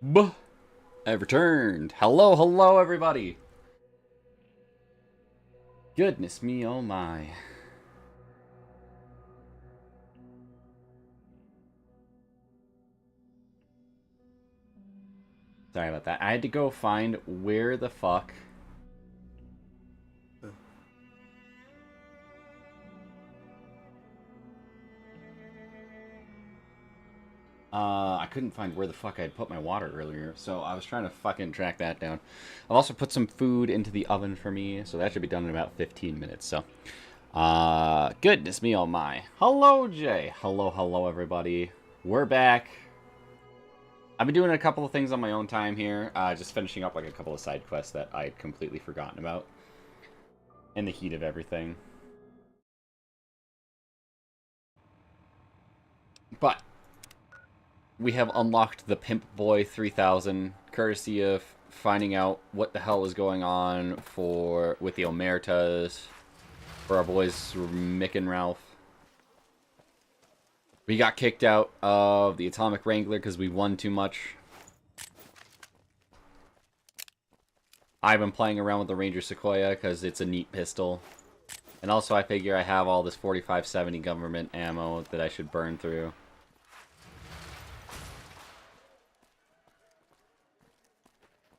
Buh. I've returned. Hello, hello, everybody. Goodness me, oh my. Sorry about that. I had to go find where the fuck. I couldn't find where the fuck I had put my water earlier, so I was trying to fucking track that down. I've also put some food into the oven for me, so that should be done in about 15 minutes, so. Goodness me, oh my. Hello, Jay. Hello, hello, everybody. We're back. I've been doing a couple of things on my own time here, just finishing up like a couple of side quests that I'd completely forgotten about in the heat of everything. But we have unlocked the Pimp Boy 3000, courtesy of finding out what the hell was going on with the Omertas for our boys Mick and Ralph. We got kicked out of the Atomic Wrangler because we won too much. I've been playing around with the Ranger Sequoia because it's a neat pistol. And also I figure I have all this 4570 government ammo that I should burn through.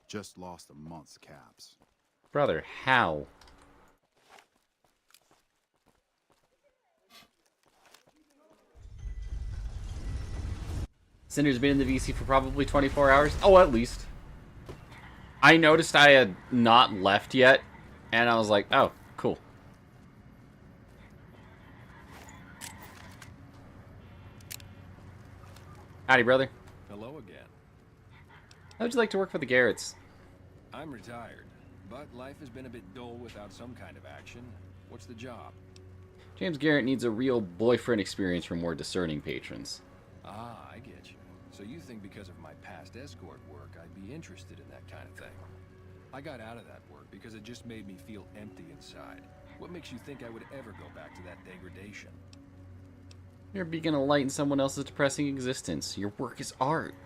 Just lost a month's caps. Brother, how? Cinder's been in the VC for probably 24 hours. Oh, at least. I noticed I had not left yet, and I was like, oh, cool. Howdy, brother. Hello again. How'd you like to work for the Garretts? I'm retired, but life has been a bit dull without some kind of action. What's the job? James Garrett needs a real boyfriend experience for more discerning patrons. Ah, I get you. So you think because of my past escort work, I'd be interested in that kind of thing. I got out of that work because it just made me feel empty inside. What makes you think I would ever go back to that degradation? You're a beacon of light in someone else's depressing existence. Your work is art.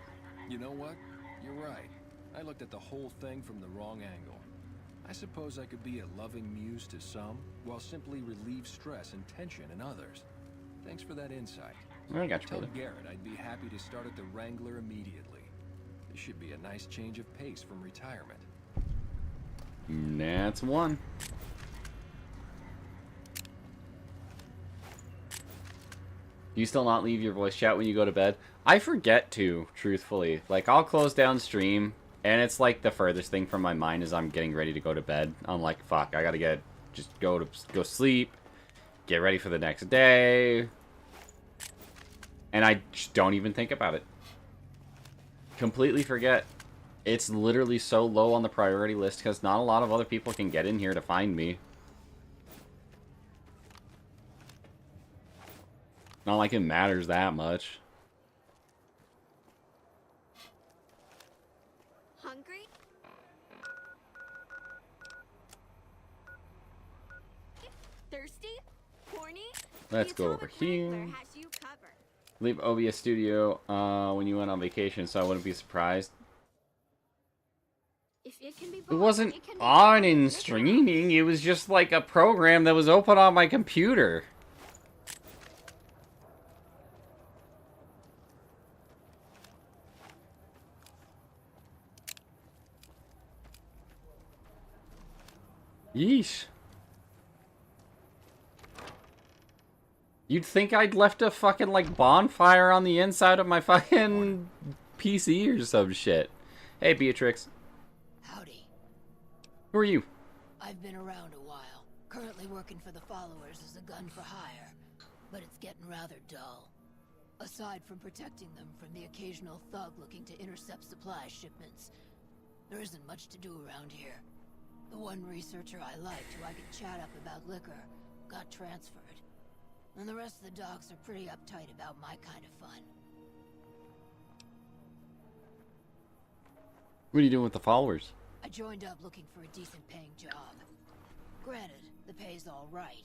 You know what? You're right. I looked at the whole thing from the wrong angle. I suppose I could be a loving muse to some, while simply relieve stress and tension in others. Thanks for that insight. I got you, Tell brother. Garrett I'd be happy to start at the Wrangler immediately. This should be a nice change of pace from retirement. That's one. Do you still not leave your voice chat when you go to bed? I forget to, truthfully. Like, I'll close down stream, and it's like the furthest thing from my mind as I'm getting ready to go to bed. I'm like, fuck, I gotta just go sleep, get ready for the next day, and I just don't even think about it. Completely forget. It's literally so low on the priority list because not a lot of other people can get in here to find me. Not like it matters that much. Hungry? Thirsty? Horny? Let's go over here. Leave OBS Studio when you went on vacation, so I wouldn't be surprised. It wasn't on in streaming, it was just like a program that was open on my computer. Yeesh. You'd think I'd left a fucking, like, bonfire on the inside of my fucking PC or some shit. Hey, Beatrix. Howdy. Who are you? I've been around a while. Currently working for the followers as a gun for hire. But it's getting rather dull. Aside from protecting them from the occasional thug looking to intercept supply shipments, there isn't much to do around here. The one researcher I liked who I could chat up about liquor got transferred. And the rest of the dogs are pretty uptight about my kind of fun. What are you doing with the followers? I joined up looking for a decent paying job. Granted, the pay's all right,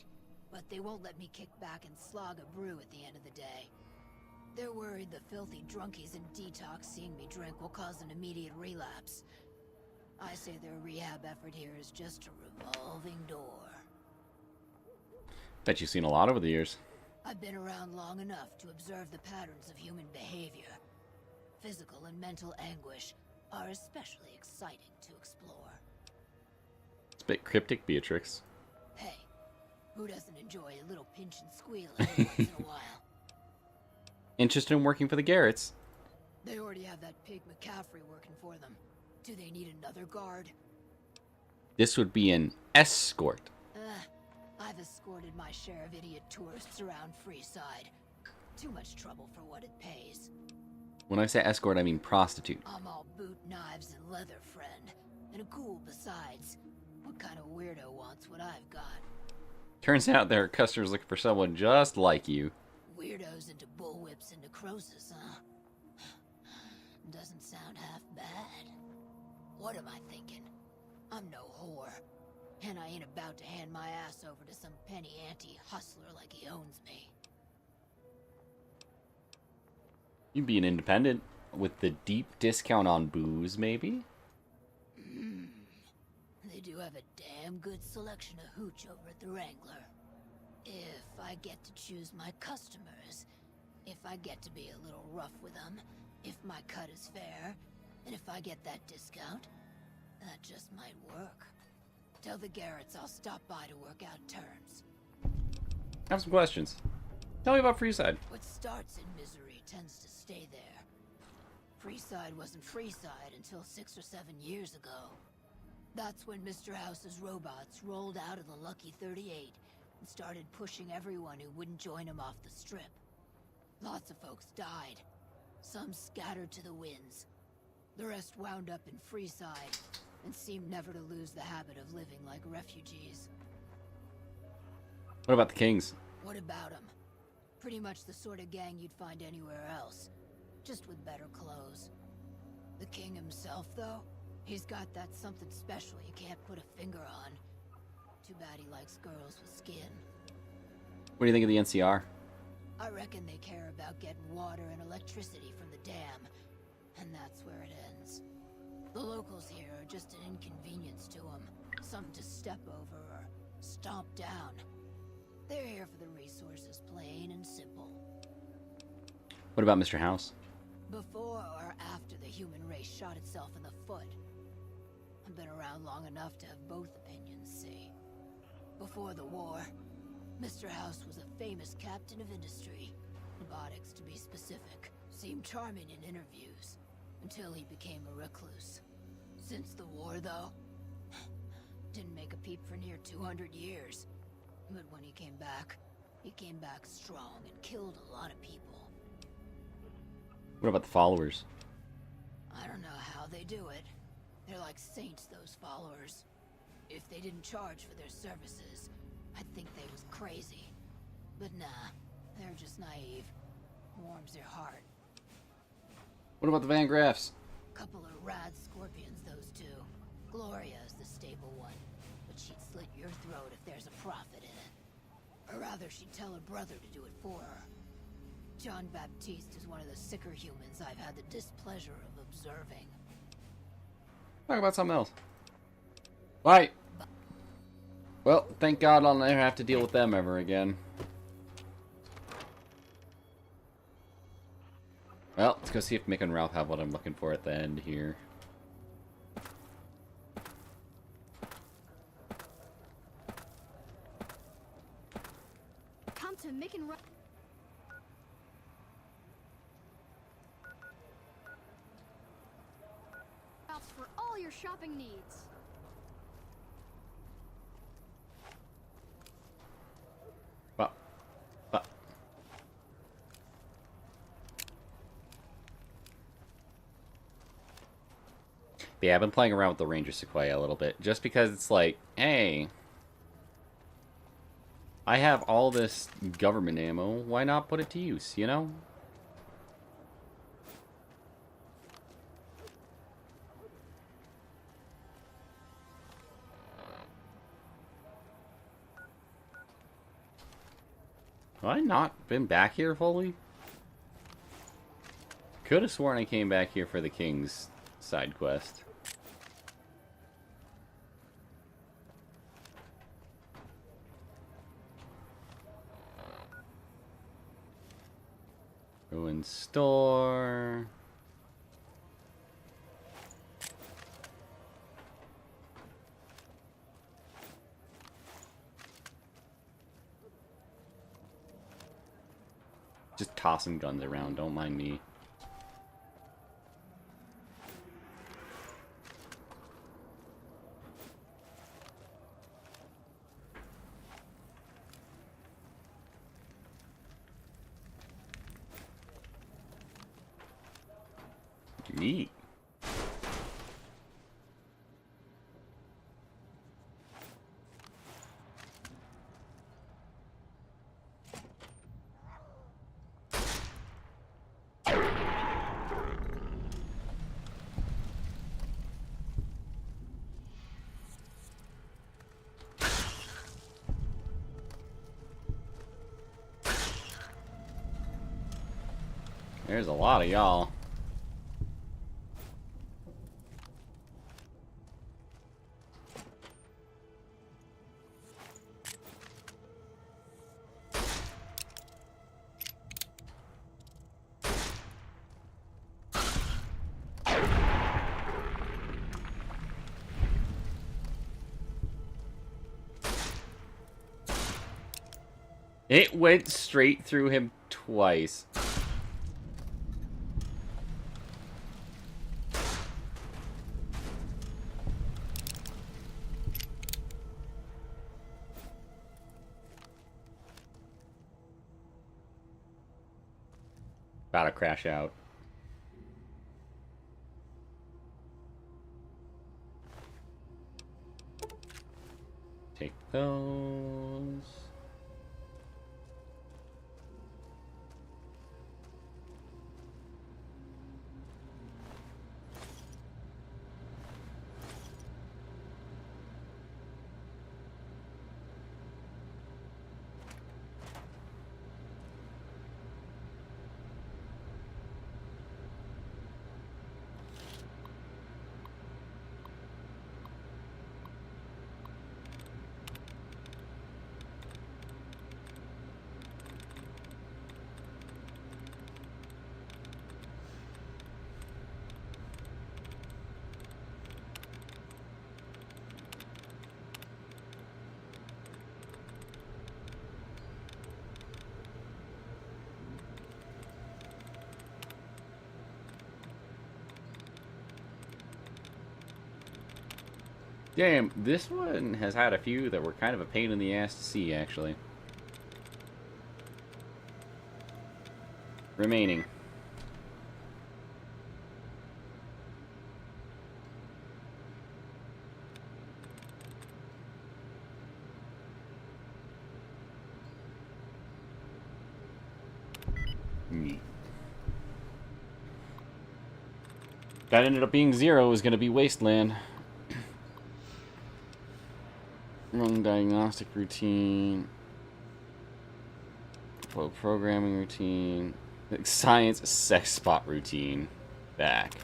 but they won't let me kick back and slog a brew at the end of the day. They're worried the filthy drunkies in detox seeing me drink will cause an immediate relapse. I say their rehab effort here is just a revolving door. Bet you've seen a lot over the years. I've been around long enough to observe the patterns of human behavior. Physical and mental anguish are especially exciting to explore. It's a bit cryptic, Beatrix. Hey, who doesn't enjoy a little pinch and squeal every once in a while? Interested in working for the Garretts? They already have that pig McCaffrey working for them. Do they need another guard? This would be an escort. I've escorted my share of idiot tourists around Freeside. Too much trouble for what it pays. When I say escort, I mean prostitute. I'm all boot, knives, and leather, friend. And a ghoul besides. What kind of weirdo wants what I've got? Turns out there are customers looking for someone just like you. Weirdos into bullwhips and necrosis, huh? Doesn't sound half bad. What am I thinking? I'm no whore. And I ain't about to hand my ass over to some penny ante hustler like he owns me. You'd be an independent with the deep discount on booze, maybe? They do have a damn good selection of hooch over at the Wrangler. If I get to choose my customers, if I get to be a little rough with them, if my cut is fair, and if I get that discount, that just might work. Tell the Garretts I'll stop by to work out terms. I have some questions. Tell me about Freeside. What starts in misery tends to stay there. Freeside wasn't Freeside until 6 or 7 years ago. That's when Mr. House's robots rolled out of the Lucky 38 and started pushing everyone who wouldn't join him off the strip. Lots of folks died. Some scattered to the winds. The rest wound up in Freeside and seemed never to lose the habit of living like refugees. What about the Kings? What about them? Pretty much the sort of gang you'd find anywhere else, just with better clothes. The king himself, though, he's got that something special you can't put a finger on. Too bad he likes girls with skin. What do you think of the NCR? I reckon they care about getting water and electricity from the dam, and that's where it ends. The locals here are just an inconvenience to them, something to step over or stomp down. They're here for the resources, plain and simple. What about Mr. House? Before or after the human race shot itself in the foot? I've been around long enough to have both opinions, see. Before the war, Mr. House was a famous captain of industry. Robotics, to be specific. Seemed charming in interviews, until he became a recluse. Since the war, though, didn't make a peep for near 200 years. But when he came back strong and killed a lot of people. What about the followers? I don't know how they do it. They're like saints, those followers. If they didn't charge for their services, I'd think they was crazy. But nah, they're just naive. Warms their heart. What about the Van Graffs? Couple of rad scorpions, those two. Gloria is the stable one, but she'd slit your throat if there's a profit in it. Or rather, she'd tell her brother to do it for her. John Baptiste is one of the sicker humans I've had the displeasure of observing. Talk about something else. Right. Well, thank God I'll never have to deal with them ever again. Well, let's go see if Mick and Ralph have what I'm looking for at the end here. Come to Mick and Ralph's for all your shopping needs. But yeah, I've been playing around with the Ranger Sequoia a little bit, just because it's like, hey, I have all this government ammo, why not put it to use, you know? Have I not been back here fully? could have sworn I came back here for the King's side quest. Ruin store. Just tossing guns around, don't mind me. Neat. There's a lot of y'all. It went straight through him twice. About to crash out. Take those. Damn, this one has had a few that were kind of a pain in the ass to see, actually. Remaining. Neat. That ended up being 0, was going to be Wasteland. Wrong diagnostic routine. Flow programming routine. Science sex spot routine. Back.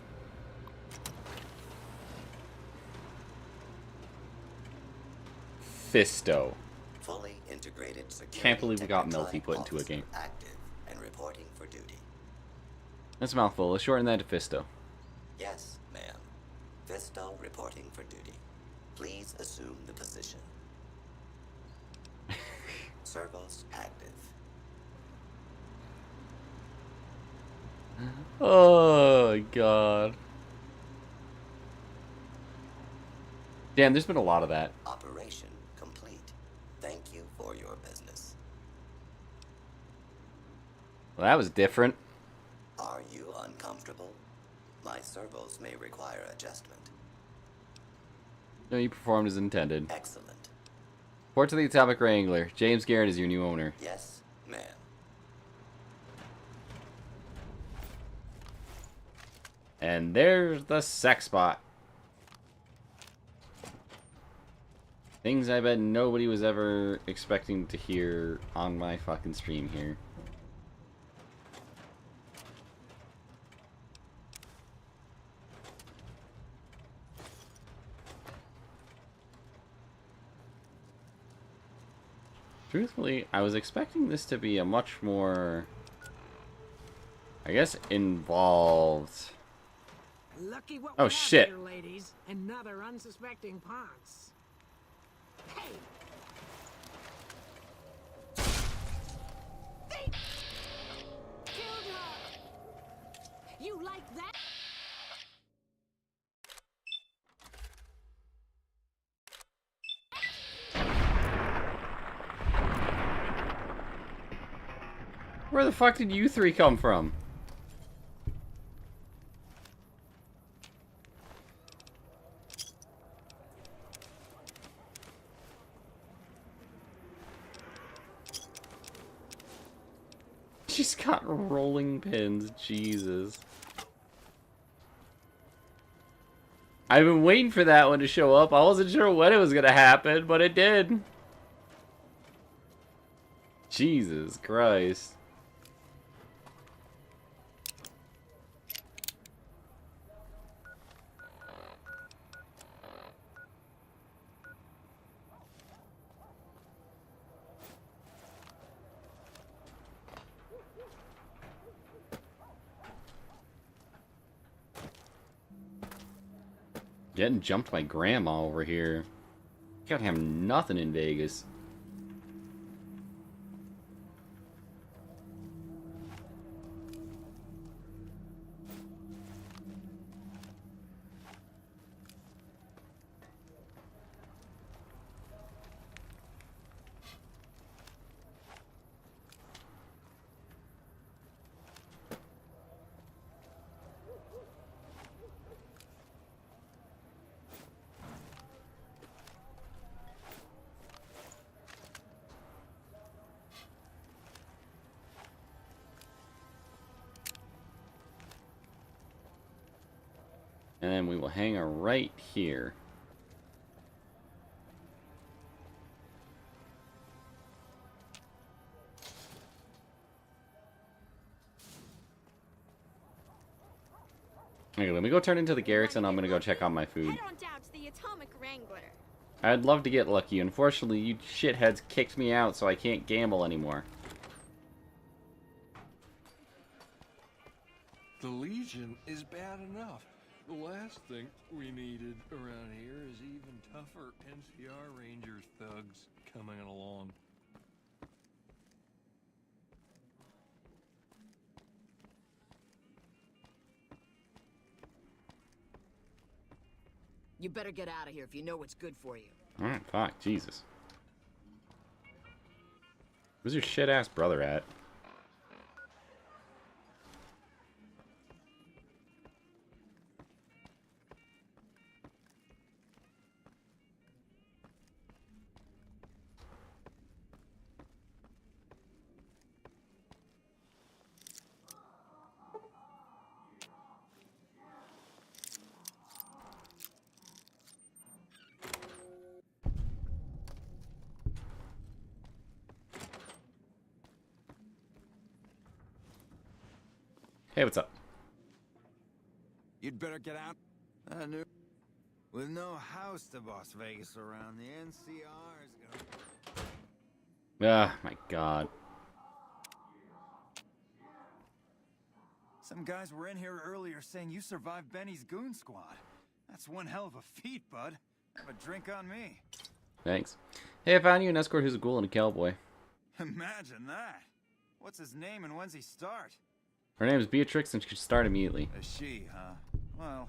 Fisto. Fully integrated security. Can't believe we got technical Melty put into a officer game. Active and reporting for duty. That's a mouthful. Let's shorten that to Fisto. Yes, ma'am. Visto reporting for duty. Please assume the position. Servos active. Oh, God. Damn, there's been a lot of that. Operation complete. Thank you for your business. Well, that was different. Are you uncomfortable? My servos may require adjustment. No, you performed as intended. Excellent. Report to the Atomic Wrangler. James Garrett is your new owner. Yes, ma'am. And there's the sex spot. Things I bet nobody was ever expecting to hear on my fucking stream here. Truthfully, I was expecting this to be a much more, I guess, involved. Lucky what Oh, we have shit. here, ladies. Another unsuspecting pox. Hey! They killed her! You like that? Where the fuck did you three come from? She's got rolling pins, Jesus. I've been waiting for that one to show up. I wasn't sure when it was gonna happen, but it did. Jesus Christ. Getting jumped by grandma over here. Can't have nothing in Vegas. And then we will hang her right here. Okay, let me go turn into the Garrison. I'm gonna go check on my food. Head on down to the Atomic Wrangler. I'd love to get lucky. Unfortunately, you shitheads kicked me out, so I can't gamble anymore. The Legion is bad enough. The last thing we needed around here is even tougher NCR Rangers thugs coming along. You better get out of here if you know what's good for you. Alright, fuck, Jesus. Where's your shit-ass brother at? Hey, what's up? You'd better get out. I knew. With no house to boss Vegas around, the NCR is gonna... Ah, my God. Some guys were in here earlier saying you survived Benny's goon squad. That's one hell of a feat, bud. Have a drink on me. Thanks. Hey, I found you an escort who's a ghoul and a cowboy. Imagine that. What's his name and when's he start? Her name is Beatrix and she should start immediately. A she, huh? Well,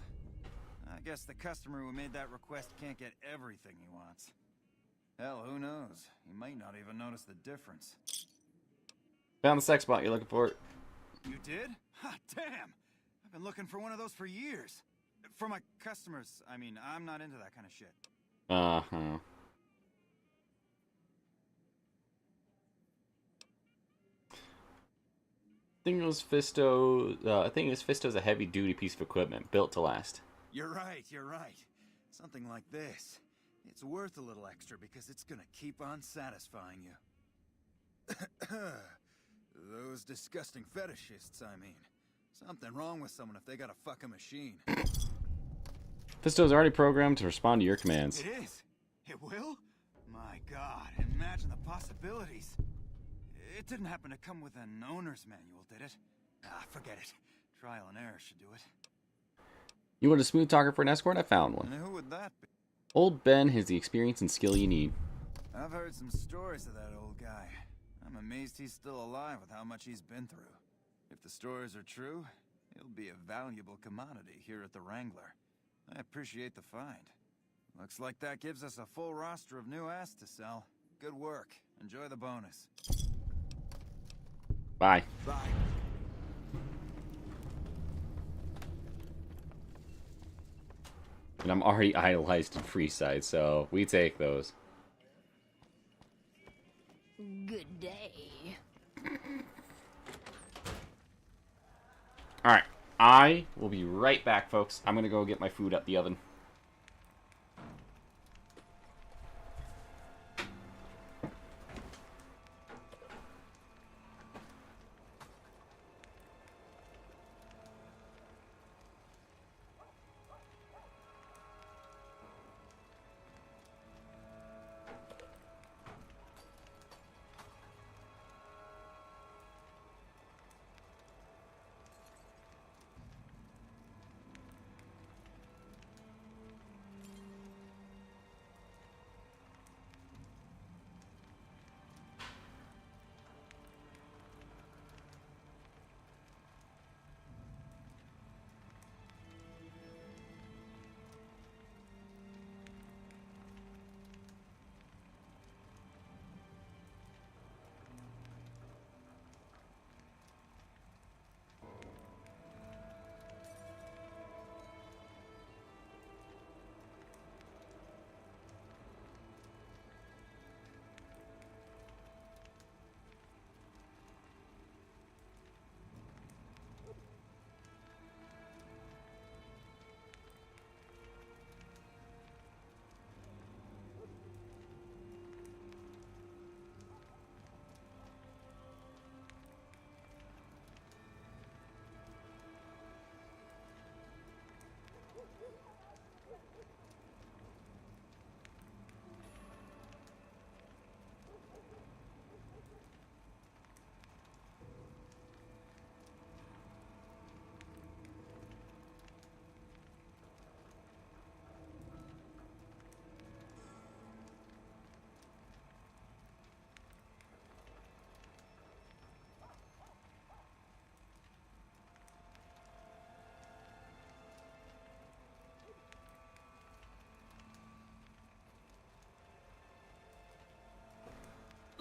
I guess the customer who made that request can't get everything he wants. Hell, who knows? He might not even notice the difference. Found the sex bot you're looking for. You did? Ha, damn! I've been looking for one of those for years. For my customers, I mean, I'm not into that kind of shit. Uh-huh. I think this Fisto's a heavy-duty piece of equipment, built to last. You're right, you're right. Something like this. It's worth a little extra because it's gonna keep on satisfying you. Those disgusting fetishists, I mean. Something wrong with someone if they gotta fuck a machine. Fisto's already programmed to respond to your commands. It is? It will? My God, imagine the possibilities. It didn't happen to come with an owner's manual, did it? Ah, forget it. Trial and error should do it. You want a smooth talker for an escort? I found one. And who would that be? Old Ben has the experience and skill you need. I've heard some stories of that old guy. I'm amazed he's still alive with how much he's been through. If the stories are true, he'll be a valuable commodity here at the Wrangler. I appreciate the find. Looks like that gives us a full roster of new ass to sell. Good work. Enjoy the bonus. Bye. Bye. And I'm already idolized in Freeside, so we take those. Good day. Alright, I will be right back, folks. I'm gonna go get my food out the oven.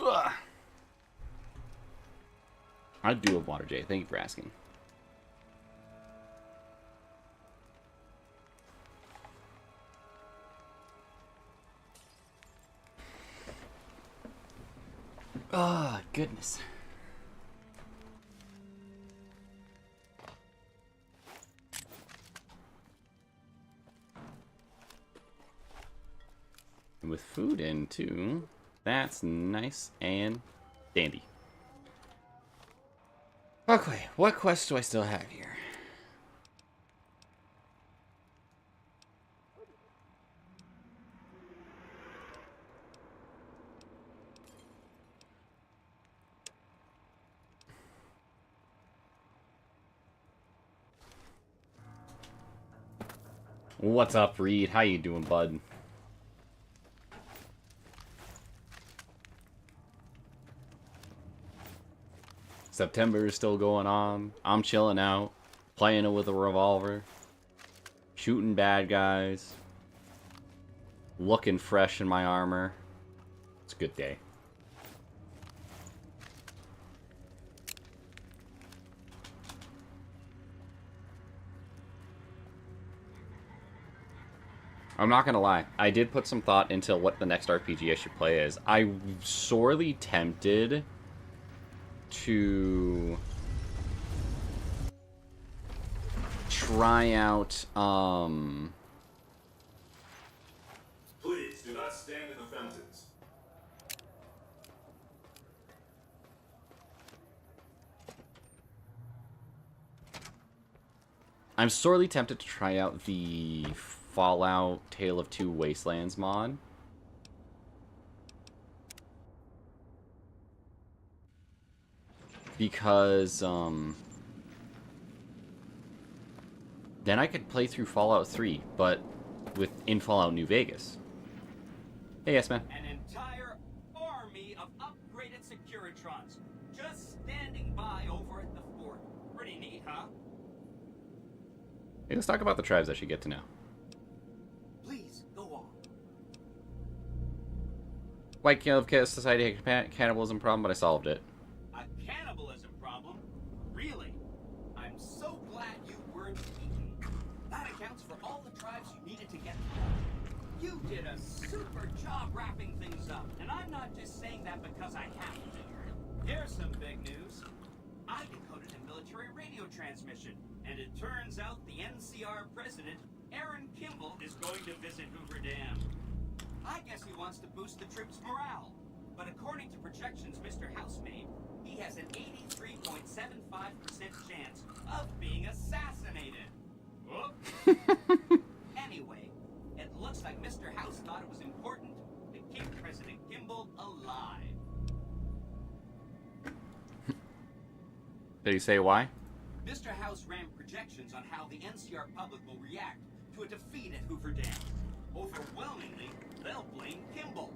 Ugh. I do have water, Jay. Thank you for asking. Oh, goodness. And with food in, too, that's nice and dandy. Okay, what quest do I still have here? What's up, Reed? How you doing, bud? September is still going on. I'm chilling out, playing it with a revolver, shooting bad guys, looking fresh in my armor. It's a good day. I'm not gonna lie, I did put some thought into what the next RPG I should play is. I'm sorely tempted to try out, Please do not stand in the fountains. I'm sorely tempted to try out the Fallout Tale of Two Wastelands mod. because then I could play through Fallout 3, but in Fallout New Vegas. Hey, yes, man. An entire army of upgraded Securitrons just standing by over at the fort. Pretty neat, huh? Hey, let's talk about the tribes I should get to know. Please, go on. White Cave Society had a cannibalism problem, but I solved it. A cannibalism problem? Really? I'm so glad you weren't eaten. That accounts for all the tribes you needed to get through. You did a super job wrapping things up, and I'm not just saying that because I have to. Here's some big news. I decoded a military radio transmission, and it turns out the NCR president, Aaron Kimball, is going to visit Hoover Dam. I guess he wants to boost the troops' morale. But according to projections Mr. House made, he has an 83.75% chance of being assassinated. Whoop. Anyway, it looks like Mr. House thought it was important to keep President Kimball alive. Did he say why? Mr. House ran projections on how the NCR public will react to a defeat at Hoover Dam. Overwhelmingly, they'll blame Kimball.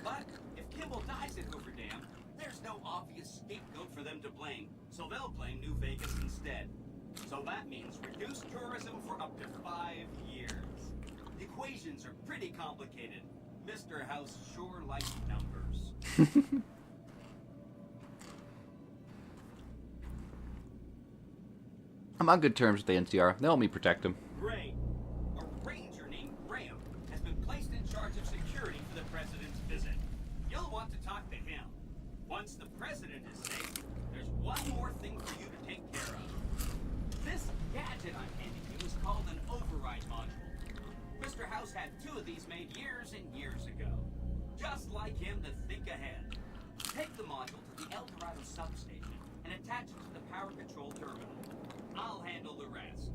But if Kimball dies at Hoover Dam, there's no obvious scapegoat for them to blame, so they'll blame New Vegas instead. So that means reduced tourism for up to 5 years. The equations are pretty complicated. Mr. House sure likes numbers. I'm on good terms with the NCR. They'll help me protect him. Great. A ranger named Graham has been placed in charge of security for the president's visit. You'll want to talk to him. Once the president is safe, there's one more thing for you to take care of. This gadget I'm handing you is called an override module. Mr. House had 2 of these made years and years ago. Just like him to think ahead. Take the module to the El Dorado substation and attach it to the power control terminal. I'll handle the rest.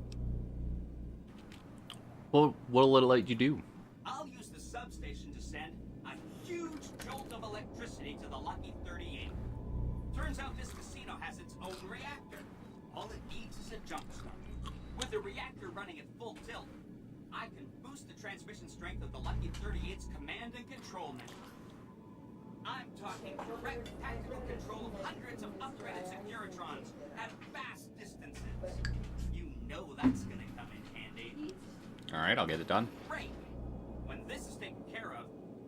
Well, what'll it let you do? I'll use the substation to send a huge jolt of electricity to the Lucky 38. Turns out this casino has its own reactor. All it needs is a jump start. With the reactor running at full tilt, I can boost the transmission strength of the Lucky 38's command and control network. I'm talking direct tactical control of hundreds of upgraded Securitrons at vast distances. You know that's gonna come in handy. Alright, I'll get it done. Great. When this is taken care of,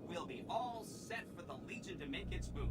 we'll be all set for the Legion to make its move.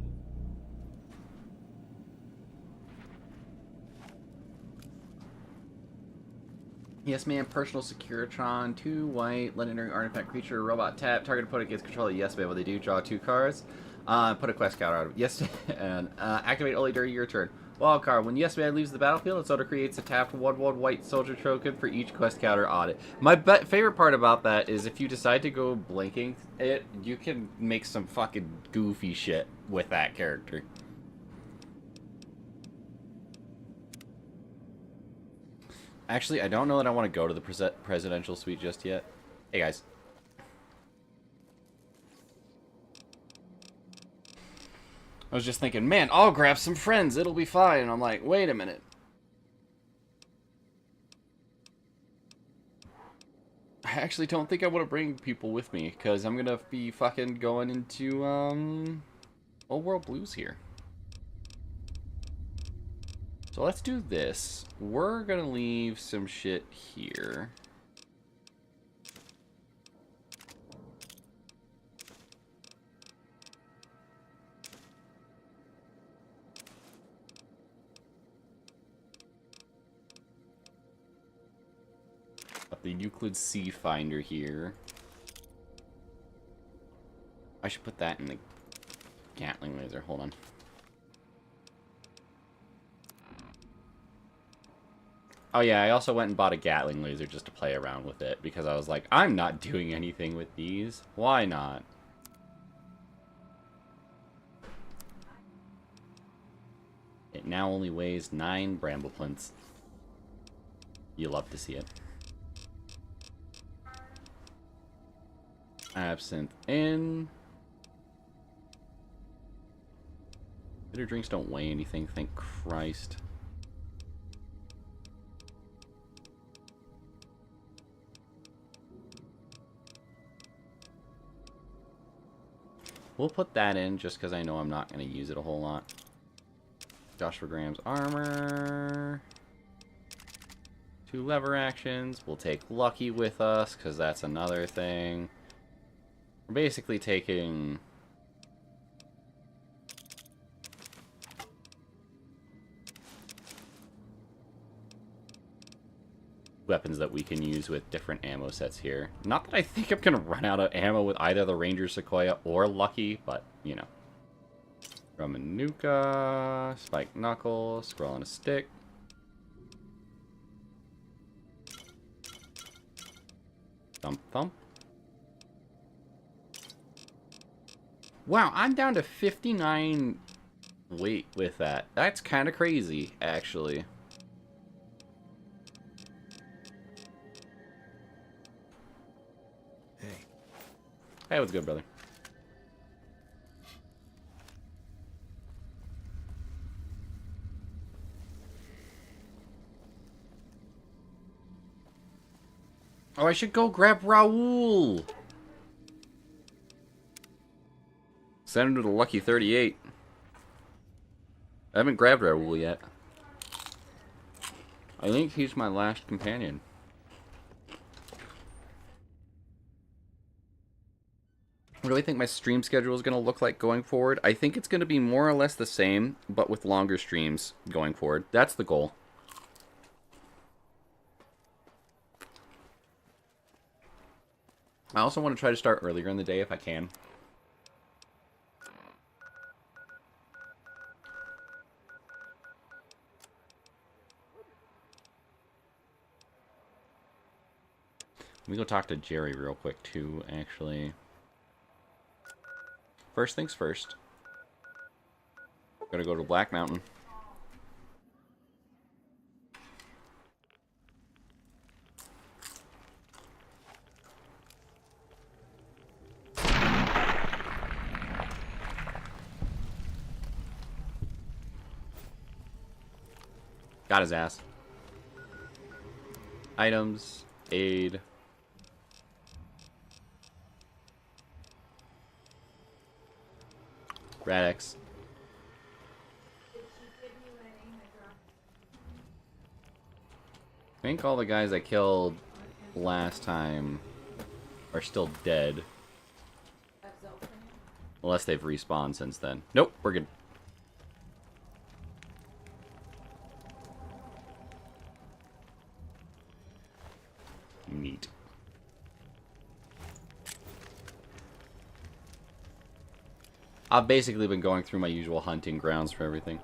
Yes, man. Personal Securitron. 2 white. Legendary artifact creature. Robot tap. Target opponent gets control of yes, man. What they do, draw 2 cards. Put a quest counter out of it. Yes, and activate only during your turn. Wild card. When Yes Man leaves the battlefield, its owner creates a tapped 1/1 white soldier token for each quest counter on it. My favorite part about that is if you decide to go blinking it, you can make some fucking goofy shit with that character. Actually, I don't know that I want to go to the presidential suite just yet. Hey, guys. I was just thinking, man, I'll grab some friends. It'll be fine. And I'm like, wait a minute. I actually don't think I want to bring people with me because I'm going to be fucking going into, Old World Blues here. So let's do this. We're going to leave some shit here. The Euclid Sea Finder here. I should put that in the Gatling laser. Hold on. Oh yeah, I also went and bought a Gatling laser just to play around with it because I was like, I'm not doing anything with these. Why not? It now only weighs 9 brambleplints. You love to see it. Absinthe in. Bitter drinks don't weigh anything, thank Christ. We'll put that in just because I know I'm not going to use it a whole lot. Joshua Graham's armor. 2 lever actions. We'll take Lucky with us because that's another thing. We're basically taking... weapons that we can use with different ammo sets here. Not that I think I'm going to run out of ammo with either the Ranger Sequoia or Lucky, but, you know. Ramanuka, Spike Knuckle, Scroll on a Stick. Thump Thump. Wow, I'm down to 59 weight with that. That's kind of crazy, actually. Hey, what's good, brother? Oh, I should go grab Raoul. Send him to the Lucky 38. I haven't grabbed Raoul yet. I think he's my last companion. What do I think my stream schedule is going to look like going forward? I think it's going to be more or less the same, but with longer streams going forward. That's the goal. I also want to try to start earlier in the day if I can. Let me go talk to Jerry real quick, too, actually. First things first. Gotta go to Black Mountain. Got his ass. Items. Aid. Radix. I think all the guys I killed last time are still dead. Unless they've respawned since then. Nope, we're good. Neat. I've basically been going through my usual hunting grounds for everything.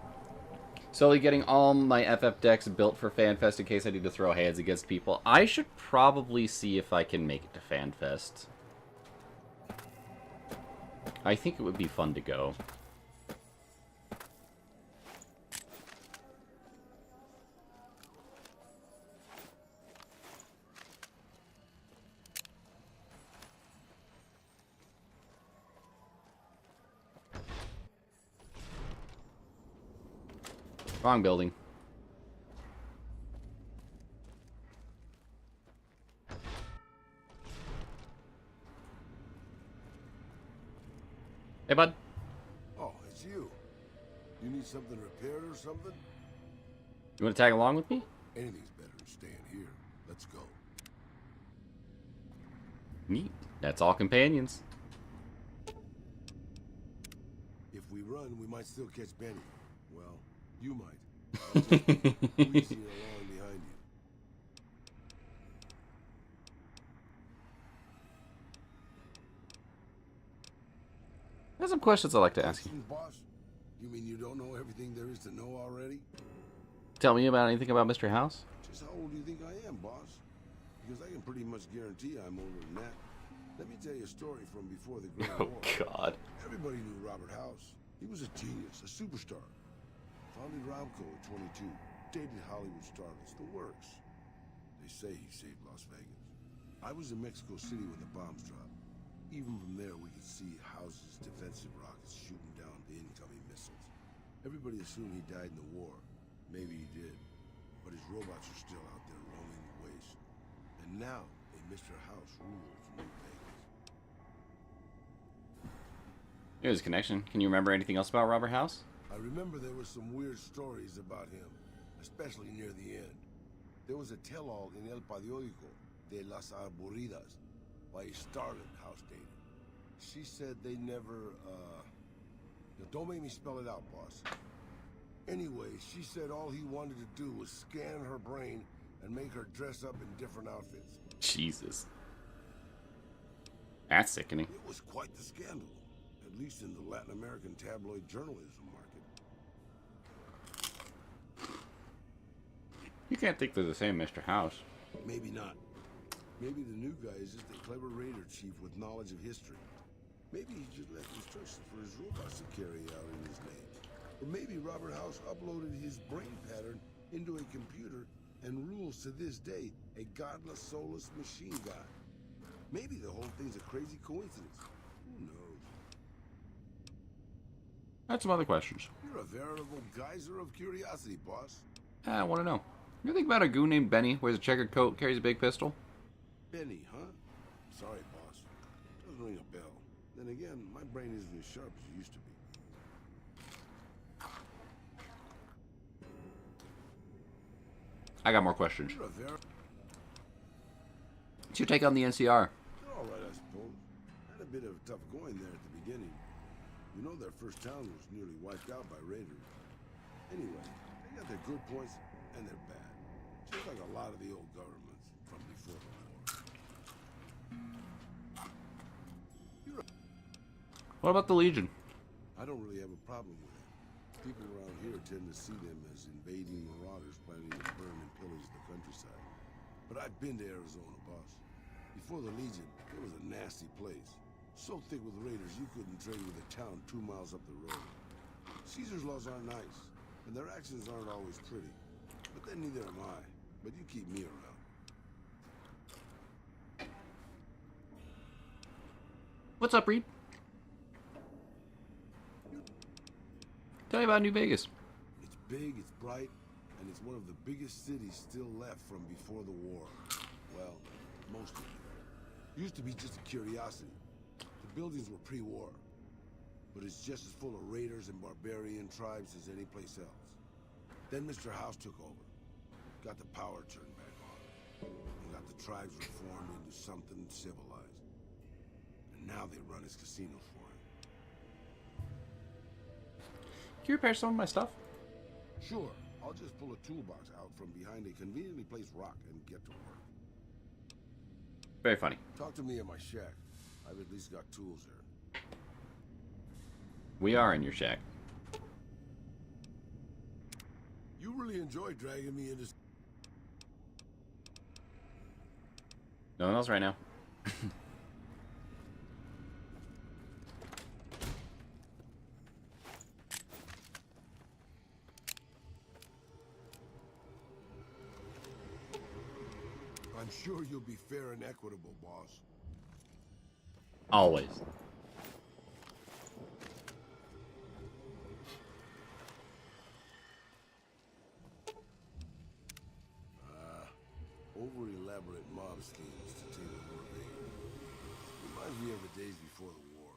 Slowly getting all my FF decks built for FanFest in case I need to throw hands against people. I should probably see if I can make it to FanFest. I think it would be fun to go. Wrong building. Hey, bud. Oh, it's you. You need something repaired or something? You want to tag along with me? Anything's better than staying here. Let's go. Neat. That's all companions. If we run, we might still catch Benny. Well, you might. I'll just squeeze you along behind you. There's some questions I'd like to ask you. Boss? You mean you don't know everything there is to know already? Tell me about anything about Mr. House? Just how old do you think I am, boss? Because I can pretty much guarantee I'm older than that. Let me tell you a story from before the Great Oh, War. God. Everybody knew Robert House. He was a genius, a superstar. Founded Romco at 22. Dated Hollywood starlets, the works. They say he saved Las Vegas. I was in Mexico City when the bombs dropped. Even from there, we could see House's defensive rockets shooting down the incoming missiles. Everybody assumed he died in the war. Maybe he did. But his robots are still out there roaming the waste. And now, a Mr. House rules New Vegas. Here's a connection. Can you remember anything else about Robert House? I remember there were some weird stories about him, especially near the end. There was a tell-all in El Periódico de las Aburridas by a starlet House dated. She said they never, don't make me spell it out, boss. Anyway, she said all he wanted to do was scan her brain and make her dress up in different outfits. Jesus. That's sickening. It was quite the scandal, at least in the Latin American tabloid journalism market. You can't think they're the same, Mr. House. Maybe not. Maybe the new guy is just a clever raider chief with knowledge of history. Maybe he just left instructions for his robots to carry out in his names. Or maybe Robert House uploaded his brain pattern into a computer and rules to this day a godless, soulless machine god. Maybe the whole thing's a crazy coincidence. Who knows? That's some other questions. You're a veritable geyser of curiosity, boss. I want to know. You think about a goon named Benny, wears a checkered coat, carries a big pistol? Benny, huh? Sorry, boss. Doesn't ring a bell. Then again, my brain isn't as sharp as it used to be. I got more questions. You're a What's your take on the NCR? They're all right, I suppose. Had a bit of tough going there at the beginning. You know their first town was nearly wiped out by raiders. Anyway, they got their good points and their bad. Just like a lot of the old governments from before the war. What about the Legion? I don't really have a problem with it. People around here tend to see them as invading marauders planning to burn and pillage the countryside. But I've been to Arizona, boss. Before the Legion, it was a nasty place. So thick with raiders, you couldn't trade with a town 2 miles up the road. Caesar's laws aren't nice, and their actions aren't always pretty. But then neither am I. But you keep me around. What's up, Reed? Tell me about New Vegas. It's big, it's bright, and it's one of the biggest cities still left from before the war. Well, most of it. Used to be just a curiosity. The buildings were pre-war. But it's just as full of raiders and barbarian tribes as any place else. Then Mr. House took over. Got the power turned back on. And got the tribes reformed into something civilized. And now they run his casino for him. Can you repair some of my stuff? Sure. I'll just pull a toolbox out from behind a conveniently placed rock and get to work. Very funny. Talk to me at my shack. I've at least got tools there. We are in your shack. You really enjoy dragging me into... No one else right now. I'm sure you'll be fair and equitable, boss. Always. Over-elaborate mob schemes to take over Vegas. Reminds me of the days before the war.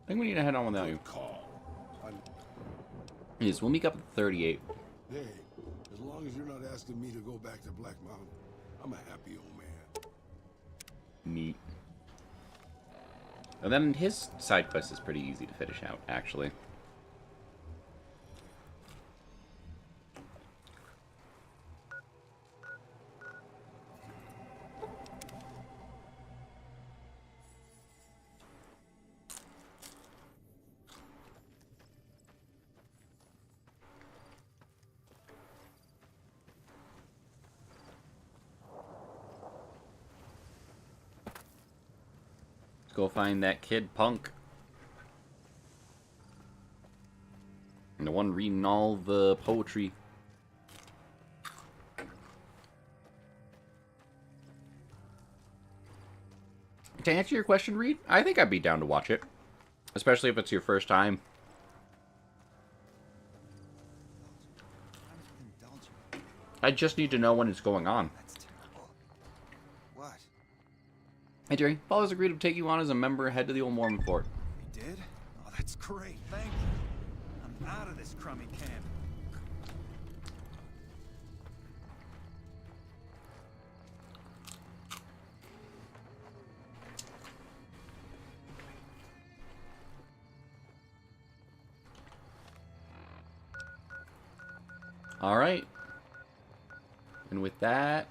I think we need to head on without you. Yes, we'll meet up at 38. Hey, as long as you're not asking me to go back to Black Mountain, I'm a happy old man. Neat. And then his side quest is pretty easy to finish out, actually. Go find that kid Punk. And the one reading all the poetry. to answer your question, Reed, I think I'd be down to watch it. Especially if it's your first time. I just need to know when it's going on. That's terrible. What? Hey, Jerry. Paul has agreed to take you on as a member head to the Old Mormon Fort. He did? Oh, that's great. Thank you. I'm out of this crummy camp. Alright. And with that,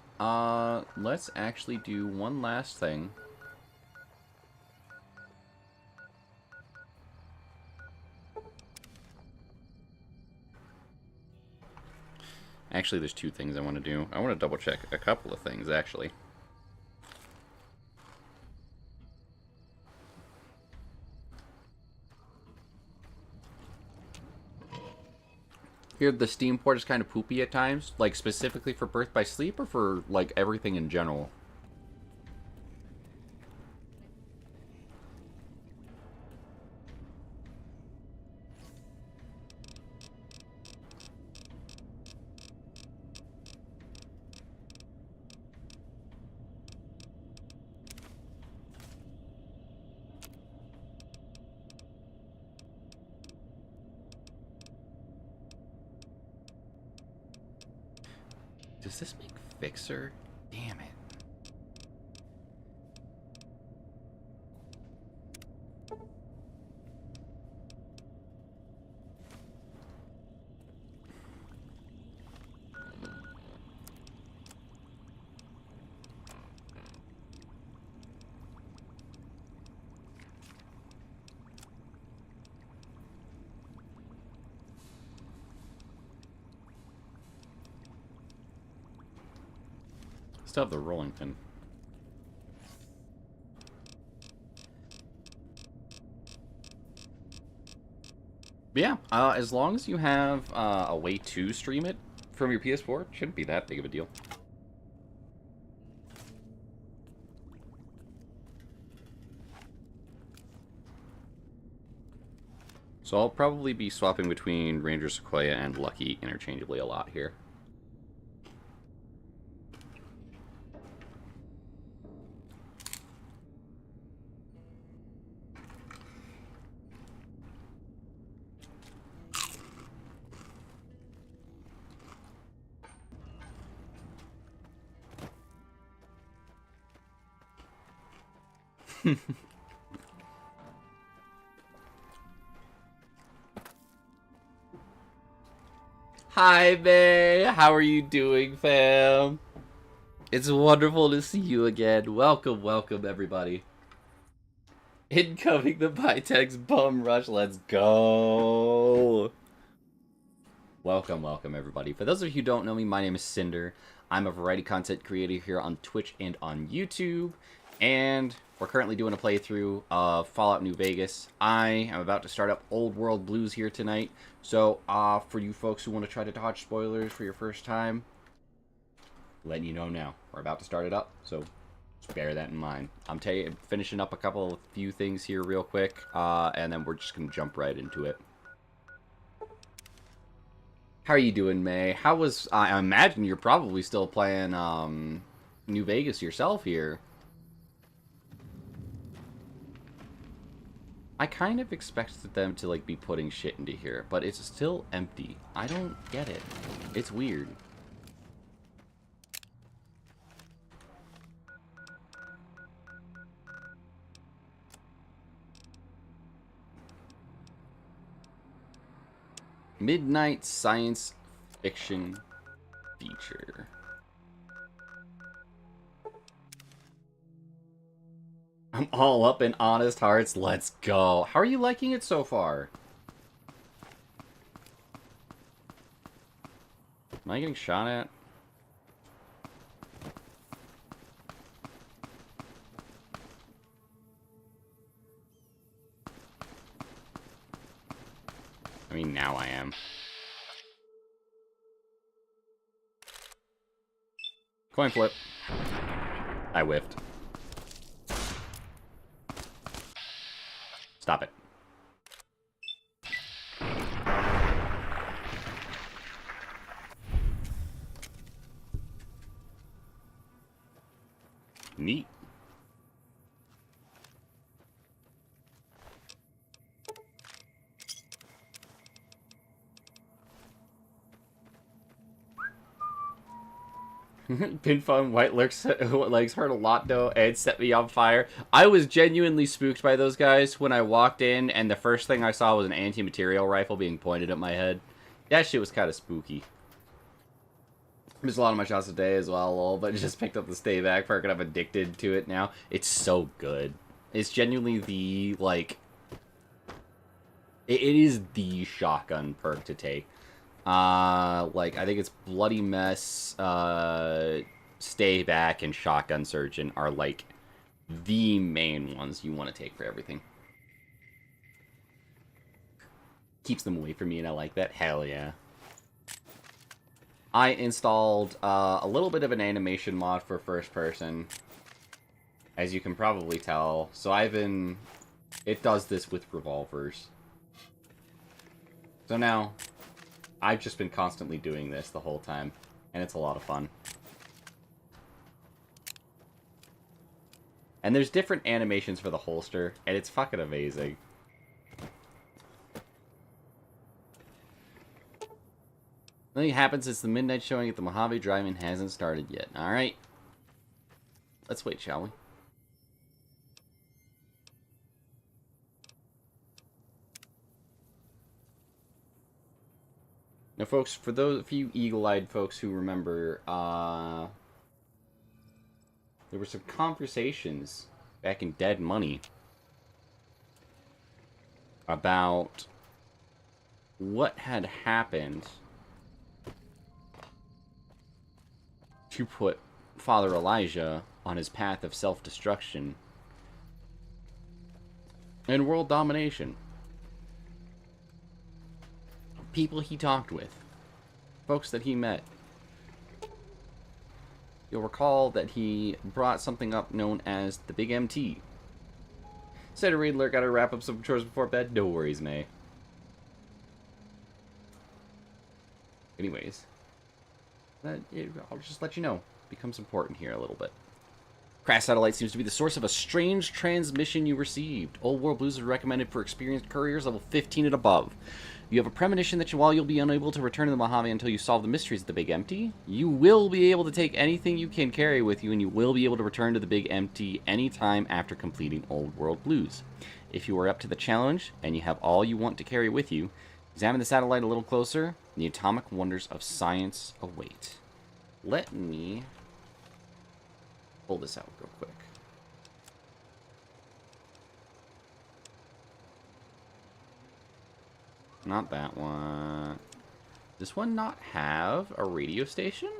let's actually do one last thing. Actually, there's two things I want to do. I want to double check a couple of things, actually. Here, the Steam port is kind of poopy at times, like specifically for Birth by Sleep or for like everything in general. Does this make Fixer? Damn it. Still have the rolling pin. But yeah, as long as you have a way to stream it from your PS4, it shouldn't be that big of a deal. So I'll probably be swapping between Ranger Sequoia and Lucky interchangeably a lot here. Hi, May. How are you doing, fam? It's wonderful to see you again. Welcome, welcome, everybody. Incoming the Pitex Bum Rush. Let's go. Welcome, welcome, everybody. For those of you who don't know me, my name is Cinder. I'm a variety content creator here on Twitch and on YouTube. And we're currently doing a playthrough of Fallout New Vegas. I am about to start up Old World Blues here tonight. So, for you folks who want to try to dodge spoilers for your first time, letting you know now. We're about to start it up, so just bear that in mind. I'm finishing up a few things here real quick, and then we're just going to jump right into it. How are you doing, May? How was... I imagine you're probably still playing New Vegas yourself here. I kind of expected them to, like, be putting shit into here, but it's still empty. I don't get it. It's weird. Midnight science fiction feature. I'm all up in Honest Hearts. Let's go. How are you liking it so far? Am I getting shot at? I mean, now I am. Coin flip. I whiffed. Stop it. Neat. Pinfall and White Legs hurt a lot though and set me on fire. I was genuinely spooked by those guys when I walked in and the first thing I saw was an anti-material rifle being pointed at my head. That shit was kind of spooky. Missed a lot of my shots today as well, lol, but just picked up the stay back perk and I'm addicted to it now. It's so good. It's genuinely the, like... It is the shotgun perk to take. Like, I think it's Bloody Mess, Stay Back, and Shotgun Surgeon are, like, the main ones you want to take for everything. Keeps them away from me, and I like that. Hell yeah. I installed, a little bit of an animation mod for first person, as you can probably tell. So it does this with revolvers. So now... I've just been constantly doing this the whole time, and it's a lot of fun. And there's different animations for the holster, and it's fucking amazing. Nothing happens, it's the midnight showing at the Mojave Drive-In hasn't started yet. Alright. Let's wait, shall we? Now, folks, for those of you eagle-eyed folks who remember, there were some conversations back in Dead Money about what had happened to put Father Elijah on his path of self-destruction and world domination. People he talked with, folks that he met. You'll recall that he brought something up known as the Big MT. Said a Riddler, gotta wrap up some chores before bed. No worries, May. Anyways, I'll just let you know. Becomes important here a little bit. Crash Satellite seems to be the source of a strange transmission you received. Old World Blues is recommended for experienced couriers level 15 and above. You have a premonition that while you'll be unable to return to the Mojave until you solve the mysteries of the Big Empty, you will be able to take anything you can carry with you, and you will be able to return to the Big Empty anytime after completing Old World Blues. If you are up to the challenge, and you have all you want to carry with you, examine the satellite a little closer. The atomic wonders of science await. Let me pull this out real quick. Not that one. Does this one not have a radio station?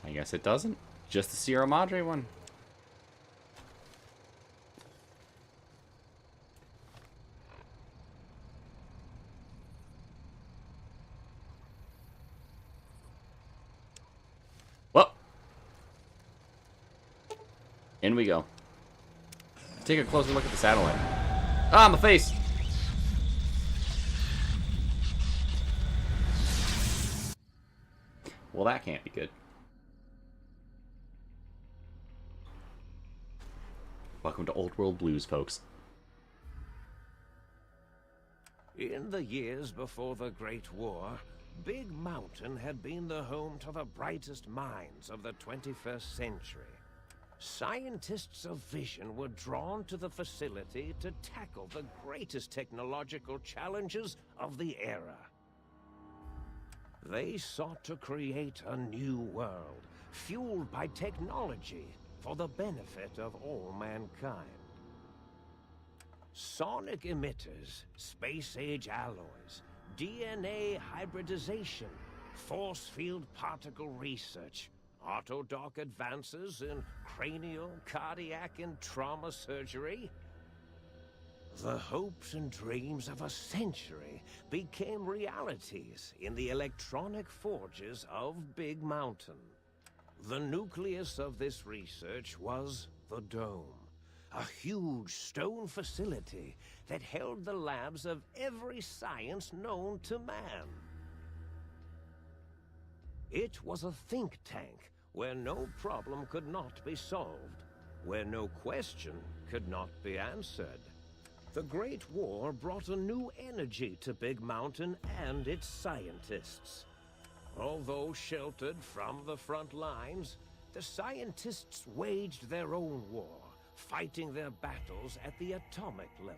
I guess it doesn't. Just the Sierra Madre one. Well. In we go. Take a closer look at the satellite. Ah, my face! Well, that can't be good. Welcome to Old World Blues, folks. In the years before the Great War, Big Mountain had been the home to the brightest minds of the 21st century. Scientists of vision were drawn to the facility to tackle the greatest technological challenges of the era. They sought to create a new world, fueled by technology for the benefit of all mankind. Sonic emitters, space-age alloys, DNA hybridization, force field particle research, autodoc advances in cranial, cardiac, and trauma surgery. The hopes and dreams of a century became realities in the electronic forges of Big Mountain. The nucleus of this research was the Dome, a huge stone facility that held the labs of every science known to man. It was a think tank where no problem could not be solved, where no question could not be answered. The Great War brought a new energy to Big Mountain and its scientists. Although sheltered from the front lines, the scientists waged their own war, fighting their battles at the atomic level.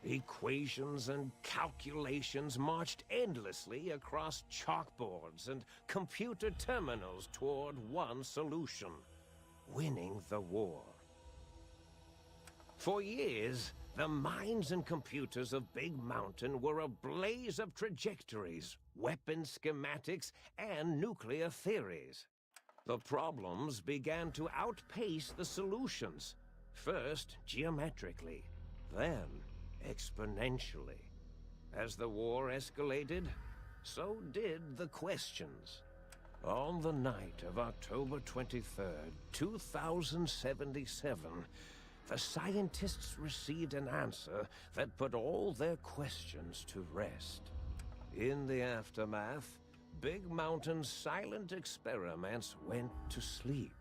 Equations and calculations marched endlessly across chalkboards and computer terminals toward one solution: winning the war. For years, the minds and computers of Big Mountain were a blaze of trajectories, weapon schematics, and nuclear theories. The problems began to outpace the solutions, first geometrically, then exponentially. As the war escalated, so did the questions. On the night of October 23rd, 2077, the scientists received an answer that put all their questions to rest. In the aftermath, Big Mountain's silent experiments went to sleep,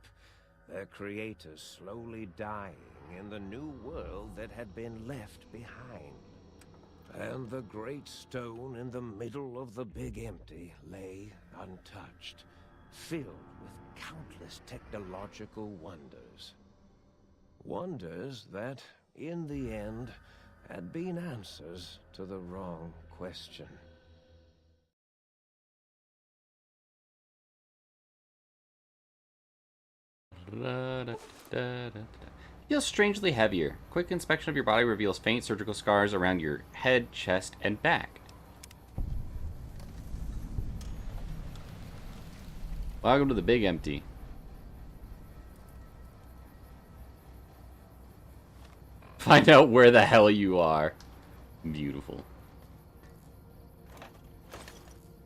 their creators slowly dying in the new world that had been left behind. And the great stone in the middle of the Big Empty lay untouched, filled with countless technological wonders. Wonders that, in the end, had been answers to the wrong question. Feels strangely heavier. Quick inspection of your body reveals faint surgical scars around your head, chest, and back. Welcome to the Big Empty. Find out where the hell you are. Beautiful.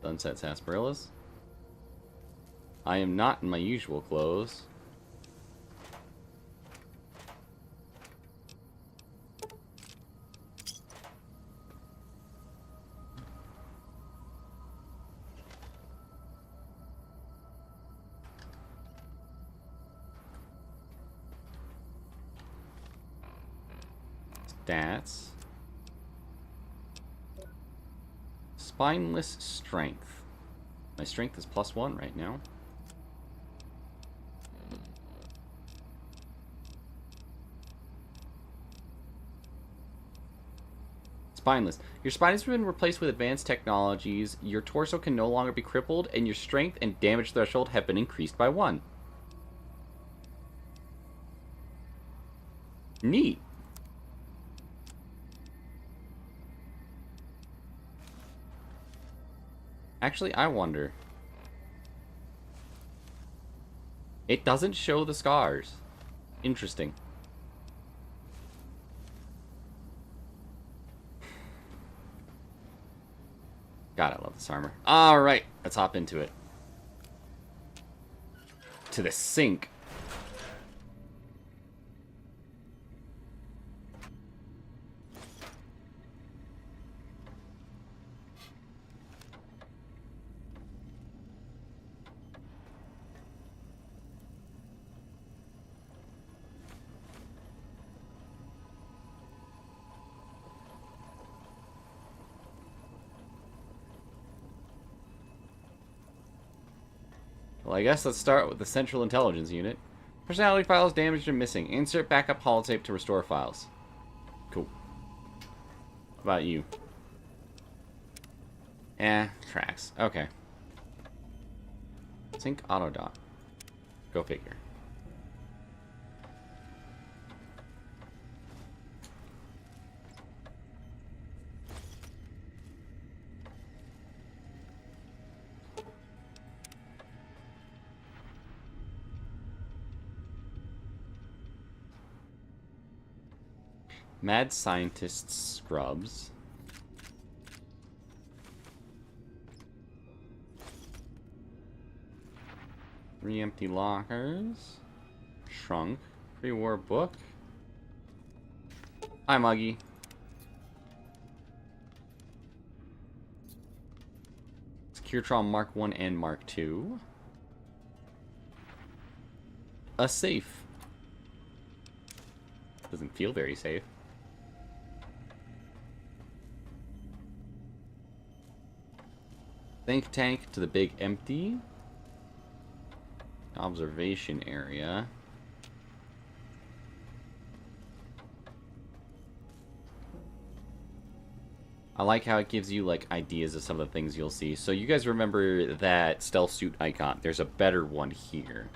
Sunset sarsaparillas. I am not in my usual clothes. Stats. Spineless strength. My strength is +1 right now. Spineless. Your spine has been replaced with advanced technologies. Your torso can no longer be crippled, and your strength and damage threshold have been increased by 1. Neat. Actually, I wonder. It doesn't show the scars. Interesting. God, I love this armor. Alright, let's hop into it. To the sink. Well, I guess let's start with the Central Intelligence Unit. Personality files damaged or missing. Insert backup holotape to restore files. Cool. How about you? Tracks. Okay. Sync autodot. Go figure. Mad Scientist Scrubs. 3 empty lockers. Shrunk. Pre-war book. Hi, Muggy. Securetron Mark 1 and Mark 2. A safe. Doesn't feel very safe. Think tank to the big empty. Observation area. I like how it gives you like ideas of some of the things you'll see. So you guys remember that stealth suit icon. There's a better one here.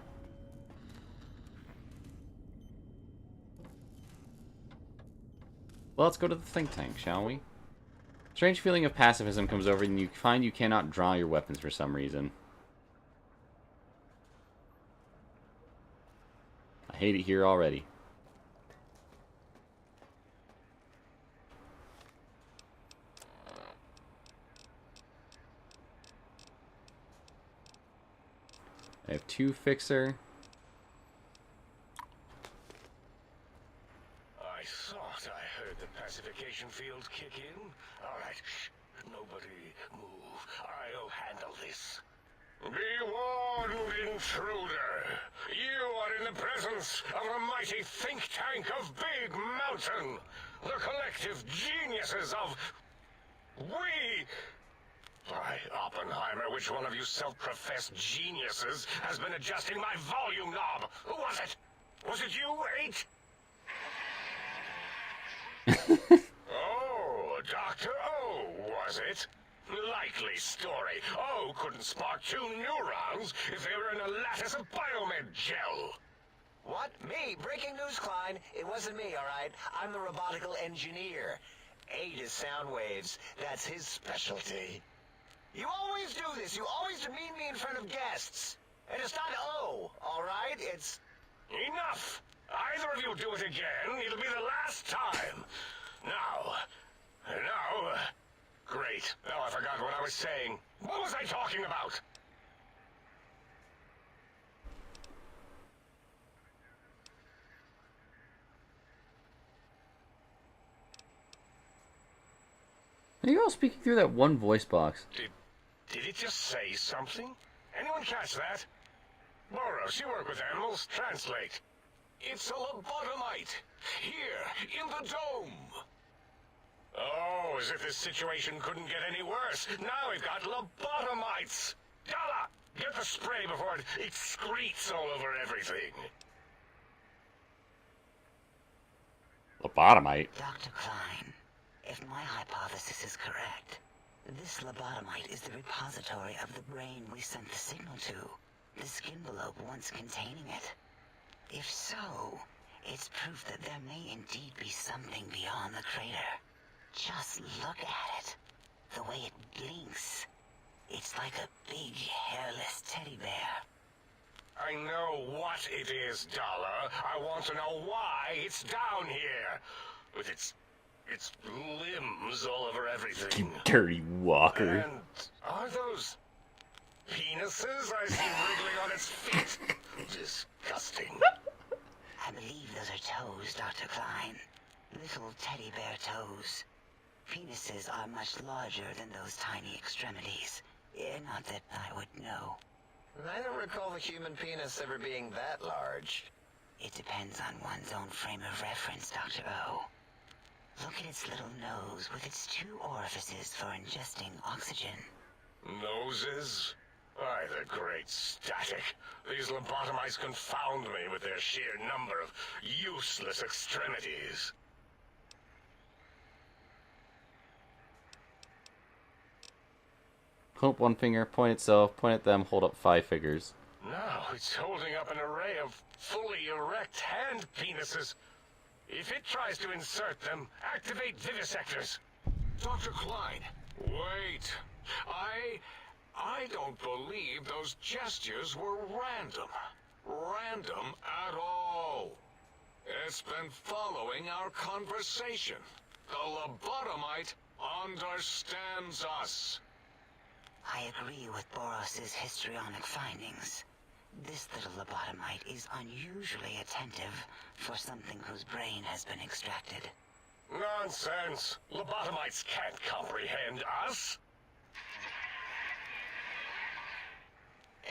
Well, let's go to the think tank, shall we? Strange feeling of pacifism comes over and you find you cannot draw your weapons for some reason. I hate it here already. I have 2 fixer. I thought I heard the pacification field kick in. All right, shh. Nobody move. I'll handle this. Be warned, intruder. You are in the presence of the mighty think tank of Big Mountain. The collective geniuses of... We... By Oppenheimer, which one of you self-professed geniuses has been adjusting my volume knob? Who was it? Was it you, 8? Oh, Dr. O, was it? Likely story. O couldn't spark 2 neurons if they were in a lattice of biomed gel. What? Me? Breaking news, Klein. It wasn't me, all right? I'm the robotical engineer. 8 is sound waves. That's his specialty. You always do this. You always demean me in front of guests. And it's not O, all right? It's... Enough! Either of you do it again, it'll be the last time. Now... Great. Now I forgot what I was saying. What was I talking about? Are you all speaking through that one voice box? Did it just say something? Anyone catch that? Boros, you work with animals. Translate. It's a lobotomite. Here, in the dome. Oh, as if this situation couldn't get any worse. Now we've got lobotomites. Dalla, get the spray before it excretes all over everything. Lobotomite? Dr. Klein, if my hypothesis is correct, this lobotomite is the repository of the brain we sent the signal to, the skin envelope once containing it. If so, it's proof that there may indeed be something beyond the crater. Just look at it. The way it blinks. It's like a big, hairless teddy bear. I know what it is, Dollar. I want to know why it's down here. With its limbs all over everything. You dirty walker. And are those penises I see wriggling on its feet? Disgusting. I believe those are toes, Dr. Klein. Little teddy bear toes. Penises are much larger than those tiny extremities. Not that I would know. I don't recall the human penis ever being that large. It depends on one's own frame of reference, Dr. O. Look at its little nose with its 2 orifices for ingesting oxygen. Noses? Why, the great static. These lobotomites confound me with their sheer number of useless extremities. Hold up 1 finger, point itself, point at them, hold up 5 fingers. Now it's holding up an array of fully erect hand penises. If it tries to insert them, activate vivisectors. Dr. Klein, wait. I don't believe those gestures were random. Random at all. It's been following our conversation. The lobotomite understands us. I agree with Boros's histrionic findings. This little lobotomite is unusually attentive for something whose brain has been extracted. Nonsense! Lobotomites can't comprehend us!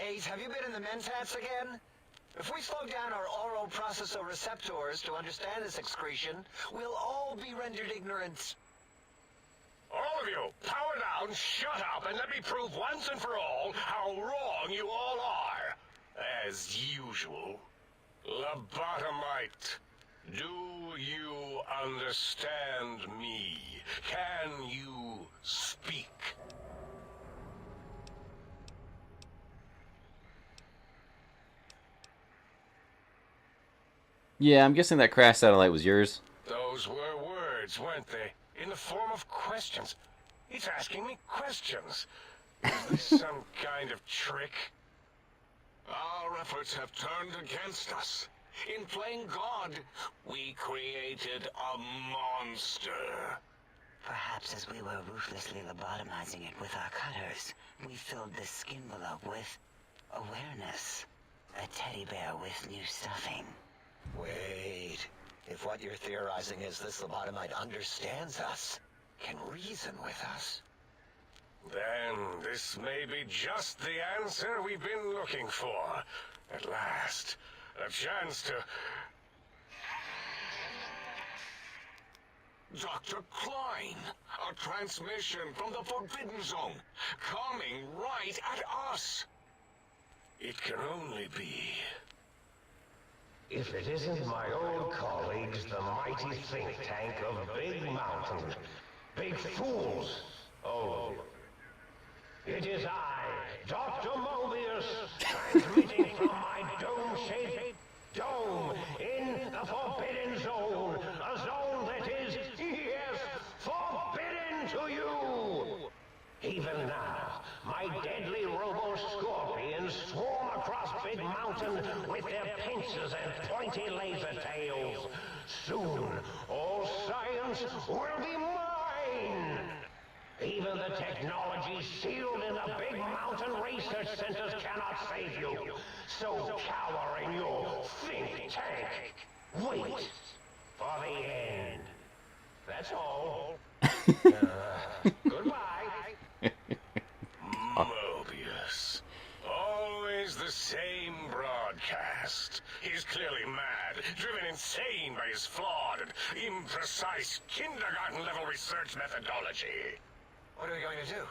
8, have you been in the mentats again? If we slow down our oral processoreceptors to understand this excretion, we'll all be rendered ignorant. All of you, power down, shut up, and let me prove once and for all how wrong you all are. As usual. Lobotomite, do you understand me? Can you speak? Yeah, I'm guessing that crash satellite was yours. Those were words, weren't they? In the form of questions. It's asking me questions. Is this some kind of trick? Our efforts have turned against us. In playing God, we created a monster. Perhaps as we were ruthlessly lobotomizing it with our cutters, we filled this skin envelope with awareness. A teddy bear with new stuffing. Wait. If what you're theorizing is this lobotomite understands us, can reason with us, then this may be just the answer we've been looking for. At last, a chance to... Dr. Klein, a transmission from the Forbidden Zone, coming right at us. It can only be... If it isn't my old colleagues, the mighty think tank of Big Mountain. Big fools, all of you. It is I, Dr. Mobius, transmitting from my dome-shaped dome in the Forbidden Zone. A zone that is, yes, forbidden to you. Even now, my deadly robo-scorpions swarm across Big Mountain with their pincers and pointy laser tails. Soon, all science will be mine! Even the technology sealed in the Big Mountain research centers cannot save you. So cower in your think tank. Wait for the end. That's all. Goodbye. Mobius. Always the same broadcast. He's clearly mad, driven insane by his flawed and imprecise kindergarten-level research methodology. What are we going to do?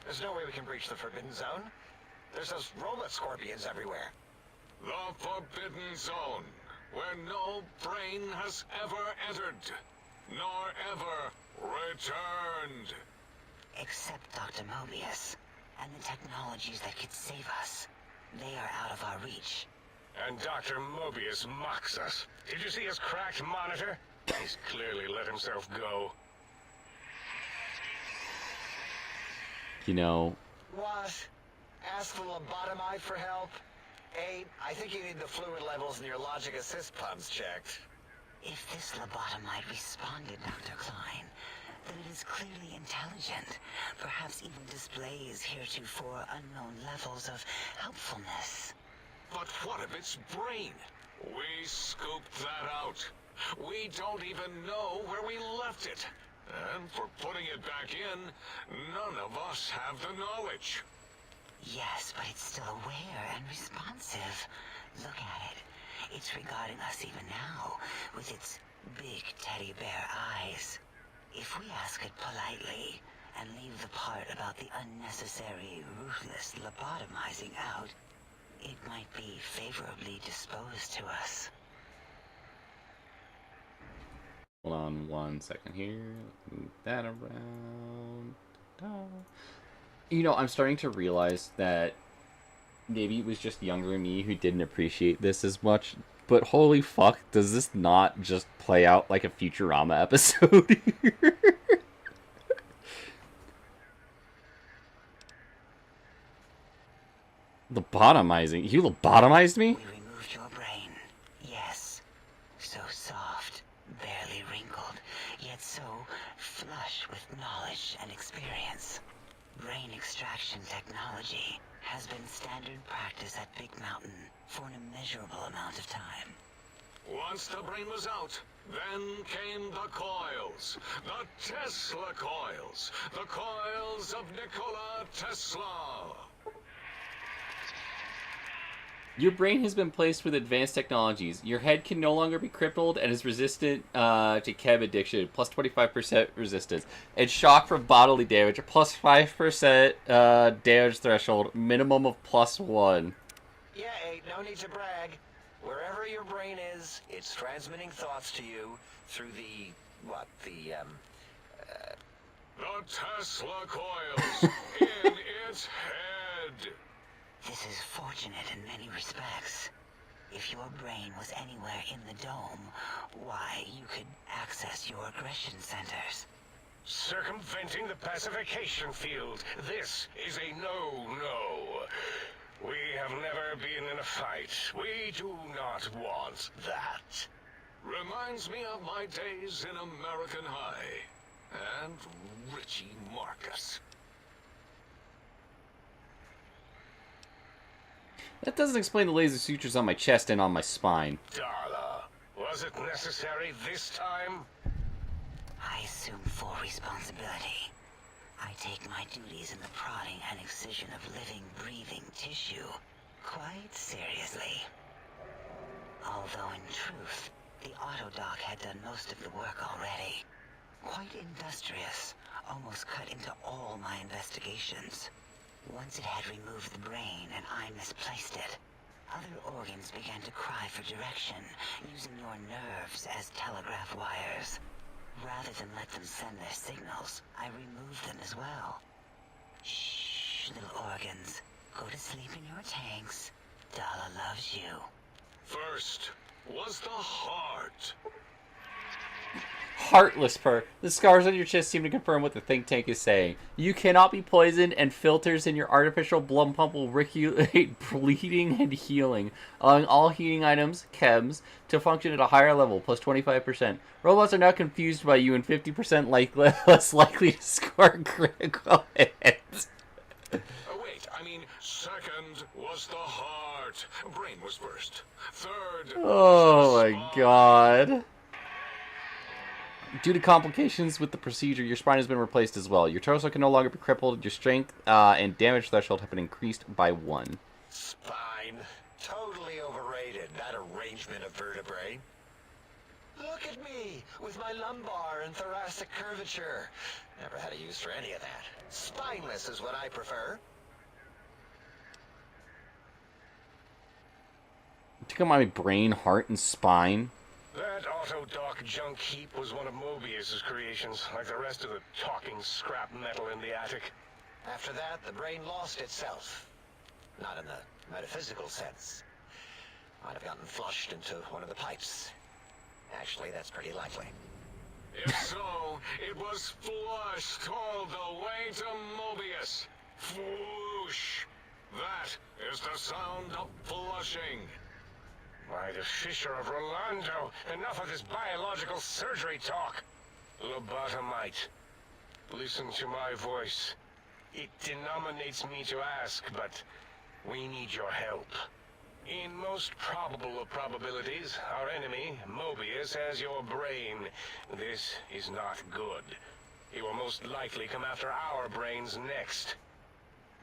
There's no way we can breach the Forbidden Zone. There's those robot scorpions everywhere. The Forbidden Zone, where no brain has ever entered, nor ever returned. Except Dr. Mobius, and the technologies that could save us. They are out of our reach. And Dr. Mobius mocks us. Did you see his cracked monitor? He's clearly let himself go. You know... What? Ask the lobotomite for help? 8, I think you need the fluid levels in your logic assist pumps checked. If this lobotomite responded, Dr. Klein, then it is clearly intelligent, perhaps even displays heretofore unknown levels of helpfulness. But what of its brain? We scooped that out. We don't even know where we left it. And for putting it back in, none of us have the knowledge. Yes, but it's still aware and responsive. Look at it. It's regarding us even now, with its big teddy bear eyes. If we ask it politely, and leave the part about the unnecessary, ruthless lobotomizing out, it might be favorably disposed to us. Hold on 1 second here. Move that around. You know, I'm starting to realize that maybe it was just younger me who didn't appreciate this as much. But holy fuck, does this not just play out like a Futurama episode here? Lobotomizing? You lobotomized me? We removed your brain. Yes. So soft, barely wrinkled, yet so flush with knowledge and experience. Brain extraction technology has been standard practice at Big Mountain for an immeasurable amount of time. Once the brain was out, then came the coils. The Tesla coils. The coils of Nikola Tesla. Your brain has been placed with advanced technologies. Your head can no longer be crippled and is resistant to chem addiction, plus 25% resistance. And shock from bodily damage, plus 5% damage threshold, minimum of +1. Yeah, no need to brag. Wherever your brain is, it's transmitting thoughts to you through the Tesla coils in its head. This is fortunate in many respects. If your brain was anywhere in the dome, why, you could access your aggression centers. Circumventing the pacification field. This is a no-no. We have never been in a fight. We do not want that. Reminds me of my days in American High. And Richie Marcus. That doesn't explain the laser sutures on my chest and on my spine. Darla, was it necessary this time? I assume full responsibility. I take my duties in the prodding and excision of living, breathing tissue quite seriously. Although in truth, the autodoc had done most of the work already. Quite industrious, almost cut into all my investigations. Once it had removed the brain and I misplaced it, other organs began to cry for direction, using your nerves as telegraph wires. Rather than let them send their signals, I removed them as well. Shh, little organs. Go to sleep in your tanks. Dala loves you. First was the heart. Heartless purr. The scars on your chest seem to confirm what the think tank is saying. You cannot be poisoned, and filters in your artificial blood pump will regulate bleeding and healing, allowing all heating items, chems, to function at a higher level, plus 25%. Robots are now confused by you and 50% less likely to score critical hits. Wait, I mean, second was the heart. Brain was first. Third. Oh my god. Due to complications with the procedure, your spine has been replaced as well. Your torso can no longer be crippled. Your strength and damage threshold have been increased by 1. Spine. Totally overrated, that arrangement of vertebrae. Look at me, with my lumbar and thoracic curvature. Never had a use for any of that. Spineless is what I prefer. Took out my brain, heart, and spine. That autodoc junk heap was one of Mobius's creations, like the rest of the talking scrap metal in the attic. After that, the brain lost itself. Not in the metaphysical sense. Might have gotten flushed into one of the pipes. Actually, that's pretty likely. If so, it was flushed all the way to Mobius. Flush. That is the sound of flushing. By the Fisher of Rolando, enough of this biological surgery talk. Lobotomite, listen to my voice. It denominates me to ask, but we need your help. In most probable of probabilities, our enemy, Mobius, has your brain. This is not good. He will most likely come after our brains next.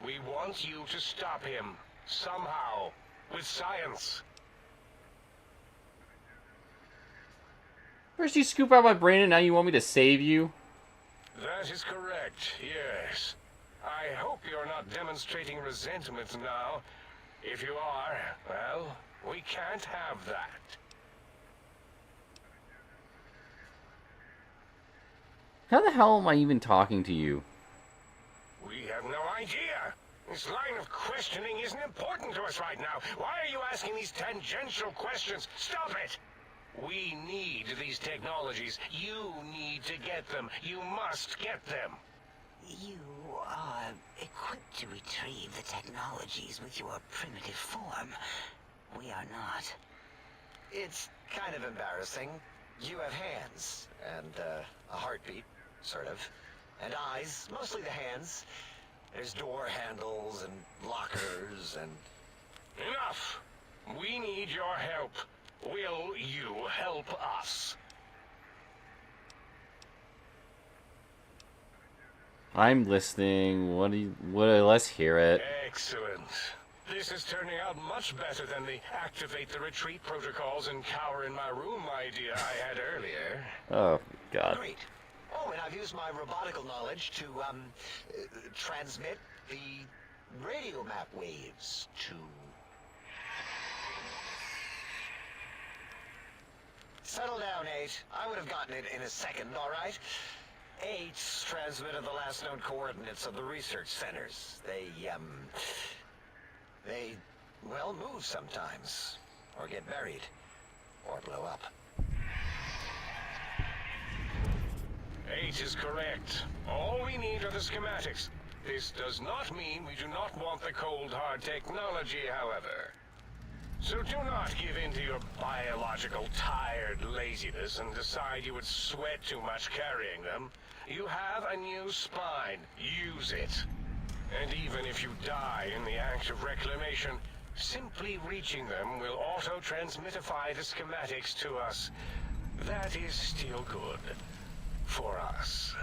We want you to stop him, somehow, with science. First you scoop out my brain and now you want me to save you? That is correct, yes. I hope you're not demonstrating resentment now. If you are, well, we can't have that. How the hell am I even talking to you? We have no idea. This line of questioning isn't important to us right now. Why are you asking these tangential questions? Stop it! We need these technologies. You need to get them. You must get them. You are equipped to retrieve the technologies with your primitive form. We are not. It's kind of embarrassing. You have hands, and a heartbeat, sort of. And eyes, mostly the hands. There's door handles and lockers is, and... Enough! We need your help. Will you help us? I'm listening. Let's hear it. Excellent. This is turning out much better than the activate the retreat protocols and cower in my room idea I had earlier. Oh, God. Great. Oh, and I've used my robotical knowledge to, transmit the radio map waves to... Settle down, 8. I would have gotten it in a second, all right? 8's transmitted the last known coordinates of the research centers. They, well, move sometimes. Or get buried. Or blow up. 8 is correct. All we need are the schematics. This does not mean we do not want the cold hard technology, however. So do not give in to your biological tired laziness and decide you would sweat too much carrying them. You have a new spine. Use it. And even if you die in the act of reclamation, simply reaching them will auto-transmitify the schematics to us. That is still good. For us.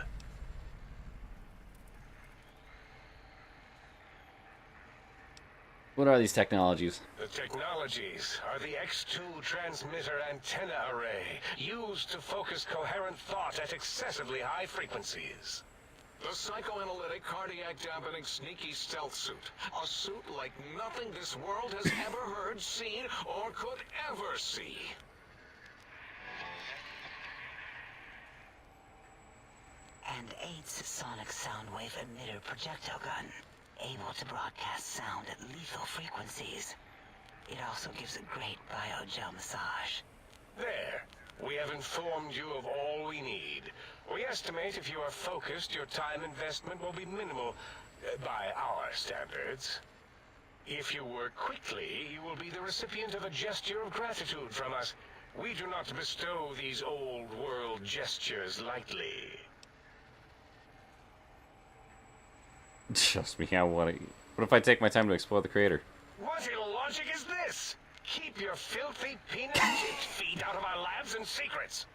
What are these technologies? The technologies are the X2 transmitter antenna array, used to focus coherent thought at excessively high frequencies. The psychoanalytic, cardiac dampening, sneaky stealth suit. A suit like nothing this world has ever heard, seen, or could ever see. And 8's sonic sound wave emitter projectile gun, able to broadcast sound at lethal frequencies. It also gives a great biogel massage. There. We have informed you of all we need. We estimate if you are focused, your time investment will be minimal, by our standards. If you work quickly, you will be the recipient of a gesture of gratitude from us. We do not bestow these old-world gestures lightly. Trust me, I want to... What if I take my time to explore the creator? What illogic is this? Keep your filthy, peanut-tipped feet out of our labs and secrets.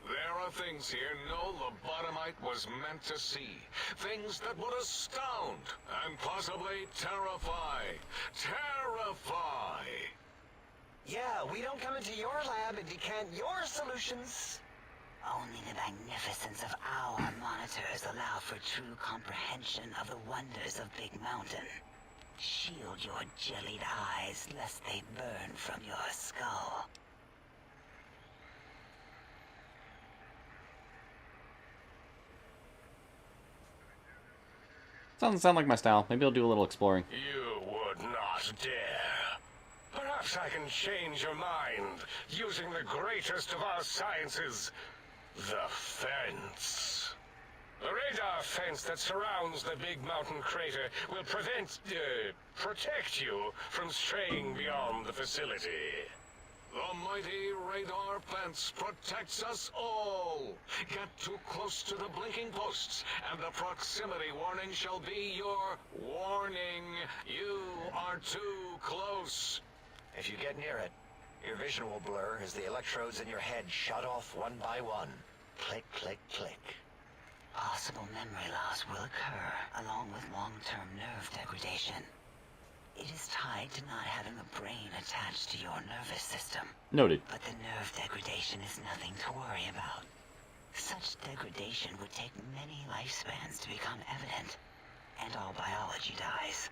There are things here no lobotomite was meant to see. Things that would astound and possibly terrify. Terrify! Yeah, we don't come into your lab and decant your solutions. Only the magnificence of our monitors allow for true comprehension of the wonders of Big Mountain. Shield your jellied eyes lest they burn from your skull. Doesn't sound like my style. Maybe I'll do a little exploring. You would not dare. Perhaps I can change your mind, using the greatest of our sciences, the fence. The radar fence that surrounds the Big Mountain crater will protect you from straying beyond the facility. The mighty radar fence protects us all. Get too close to the blinking posts, and the proximity warning shall be your warning. You are too close. If you get near it, your vision will blur as the electrodes in your head shut off one by one. Click, click, click. Possible memory loss will occur, along with long-term nerve degradation. It is tied to not having a brain attached to your nervous system. Noted. But the nerve degradation is nothing to worry about. Such degradation would take many lifespans to become evident, and all biology dies.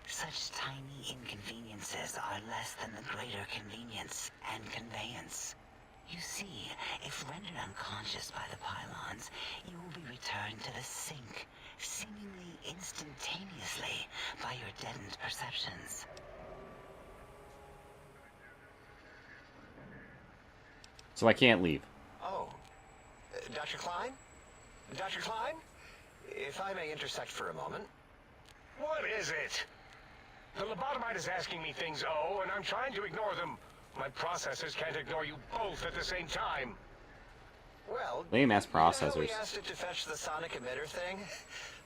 Such tiny inconveniences are less than the greater convenience and conveyance. You see, if rendered unconscious by the pylons, you will be returned to the sink, seemingly instantaneously by your deadened perceptions. So I can't leave. Oh. Dr. Klein? Dr. Klein? If I may intersect for a moment. What is it? The lobotomite is asking me things, and I'm trying to ignore them. My processors can't ignore you both at the same time. Well, lame ass you know how processors. we asked it to fetch the sonic emitter thing?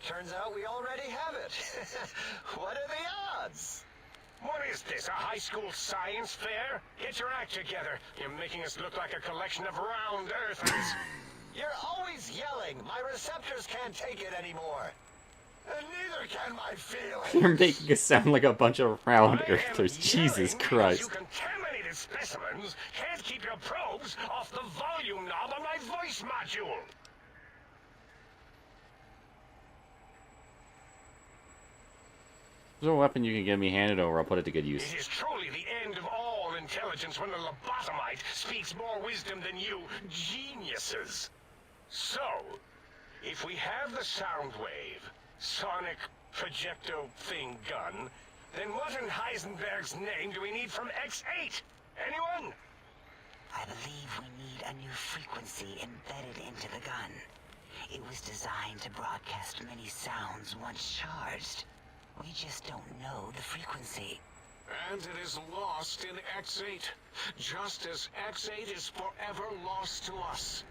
Turns out we already have it. What are the odds? What is this, a high school science fair? Get your act together. You're making us look like a collection of round earthers. You're always yelling. My receptors can't take it anymore. And neither can my feelings. You're making us sound like a bunch of round I am earthers. Jesus yelling because Christ. You contaminated specimens can't keep your probes off the volume knob on my voice module. There's a weapon you can give me, hand it over, I'll put it to good use. It is truly the end of all intelligence when a lobotomite speaks more wisdom than you geniuses. So, if we have the sound wave, sonic projecto thing gun, then what in Heisenberg's name do we need from X8? Anyone? I believe we need a new frequency embedded into the gun. It was designed to broadcast many sounds once charged. We just don't know the frequency. And it is lost in X8, just as X8 is forever lost to us.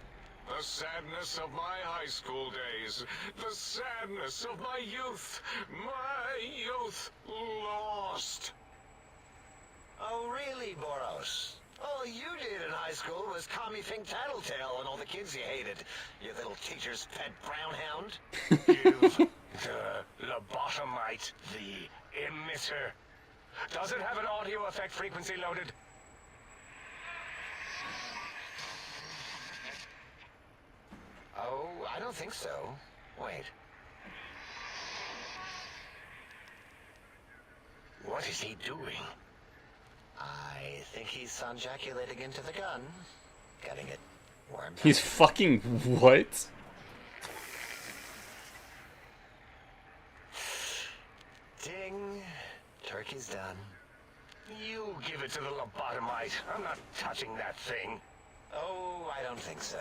The sadness of my high school days, the sadness of my youth lost. Oh, really, Boros? All you did in high school was commie think tattletale and all the kids you hated. You little teacher's pet brown hound. Give the lobotomite the emitter. Does it have an audio effect frequency loaded? Oh, I don't think so. Wait. What is he doing? I think he's sonjaculating into the gun. Getting it warmed up. He's fucking what? Ding. Turkey's done. You give it to the lobotomite. I'm not touching that thing. Oh, I don't think so.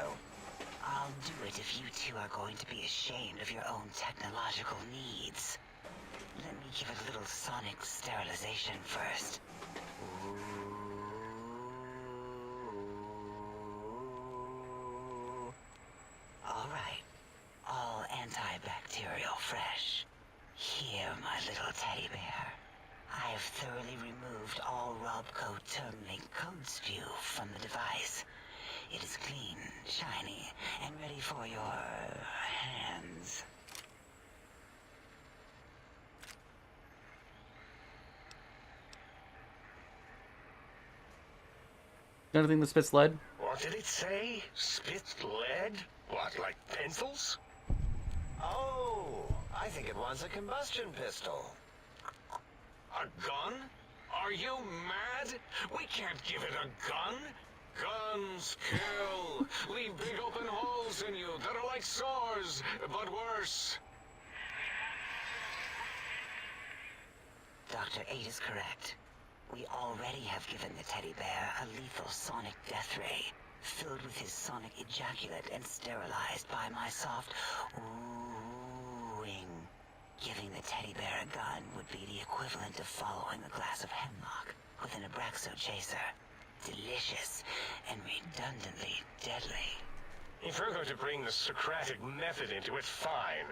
I'll do it if you two are going to be ashamed of your own technological needs. Let me give it a little sonic sterilization first. Alright. All antibacterial fresh. Here, my little teddy bear. I have thoroughly removed all Robco term-link code spew from the device. It is clean, shiny, and ready for your hands. Anything that spits lead? What did it say? Spit lead? What, like pencils? Oh, I think it wants a combustion pistol. A gun? Are you mad? We can't give it a gun. Guns kill. Leave big open holes in you that are like sores, but worse. Dr. 8 is correct. We already have given the teddy bear a lethal sonic death ray, filled with his sonic ejaculate and sterilized by my soft oohing. Giving the teddy bear a gun would be the equivalent of following a glass of hemlock with an Abraxo chaser. Delicious and redundantly deadly. If you're going to bring the Socratic method into it, fine.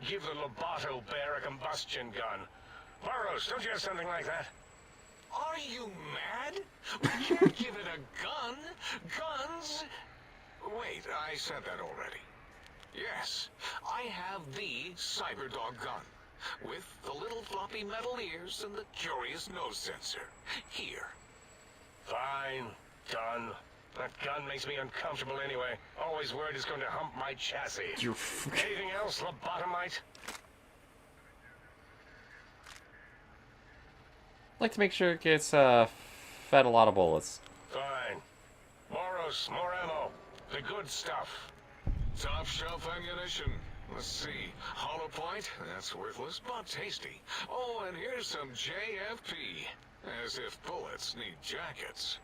Give the Loboto bear a combustion gun. Burroughs, don't you have something like that? Are you mad? We can't give it a gun. Guns... Wait, I said that already. Yes, I have the Cyberdog gun. With the little floppy metal ears and the curious nose sensor. Here. Fine. Done. That gun makes me uncomfortable anyway. Always worried it's going to hump my chassis. Anything else, lobotomite? Like to make sure it gets fed a lot of bullets. Fine. Moros, more ammo. The good stuff. Top shelf ammunition. Let's see. Hollow point? That's worthless, but tasty. Oh, and here's some JFP. As if bullets need jackets.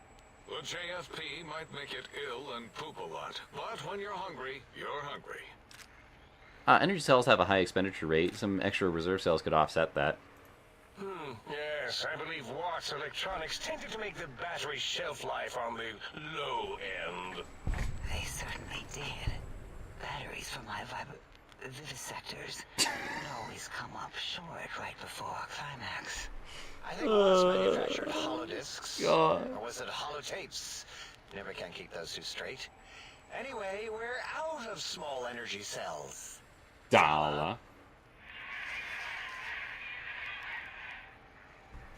The JFP might make it ill and poop a lot, but when you're hungry, you're hungry. Energy cells have a high expenditure rate. Some extra reserve cells could offset that. Yes, I believe Watts Electronics tended to make the battery shelf life on the low end. They certainly did. Batteries for my vivisectors would always come up short right before climax. I think Oz manufactured holodiscs. God. Or was it holotapes? Never can keep those two straight. Anyway, we're out of small energy cells. Dollar.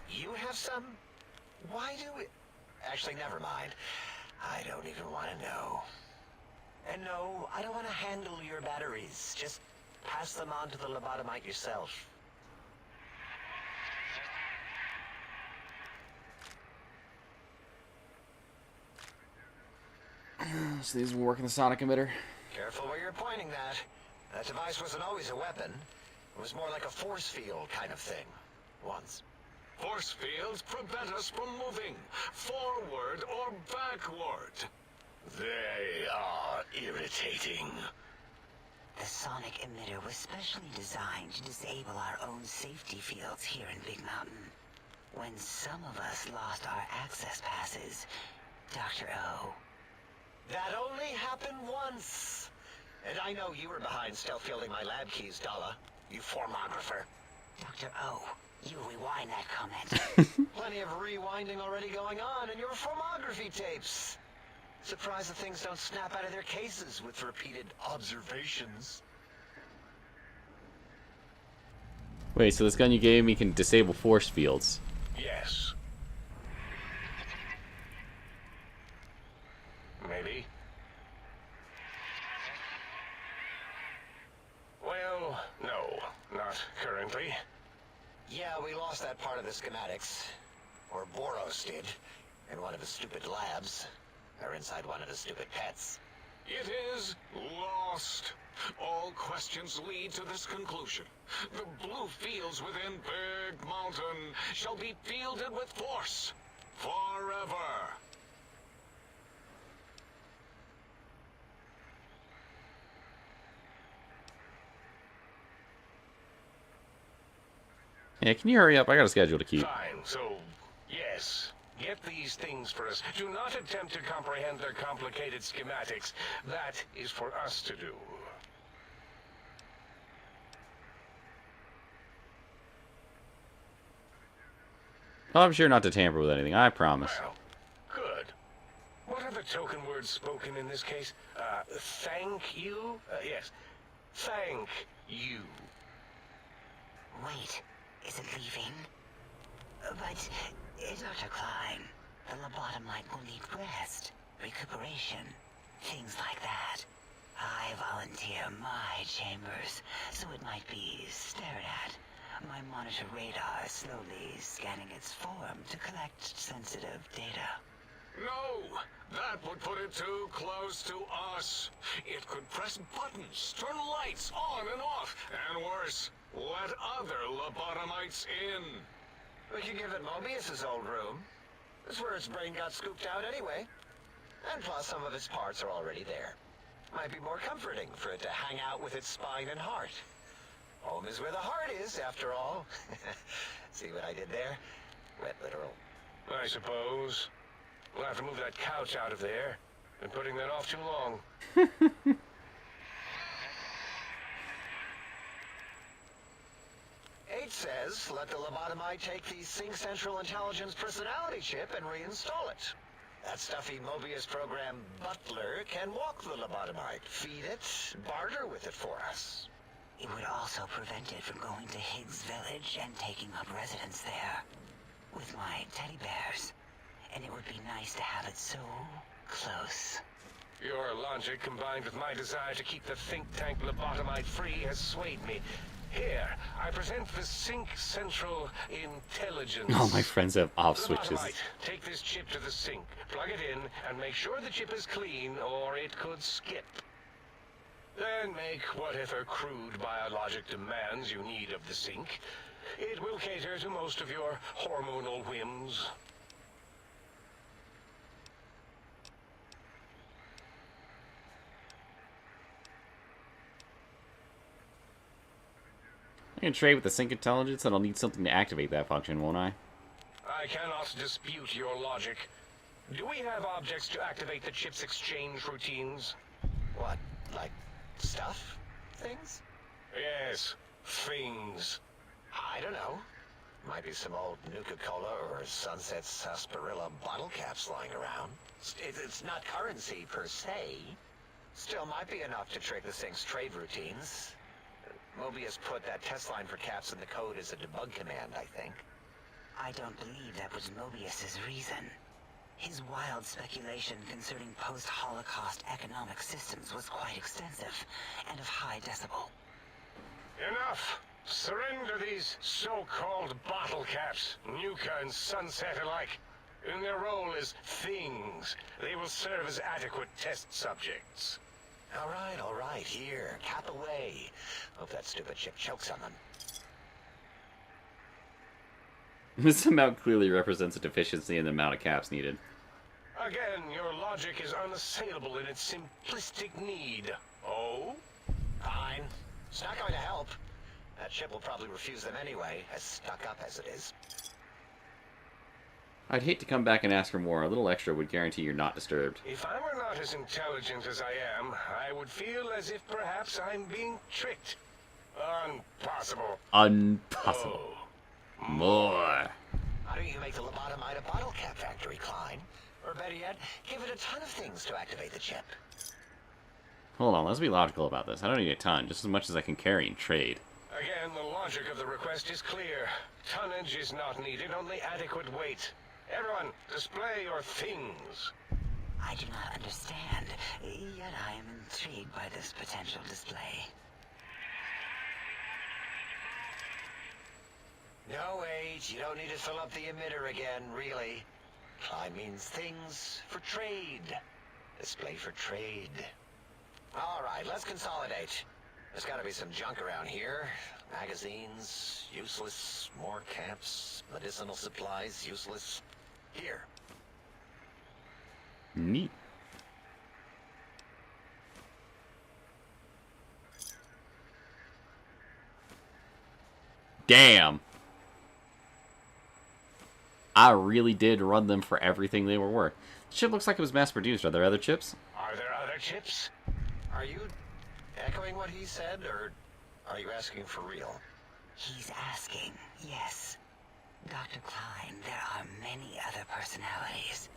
You have some? Why do we... Actually, never mind. I don't even want to know. And no, I don't want to handle your batteries. Just pass them on to the lobotomite yourself. So these will work in the sonic emitter. Careful where you're pointing that. That device wasn't always a weapon. It was more like a force field kind of thing. Once. Force fields prevent us from moving forward or backward. They are irritating. The sonic emitter was specially designed to disable our own safety fields here in Big Mountain. When some of us lost our access passes, Dr. O... That only happened once. And I know you were behind stealth fielding my lab keys, Dalla. You formographer. Dr. O, you rewind that comment. Plenty of rewinding already going on in your formography tapes. Surprised that things don't snap out of their cases with repeated observations. Wait, so this gun you gave me can disable force fields? Yes. Maybe. Well, no, not currently. Yeah, we lost that part of the schematics. Or Boros did. In one of his stupid labs. Or inside one of his stupid pets. It is lost. All questions lead to this conclusion. The blue fields within Big Mountain shall be fielded with force. Forever. Yeah, can you hurry up? I got a schedule to keep. Fine, so, yes. Get these things for us. Do not attempt to comprehend their complicated schematics. That is for us to do. Oh, I'm sure not to tamper with anything, I promise. Well, good. What are the token words spoken in this case? Thank you? Yes. Thank you. Wait, is it leaving? But, Dr. Klein, the lobotomite will need rest, recuperation, things like that. I volunteer my chambers, so it might be stared at. My monitor radar is slowly scanning its form to collect sensitive data. No! That would put it too close to us. It could press buttons, turn lights on and off, and worse, let other lobotomites in. We could give it Mobius's old room. That's where its brain got scooped out anyway. And plus some of its parts are already there. Might be more comforting for it to hang out with its spine and heart. Home is where the heart is, after all. See what I did there? Wet literal. I suppose. We'll have to move that couch out of there. Been putting that off too long. 8 says, let the lobotomite take the Sync Central Intelligence personality chip and reinstall it. That stuffy Mobius program butler can walk the lobotomite, feed it, barter with it for us. It would also prevent it from going to Higgs Village and taking up residence there. With my teddy bears. And it would be nice to have it so close. Your logic, combined with my desire to keep the think tank lobotomite free, has swayed me. Here, I present the Sync Central Intelligence. All my friends have off switches. Lobotomite, take this chip to the sink, plug it in, and make sure the chip is clean, or it could skip. Then make whatever crude biologic demands you need of the sink. It will cater to most of your hormonal whims. I can trade with the sync intelligence, and I'll need something to activate that function, won't I? I cannot dispute your logic. Do we have objects to activate the chip's exchange routines? What, like stuff? Things? Yes, things. I don't know. Might be some old Nuka-Cola or Sunset Sarsaparilla bottle caps lying around. It's not currency per se. Still might be enough to trick the thing's trade routines. Mobius put that test line for caps in the code as a debug command, I think. I don't believe that was Mobius's reason. His wild speculation concerning post-Holocaust economic systems was quite extensive and of high decibel. Enough! Surrender these so-called bottle caps, Nuka and Sunset alike. In their role as things, they will serve as adequate test subjects. All right, here, cap away. Hope that stupid chip chokes on them. This amount clearly represents a deficiency in the amount of caps needed. Again, your logic is unassailable in its simplistic need. Oh? Fine. It's not going to help. That chip will probably refuse them anyway, as stuck up as it is. I'd hate to come back and ask for more. A little extra would guarantee you're not disturbed. If I were not as intelligent as I am, I would feel as if perhaps I'm being tricked. Impossible. Impossible. Oh. More. Why don't you make the lobotomite a bottle cap factory, Klein? Or better yet, give it a ton of things to activate the chip. Hold on, let's be logical about this. I don't need a ton, just as much as I can carry and trade. Again, the logic of the request is clear. Tonnage is not needed, only adequate weight. Everyone, display your things. I do not understand, yet I am intrigued by this potential display. No, wait, you don't need to fill up the emitter again, really. Klein means things for trade. Display for trade. All right, let's consolidate. There's got to be some junk around here. Magazines, useless. More caps, medicinal supplies, useless. Here. Neat. Damn. I really did run them for everything they were worth. The chip looks like it was mass-produced. Are there other chips? Are there other chips? Are you echoing what he said, or are you asking for real? He's asking, yes. Dr. Klein, there are many other personalities.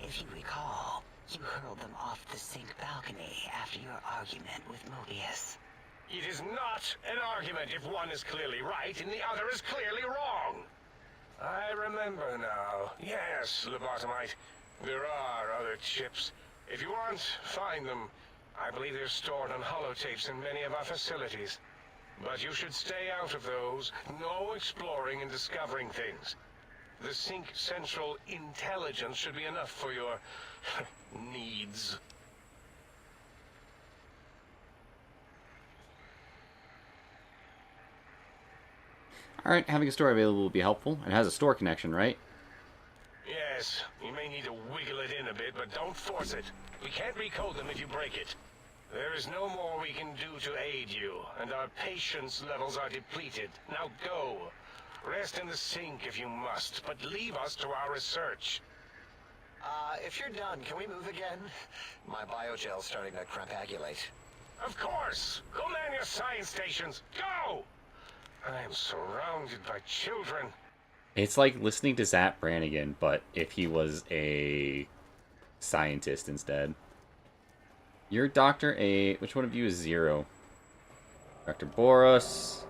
If you recall, you hurled them off the sink balcony after your argument with Mobius. It is not an argument if one is clearly right and the other is clearly wrong. I remember now. Yes, lobotomite. There are other chips. If you want, find them. I believe they're stored on holotapes in many of our facilities. But you should stay out of those. No exploring and discovering things. The Sync Central intelligence should be enough for your needs. Alright, having a store available will be helpful. It has a store connection, right? Yes, you may need to wiggle it in a bit, but don't force it. We can't recode them if you break it. There is no more we can do to aid you, and our patience levels are depleted. Now go. Rest in the sink if you must, but leave us to our research. If you're done, can we move again? My biogel's starting to crampagulate. Of course! Go man your science stations! Go! I am surrounded by children. It's like listening to Zap Brannigan, but if he was a scientist instead. You're Dr. A. Which one of you is 0? Dr. Boros.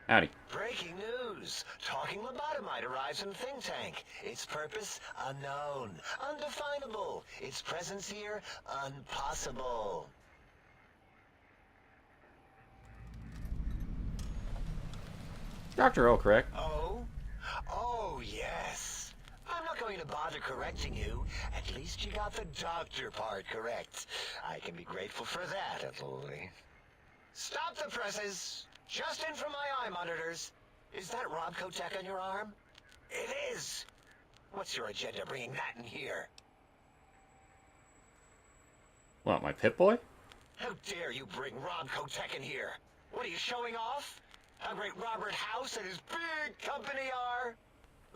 Howdy. Breaking news! Talking lobotomite arrives in think tank. Its purpose, unknown. Undefinable. Its presence here, impossible. Dr. O, correct? Oh? Oh, yes. I'm not going to bother correcting you. At least you got the doctor part correct. I can be grateful for that, at least. Stop the presses! Just in from my eye monitors. Is that Robco tech on your arm? It is. What's your agenda bringing that in here? What, my Pip-Boy? How dare you bring Robco tech in here? What are you showing off? How great Robert House and his big company are?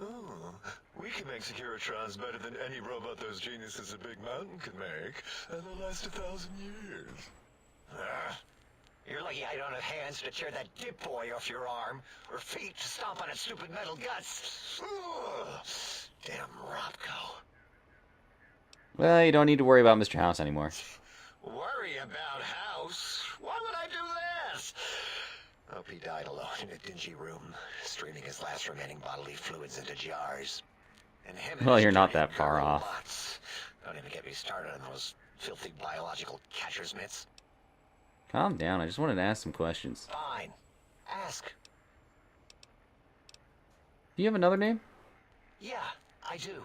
Oh, we can make Securitrons better than any robot those geniuses at Big Mountain could make, and they'll last 1,000 years. You're lucky I don't have hands to tear that dip boy off your arm, or feet to stomp on its stupid metal guts. Ugh. Damn Robco. Well, you don't need to worry about Mr. House anymore. Worry about House? Why would I do that? Hope he died alone in a dingy room, streaming his last remaining bodily fluids into jars. And him and Well, his you're not dirty that far girl off. lots. Don't even get me started on those filthy biological catcher's mitts. Calm down, I just wanted to ask some questions. Fine. Ask. Do you have another name? Yeah, I do.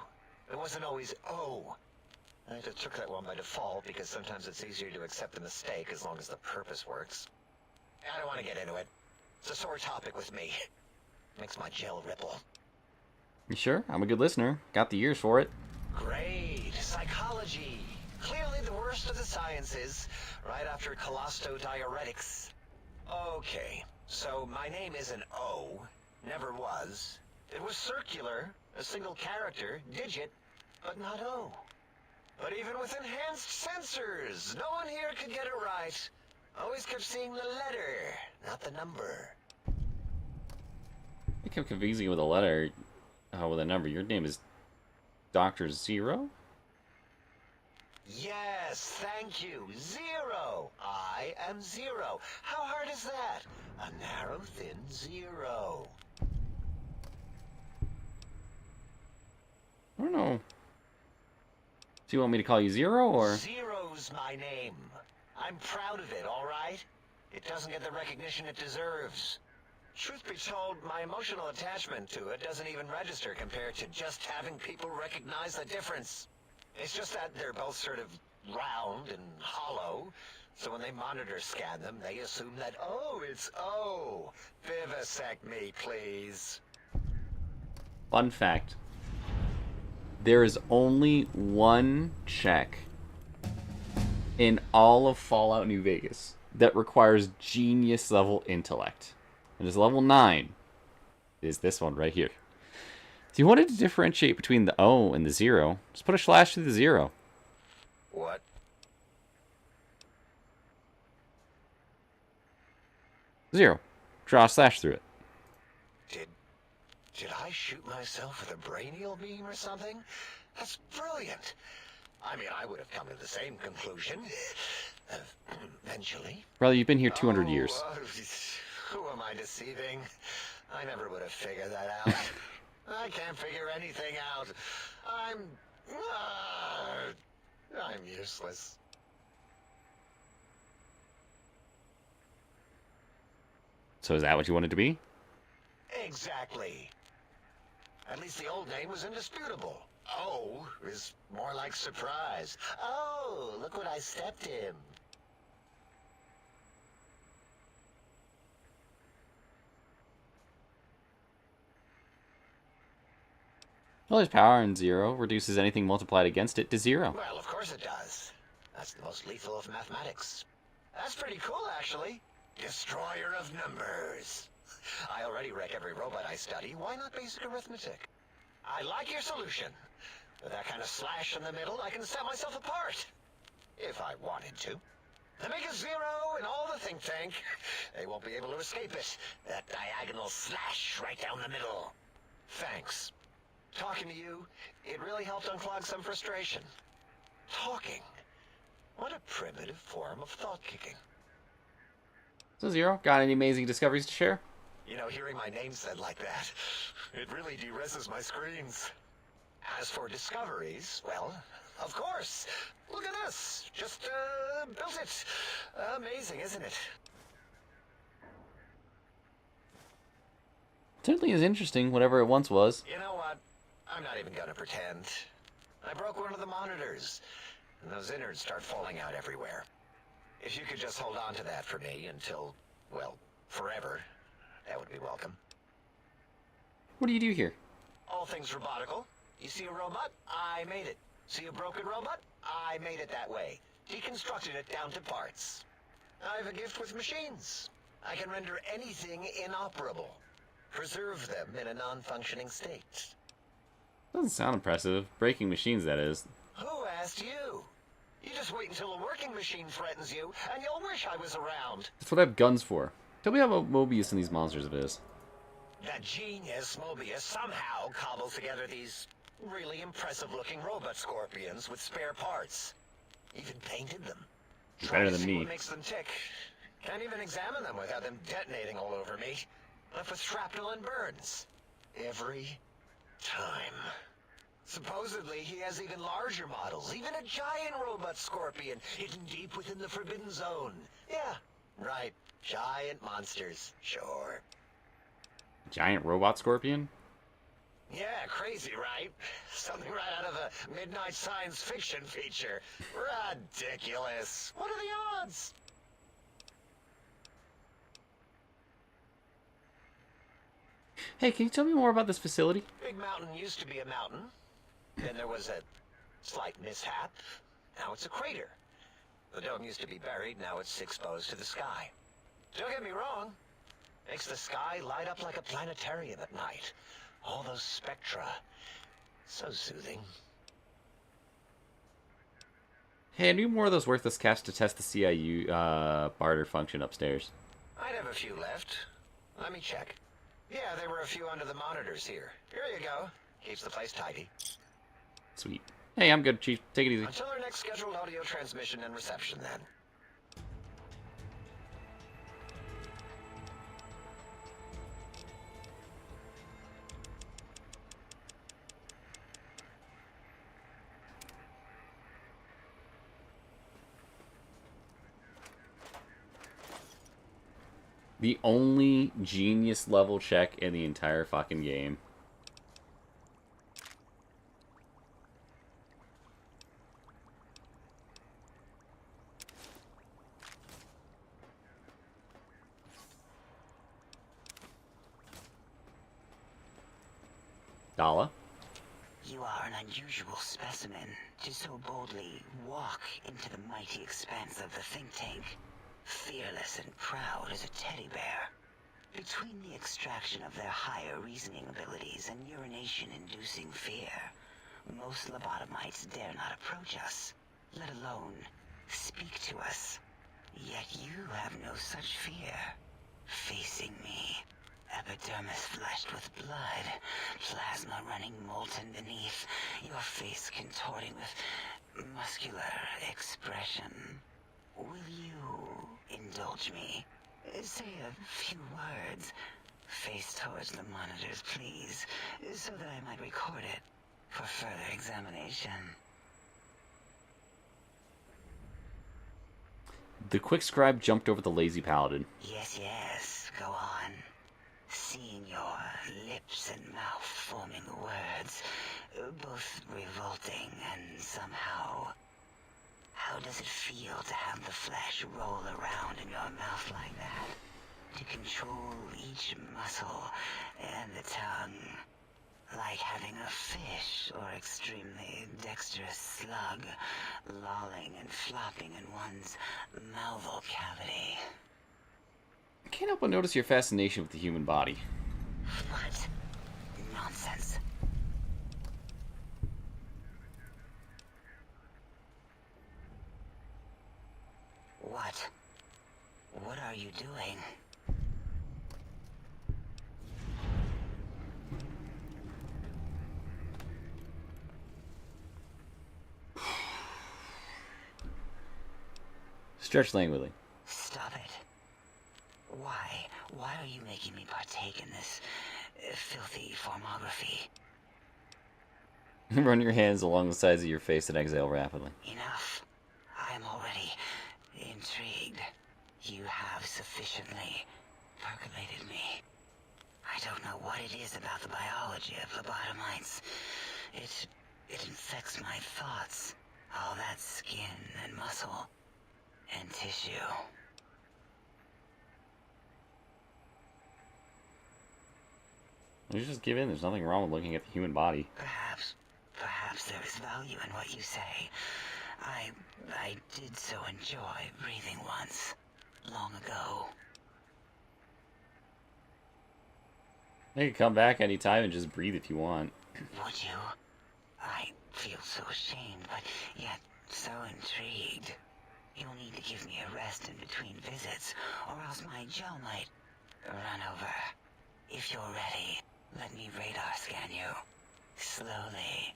It wasn't always O. I just took that one by default because sometimes it's easier to accept the mistake as long as the purpose works. I don't want to get into it. It's a sore topic with me. Makes my gel ripple. You sure? I'm a good listener. Got the ears for it. Great. Psychology. Clearly the worst of the sciences, right after colostodiuretics. Okay, so my name is an O. Never was. It was circular, a single character, digit, but not O. But even with enhanced sensors, no one here could get it right. Always kept seeing the letter, not the number. I kept confusing you with a letter. With a number. Your name is Dr. Zero? Yes, thank you. Zero. I am Zero. How hard is that? A narrow, thin zero. I don't know. Do you want me to call you Zero, or...? Zero's my name. I'm proud of it, all right? It doesn't get the recognition it deserves. Truth be told, my emotional attachment to it doesn't even register compared to just having people recognize the difference. It's just that they're both sort of round and hollow, so when they monitor scan them, they assume that, oh, it's O. Vivisect me, please. Fun fact. There is only one check in all of Fallout New Vegas that requires genius level intellect. It is level 9. It is this one right here. If you wanted to differentiate between the O and the 0, just put a slash through the 0. What? Zero. Draw a slash through it. Did I shoot myself with a brainial beam or something? That's brilliant. I mean, I would have come to the same conclusion. Eventually. Brother, you've been here 200 years. Who am I deceiving? I never would have figured that out. I can't figure anything out. I'm useless. So is that what you wanted to be? Exactly. At least the old name was indisputable. O is more like surprise. Oh, look what I stepped in. Well, there's power in 0. Reduces anything multiplied against it to 0. Well, of course it does. That's the most lethal of mathematics. That's pretty cool, actually. Destroyer of numbers. I already wreck every robot I study. Why not basic arithmetic? I like your solution. With that kind of slash in the middle, I can set myself apart. If I wanted to. The make a 0 and all the think tank. They won't be able to escape it. That diagonal slash right down the middle. Thanks. Talking to you, it really helped unclog some frustration. Talking. What a primitive form of thought-kicking. So 0, got any amazing discoveries to share? You know, hearing my name said like that, it really de-reses my screens. As for discoveries, well, of course. Look at this. Just, built it. Amazing, isn't it? Certainly is interesting, whatever it once was. You know what? I'm not even gonna pretend. I broke one of the monitors, and those innards start falling out everywhere. If you could just hold on to that for me until, well, forever, that would be welcome. What do you do here? All things robotical. You see a robot? I made it. See a broken robot? I made it that way. Deconstructed it down to parts. I have a gift with machines. I can render anything inoperable. Preserve them in a non-functioning state. Doesn't sound impressive. Breaking machines, that is. Who asked you? You just wait until a working machine threatens you, and you'll wish I was around. That's what I have guns for. Tell me how about Mobius and these monsters of his. That genius Mobius somehow cobbles together these really impressive-looking robot scorpions with spare parts. Even painted them. Better than See me. what makes them tick. Can't even examine them without them detonating all over me. Left with shrapnel and burns. Every time. Supposedly, he has even larger models, even a giant robot scorpion hidden deep within the Forbidden Zone. Yeah, right. Giant monsters, sure. Giant robot scorpion? Yeah, crazy, right? Something right out of a midnight science fiction feature. Ridiculous. What are the odds? Hey, can you tell me more about this facility? Big Mountain used to be a mountain. Then there was a slight mishap. Now it's a crater. The dome used to be buried, now it's exposed to the sky. Don't get me wrong. Makes the sky light up like a planetarium at night. All those spectra. So soothing. Hey, I need more of those worthless cash to test the CIU barter function upstairs. I'd have a few left. Let me check. Yeah, there were a few under the monitors here. Here you go. Keeps the place tidy. Sweet. Hey, I'm good, Chief. Take it easy. Until our next scheduled audio transmission and reception, then. The only genius level check in the entire fucking game. Dala? You are an unusual specimen to so boldly walk into the mighty expanse of the think tank. Fearless and proud as a teddy bear. Between the extraction of their higher reasoning abilities and urination-inducing fear, most lobotomites dare not approach us, let alone speak to us. Yet you have no such fear. Facing me, epidermis flushed with blood, plasma running molten beneath, your face contorting with muscular expression. Will you indulge me? Say a few words. Face towards the monitors, please, so that I might record it for further examination. The quick scribe jumped over the lazy paladin. Yes, yes, go on. Seeing your lips and mouth forming the words, both revolting and somehow... How does it feel to have the flesh roll around in your mouth like that? To control each muscle and the tongue, like having a fish or extremely dexterous slug lolling and flopping in one's mouthal cavity. I can't help but notice your fascination with the human body. What? Nonsense. What? What are you doing? Stretch languidly. Stop it. Why? Why are you making me partake in this filthy formography? Run your hands along the sides of your face and exhale rapidly. Enough. I am already intrigued. You have sufficiently percolated me. I don't know what it is about the biology of lobotomites. It infects my thoughts. All that skin and muscle and tissue. You just give in. There's nothing wrong with looking at the human body. Perhaps there is value in what you say. I did so enjoy breathing once, long ago. You can come back anytime and just breathe if you want. Would you? I feel so ashamed, but yet so intrigued. You'll need to give me a rest in between visits, or else my jaw might run over. If you're ready, let me radar scan you. Slowly.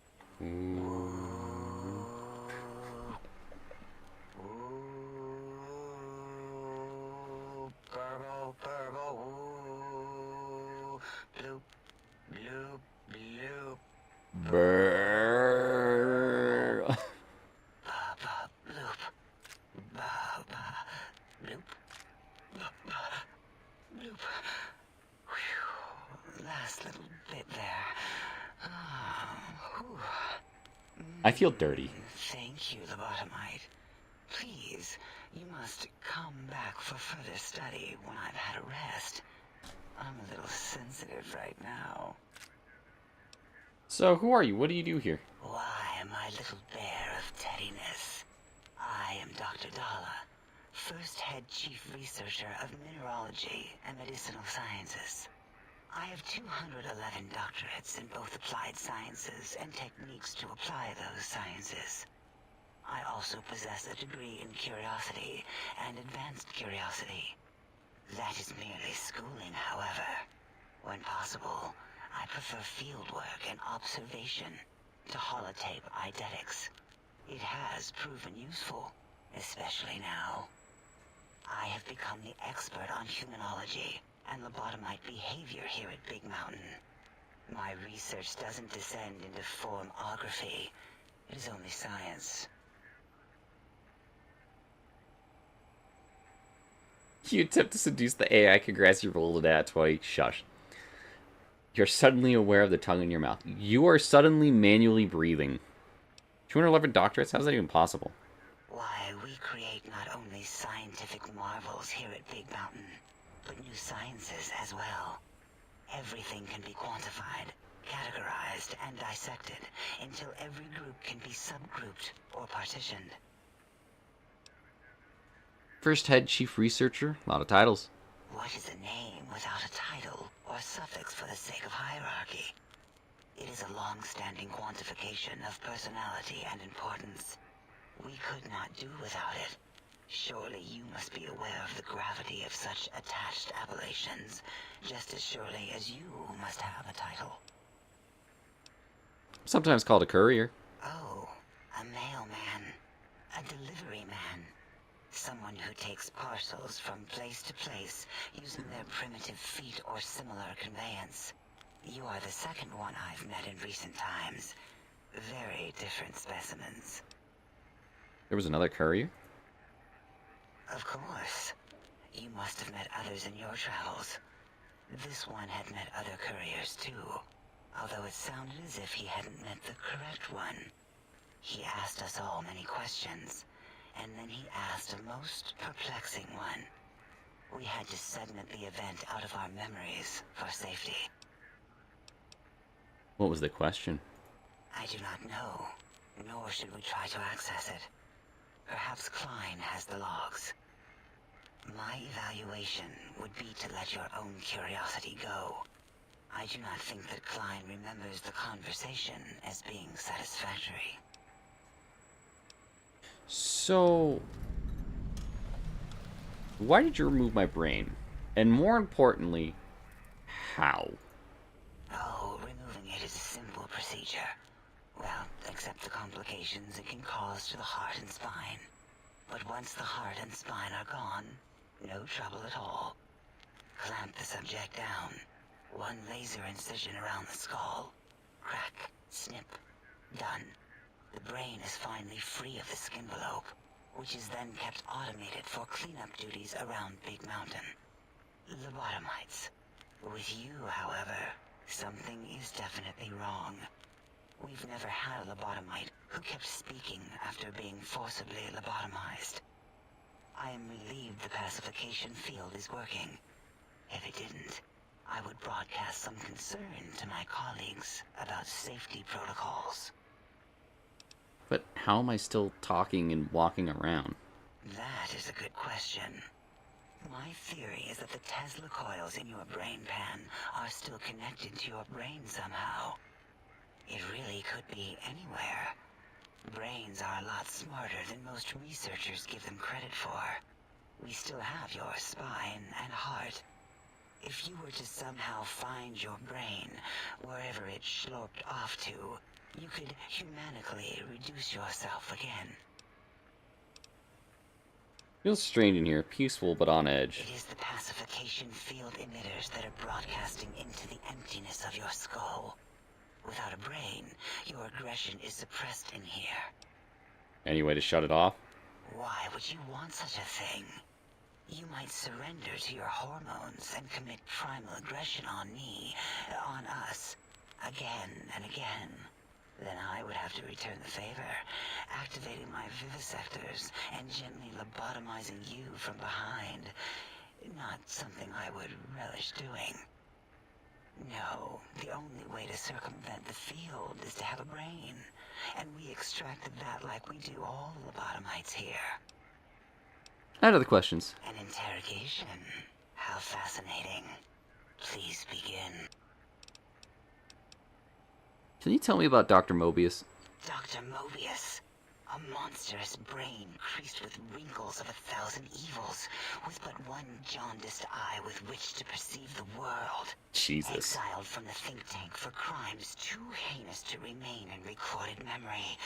Burble, burble, woo. Bloop, bloop, bloop. Brrrr. Ba-ba, bloop. Ba-ba, bloop. Ba-ba, bloop. Whew. Last little bit there. Whew. I feel dirty. Thank you, lobotomite. Please, you must come back for further study when I've had a rest. I'm a little sensitive right now. So, who are you? What do you do here? Why, my little bear of teddiness. I am Dr. Dalla, first head chief researcher of mineralogy and medicinal sciences. I have 211 doctorates in both applied sciences and techniques to apply those sciences. I also possess a degree in curiosity and advanced curiosity. That is merely schooling, however. When possible, I prefer fieldwork and observation to holotape eidetics. It has proven useful, especially now. I have become the expert on humanology and lobotomite behavior here at Big Mountain. My research doesn't descend into formography. It is only science. You attempt to seduce the AI. Congrats, you rolled it at 20. Shush. You're suddenly aware of the tongue in your mouth. You are suddenly manually breathing. 211 doctorates? How's that even possible? Why, we create not only scientific marvels here at Big Mountain, but new sciences as well. Everything can be quantified, categorized, and dissected until every group can be subgrouped or partitioned. First head chief researcher. A lot of titles. What is a name without a title or suffix for the sake of hierarchy? It is a long-standing quantification of personality and importance. We could not do without it. Surely you must be aware of the gravity of such attached appellations, just as surely as you must have a title. Sometimes called a courier. Oh, a mailman. A delivery man. Someone who takes parcels from place to place using their primitive feet or similar conveyance. You are the second one I've met in recent times. Very different specimens. There was another courier? Of course. You must have met others in your travels. This one had met other couriers too, although it sounded as if he hadn't met the correct one. He asked us all many questions, and then he asked a most perplexing one. We had to segment the event out of our memories for safety. What was the question? I do not know, nor should we try to access it. Perhaps Klein has the logs. My evaluation would be to let your own curiosity go. I do not think that Klein remembers the conversation as being satisfactory. So, why did you remove my brain? And more importantly, how? Oh, removing it is a simple procedure. Well, except the complications it can cause to the heart and spine. But once the heart and spine are gone, no trouble at all. Clamp the subject down. One laser incision around the skull. Crack, snip, done. The brain is finally free of the skin envelope, which is then kept automated for cleanup duties around Big Mountain. Lobotomites. With you, however, something is definitely wrong. We've never had a lobotomite who kept speaking after being forcibly lobotomized. I am relieved the pacification field is working. If it didn't, I would broadcast some concern to my colleagues about safety protocols. But how am I still talking and walking around? That is a good question. My theory is that the Tesla coils in your brain pan are still connected to your brain somehow. It really could be anywhere. Brains are a lot smarter than most researchers give them credit for. We still have your spine and heart. If you were to somehow find your brain, wherever it sloped off to, you could humanically reduce yourself again. Feels strange in here, peaceful but on edge. It is the pacification field emitters that are broadcasting into the emptiness of your skull. Without a brain, your aggression is suppressed in here. Any way to shut it off? Why would you want such a thing? You might surrender to your hormones and commit primal aggression on me, on us, again and again. Then I would have to return the favor, activating my vivisectors and gently lobotomizing you from behind. Not something I would relish doing. No, the only way to circumvent the field is to have a brain, and we extracted that like we do all lobotomites here. I had other questions. An interrogation. How fascinating. Please begin. Can you tell me about Dr. Mobius? Dr. Mobius. A monstrous brain creased with wrinkles of 1,000 evils, with but one jaundiced eye with which to perceive the world. Jesus. Exiled from the think tank for crimes too heinous to remain in recorded memory,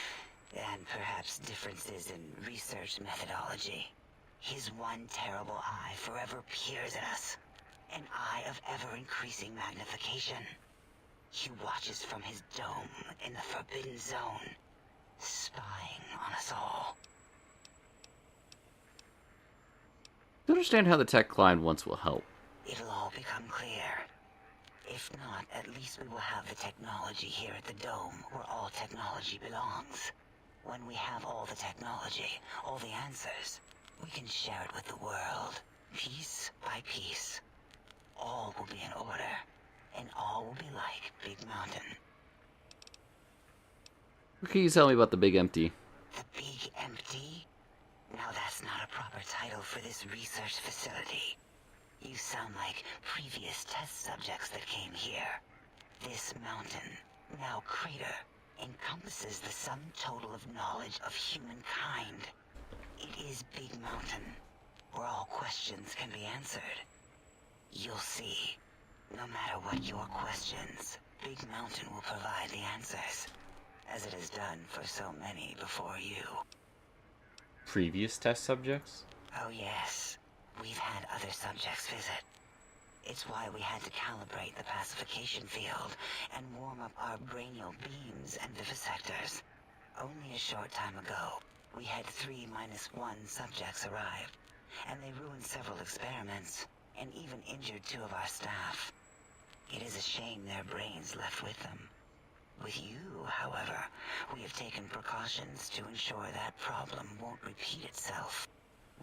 and perhaps differences in research methodology. His one terrible eye forever peers at us, an eye of ever-increasing magnification. He watches from his dome in the Forbidden Zone, spying on us all. To understand how the tech Klein wants will help. It'll all become clear. If not, at least we will have the technology here at the dome, where all technology belongs. When we have all the technology, all the answers, we can share it with the world, piece by piece. All will be in order, and all will be like Big Mountain. What can you tell me about the Big Empty? The Big Empty? Now that's not a proper title for this research facility. You sound like previous test subjects that came here. This mountain, now crater, encompasses the sum total of knowledge of humankind. It is Big Mountain, where all questions can be answered. You'll see. No matter what your questions, Big Mountain will provide the answers, as it has done for so many before you. Previous test subjects? Oh yes, we've had other subjects visit. It's why we had to calibrate the pacification field and warm up our brainial beams and vivisectors. Only a short time ago, we had 3-1 subjects arrive, and they ruined several experiments, and even injured 2 of our staff. It is a shame their brains left with them. With you, however, we have taken precautions to ensure that problem won't repeat itself.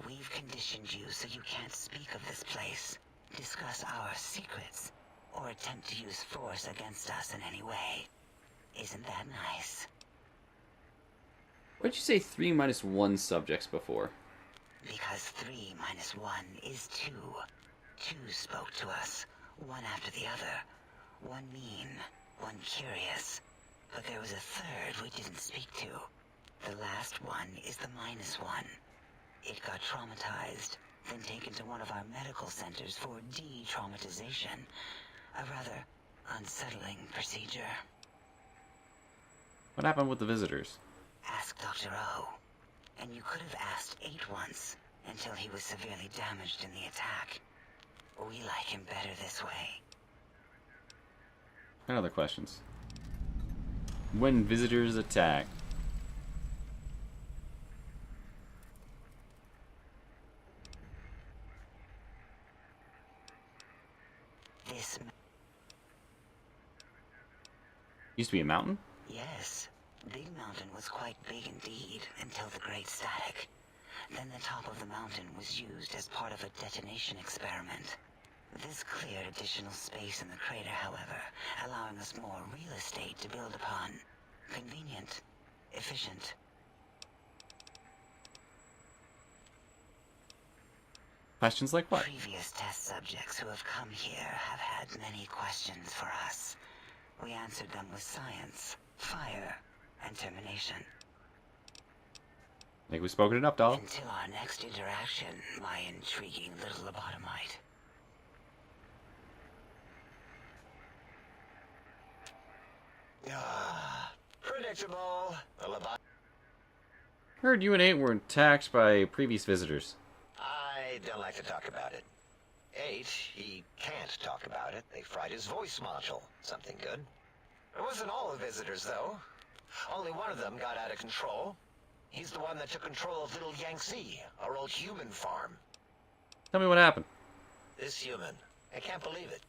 We've conditioned you so you can't speak of this place, discuss our secrets, or attempt to use force against us in any way. Isn't that nice? Why'd you say 3-1 subjects before? Because 3-1 is 2. 2 spoke to us, one after the other. One mean, one curious. But there was a third we didn't speak to. The last one is the -1. It got traumatized, then taken to one of our medical centers for de-traumatization. A rather unsettling procedure. What happened with the visitors? Ask Dr. O. And you could have asked 8 once, until he was severely damaged in the attack. We like him better this way. I have other questions. When visitors attack. This... Used to be a mountain? Yes. Big Mountain was quite big indeed, until the Great Static. Then the top of the mountain was used as part of a detonation experiment. This cleared additional space in the crater, however, allowing us more real estate to build upon. Convenient. Efficient. Questions like what? Previous test subjects who have come here have had many questions for us. We answered them with science, fire, and termination. I think we've spoken enough, doll. Until our next interaction, my intriguing little lobotomite. Predictable. The lobotomite. Heard you and 8 were attacked by previous visitors. I don't like to talk about it. 8, he can't talk about it. They fried his voice module. Something good. It wasn't all the visitors, though. Only one of them got out of control. He's the one that took control of Little Yangtze, our old human farm. Tell me what happened. This human, I can't believe it.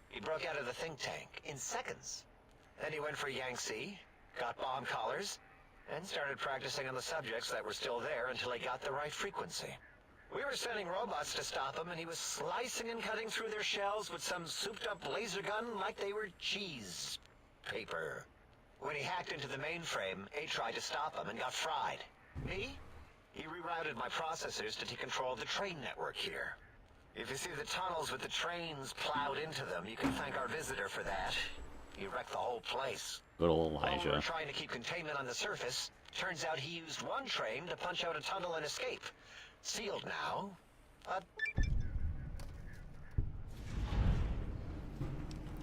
He broke out of the think tank in seconds. Then he went for Yangtze, got bomb collars, and started practicing on the subjects that were still there until he got the right frequency. We were sending robots to stop him, and he was slicing and cutting through their shells with some souped-up laser gun like they were cheese paper. When he hacked into the mainframe, A tried to stop him and got fried. Me? He rerouted my processors to take control of the train network here. If you see the tunnels with the trains plowed into them, you can thank our visitor for that. He wrecked the whole place. Good old While we Elijah. were trying to keep containment on the surface, turns out he used one train to punch out a tunnel and escape. Sealed now, but...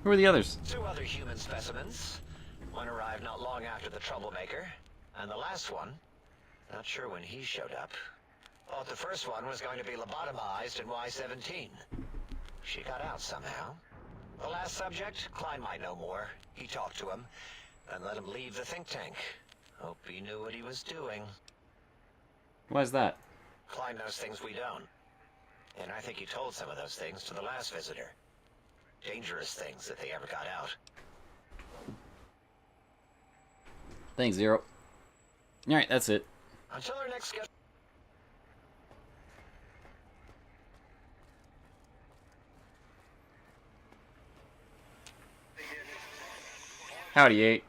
Who are the others? 2 other human specimens. One arrived not long after the troublemaker, and the last one, not sure when he showed up. Thought the first one was going to be lobotomized in Y-17. She got out somehow. The last subject, Klein might know more. He talked to him, and let him leave the think tank. Hope he knew what he was doing. Why's that? Klein knows things we don't. And I think he told some of those things to the last visitor. Dangerous things if they ever got out. Thanks, Zero. Alright, that's it. Until our next schedule. Howdy, 8.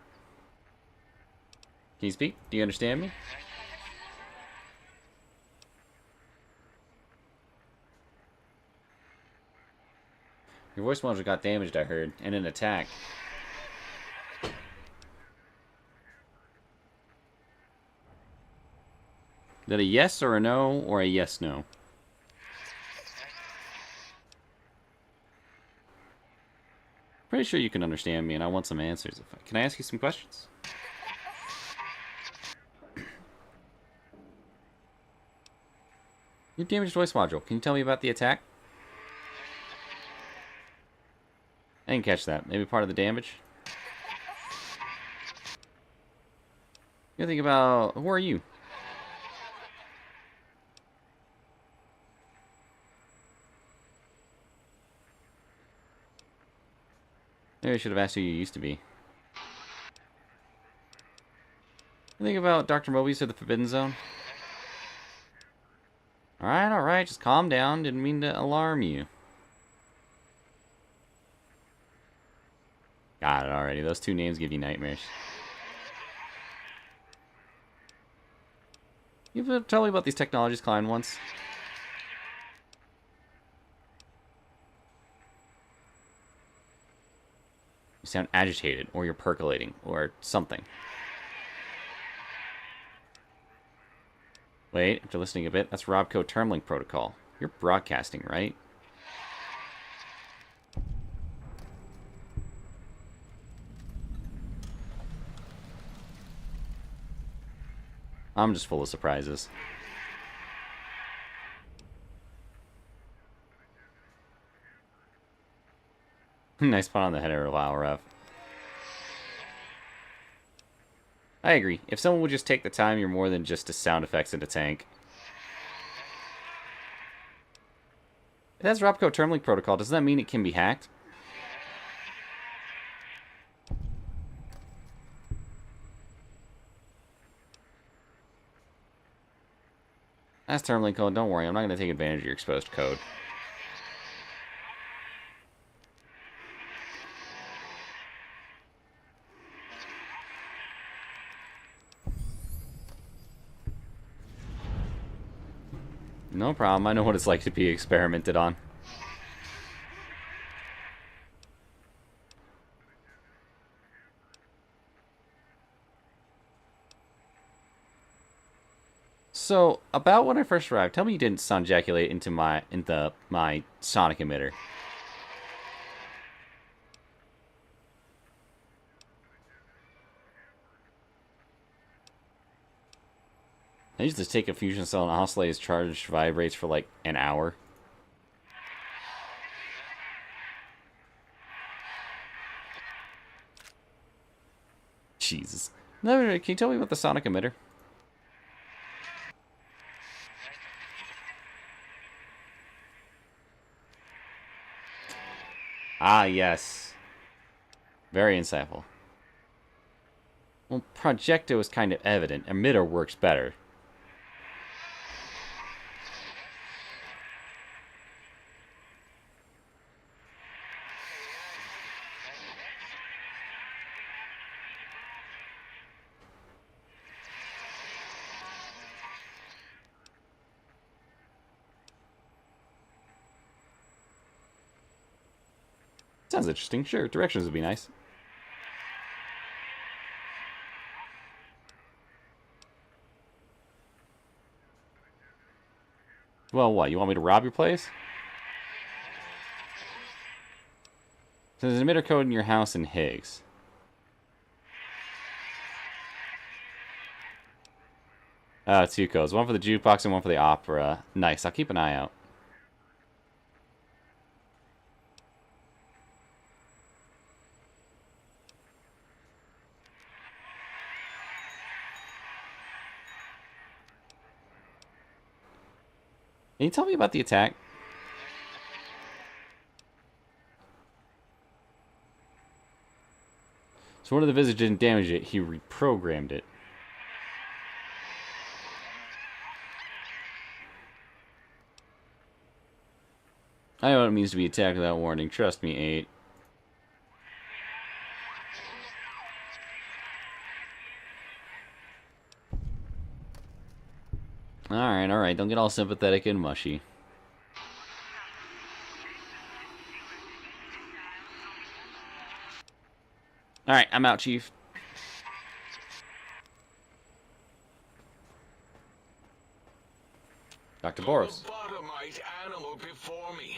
Can you speak? Do you understand me? Your voice module got damaged, I heard, in an attack. Is that a yes or a no, or a yes-no? Pretty sure you can understand me, and I want some answers. Can I ask you some questions? Your damaged voice module. Can you tell me about the attack? I didn't catch that. Maybe part of the damage? You think about... Who are you? Maybe I should have asked who you used to be. You think about Dr. Mobius or the Forbidden Zone? Alright, just calm down. Didn't mean to alarm you. Got it already. Those 2 names give you nightmares. You tell me about these technologies, Klein, once. You sound agitated, or you're percolating, or something. Wait, after listening a bit, that's Robco Termlink Protocol. You're broadcasting, right? I'm just full of surprises. Nice pun on the header of Ref. I agree. If someone would just take the time, you're more than just a sound effects in a tank. If that's Robco Termlink Protocol, does that mean it can be hacked? That's Termlink code. Don't worry, I'm not going to take advantage of your exposed code. No, No problem. I know what it's like to be experimented on. So, about when I first arrived, tell me you didn't sound ejaculate into my sonic emitter. I used to take a fusion cell and oscillate as charge vibrates for like an hour. Jesus. No, can you tell me about the sonic emitter? Ah, yes. Very insightful. Well, projecto is kind of evident. Emitter works better. Sounds interesting. Sure, directions would be nice. Well, what? You want me to rob your place? So there's an emitter code in your house in Higgs. Two codes. One for the jukebox and one for the opera. Nice. I'll keep an eye out. Can you tell me about the attack? So one of the visitors didn't damage it, he reprogrammed it. I know what it means to be attacked without warning. Trust me, 8. Alright. Don't get all sympathetic and mushy. Alright, I'm out, Chief. Dr. Boros. Lobotomite animal before me.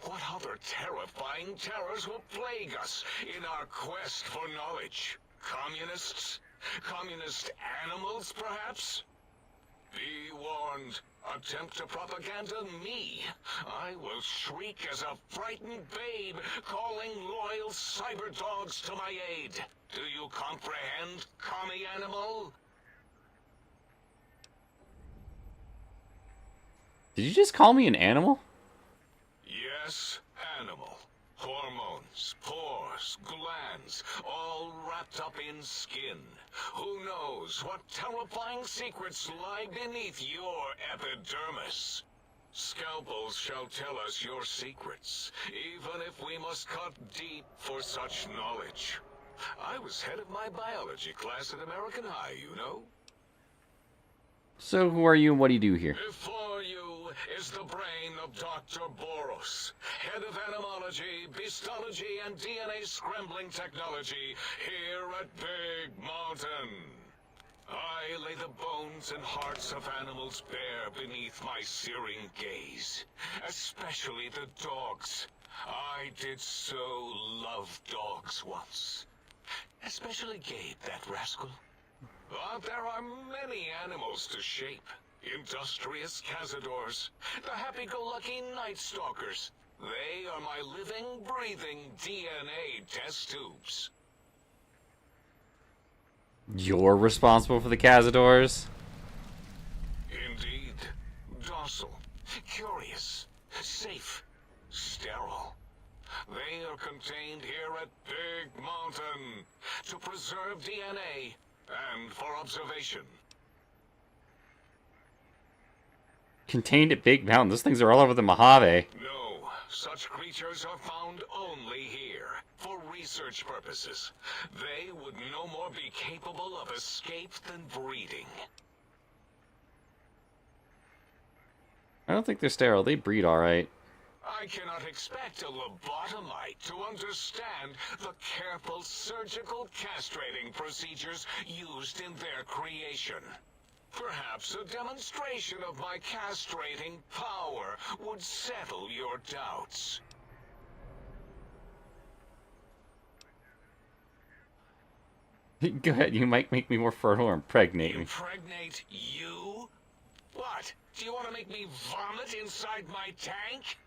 What other terrifying terrors will plague us in our quest for knowledge? Communists? Communist animals, perhaps? Be warned. Attempt to propaganda me. I will shriek as a frightened babe, calling loyal cyber dogs to my aid. Do you comprehend, commie animal? Did you just call me an animal? Yes, animal. Hormones, pores, glands, all wrapped up in skin. Who knows what terrifying secrets lie beneath your epidermis? Scalpels shall tell us your secrets, even if we must cut deep for such knowledge. I was head of my biology class at American High, you know. So who are you and what do you do here? Before you is the brain of Dr. Boros, head of animology, beastology, and DNA scrambling technology here at Big Mountain. I lay the bones and hearts of animals bare beneath my searing gaze, especially the dogs. I did so love dogs once. Especially Gabe, that rascal. But there are many animals to shape. Industrious cazadors, the happy-go-lucky night stalkers. They are my living, breathing DNA test tubes. You're responsible for the cazadors? Indeed. Docile, curious, safe, sterile. They are contained here at Big Mountain to preserve DNA and for observation. Contained at Big Mountain. Those things are all over the Mojave. No, such creatures are found only here, for research purposes. They would no more be capable of escape than breeding. I don't think they're sterile. They breed alright. I cannot expect a lobotomite to understand the careful surgical castrating procedures used in their creation. Perhaps a demonstration of my castrating power would settle your doubts. Go ahead, you might make me more fertile or impregnate me. Impregnate you? What? Do you want to make me vomit inside my tank?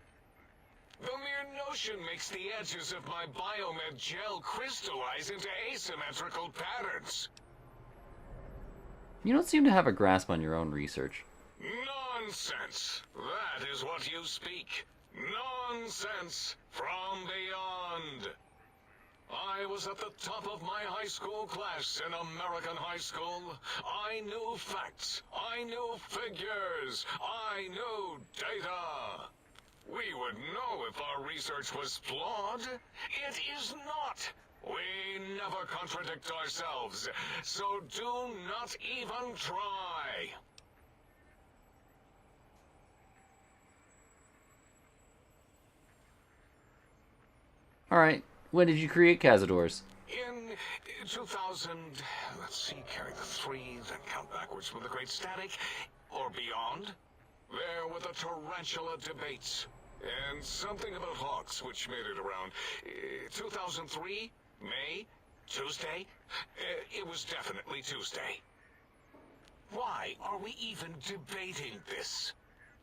The mere notion makes the edges of my biomed gel crystallize into asymmetrical patterns. You don't seem to have a grasp on your own research. Nonsense! That is what you speak. Nonsense from beyond. I was at the top of my high school class in American high school. I knew facts. I knew figures. I knew data. We would know if our research was flawed. It is not. We never contradict ourselves, so do not even try. Alright, when did you create Cazadors? In 2000, let's see, carry the 3, then count backwards from the Great Static, or beyond. There were the tarantula debates, and something about hawks, which made it around 2003, May, Tuesday. It was definitely Tuesday. Why are we even debating this?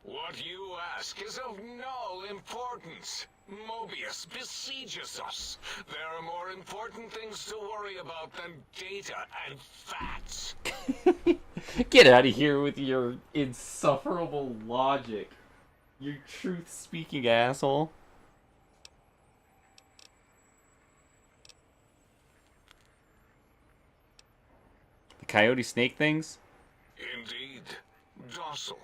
What you ask is of no importance. Mobius besieges us. There are more important things to worry about than data and facts. Get out of here with your insufferable logic. You truth-speaking asshole. The coyote snake things? Indeed. Docile.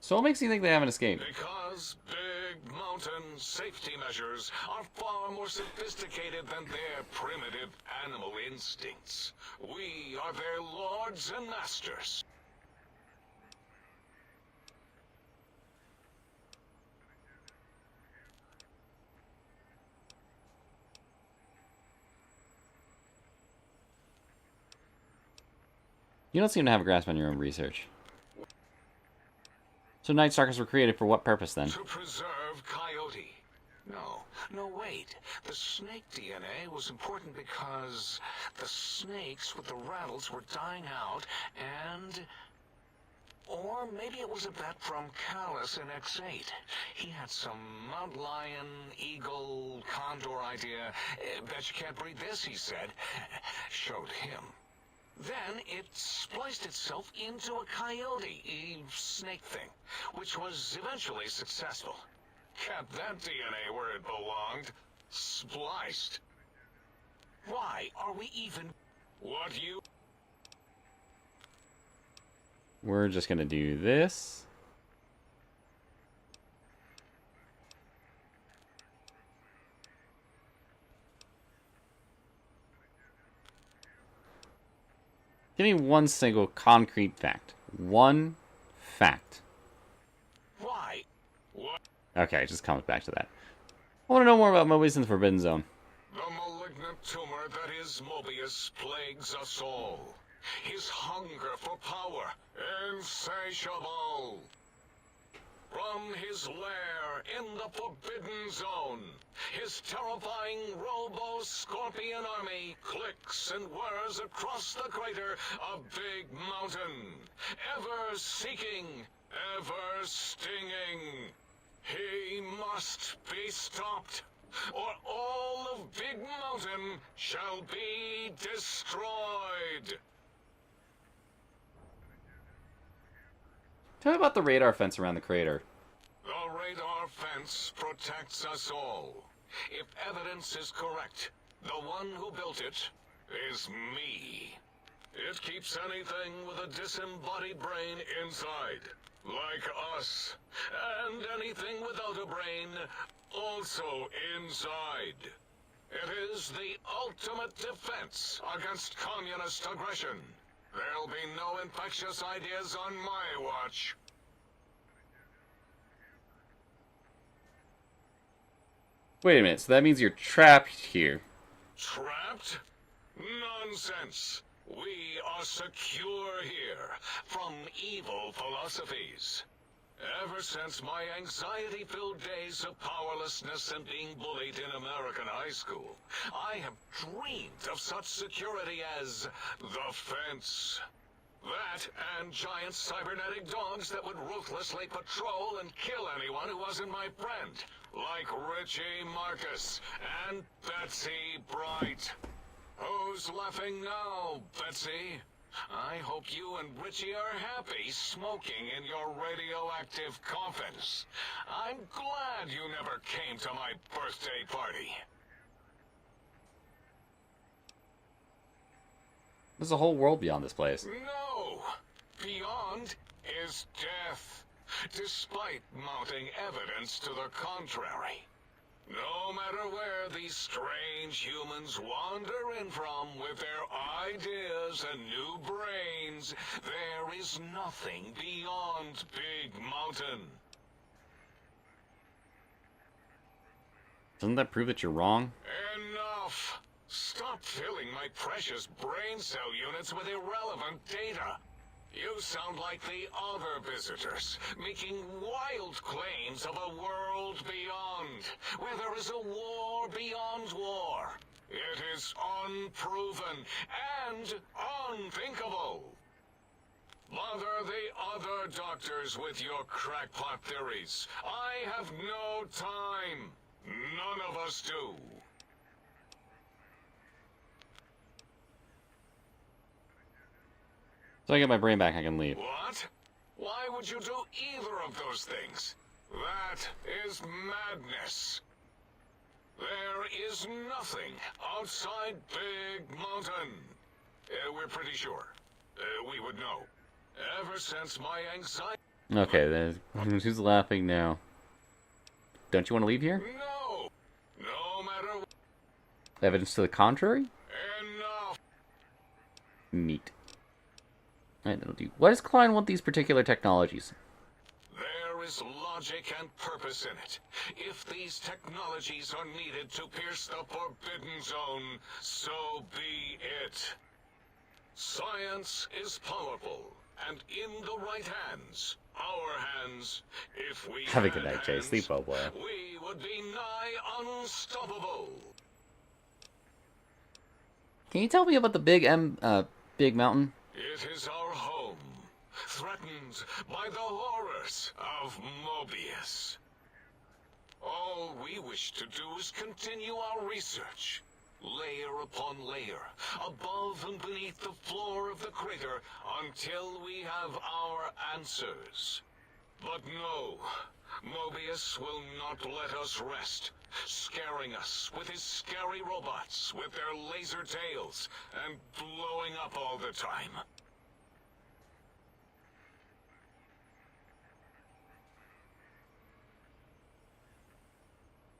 So what makes you think they haven't escaped? Because big mountain safety measures are far more sophisticated than their primitive animal instincts. We are their lords and masters. You don't seem to have a grasp on your own research. So Night Stalkers were created for what purpose then? To preserve Coyote. No, wait. The snake DNA was important because the snakes with the rattles were dying out, and... Or maybe it was a bet from Callus in X8. He had some mountain lion, eagle, condor idea. Bet you can't breed this, he said. Showed him. Then it spliced itself into a coyote, snake thing, which was eventually successful. Kept that DNA where it belonged. Spliced. Why are we even... What you... We're just gonna do this. Give me one single concrete fact. One fact. Why? What? Okay, it just comes back to that. I want to know more about Mobius in the Forbidden Zone. The malignant tumor that is Mobius plagues us all. His hunger for power, insatiable. From his lair in the Forbidden Zone, his terrifying Robo-Scorpion army clicks and whirs across the crater of Big Mountain, ever seeking, ever stinging. He must be stopped, or all of Big Mountain shall be destroyed. Tell me about the radar fence around the crater. The radar fence protects us all. If evidence is correct, the one who built it is me. It keeps anything with a disembodied brain inside, like us, and anything without a brain also inside. It is the ultimate defense against communist aggression. There'll be no infectious ideas on my watch. Wait a minute, so that means you're trapped here. Trapped? Nonsense. We are secure here from evil philosophies. Ever since my anxiety-filled days of powerlessness and being bullied in American high school, I have dreamed of such security as the fence. That and giant cybernetic dogs that would ruthlessly patrol and kill anyone who wasn't my friend, like Richie Marcus and Betsy Bright. Who's laughing now, Betsy? I hope you and Richie are happy smoking in your radioactive coffins. I'm glad you never came to my birthday party. There's a whole world beyond this place. No! Beyond is death, despite mounting evidence to the contrary. No matter where these strange humans wander in from with their ideas and new brains, there is nothing beyond Big Mountain. Doesn't that prove that you're wrong? Enough! Stop filling my precious brain cell units with irrelevant data. You sound like the other visitors, making wild claims of a world beyond, where there is a war beyond war. It is unproven and unthinkable. Bother the other doctors with your crackpot theories. I have no time. None of us do. So I get my brain back, I can leave. What? Why would you do either of those things? That is madness. There is nothing outside Big Mountain. We're pretty sure. We would know. Ever since my anxiety... Okay, then who's laughing now? Don't you want to leave here? No! No matter what... Evidence to the contrary? Enough! Neat. Alright, that'll do. Why does Klein want these particular technologies? There is logic and purpose in it. If these technologies are needed to pierce the Forbidden Zone, so be it. Science is powerful, and in the right hands, our hands, if we Have a had good night, Jay. hands, Sleep well, boy. we would be nigh unstoppable. Can you tell me about the Big Mountain? It is our home, threatened by the horrors of Mobius. All we wish to do is continue our research, layer upon layer, above and beneath the floor of the crater, until we have our answers. But no, Mobius will not let us rest, scaring us with his scary robots with their laser tails and blowing up all the time.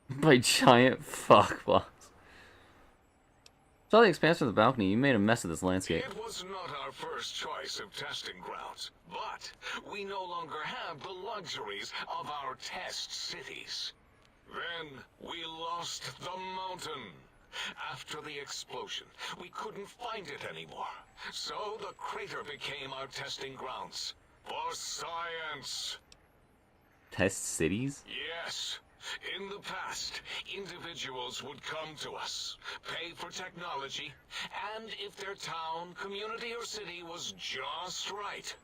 By giant fuckbots. Saw the expanse from the balcony. You made a mess of this landscape. It was not our first choice of testing grounds, but we no longer have the luxuries of our test cities. Then we lost the mountain. After the explosion, we couldn't find it anymore. So the crater became our testing grounds for science. Test cities? Yes. In the past, individuals would come to us, pay for technology, and if their town, community, or city was just right,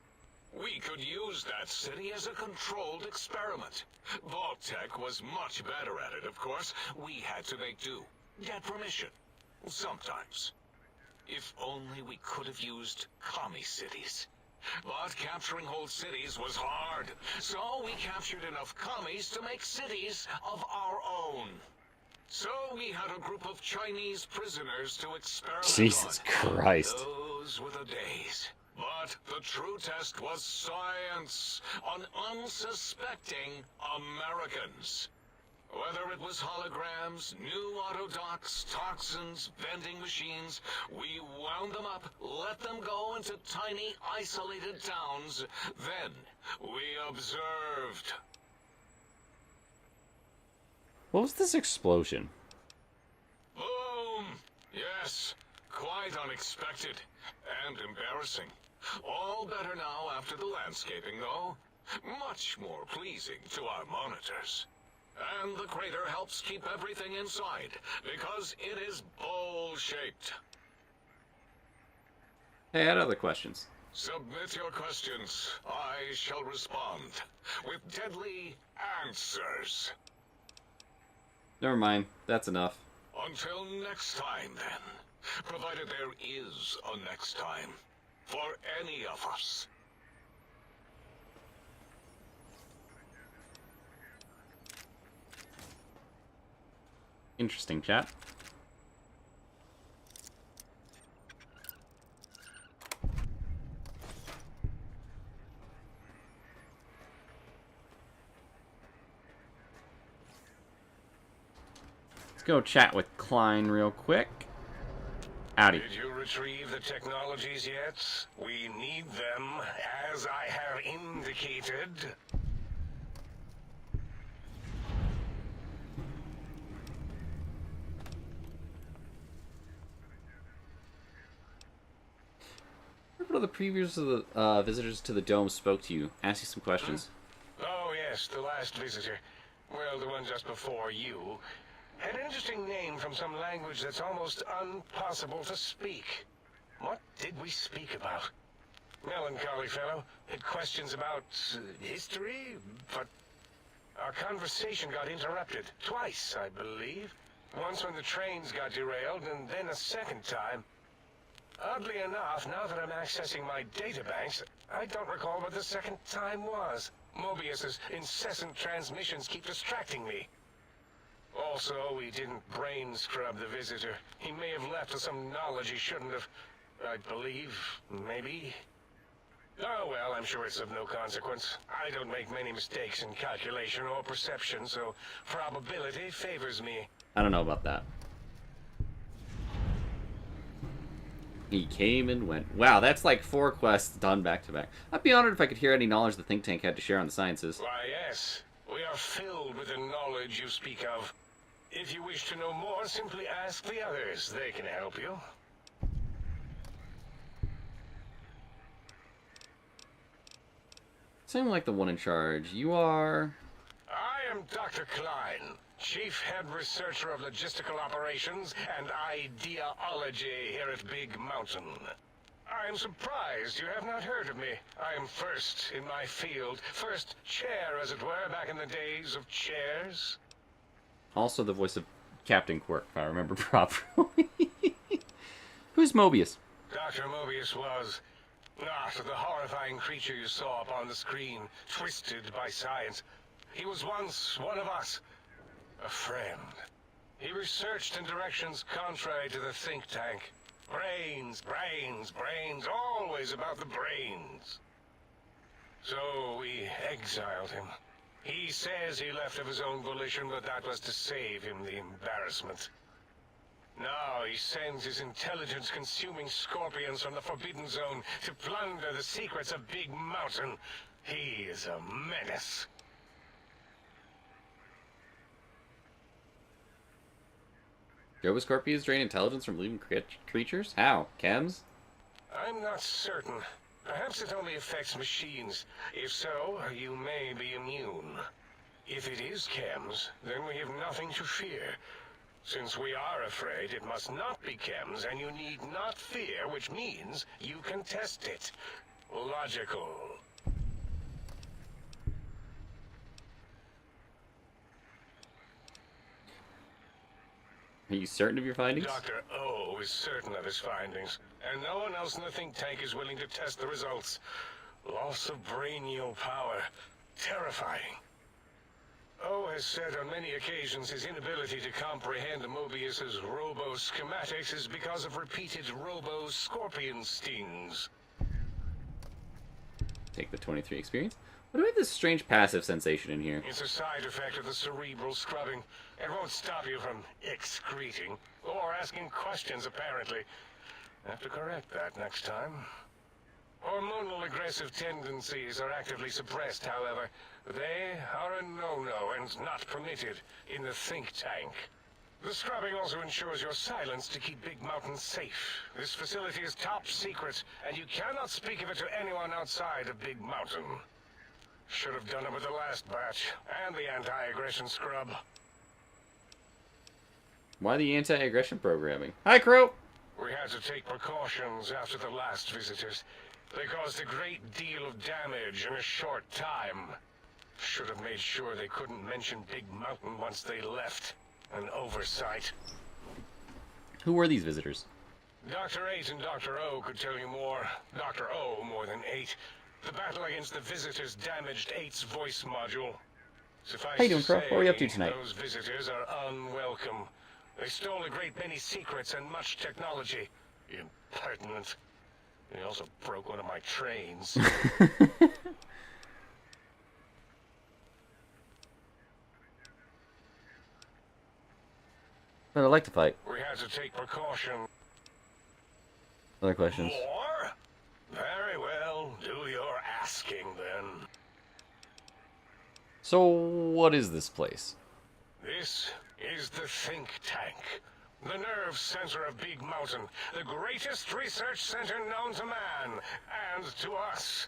we could use that city as a controlled experiment. Vault-Tec was much better at it, of course. We had to make do. Get permission. Sometimes. If only we could have used commie cities. But capturing whole cities was hard, so we captured enough commies to make cities of our own. So we had a group of Chinese prisoners to experiment Jesus on. Christ. Those were the days. But the true test was science on unsuspecting Americans. Whether it was holograms, new autodocs, toxins, vending machines, we wound them up, let them go into tiny, isolated towns. Then we observed. What was this explosion? Boom! Yes, quite unexpected and embarrassing. All better now after the landscaping, though. Much more pleasing to our monitors. And the crater helps keep everything inside, because it is bowl-shaped. Hey, I had other questions. Submit your questions. I shall respond with deadly answers. Never mind. That's enough. Until next time, then. Provided there is a next time. For any of us. Interesting, chat. Let's go chat with Klein real quick. Howdy. Did you retrieve the technologies yet? We need them, as I have indicated. One of the previews of the visitors to the dome spoke to you, asked you some questions. Oh, yes, the last visitor. Well, the one just before you. Had an interesting name from some language that's almost impossible to speak. What did we speak about? Melancholy fellow. Had questions about history, but our conversation got interrupted. Twice, I believe. Once when the trains got derailed, and then a second time. Oddly enough, now that I'm accessing my databanks, I don't recall what the second time was. Mobius's incessant transmissions keep distracting me. Also, we didn't brain scrub the visitor. He may have left with some knowledge he shouldn't have. I believe, maybe. Oh well, I'm sure it's of no consequence. I don't make many mistakes in calculation or perception, so probability favors me. I don't know about that. He came and went. Wow, that's like 4 quests done back to back. I'd be honored if I could hear any knowledge the think tank had to share on the sciences. Why, yes. We are filled with the knowledge you speak of. If you wish to know more, simply ask the others. They can help you. Seem like the one in charge. You are... I am Dr. Klein, Chief Head Researcher of Logistical Operations and Ideology here at Big Mountain. I am surprised you have not heard of me. I am first in my field, first chair, as it were, back in the days of chairs. Also the voice of Captain Quirk, if I remember properly. Who's Mobius? Dr. Mobius was not the horrifying creature you saw up on the screen, twisted by science. He was once one of us, a friend. He researched in directions contrary to the think tank. Brains, brains, brains, always about the brains. So we exiled him. He says he left of his own volition, but that was to save him the embarrassment. Now he sends his intelligence-consuming scorpions from the Forbidden Zone to plunder the secrets of Big Mountain. He is a menace. Roboscorpions drain intelligence from living creatures? How? Chems? I'm not certain. Perhaps it only affects machines. If so, you may be immune. If it is chems, then we have nothing to fear. Since we are afraid, it must not be chems, and you need not fear, which means you can test it. Logical. Are you certain of your findings? Dr. O is certain of his findings, and no one else in the think tank is willing to test the results. Loss of brainial power. Terrifying. O has said on many occasions his inability to comprehend Mobius's robo-schematics is because of repeated robo-scorpion stings. Take the 23 experience. What do we have this strange passive sensation in here? It's a side effect of the cerebral scrubbing. It won't stop you from excreting, or asking questions, apparently. Have to correct that next time. Hormonal aggressive tendencies are actively suppressed, however. They are a no-no and not permitted in the think tank. The scrubbing also ensures your silence to keep Big Mountain safe. This facility is top secret, and you cannot speak of it to anyone outside of Big Mountain. Should have done it with the last batch, and the anti-aggression scrub. Why the anti-aggression programming? Hi, Crow! We had to take precautions after the last visitors. They caused a great deal of damage in a short time. Should have made sure they couldn't mention Big Mountain once they left. An oversight. Who were these visitors? Dr. 8 and Dr. O could tell you more. Dr. O more than 8. The battle against the visitors damaged 8's voice module. Suffice How you doing, to Crow? say, What are you up to tonight? Those visitors are unwelcome. They stole a great many secrets and much technology. Impertinent. They also broke one of my trains. But I'd like to fight. We had to take precaution. Other questions? More? Very well. Do your asking, then. So, what is this place? This is the think tank. The nerve center of Big Mountain. The greatest research center known to man. And to us.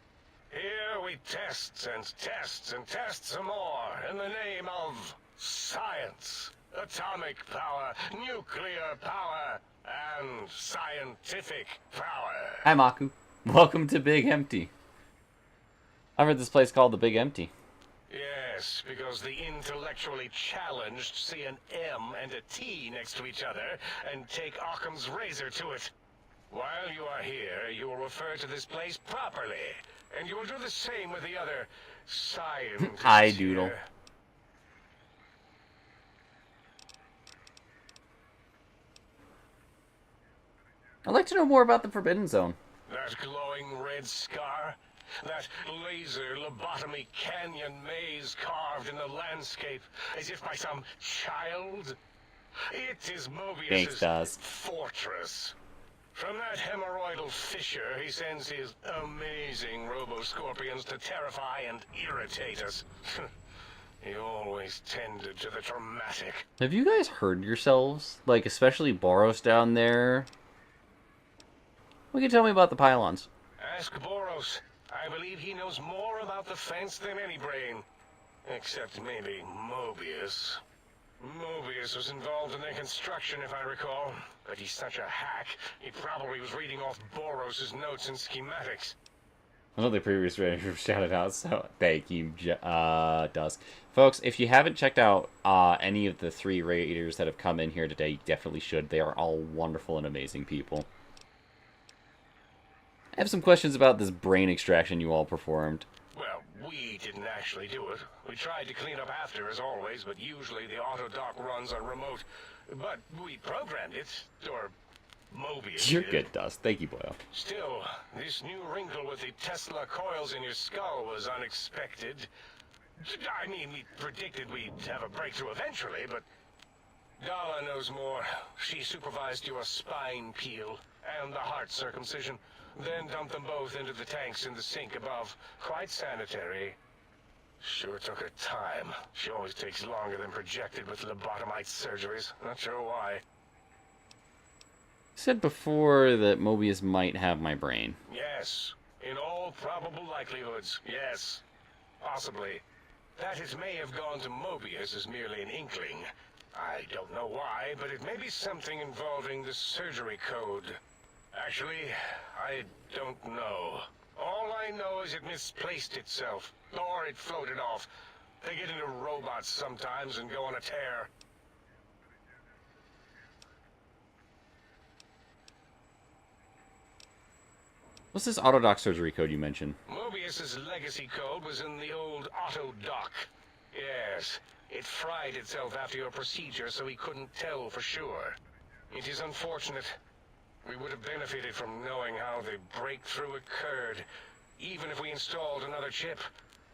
Here we test and test and test some more. In the name of science. Atomic power. Nuclear power. And scientific power. Hi, Maku. Welcome to Big Empty. I've heard this place called the Big Empty. Yes, because the intellectually challenged see an M and a T next to each other and take Occam's razor to it. While you are here, you will refer to this place properly, and you will do the same with the other scientists. Hi, Doodle. Here. I'd like to know more about the Forbidden Zone. That glowing red scar? That laser lobotomy canyon maze carved in the landscape as if by some child? It is Thanks, Mobius's Daz. fortress. From that hemorrhoidal fissure, he sends his amazing robo-scorpions to terrify and irritate us. He always tended to the dramatic. Have you guys heard yourselves? Like, especially Boros down there? What can you tell me about the pylons? Ask Boros. I believe he knows more about the fence than any brain. Except maybe Mobius. Mobius was involved in their construction, if I recall. But he's such a hack, he probably was reading off Boros' notes and schematics. I know the previous raiders shouted out, so thank you, Dusk. Folks, if you haven't checked out any of the 3 raiders that have come in here today, you definitely should. They are all wonderful and amazing people. I have some questions about this brain extraction you all performed. Well, we didn't actually do it. We tried to clean up after, as always, but usually the auto dock runs are remote. But we programmed it, or Mobius You're did. good, Dusk. Thank you, Boyle. Still, this new wrinkle with the Tesla coils in your skull was unexpected. I mean, we predicted we'd have a breakthrough eventually, but Dala knows more. She supervised your spine peel and the heart circumcision, then dumped them both into the tanks in the sink above. Quite sanitary. Sure took her time. She always takes longer than projected with lobotomite surgeries. Not sure why. You said before that Mobius might have my brain. Yes. In all probable likelihoods, yes. Possibly. That it may have gone to Mobius is merely an inkling. I don't know why, but it may be something involving the surgery code. Actually, I don't know. All I know is it misplaced itself, or it floated off. They get into robots sometimes and go on a tear. What's this autodoc surgery code you mentioned? Mobius's legacy code was in the old auto dock. Yes, it fried itself after your procedure, so he couldn't tell for sure. It is unfortunate. We would have benefited from knowing how the breakthrough occurred. Even if we installed another chip,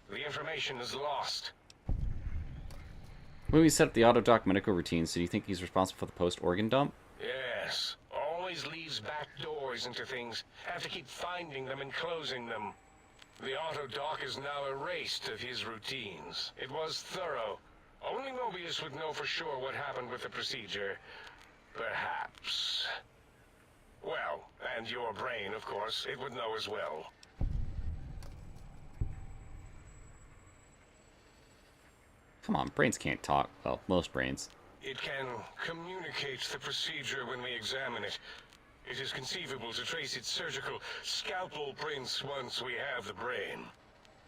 the information is lost. When we set up the autodoc medical routines, do you think he's responsible for the post-organ dump? Yes, always leaves back doors into things. Have to keep finding them and closing them. The autodoc is now erased of his routines. It was thorough. Only Mobius would know for sure what happened with the procedure. Perhaps. Well, and your brain, of course, it would know as well. Come on, brains can't talk. Well, most brains. It can communicate the procedure when we examine it. It is conceivable to trace its surgical scalpel prints once we have the brain.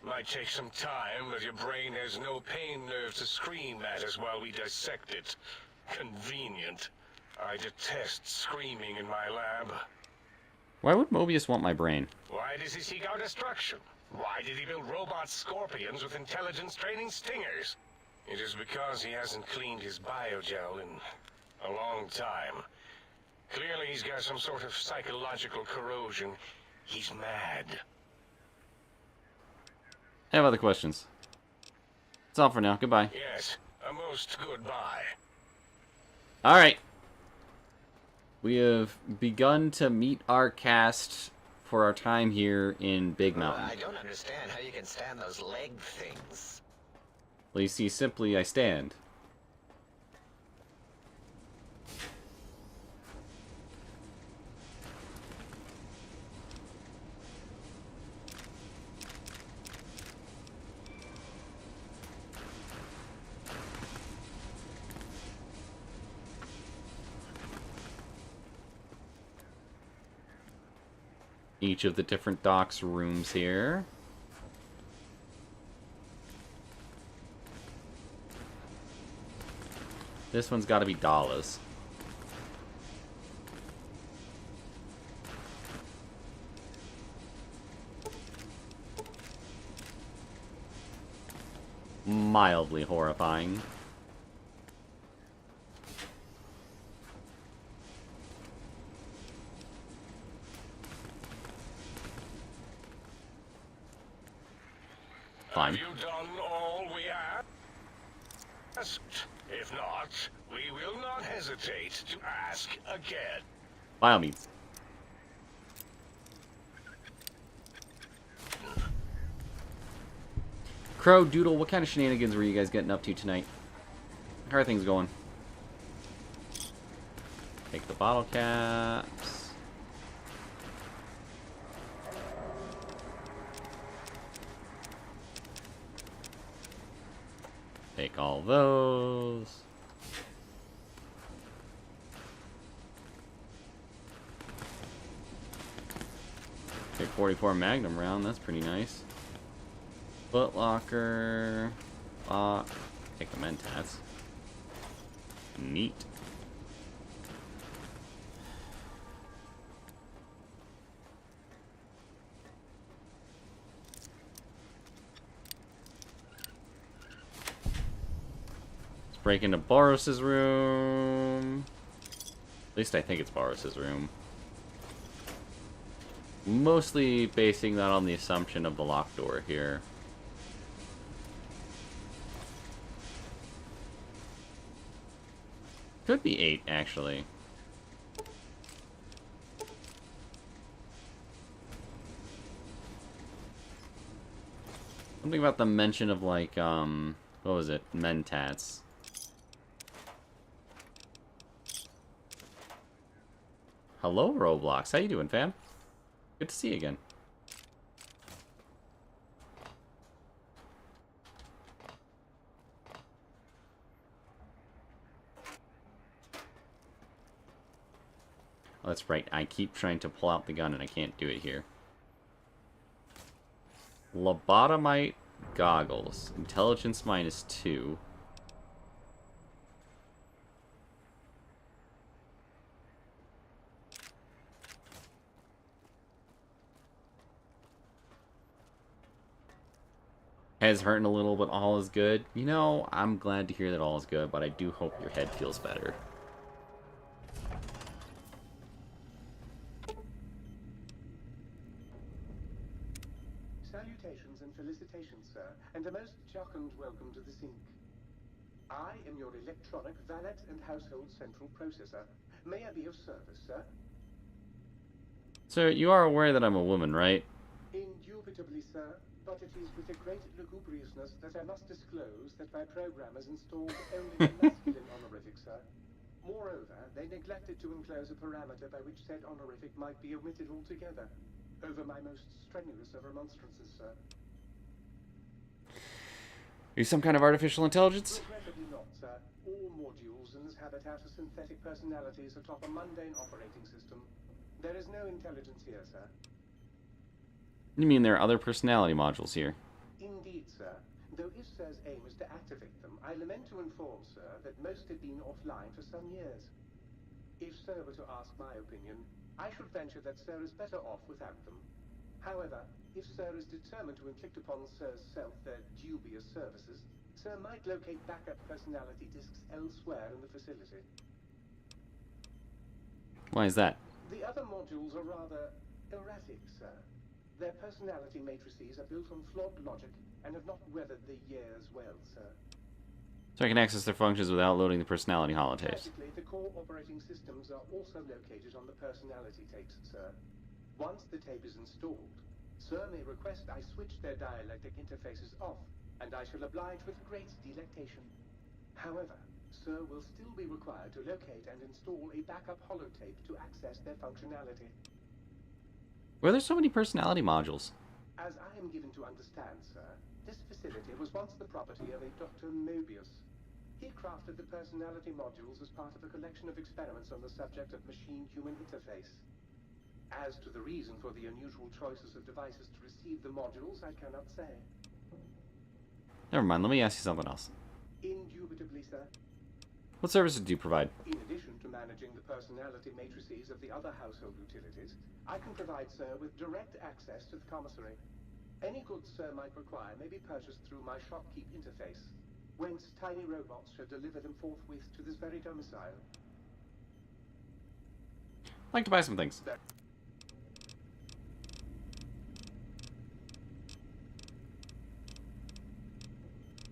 Might take some time, but your brain has no pain nerve to scream at us while we dissect it. Convenient. I detest screaming in my lab. Why would Mobius want my brain? Why does he seek our destruction? Why did he build robot scorpions with intelligence training stingers? It is because he hasn't cleaned his biogel in a long time. Clearly he's got some sort of psychological corrosion. He's mad. I have other questions. That's all for now. Goodbye. Yes, a most goodbye. Alright. We have begun to meet our cast for our time here in Big Mountain. I don't understand how you can stand those leg things. Well, you see, simply I stand. Each of the different docks rooms here. This one's got to be dollars. Mildly horrifying. Fine. Have you done all we asked? If not, we will not hesitate to ask again. By all means. Crow, Doodle, what kind of shenanigans were you guys getting up to tonight? How are things going? Take the bottle caps. Take all those. Take 44 Magnum round, that's pretty nice. Foot locker. Take the Mentats. Neat. Let's break into Boros's room. At least I think it's Boros's room. Mostly basing that on the assumption of the locked door here. Could be 8, actually. Something about the mention of, like, what was it? Mentats. Hello, Roblox. How you doing, fam? Good to see you again. Oh, that's right. I keep trying to pull out the gun and I can't do it here. Lobotomite goggles. Intelligence -2. Head's hurting a little, but all is good. You know, I'm glad to hear that all is good, but I do hope your head feels better. Salutations and felicitations, sir, and a most jocund welcome to the Sink. I am your electronic valet and household central processor. May I be of service, sir? Sir, you are aware that I'm a woman, right? Indubitably, sir, but it is with a great lugubriousness that I must disclose that my programmers installed only the masculine honorific, sir. Moreover, they neglected to enclose a parameter by which said honorific might be omitted altogether. Over my most strenuous of remonstrances, sir. Are you some kind of artificial intelligence? Regrettably not, sir. All modules in this habitat are synthetic personalities atop a mundane operating system. There is no intelligence here, sir. You mean there are other personality modules here? Indeed, sir. Though if Sir's aim is to activate them, I lament to inform, sir, that most have been offline for some years. If Sir were to ask my opinion, I should venture that Sir is better off without them. However, if Sir is determined to inflict upon Sir's self their dubious services, Sir might locate backup personality disks elsewhere in the facility. Why is that? The other modules are rather erratic, sir. Their personality matrices are built on flawed logic and have not weathered the years well, sir. So I can access their functions without loading the personality holotapes. Tragically, the core operating systems are also located on the personality tapes, sir. Once the tape is installed, Sir may request I switch their dialectic interfaces off, and I shall oblige with great delectation. However, Sir will still be required to locate and install a backup holotape to access their functionality. Why are there so many personality modules? As I am given to understand, sir, this facility was once the property of a Dr. Mobius. He crafted the personality modules as part of a collection of experiments on the subject of machine-human interface. As to the reason for the unusual choices of devices to receive the modules, I cannot say. Never mind, let me ask you something else. Indubitably, sir. What services do you provide? In addition to managing the personality matrices of the other household utilities, I can provide Sir with direct access to the commissary. Any goods Sir might require may be purchased through my shopkeep interface, whence tiny robots shall deliver them forthwith to this very domicile. I'd like to buy some things.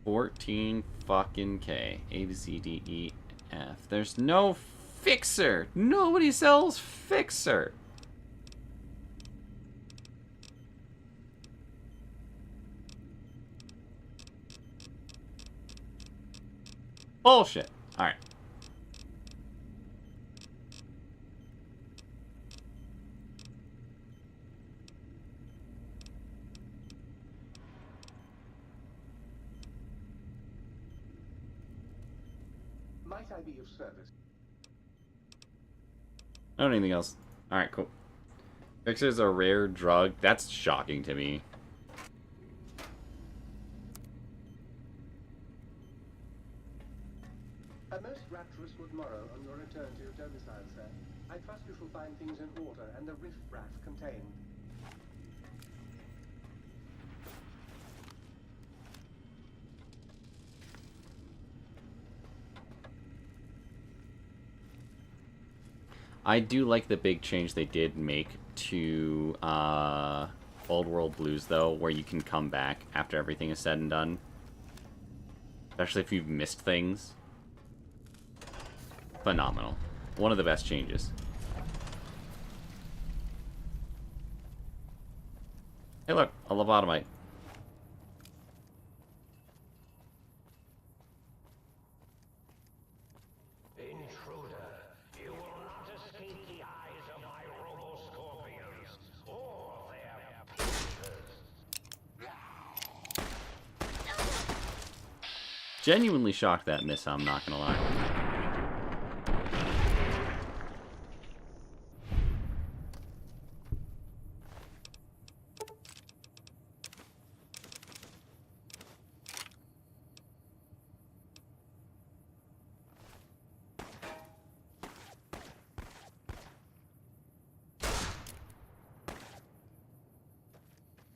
$14 fucking K. A to Z D E F. There's no fixer. Nobody sells fixer. Bullshit. Alright. Might I be of service? I don't need anything else. Alright, cool. Fixer's a rare drug. That's shocking to me. A most rapturous good morrow on your return to your domicile, sir. I trust you shall find things in order and the riff-raff contained. I do like the big change they did make to Old World Blues, though, where you can come back after everything is said and done. Especially if you've missed things. Phenomenal. One of the best changes. Hey look, a lobotomite. Genuinely shocked that miss, I'm not gonna lie.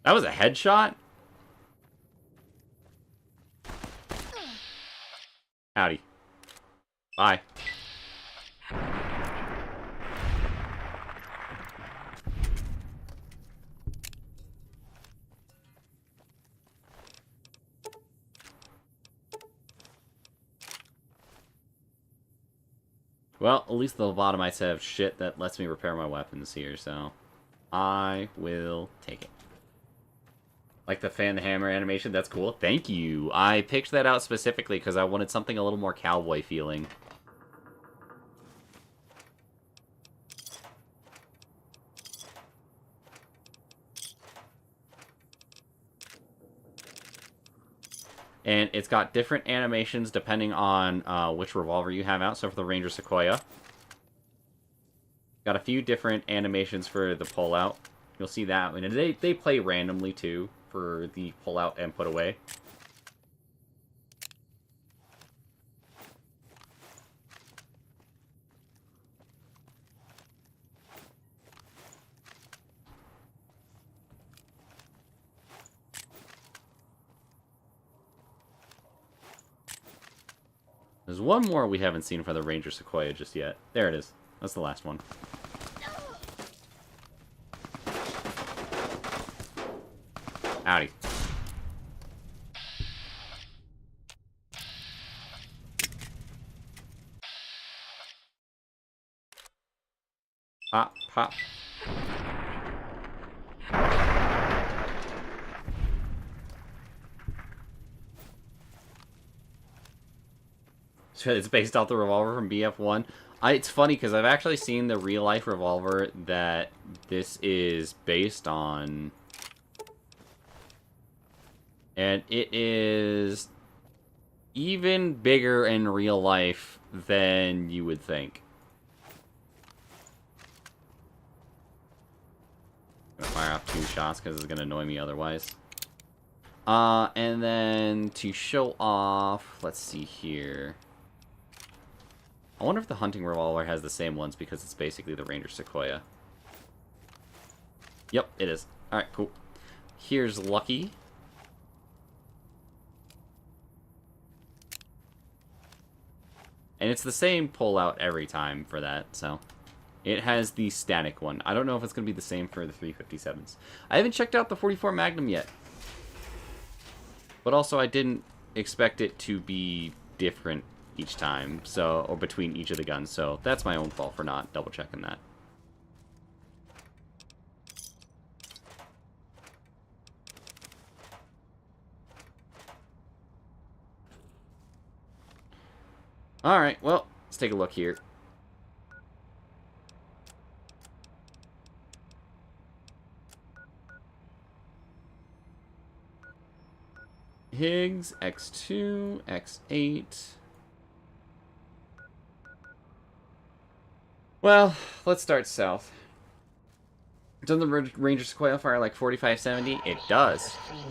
That was a headshot? Howdy. Bye. Well, at least the lobotomites have shit that lets me repair my weapons here, so I will take it. Like the fan hammer animation, that's cool. Thank you. I picked that out specifically because I wanted something a little more cowboy feeling. And it's got different animations depending on which revolver you have out. So for the Ranger Sequoia, got a few different animations for the pull-out. You'll see that. And they play randomly, too, for the pull-out and put away. There's one more we haven't seen for the Ranger Sequoia just yet. There it is. That's the last one. Howdy. Pop, pop. So it's based off the revolver from BF1. It's funny because I've actually seen the real-life revolver that this is based on. And it is even bigger in real life than you would think. I'm gonna fire off 2 shots because it's gonna annoy me otherwise. And then to show off, let's see here. I wonder if the hunting revolver has the same ones because it's basically the Ranger Sequoia. Yep, it is. Alright, cool. Here's Lucky. And it's the same pull-out every time for that, so. It has the static one. I don't know if it's going to be the same for the 357s. I haven't checked out the 44 Magnum yet. But also, I didn't expect it to be different each time, so, or between each of the guns, so that's my own fault for not double-checking that. Alright, well, let's take a look here. Higgs, X2, X8. Well, let's start south. Doesn't the Ranger Sequoia fire like 4570? It does.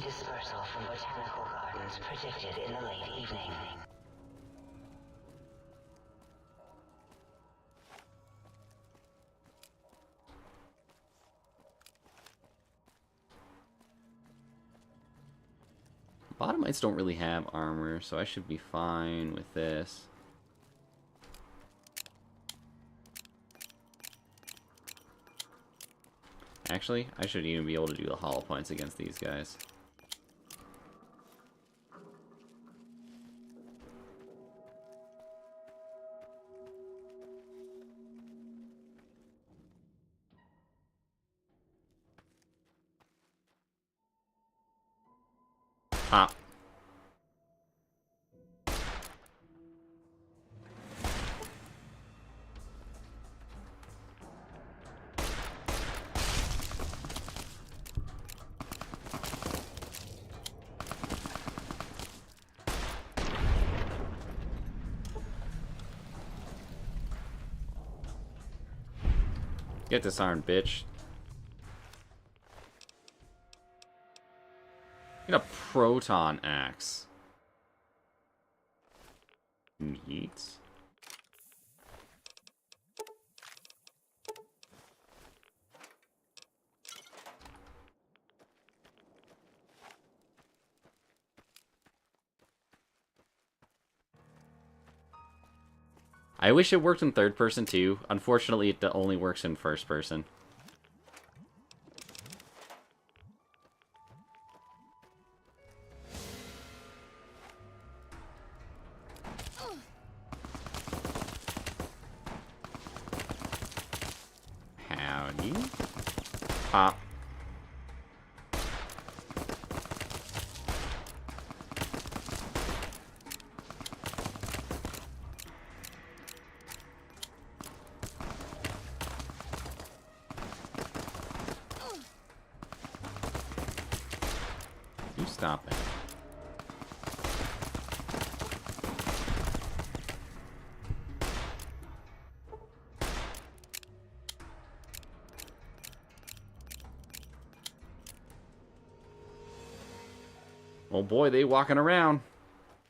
Dispersal from botanical gardens predicted in the late evening. Bottomites don't really have armor, so I should be fine with this. Actually, I should even be able to do the hollow points against these guys. Pop. Get disarmed, bitch. Get a proton axe. Neat. I wish it worked in third person too. Unfortunately, it only works in first person. Howdy. Pop. stop that. Oh boy, they walking around.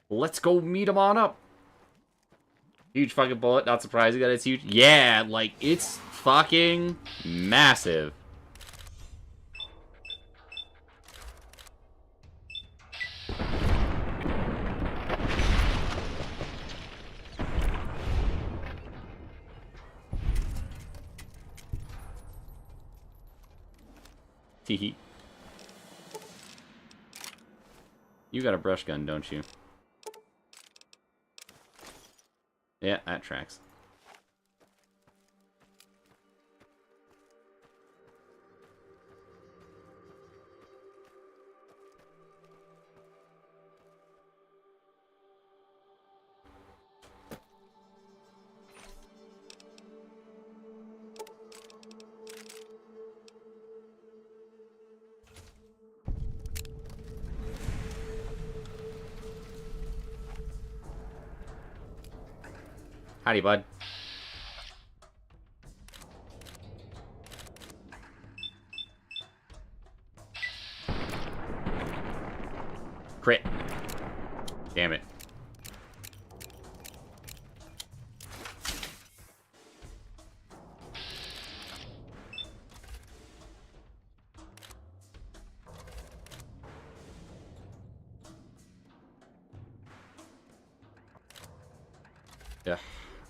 Let's go meet them on up. Huge fucking bullet. Not surprising that it's huge. Yeah, like, it's fucking massive. Teehee. You got a brush gun, don't you? Yeah, that tracks. Howdy, bud. Crit. Damn it. Yeah.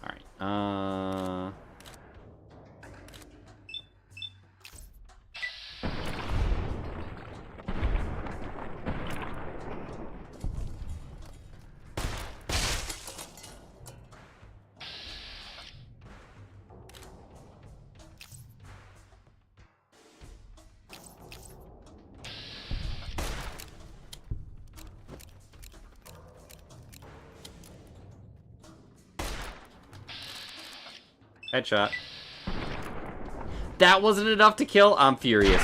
Alright. Headshot. That wasn't enough to kill? I'm furious.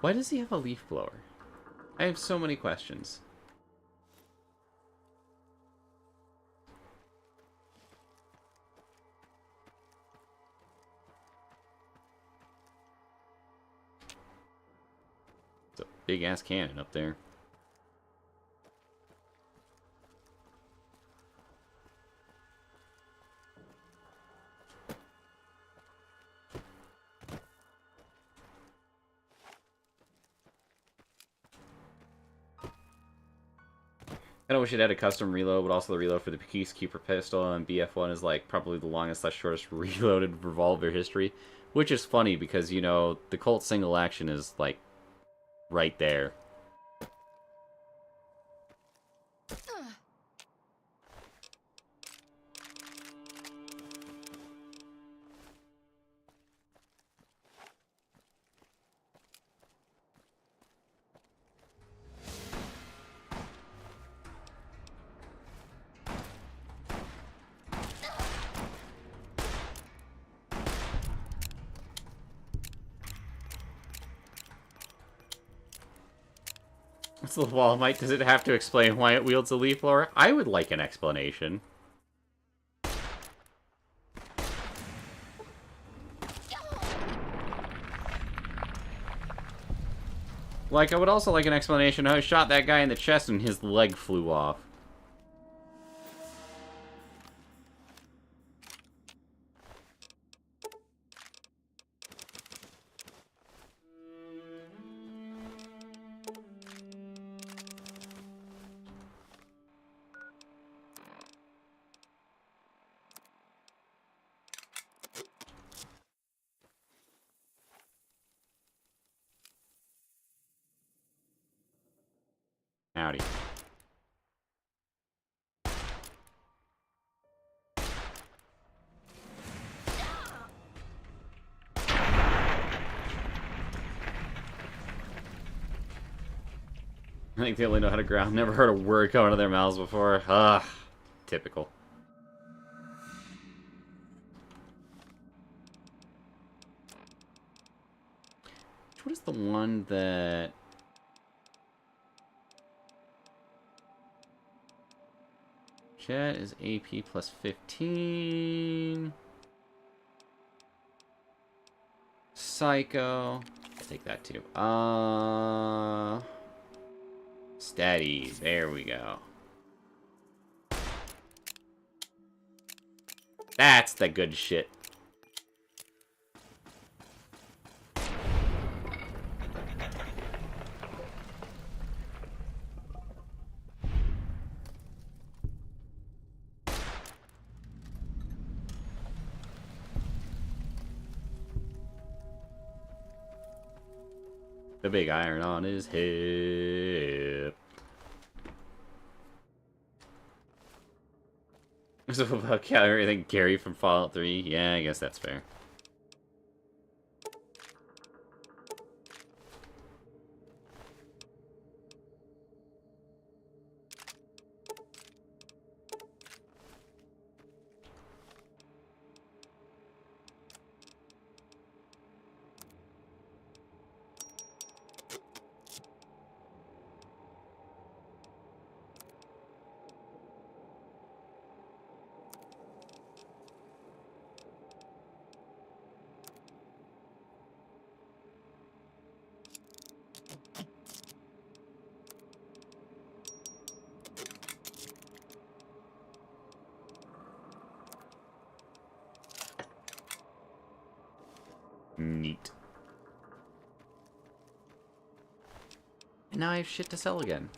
Why does he have a leaf blower? I have so many questions. It's a big ass cannon up there. I don't wish it had a custom reload, but also the reload for the Peacekeeper pistol and BF1 is like probably the longest / shortest reloaded revolver history. Which is funny because, you know, the Colt single action is like right there. What's the wall, Mike? Does it have to explain why it wields a leaf blower? I would like an explanation. Like, I would also like an explanation how I shot that guy in the chest and his leg flew off. Howdy. I think they only know how to ground. Never heard a word come out of their mouths before. Ah, typical. What is the one that... Jet is AP plus 15. Psycho. I'll take that too. Steady. There we go. That's the good shit. The big iron on his hip. So about everything Gary from Fallout 3? Yeah, I guess that's fair. Neat. And now I have shit to sell again.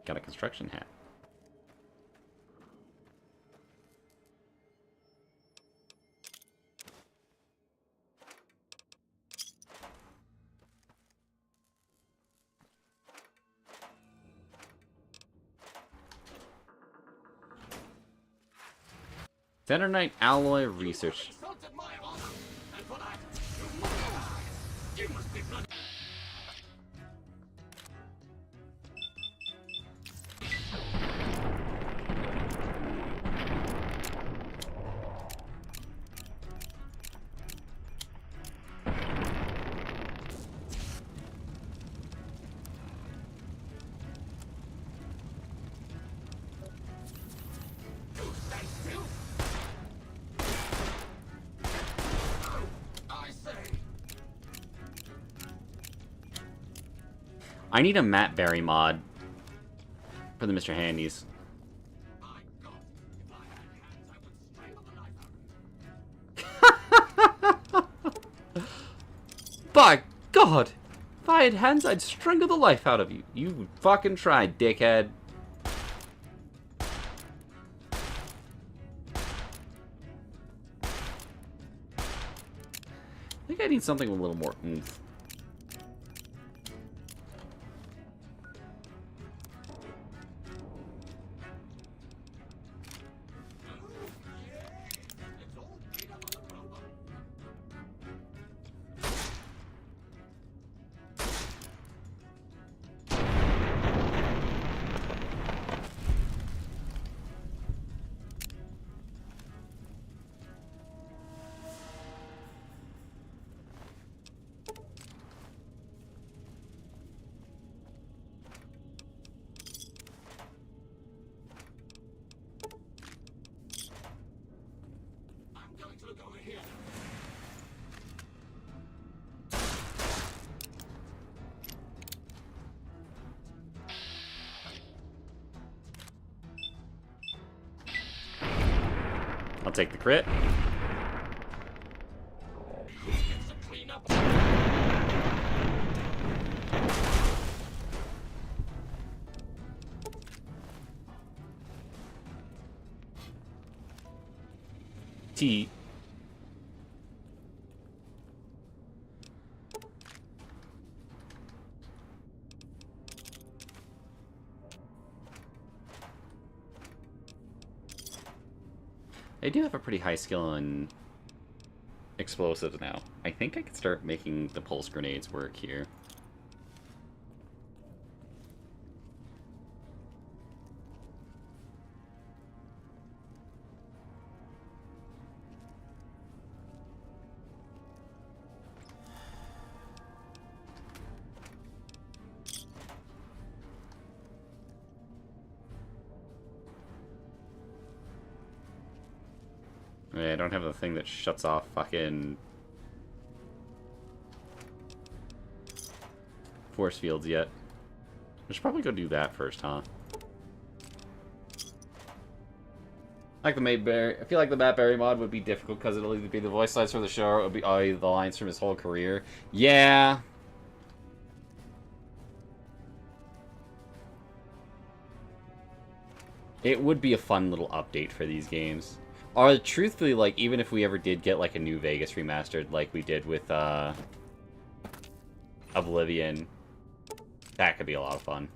Got a construction hat. Centernite alloy research. I need a Matt Berry mod for the Mr. Handies. By God! If I had hands, I'd strangle the life out of you. You fucking tried, dickhead. I think I need something with a little more oomph. I'll take the crit. T. They do have a pretty high skill in explosives now. I think I could start making the pulse grenades work here. I don't have the thing that shuts off fucking force fields yet. I should probably go do that first, huh? Like the Mayberry, I feel like the Matt Berry mod would be difficult because it'll either be the voice lines from the show or it'll be the lines from his whole career. Yeah. It would be a fun little update for these games. Or truthfully, like, even if we ever did get like a New Vegas remastered like we did with Oblivion, that could be a lot of fun.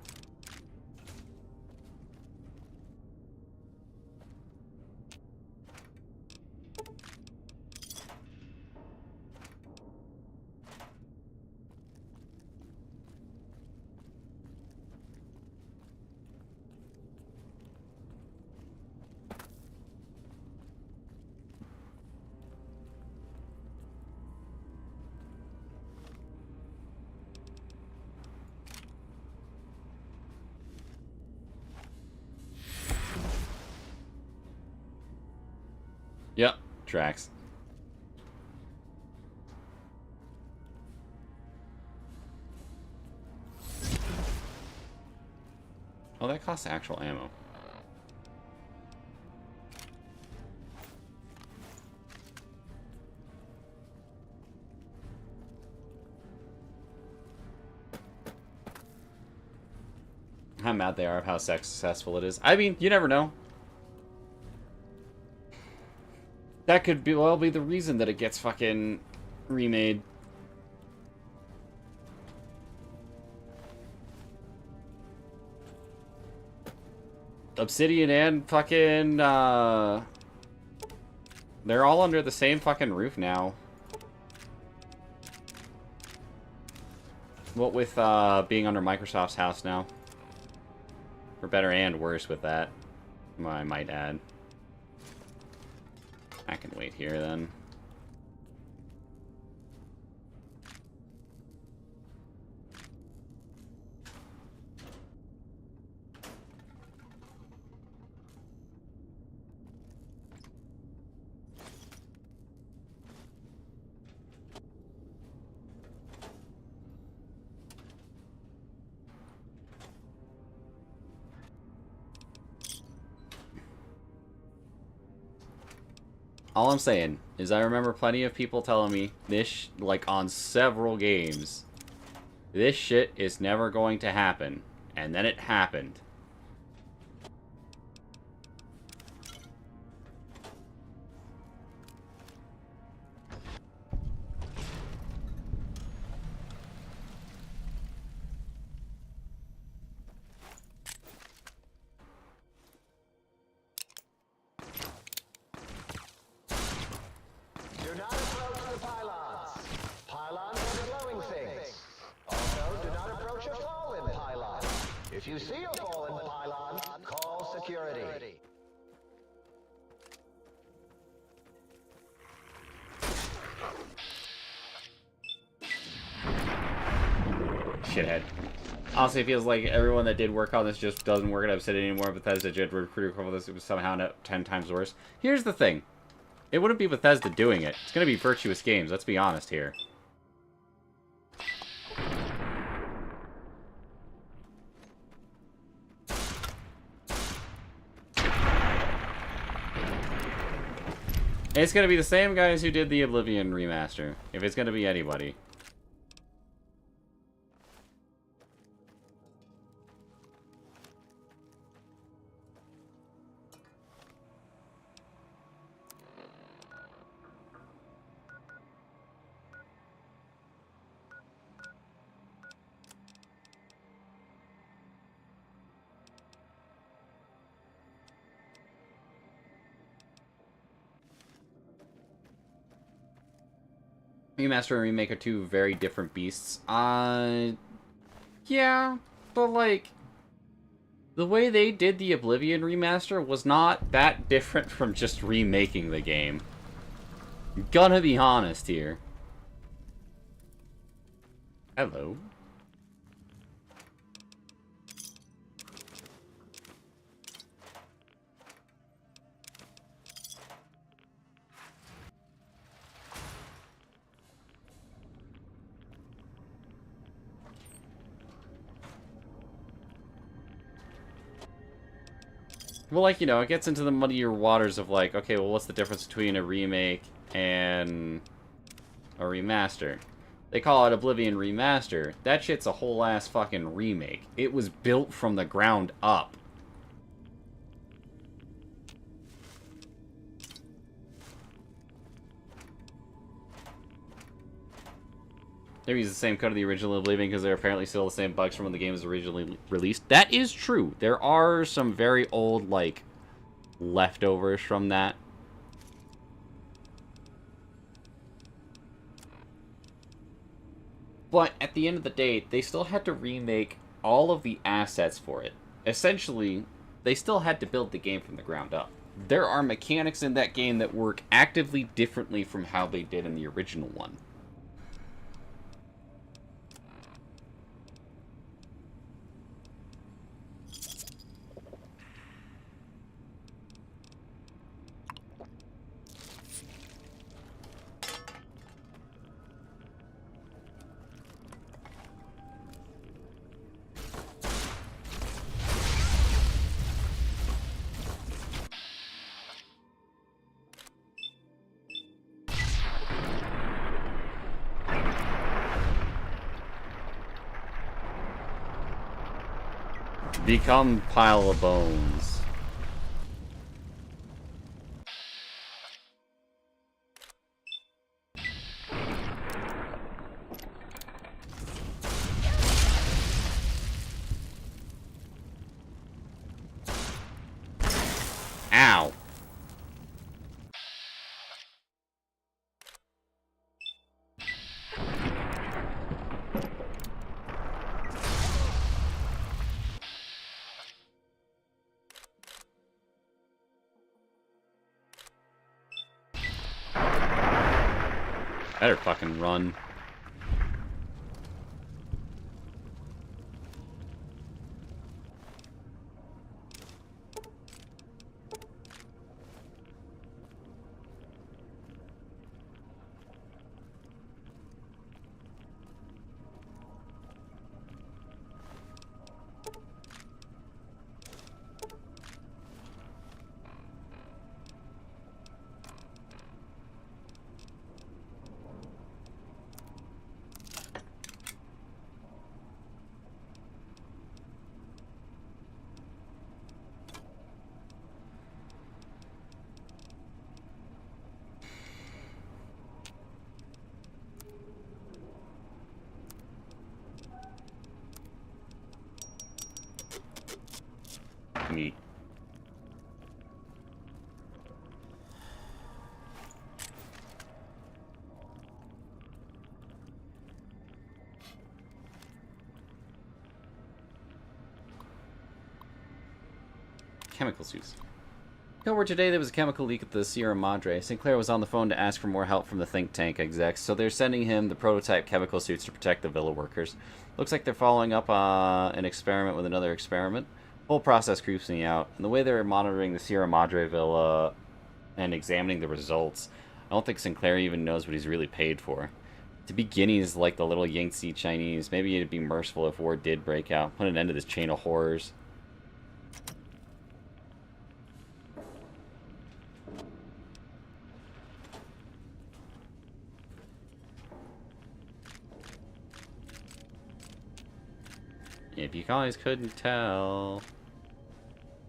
Yep, tracks. Oh, that costs actual ammo. How mad they are of how successful it is. I mean, you never know. That could be, well, be the reason that it gets fucking remade. Obsidian and fucking, they're all under the same fucking roof now. What with, being under Microsoft's house now. For better and worse with that, I might add. I can wait here, then. All I'm saying is I remember plenty of people telling me this, like on several games, this shit is never going to happen. And then it happened. Do not approach the pylons. Pylons are glowing things. Also, do not approach a fallen pylon. If you see a fallen pylon, call security. Shithead. Honestly, it feels like everyone that did work on this just doesn't work at Obsidian anymore. Bethesda did recruit for this. It was somehow 10 times worse. Here's the thing. It wouldn't be Bethesda doing it. It's going to be Virtuous Games. Let's be honest here. It's going to be the same guys who did the Oblivion remaster. If it's going to be anybody. Remaster and remake are two very different beasts. Yeah, but like, the way they did the Oblivion remaster was not that different from just remaking the game. Gonna be honest here. Hello. Well, like, you know, it gets into the muddier waters of, like, okay, well, what's the difference between a remake and a remaster? They call it Oblivion Remaster. That shit's a whole ass fucking remake. It was built from the ground up. They use the same code of the original Oblivion because they're apparently still the same bugs from when the game was originally released. That is true. There are some very old, like, leftovers from that. But at the end of the day, they still had to remake all of the assets for it. Essentially, they still had to build the game from the ground up. There are mechanics in that game that work actively differently from how they did in the original one. Become pile of bones. Ow. Better fucking run. Neat. Chemical suits. Over today, there was a chemical leak at the Sierra Madre. Sinclair was on the phone to ask for more help from the think tank execs, so they're sending him the prototype chemical suits to protect the villa workers. Looks like they're following up an experiment with another experiment. Whole process creeps me out, and the way they're monitoring the Sierra Madre villa and examining the results, I don't think Sinclair even knows what he's really paid for. To be guineas like the little Yangtze Chinese, maybe it'd be merciful if war did break out, put an end to this chain of horrors. If you guys couldn't tell,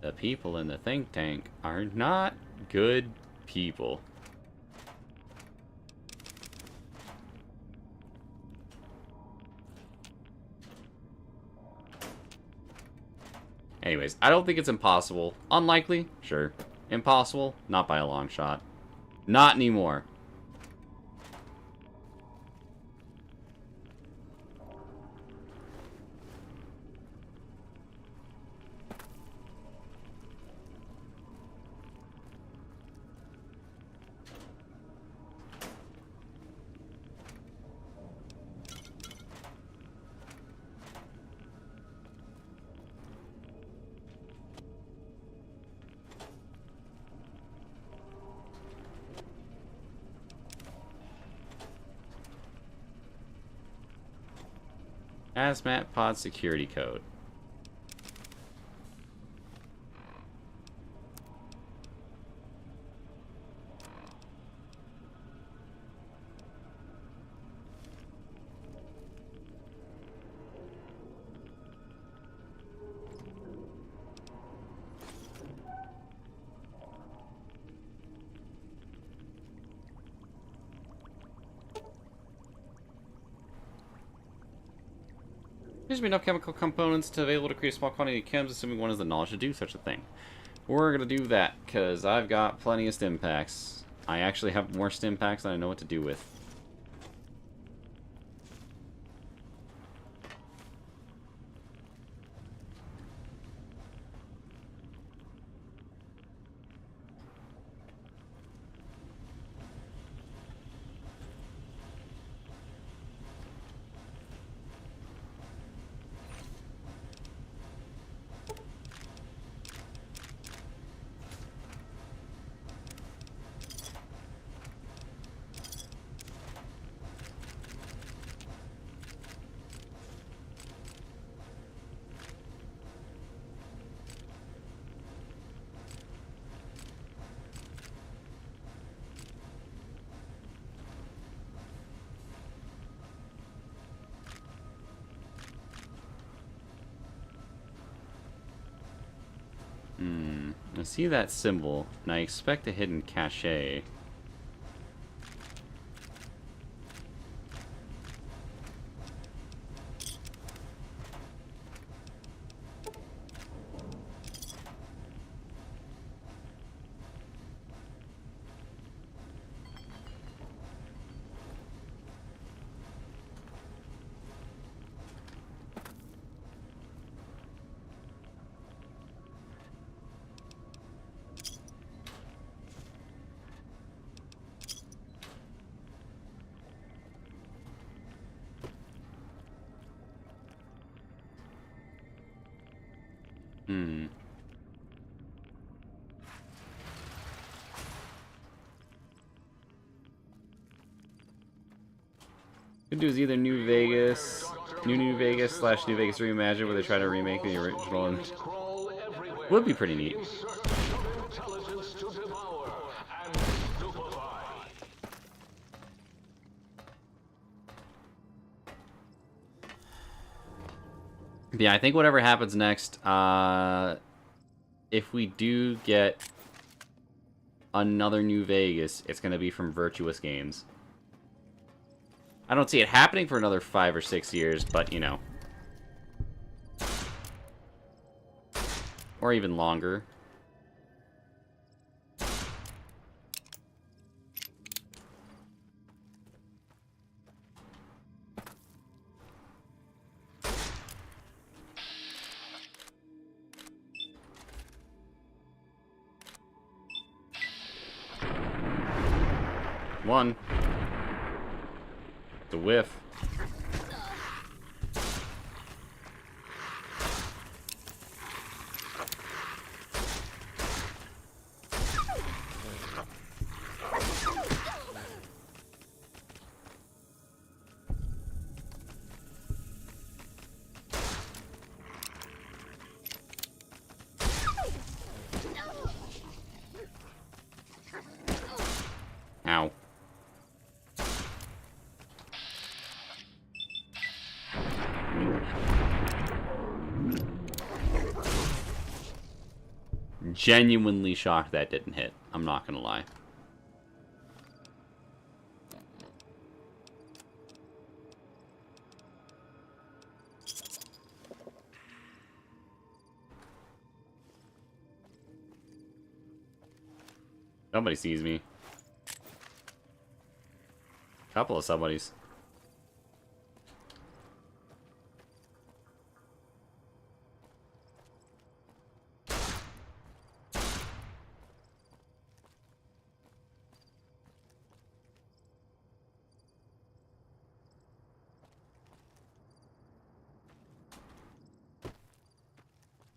the people in the think tank are not good people. Anyways, I don't think it's impossible. Unlikely? Sure. Impossible? Not by a long shot. Not anymore. Hazmat pod security code. There's been enough chemical components to be able to create a small quantity of chems, assuming one has the knowledge to do such a thing. We're gonna do that, because I've got plenty of stim packs. I actually have more stim packs than I know what to do with. I see that symbol, and I expect a hidden cache. Could do is either New Vegas / New Vegas Reimagined, where they try to remake the original. And would be pretty neat. Yeah, I think whatever happens next, if we do get another New Vegas, it's going to be from Virtuous Games. I don't see it happening for another 5 or 6 years, but, you know. Or even longer. One. The whiff. Ow. Genuinely shocked that didn't hit. I'm not gonna lie. Somebody sees me. Couple of somebodies.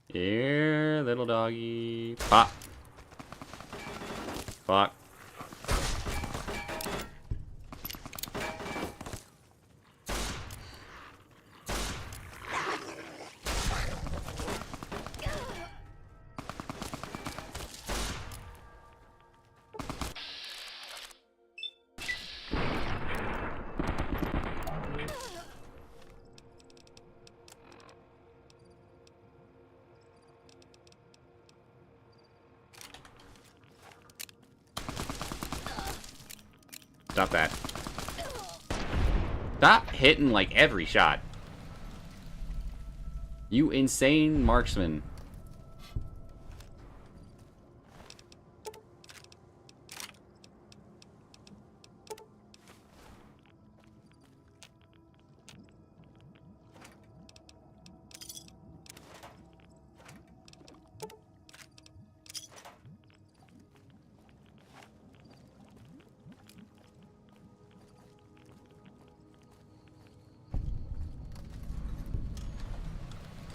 Here, little doggy. Pop. Fuck. Stop that. Stop hitting, like, every shot. You insane marksman.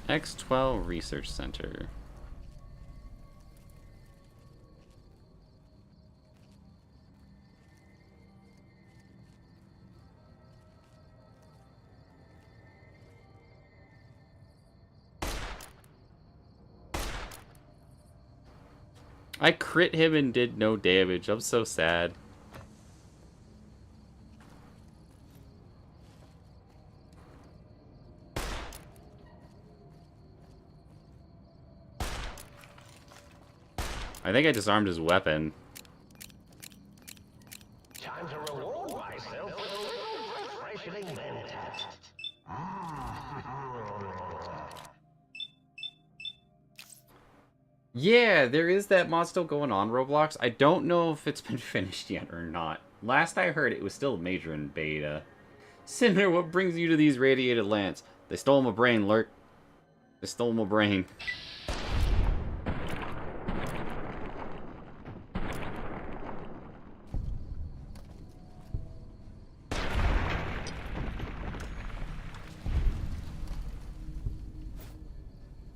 X12 Research Center. I crit him and did no damage. I'm so sad. I think I disarmed his weapon. Time to reward myself with a little refreshing mentat. Yeah, there is that mod still going on, Roblox. I don't know if it's been finished yet or not. Last I heard, it was still major in beta. Cinder, what brings you to these radiated lands? They stole my brain, Lurk. They stole my brain.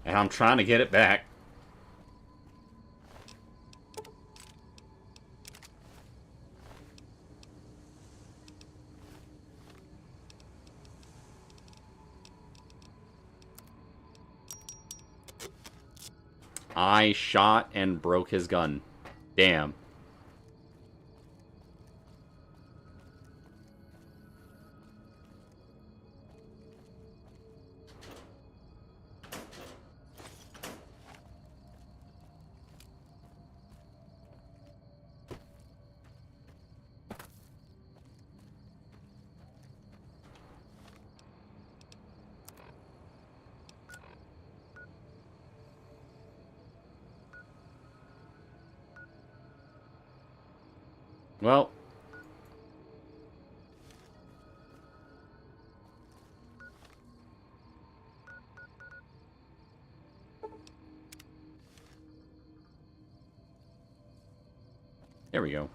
And I'm trying to get it back. I shot and broke his gun. Damn. Well. There we go.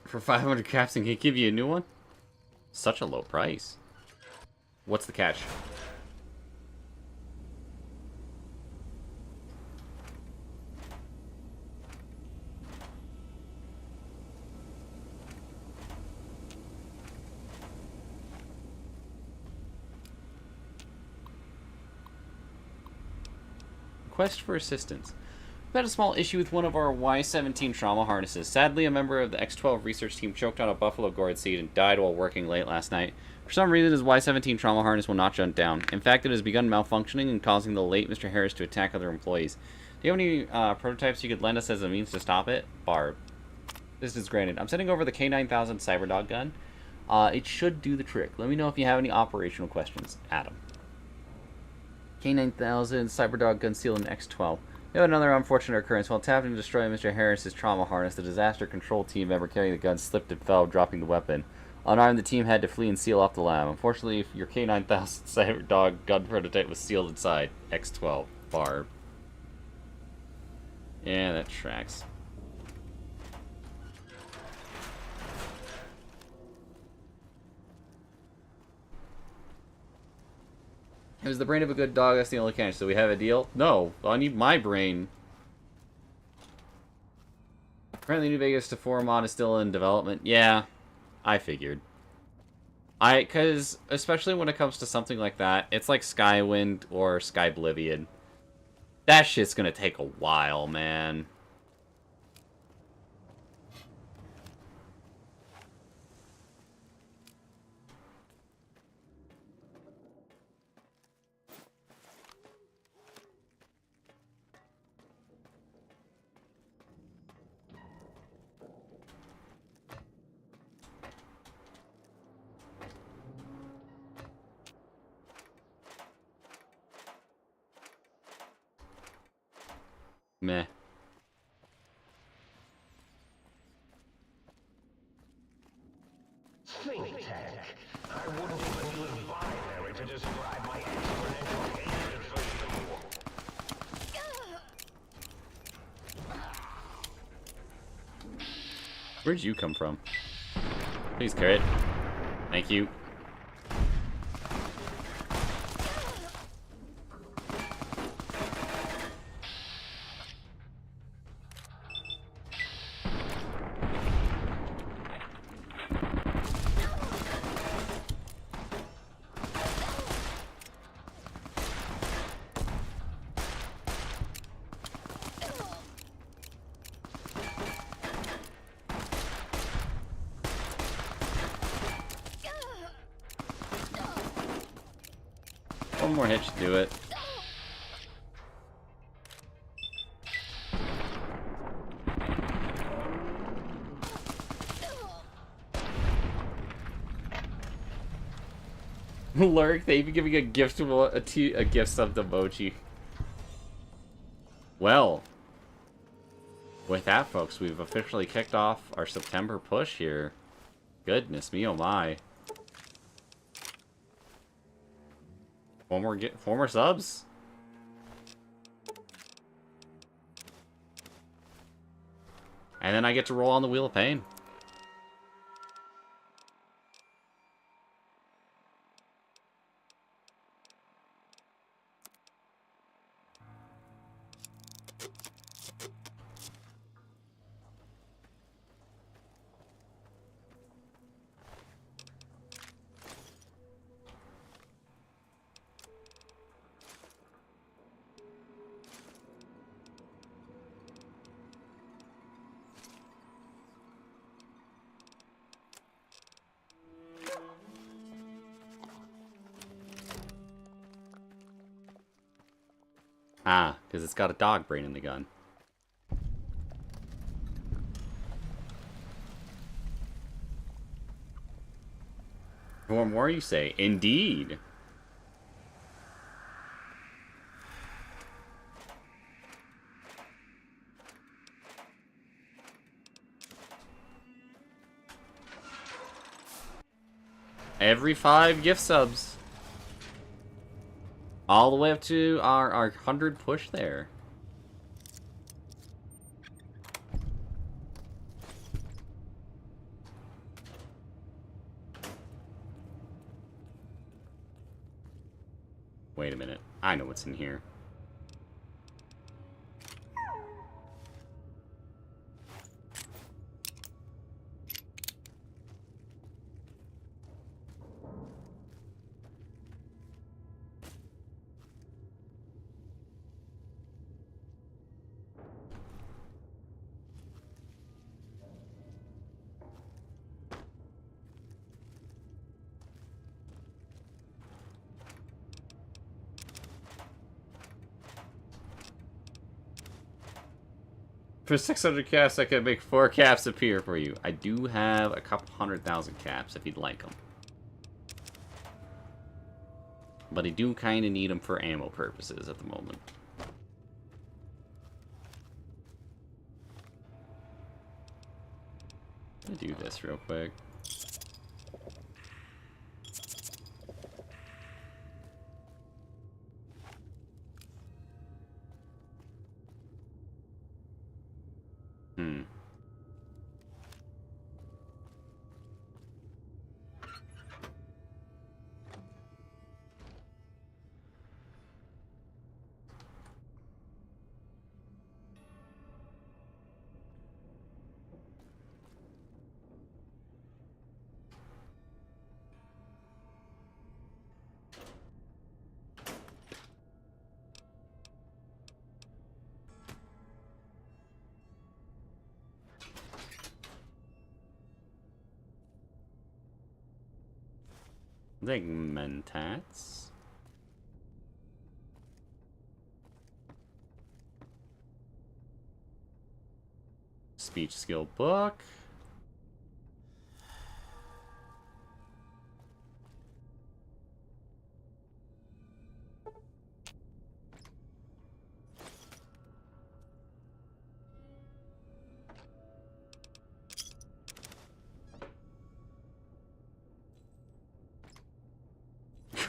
For 500 caps, and he give you a new one? Such a low price. What's the catch? Quest for assistance. We've had a small issue with one of our Y-17 trauma harnesses. Sadly, a member of the X-12 research team choked on a buffalo gourd seed and died while working late last night. For some reason, his Y-17 trauma harness will not shut down. In fact, it has begun malfunctioning and causing the late Mr. Harris to attack other employees. Do you have any prototypes you could lend us as a means to stop it? Barb. This is granted. I'm sending over the K9000 Cyberdog gun. It should do the trick. Let me know if you have any operational questions. Adam. K9000 Cyberdog gun sealed in X-12. We have another unfortunate occurrence. While attempting to destroy Mr. Harris's trauma harness, the disaster control team member carrying the gun slipped and fell, dropping the weapon. Unarmed, the team had to flee and seal off the lab. Unfortunately, your K9000 Cyberdog gun prototype was sealed inside X-12. Barb. Yeah, that tracks. It was the brain of a good dog, that's the only catch. So we have a deal? No, I need my brain. Apparently New Vegas to 4 mod is still in development. Yeah, I figured. Because, especially when it comes to something like that, it's like Skywind or Skyblivion. That shit's gonna take a while, man. Meh. Think tech. I wouldn't even use binary to describe my exponential hatred for you. Where'd you come from? Please, carrot. Thank you. One more hit should do it. Lurk, they even giving a gift to a gift sub to Mochi. Well, with that, folks, we've officially kicked off our September push here. Goodness me, oh my! Four more subs. And then I get to roll on the Wheel of Pain. Ah, because it's got a dog brain in the gun. Four more, you say? Indeed. Every 5 gift subs. All the way up to our 100 push there. Wait a minute. I know what's in here. For 600 caps, I could make 4 caps appear for you. I do have a couple 100,000 caps if you'd like them. But I do kind of need them for ammo purposes at the moment. I'm gonna do this real quick. Ligmentats. Speech skill book.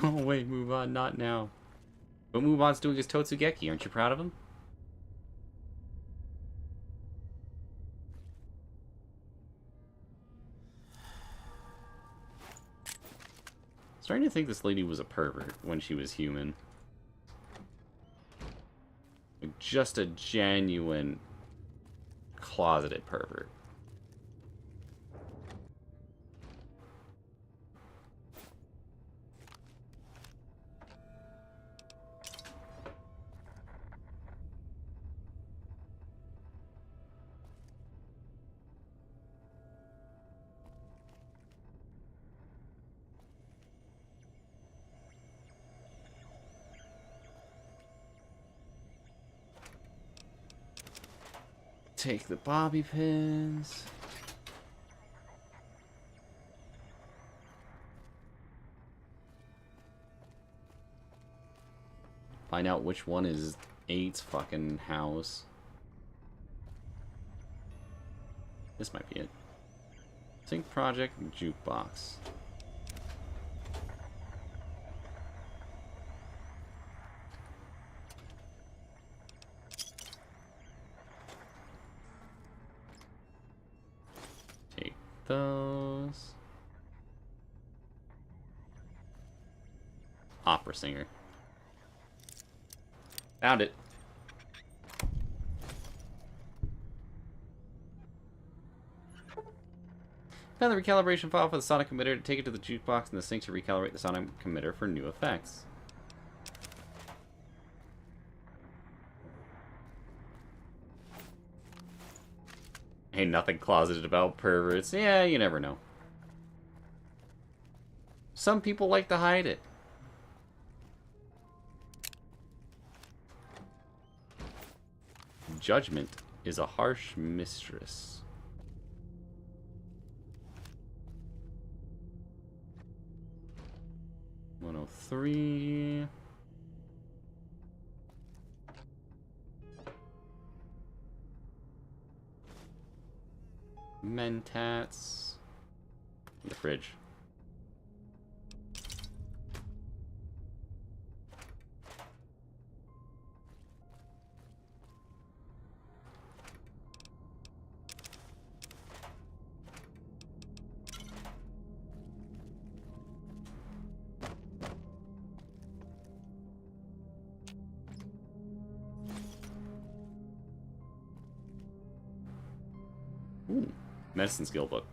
Go away, move on, not now. What move on's doing is Totsugeki. Aren't you proud of him? Starting to think this lady was a pervert when she was human. Like, just a genuine closeted pervert. Take the bobby pins. Find out which one is 8's fucking house. This might be it. Sync project jukebox. Take those. Opera singer. Found it. Found the recalibration file for the sonic emitter. Take it to the jukebox and the sync to recalibrate the sonic emitter for new effects. Ain't nothing closeted about perverts. Yeah, you never know. Some people like to hide it. Judgment is a harsh mistress. $103. Mentats. In the fridge. Ooh, medicine skill book.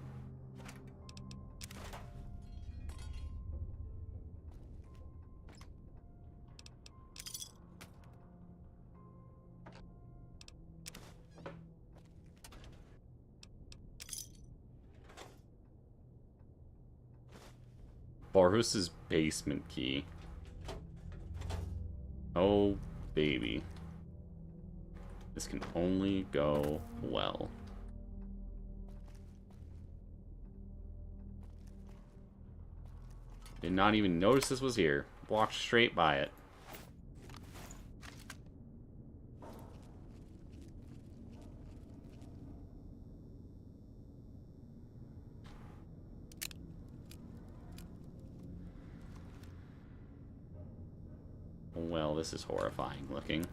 Barhus's basement key. Oh, baby. This can only go well. Did not even notice this was here. Walked straight by it. Well, this is horrifying looking.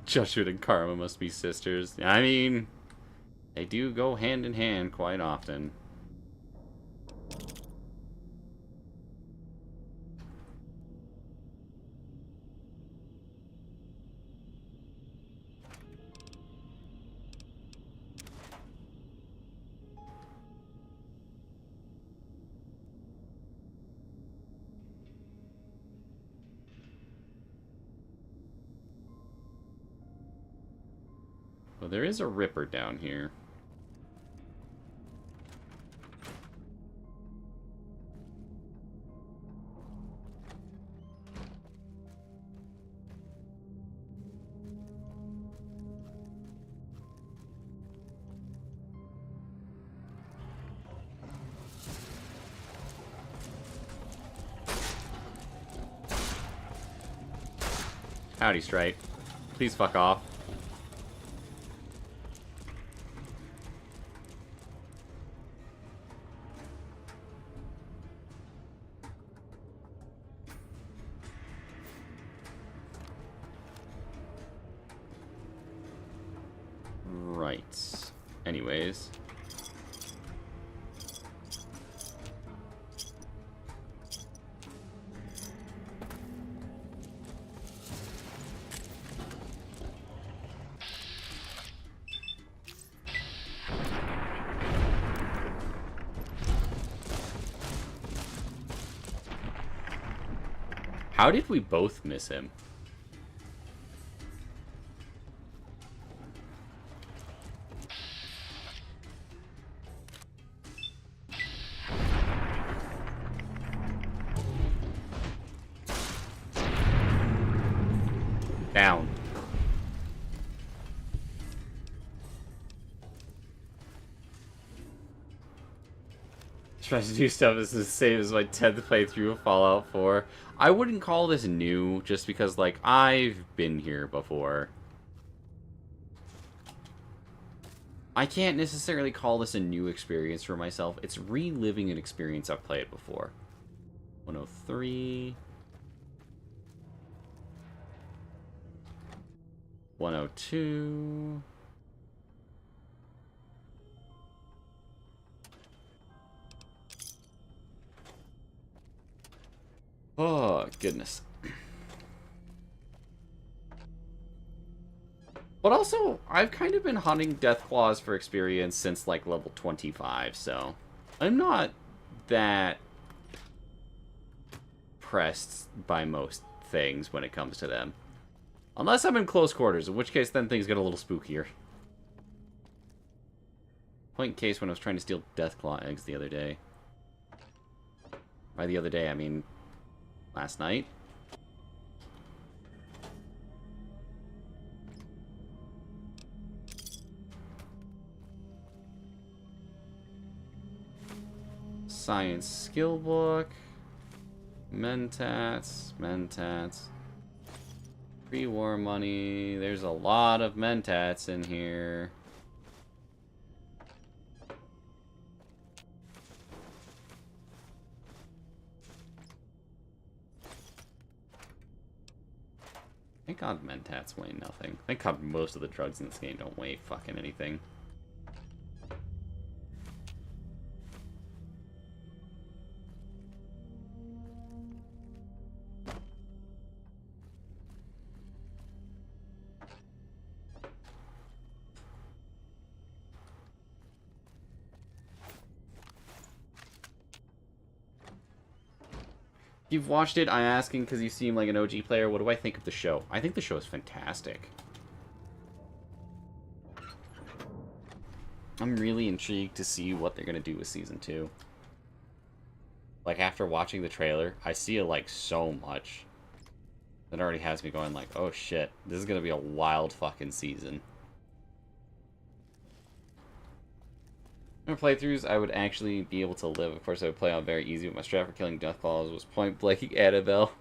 Judgment and karma must be sisters. I mean, they do go hand in hand quite often. Well, there is a Ripper down here. Howdy, Stripe. Please fuck off. Right. Anyways. How did we both miss him? Down. Trying to do stuff is the same as my 10th playthrough of Fallout 4. I wouldn't call this new, just because, like, I've been here before. I can't necessarily call this a new experience for myself. It's reliving an experience I've played before. 103... 102... Oh, goodness. But also, I've kind of been hunting Deathclaws for experience since, like, level 25, so... I'm not that pressed by most things when it comes to them. Unless I'm in close quarters, in which case then things get a little spookier. Point in case when I was trying to steal Deathclaw eggs the other day. By the other day, I mean... last night. Science skill book. Mentats. Mentats. Pre-war money. There's a lot of Mentats in here. Thank God Mentats weigh nothing. Thank God most of the drugs in this game don't weigh fucking anything. You've watched it, I'm asking because you seem like an OG player. What do I think of the show? I think the show is fantastic. I'm really intrigued to see what they're going to do with Season 2. Like, after watching the trailer, I see, like, so much. That already has me going like, oh shit, this is going to be a wild fucking season. Playthroughs, I would actually be able to live. Of course, I would play on very easy, but my strat for killing Deathclaws was point-blanking Annabelle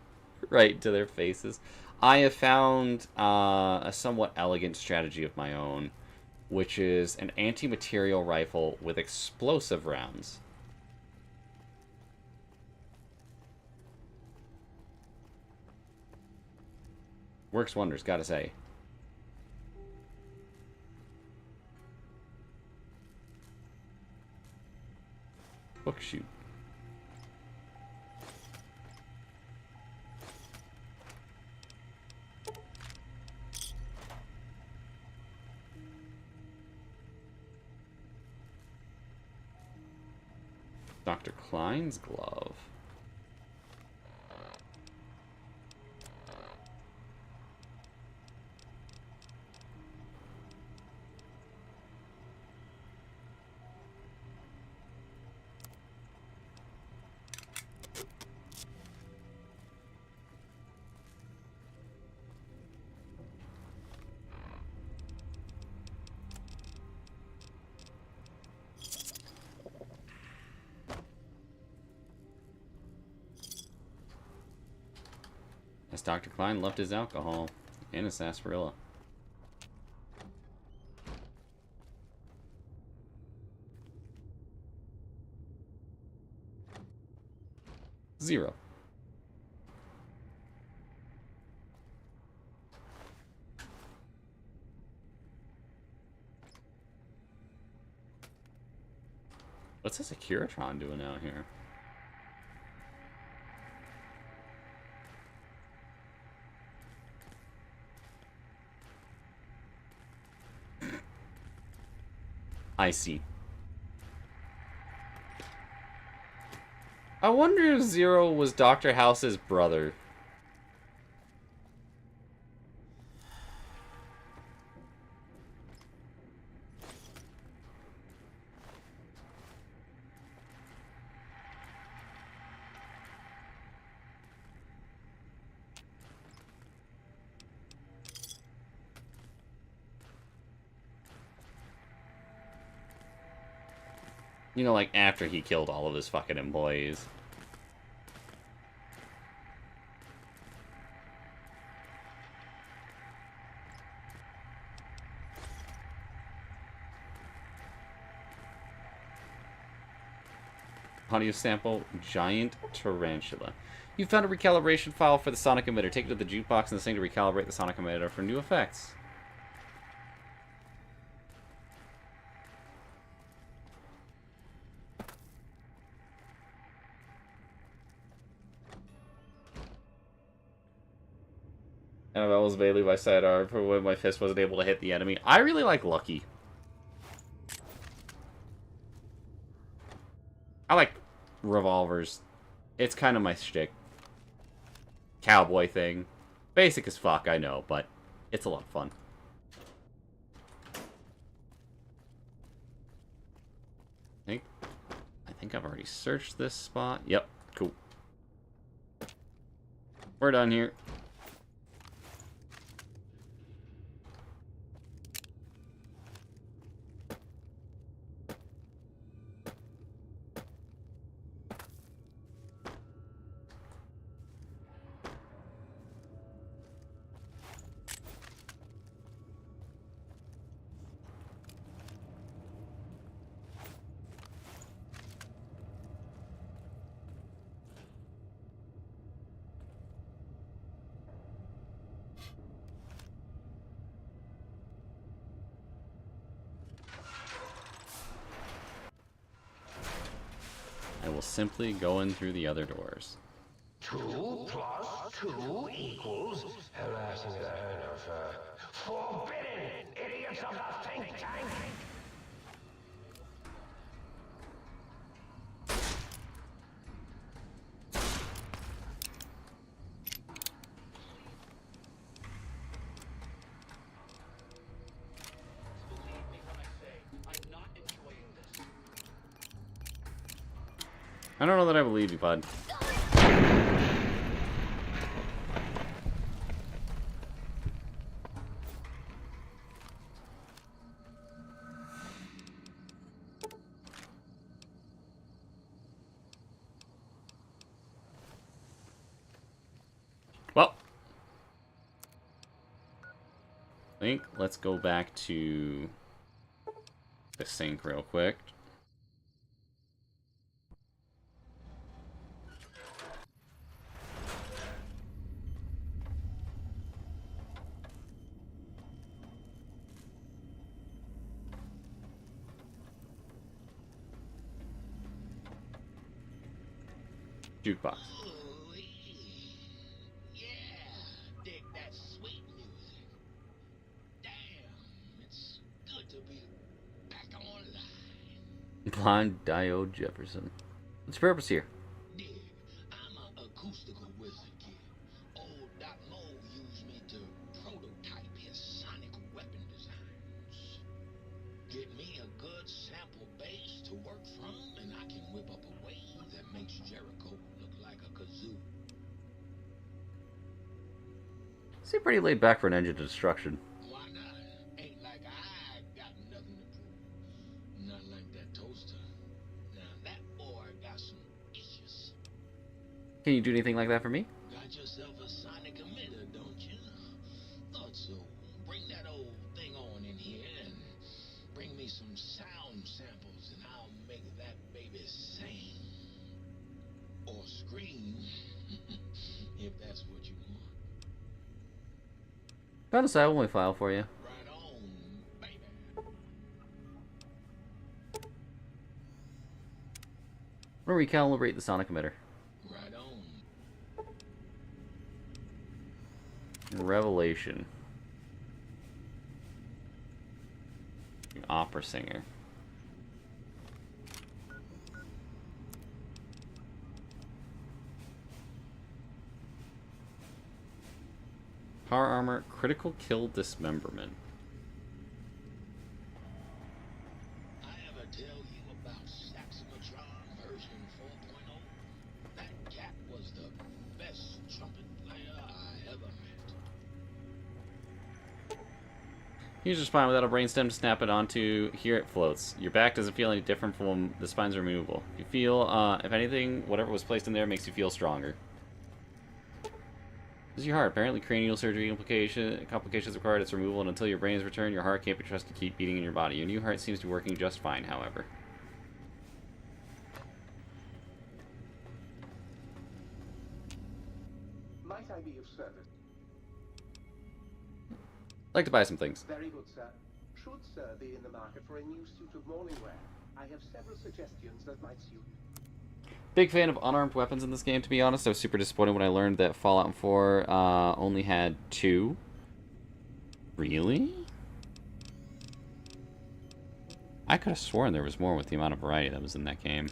right into their faces. I have found a somewhat elegant strategy of my own, which is an anti-material rifle with explosive rounds. Works wonders, gotta say. Book shoot. Dr. Klein's glove. As Dr. Klein loved his alcohol. And a sarsaparilla. Zero. What's this Securitron doing out here? I see. I wonder if Zero was Dr. House's brother. You know, like, after he killed all of his fucking employees. Audio sample giant tarantula. You found a recalibration file for the sonic emitter. Take it to the jukebox and sing to recalibrate the sonic emitter for new effects. Annabelle was Bailey by sidearm for when my fist wasn't able to hit the enemy. I really like Lucky. I like revolvers. It's kind of my shtick. Cowboy thing. Basic as fuck, I know, but it's a lot of fun. I think I've already searched this spot. Yep, cool. We're done here. I will simply go in through the other doors. 2 plus 2 equals harassing the head of forbidden idiots of the think tank. I don't know that I believe you, bud. Well, I think let's go back to the sink real quick. Jukebox. Dig that sweet music. Damn, it's good to be back online. Blonde Diode Jefferson. What's your purpose here? I'm an acoustical wizard kid. Old Doc Mo used me to prototype his sonic weapon designs. Get me a good sample base to work from, and I can whip up a wave that makes Jericho look like a kazoo. Seem pretty laid back for an engine to destruction. Why not? Ain't like I got nothing to prove. Not like that toaster. Now that boy got some issues. Can you do anything like that for me? Got yourself a sonic emitter, don't you? me some sound samples and I'll make that baby sing. Or scream, if that's what you want. Got a Cyberboy file for you. Right on, baby. I'm gonna recalibrate the sonic emitter. Right on. Revelation. An opera singer. Power armor, critical kill dismemberment. I ever tell you about Saxomatron version 4.0? That cat was the best trumpet player I ever met. He's just fine without a brainstem to snap it onto. Here it floats. Your back doesn't feel any different from the spine's removable. You feel, if anything, whatever was placed in there makes you feel stronger. This is your heart. Apparently cranial surgery complications required its removal, and until your brain is returned, your heart can't be trusted to keep beating in your body. Your new heart seems to be working just fine, however. Might I be of service? I'd like to buy some things. Very good, sir. Should sir be in the market for a new suit of morning wear? I have several suggestions that might suit. Big fan of unarmed weapons in this game, to be honest. I was super disappointed when I learned that Fallout 4 only had 2. Really? I could have sworn there was more with the amount of variety that was in that game.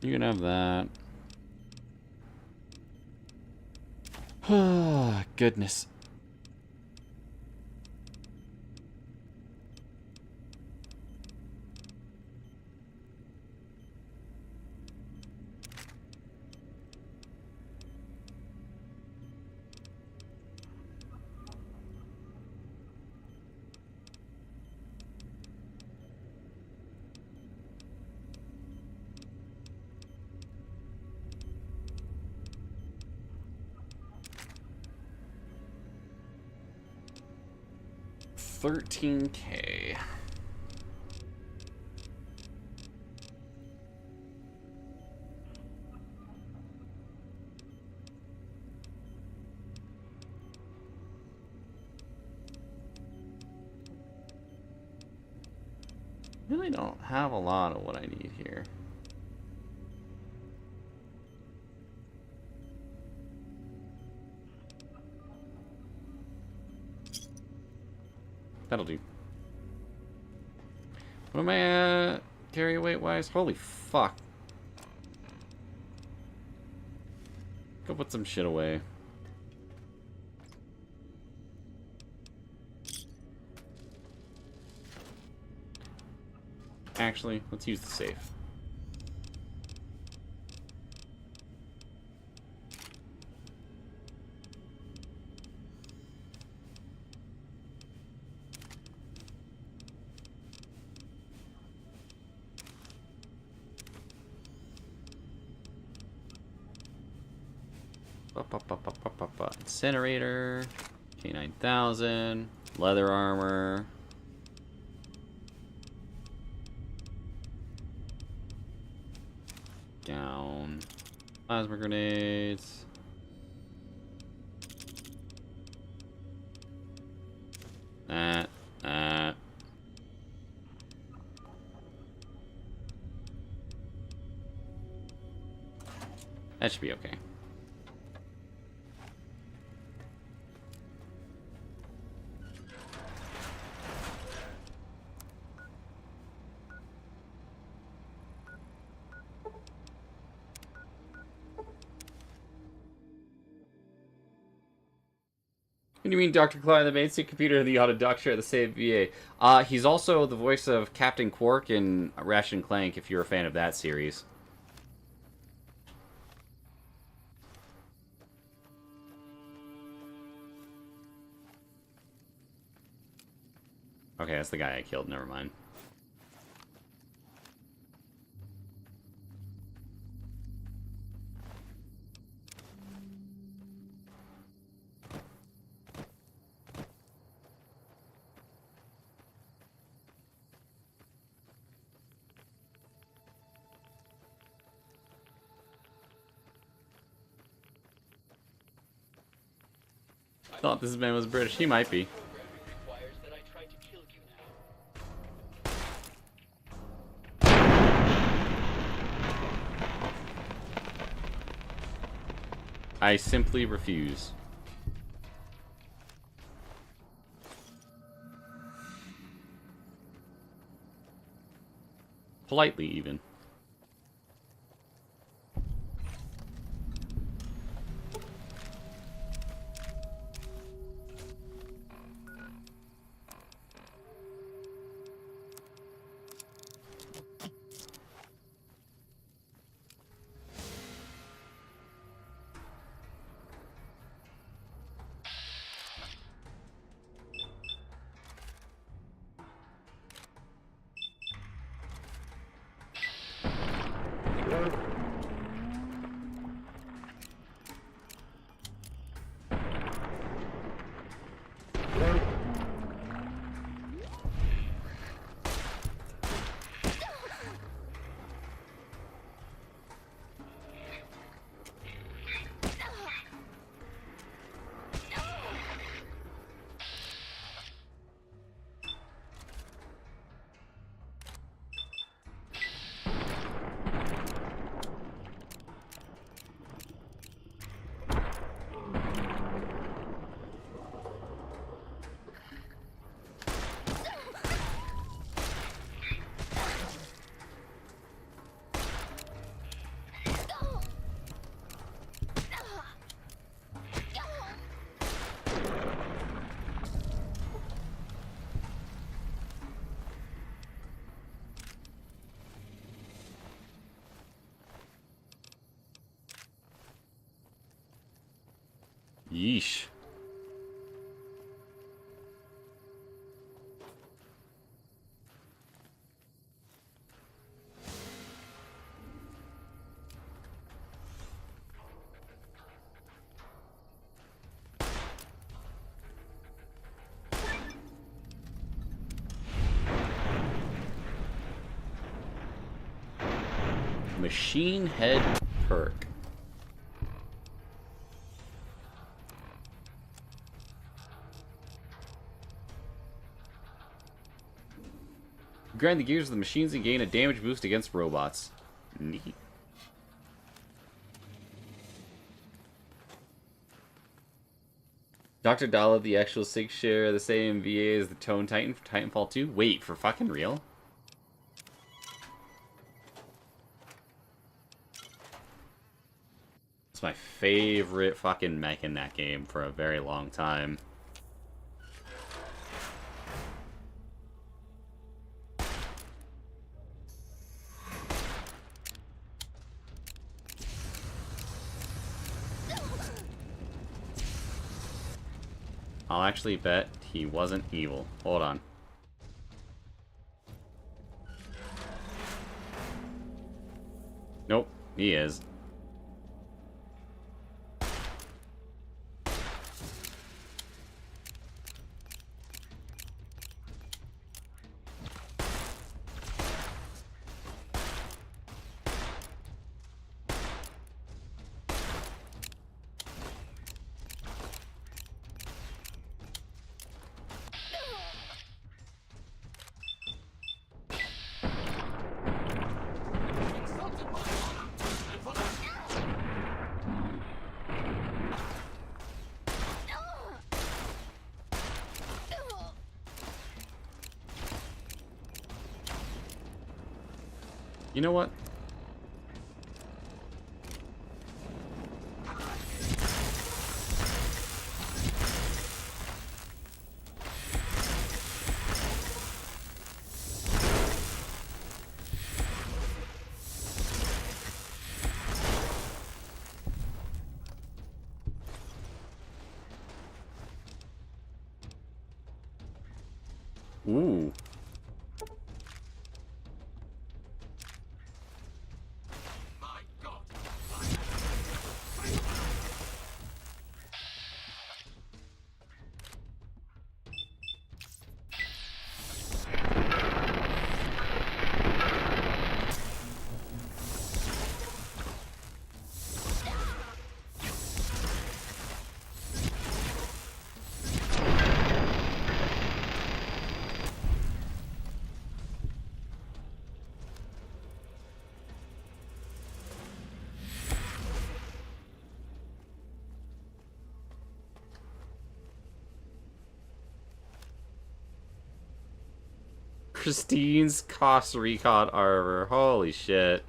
You can have that. Oh, goodness. $13K. Really don't have a lot of what I need here. That'll do. What am I at? Carry weight wise? Holy fuck. Go put some shit away. Actually, let's use the safe. Incinerator, K9000, leather armor. Gown, plasma grenades. That. That should be okay. What do you mean, Dr. Klein, the mainstream computer and the auto doctor at the same VA? He's also the voice of Captain Quark in Ratchet and Clank, if you're a fan of that series. Okay, that's the guy I killed. Never mind. Thought this man was British. He might be. I simply refuse. Politely, even. Yeesh. Machine head perk. Grind the gears of the machines and gain a damage boost against robots. Neat. Dr. Dalla, the actual 6 share the same VA as the Tone Titan for Titanfall 2? Wait, for fucking real? It's my favorite fucking mech in that game for a very long time. I'll actually bet he wasn't evil. Hold on. Nope, he is. You know what? Ooh. Christine's cost recon armor. Holy shit.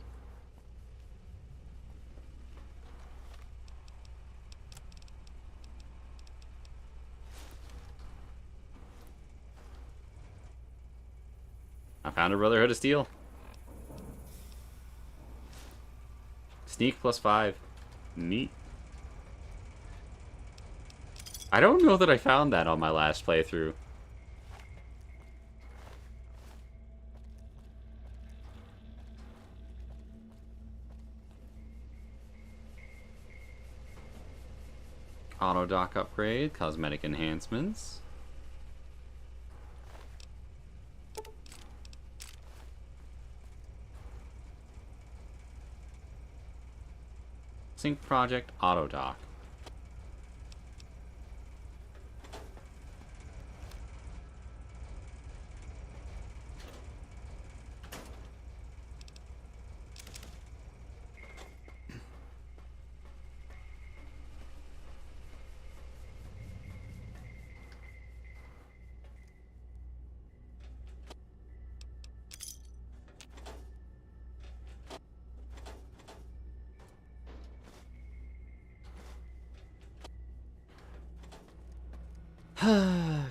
I found a Brotherhood of Steel. Sneak +5. Neat. I don't know that I found that on my last playthrough. Auto dock upgrade, cosmetic enhancements. Sync project auto dock.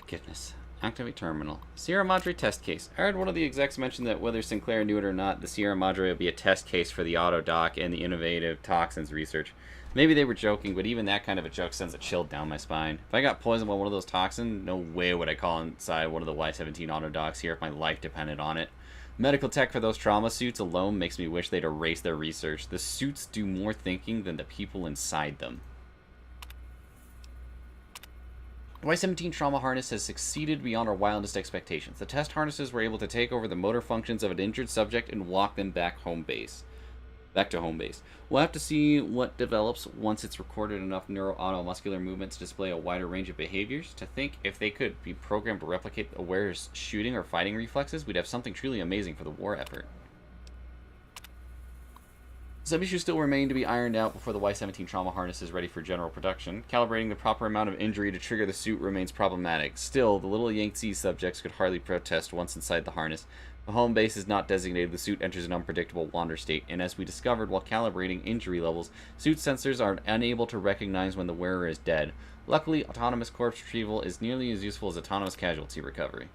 Goodness. Activate terminal. Sierra Madre test case. I heard one of the execs mention that whether Sinclair knew it or not, the Sierra Madre will be a test case for the auto dock and the innovative toxins research. Maybe they were joking, but even that kind of a joke sends a chill down my spine. If I got poisoned by one of those toxins, no way would I call inside one of the Y-17 auto docks here if my life depended on it. Medical tech for those trauma suits alone makes me wish they'd erase their research. The suits do more thinking than the people inside them. The Y-17 trauma harness has succeeded beyond our wildest expectations. The test harnesses were able to take over the motor functions of an injured subject and walk them back to home base. We'll have to see what develops once it's recorded enough neuroautomuscular movements to display a wider range of behaviors. To think if they could be programmed to replicate the wearer's shooting or fighting reflexes, we'd have something truly amazing for the war effort. Some issues still remain to be ironed out before the Y-17 trauma harness is ready for general production. Calibrating the proper amount of injury to trigger the suit remains problematic. Still, the little Yangtze subjects could hardly protest once inside the harness. The home base is not designated, the suit enters an unpredictable wander state, and as we discovered while calibrating injury levels, suit sensors are unable to recognize when the wearer is dead. Luckily, autonomous corpse retrieval is nearly as useful as autonomous casualty recovery.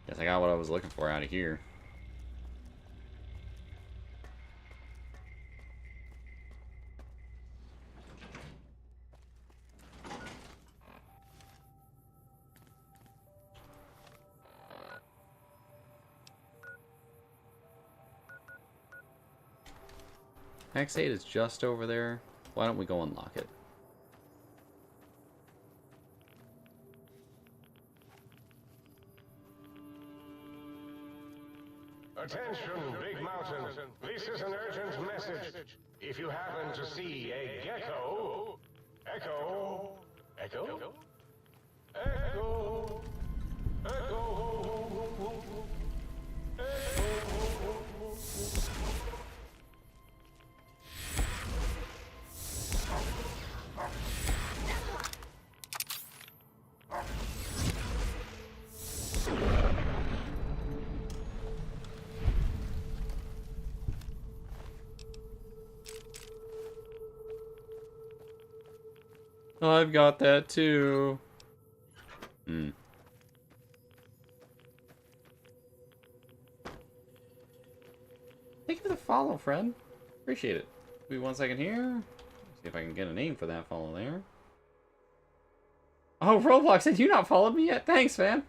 Guess I got what I was looking for out of here. X8 is just over there. Why don't we go unlock it? Attention, Big Mountain. This is an urgent message. If you happen to see a gecko... Echo... Echo? Echo... Echo... I've got that too. Hmm. Thank you for the follow, friend. Appreciate it. Give me 1 second here. See if I can get a name for that follow there. Oh, Roblox, had you not followed me yet? Thanks, man.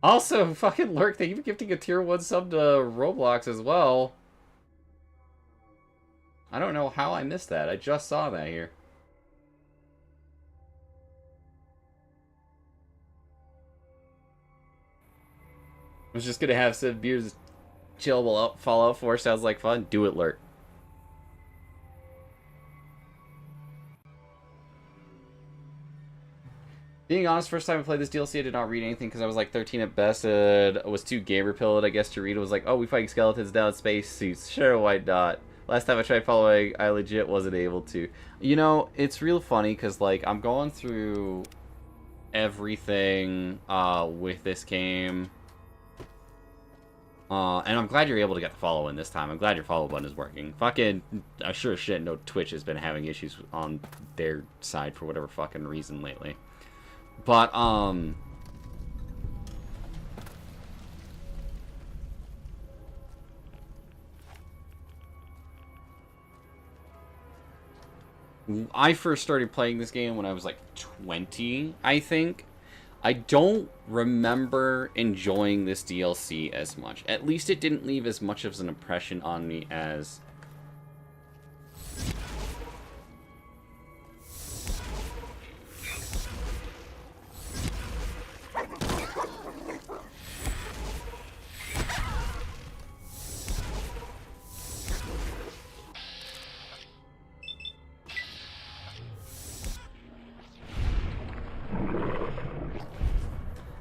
Also, fucking Lurk, thank you for gifting a tier 1 sub to Roblox as well. I don't know how I missed that. I just saw that here. I was just gonna have Sid Beers chill while Fallout 4 sounds like fun. Do it, Lurk. Being honest, first time I played this DLC, I did not read anything because I was like 13 at best. I was too gamer-pilled, I guess, to read. It was like, oh, we fighting skeletons down space suits. Sure, why not? Last time I tried following, I legit wasn't able to. You know, it's real funny because, like, I'm going through everything with this game. And I'm glad you're able to get the follow in this time. I'm glad your follow button is working. Fucking, I sure as shit know Twitch has been having issues on their side for whatever fucking reason lately. But, I first started playing this game when I was like 20, I think. I don't remember enjoying this DLC as much. At least it didn't leave as much of an impression on me as...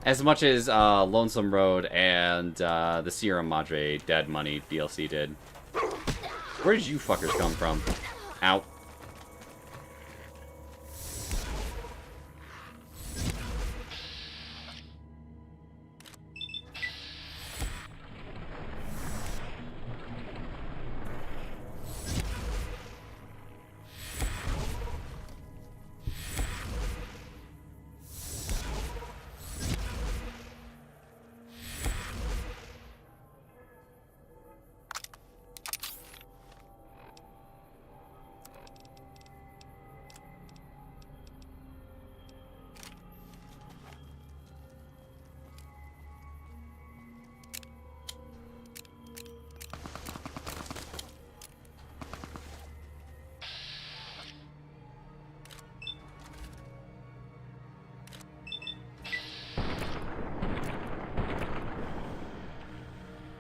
as much as Lonesome Road and the Sierra Madre Dead Money DLC did. Where did you fuckers come from? Ow.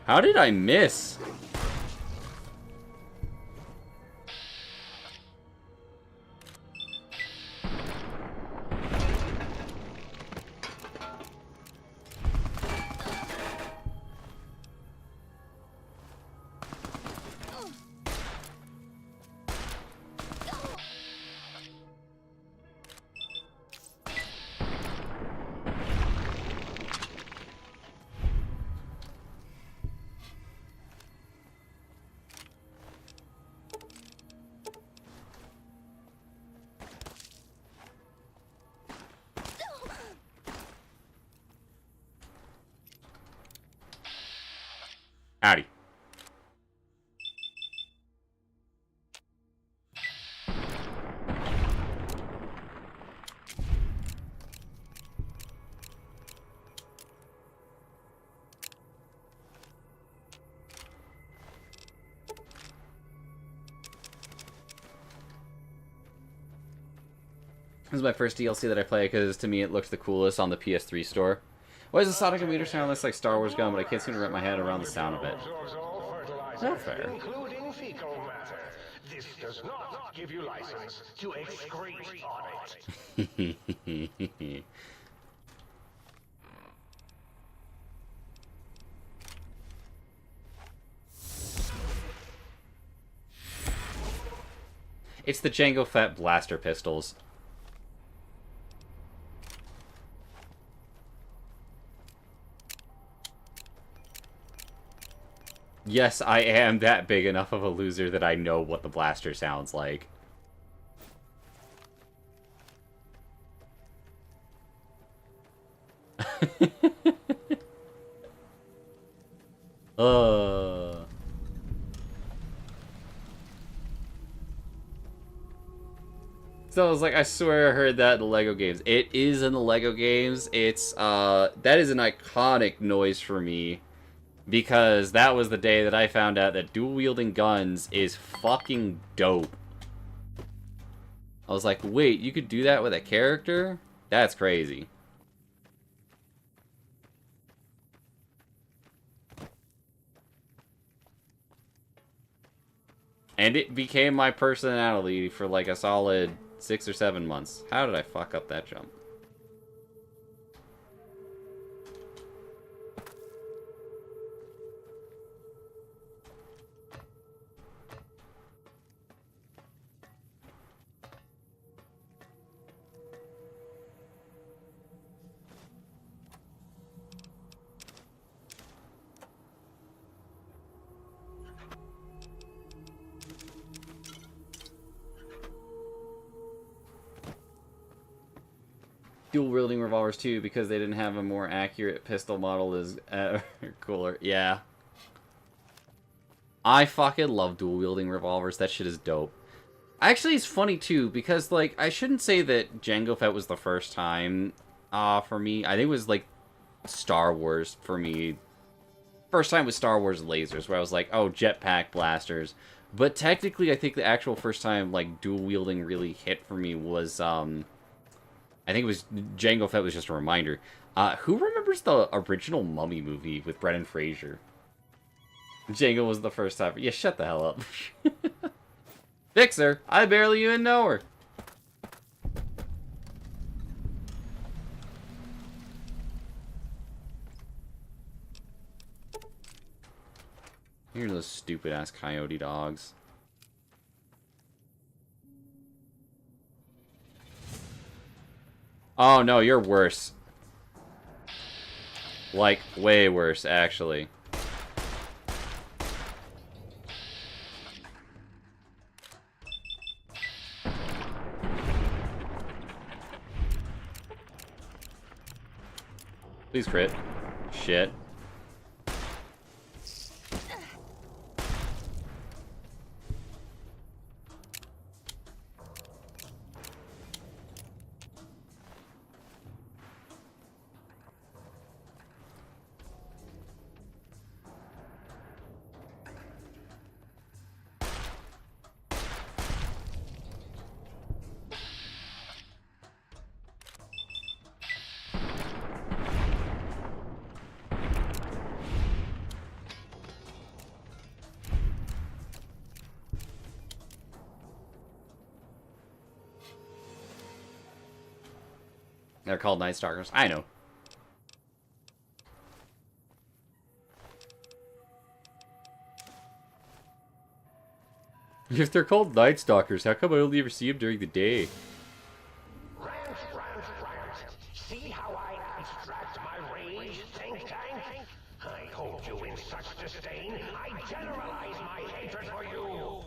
How did I miss? Howdy. This is my first DLC that I play because to me it looks the coolest on the PS3 store. Why does the Sonic and meter sound less like Star Wars gun, but I can't seem to wrap my head around the sound of it? Not fair. Including fecal matter. This does not give you license to excrete on it. It's the Jango Fett blaster pistols. Yes, I am that big enough of a loser that I know what the blaster sounds like. So I was like, I swear I heard that in the Lego games. It is in the Lego games. It's, that is an iconic noise for me. Because that was the day that I found out that dual-wielding guns is fucking dope. I was like, wait, you could do that with a character? That's crazy. And it became my personality for like a solid 6 or 7 months. How did I fuck up that jump? Dual wielding revolvers too, because they didn't have a more accurate pistol model is cooler. Yeah. I fucking love dual wielding revolvers. That shit is dope. Actually, it's funny too, because like I shouldn't say that Jango Fett was the first time for me. I think it was like Star Wars for me. First time was Star Wars lasers, where I was like, oh, jetpack blasters. But technically, I think the actual first time like dual wielding really hit for me was I think it was Jango Fett was just a reminder. Who remembers the original Mummy movie with Brendan Fraser? Jango was the first time. Yeah, shut the hell up. Fixer, I barely even know her. Here are those stupid ass coyote dogs. Oh no, you're worse. Like, way worse, actually. Please crit. Shit. They're called Night Stalkers. I know. If they're called Night Stalkers, how come I only ever see them during the day? Rant, rant, rant. See how I abstract my rage, think tank? I hold you in such disdain, I generalize my hatred for you.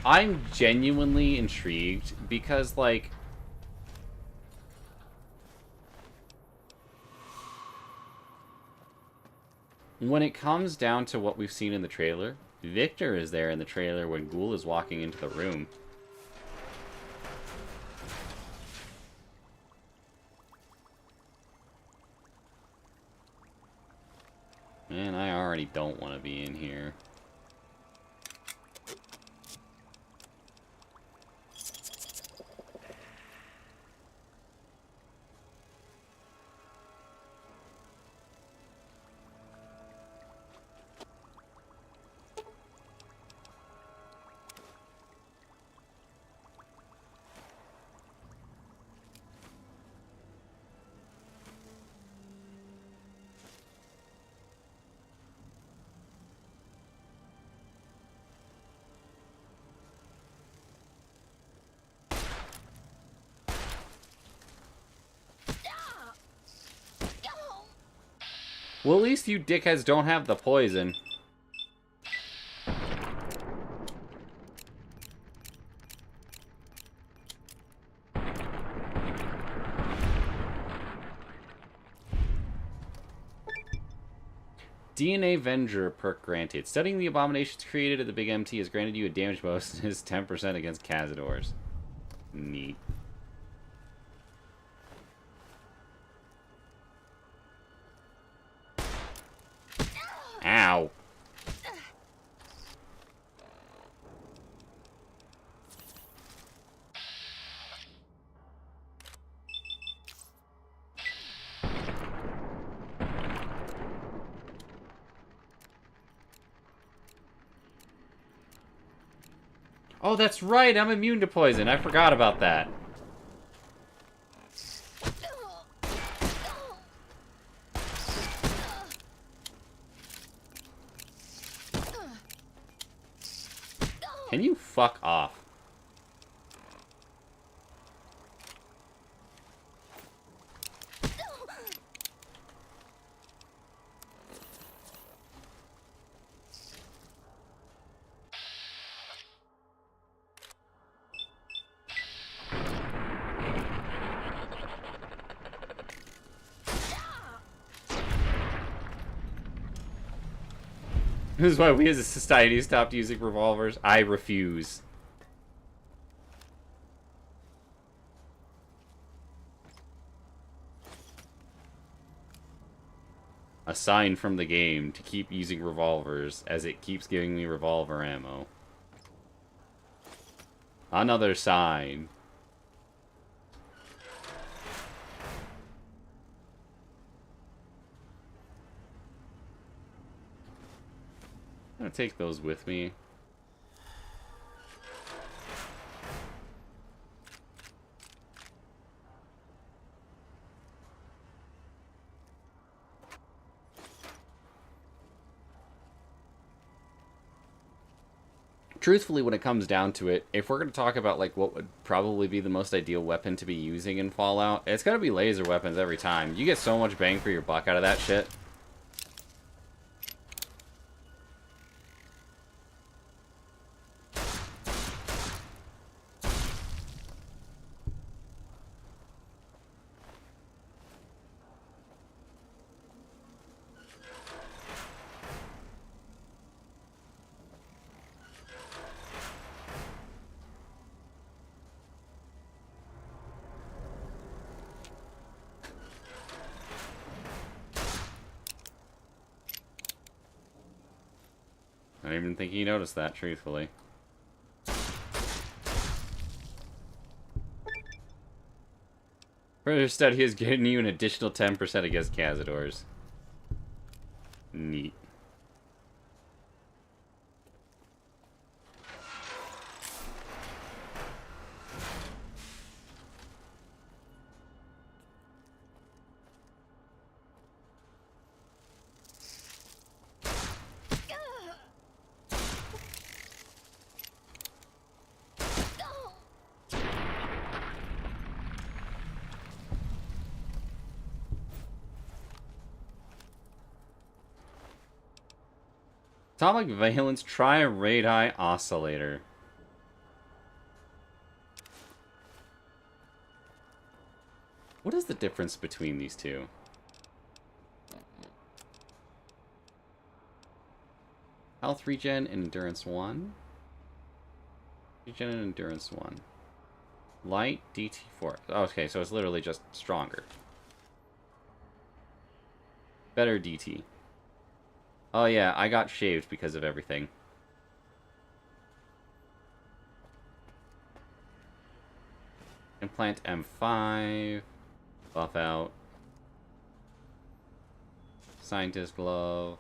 I'm genuinely intrigued because, like, when it comes down to what we've seen in the trailer, Victor is there in the trailer when Ghoul is walking into the room. Man, I already don't want to be in here. Well, at least you dickheads don't have the poison. DNA Venger perk granted. Studying the abominations created at the Big MT has granted you a damage bonus is 10% against Cazadors. Neat. Ow. Oh, that's right. I'm immune to poison. I forgot about that. Can you fuck off? This is why we as a society stopped using revolvers. I refuse. A sign from the game to keep using revolvers as it keeps giving me revolver ammo. Another sign. I'm gonna take those with me. Truthfully, when it comes down to it, if we're going to talk about like what would probably be the most ideal weapon to be using in Fallout, it's going to be laser weapons every time. You get so much bang for your buck out of that shit. I don't even think he noticed that, truthfully. Further study is getting you an additional 10% against Cazadors. Neat. Atomic Valence Tri-Radii Oscillator. What is the difference between these two? Health regen and endurance 1. Regen and endurance 1. Light DT4. Okay, so it's literally just stronger. Better DT. Oh yeah, I got shaved because of everything. Implant M5. Buff out. Scientist glove.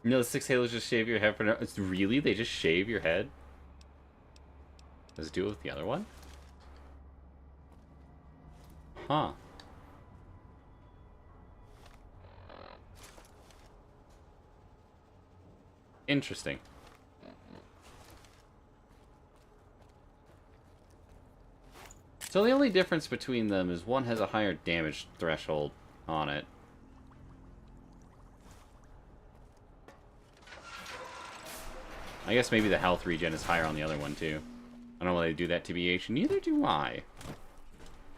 No, the 6 halos just shave your head for no... It's really? They just shave your head? Does it do it with the other one? Huh. Interesting. So the only difference between them is one has a higher damage threshold on it. I guess maybe the health regen is higher on the other one too. I don't know why they do that, TBH. Neither do I.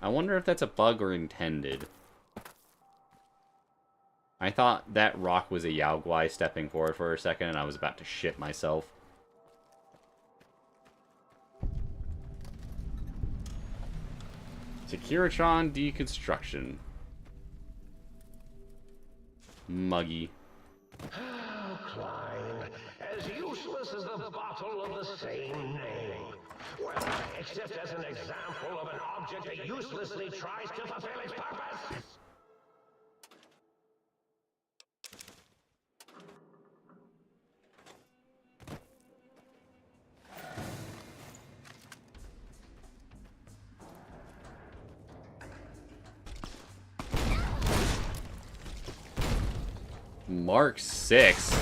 I wonder if that's a bug or intended. I thought that rock was a Yao Guai stepping forward for a second, and I was about to shit myself. Securitron deconstruction. Muggy. Klein, as useless as the bottle of the same name. Well, except as an example of an object that uselessly tries to fulfill its purpose. Mark 6.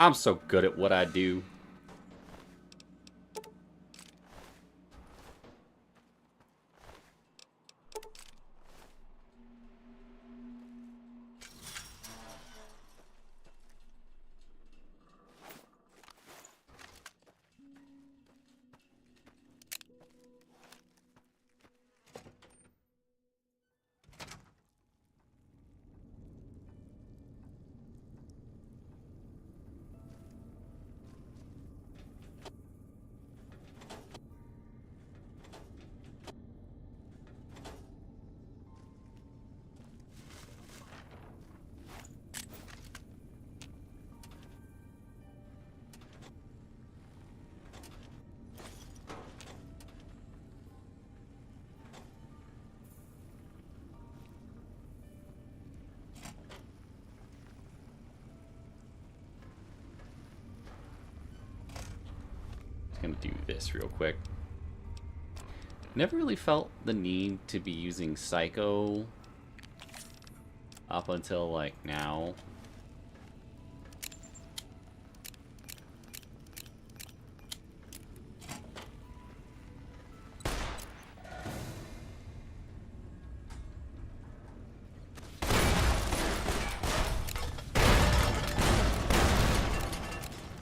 I'm so good at what I do. Gonna do this real quick. Never really felt the need to be using Psycho up until like now.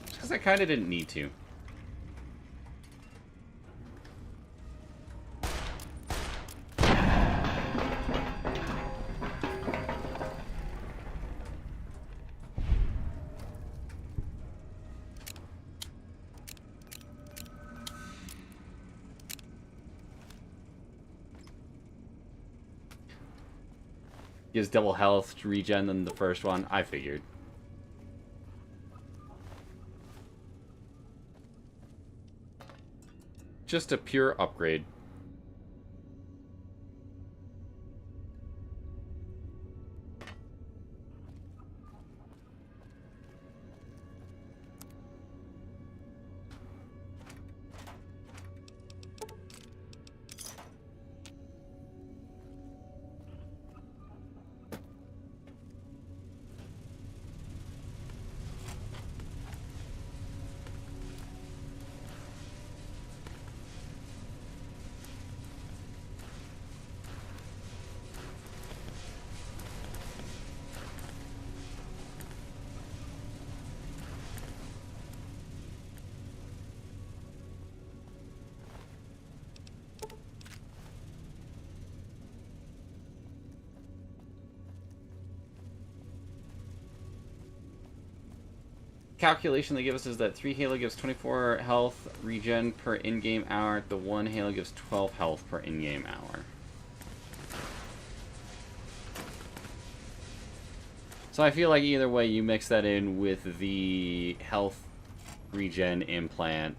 Because I kind of didn't need to. Gives double health regen than the first one. I figured. Just a pure upgrade. calculation they give us is that 3 Halo gives 24 health regen per in-game hour. The 1 Halo gives 12 health per in-game hour. So I feel like either way, you mix that in with the health regen implant.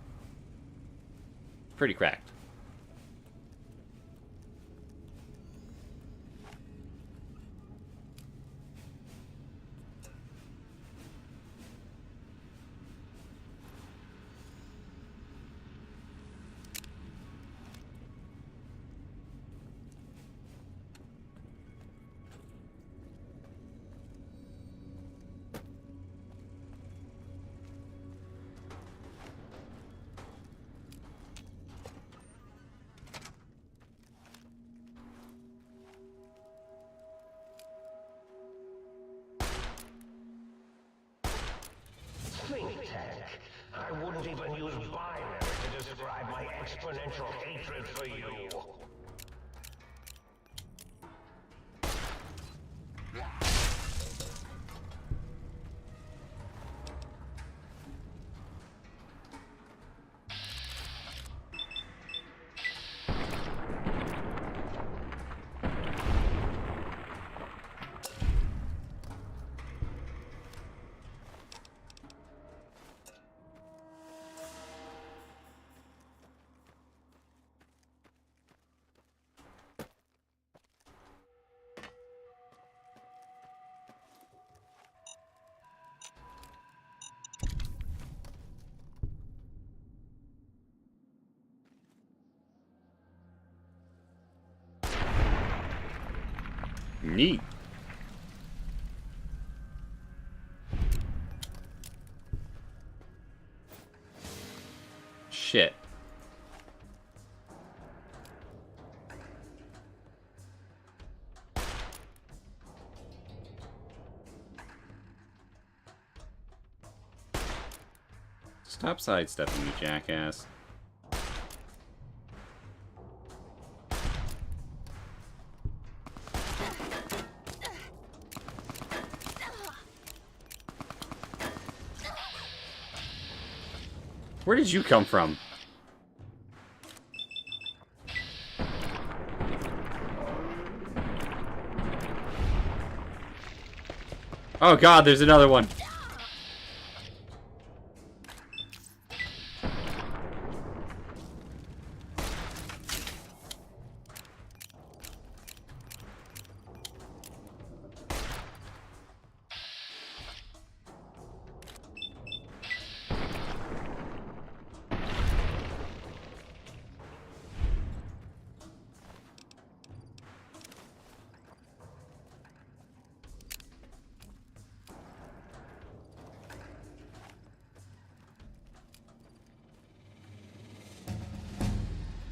Pretty cracked. Think tech. I wouldn't even use binary to describe my exponential hatred for you. Neat. Shit. Stop sidestepping, you jackass. Where did you come from? Oh god, there's another one.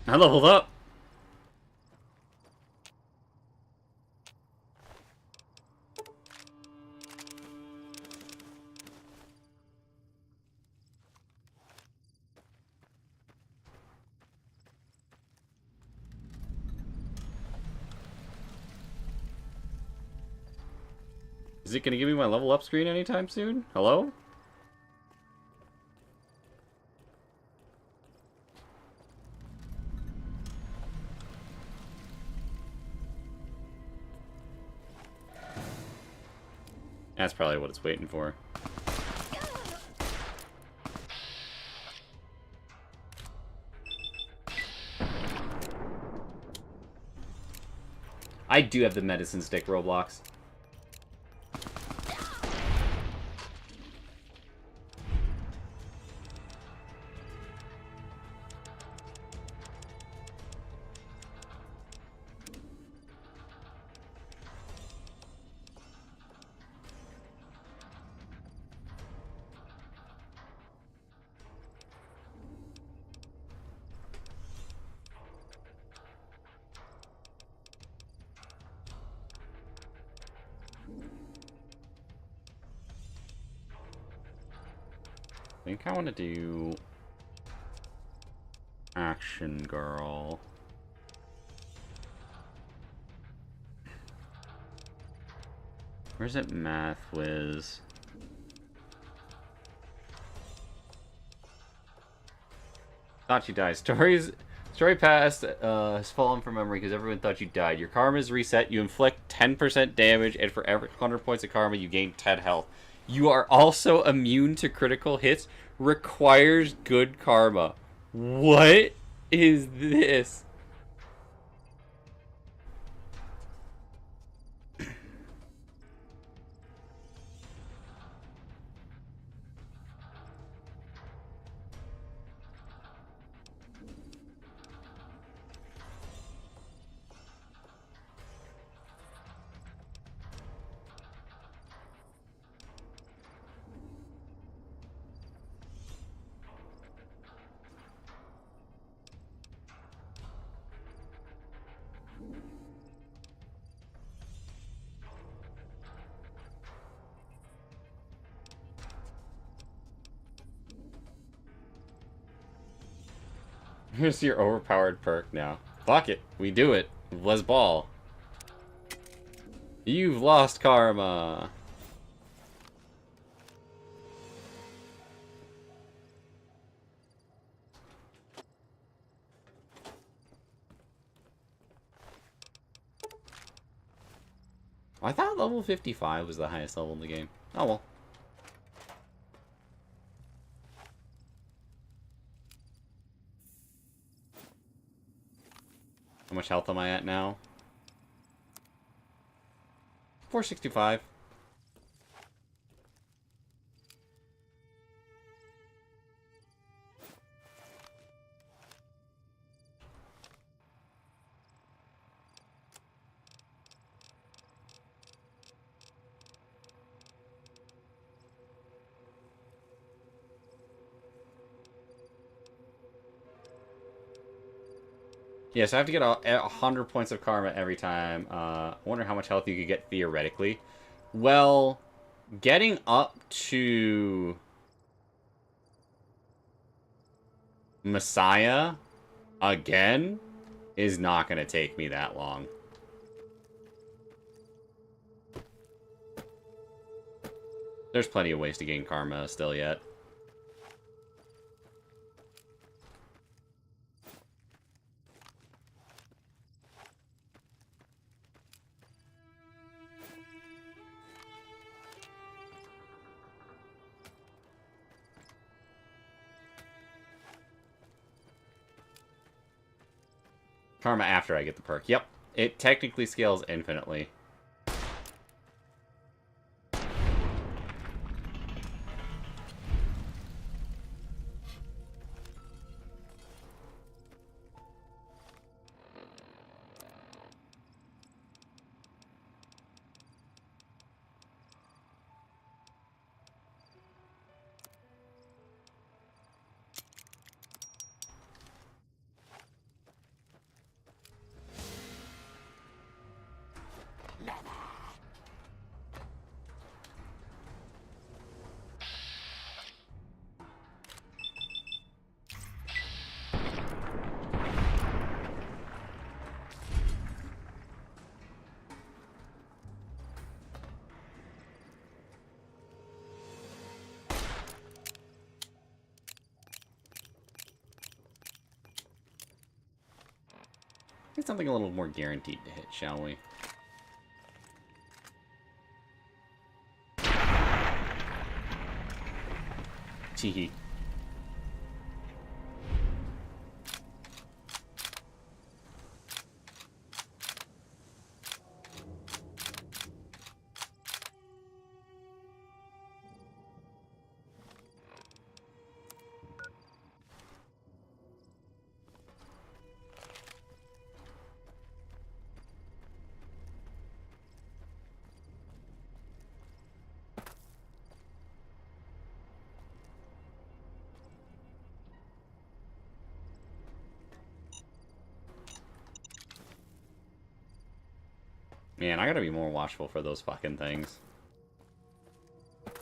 I leveled up. Is it gonna give me my level up screen anytime soon? Hello? That's probably what it's waiting for. I do have the medicine stick, Roblox. I think I want to do Action Girl. Where's it, Math Whiz? Thought you died. Story past has fallen from memory because everyone thought you died. Your karma is reset. You inflict 10% damage, and for every 100 points of karma, you gain 10 health. You are also immune to critical hits. Requires good karma. What is this? Here's your overpowered perk now. Fuck it. We do it. Let's ball. You've lost karma. I thought level 55 was the highest level in the game. Oh well. How much health am I at now? 465. Yeah, so I have to get 100 points of karma every time. I wonder how much health you could get theoretically. Well, getting up to Messiah again is not going to take me that long. There's plenty of ways to gain karma still yet. Karma after I get the perk. Yep. It technically scales infinitely. Get something a little more guaranteed to hit, shall we? Teehee. Man, I gotta be more watchful for those fucking things. I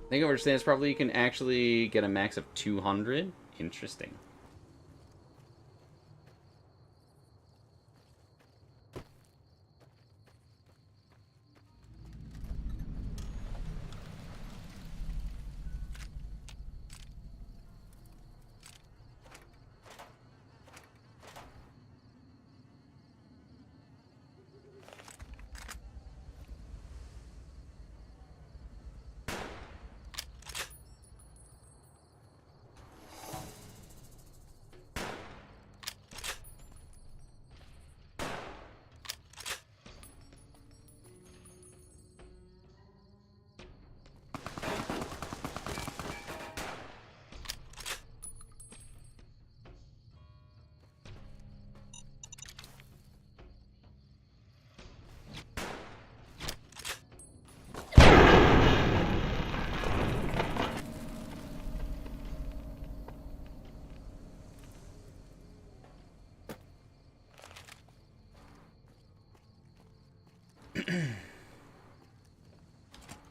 think I understand it's probably you can actually get a max of 200. Interesting.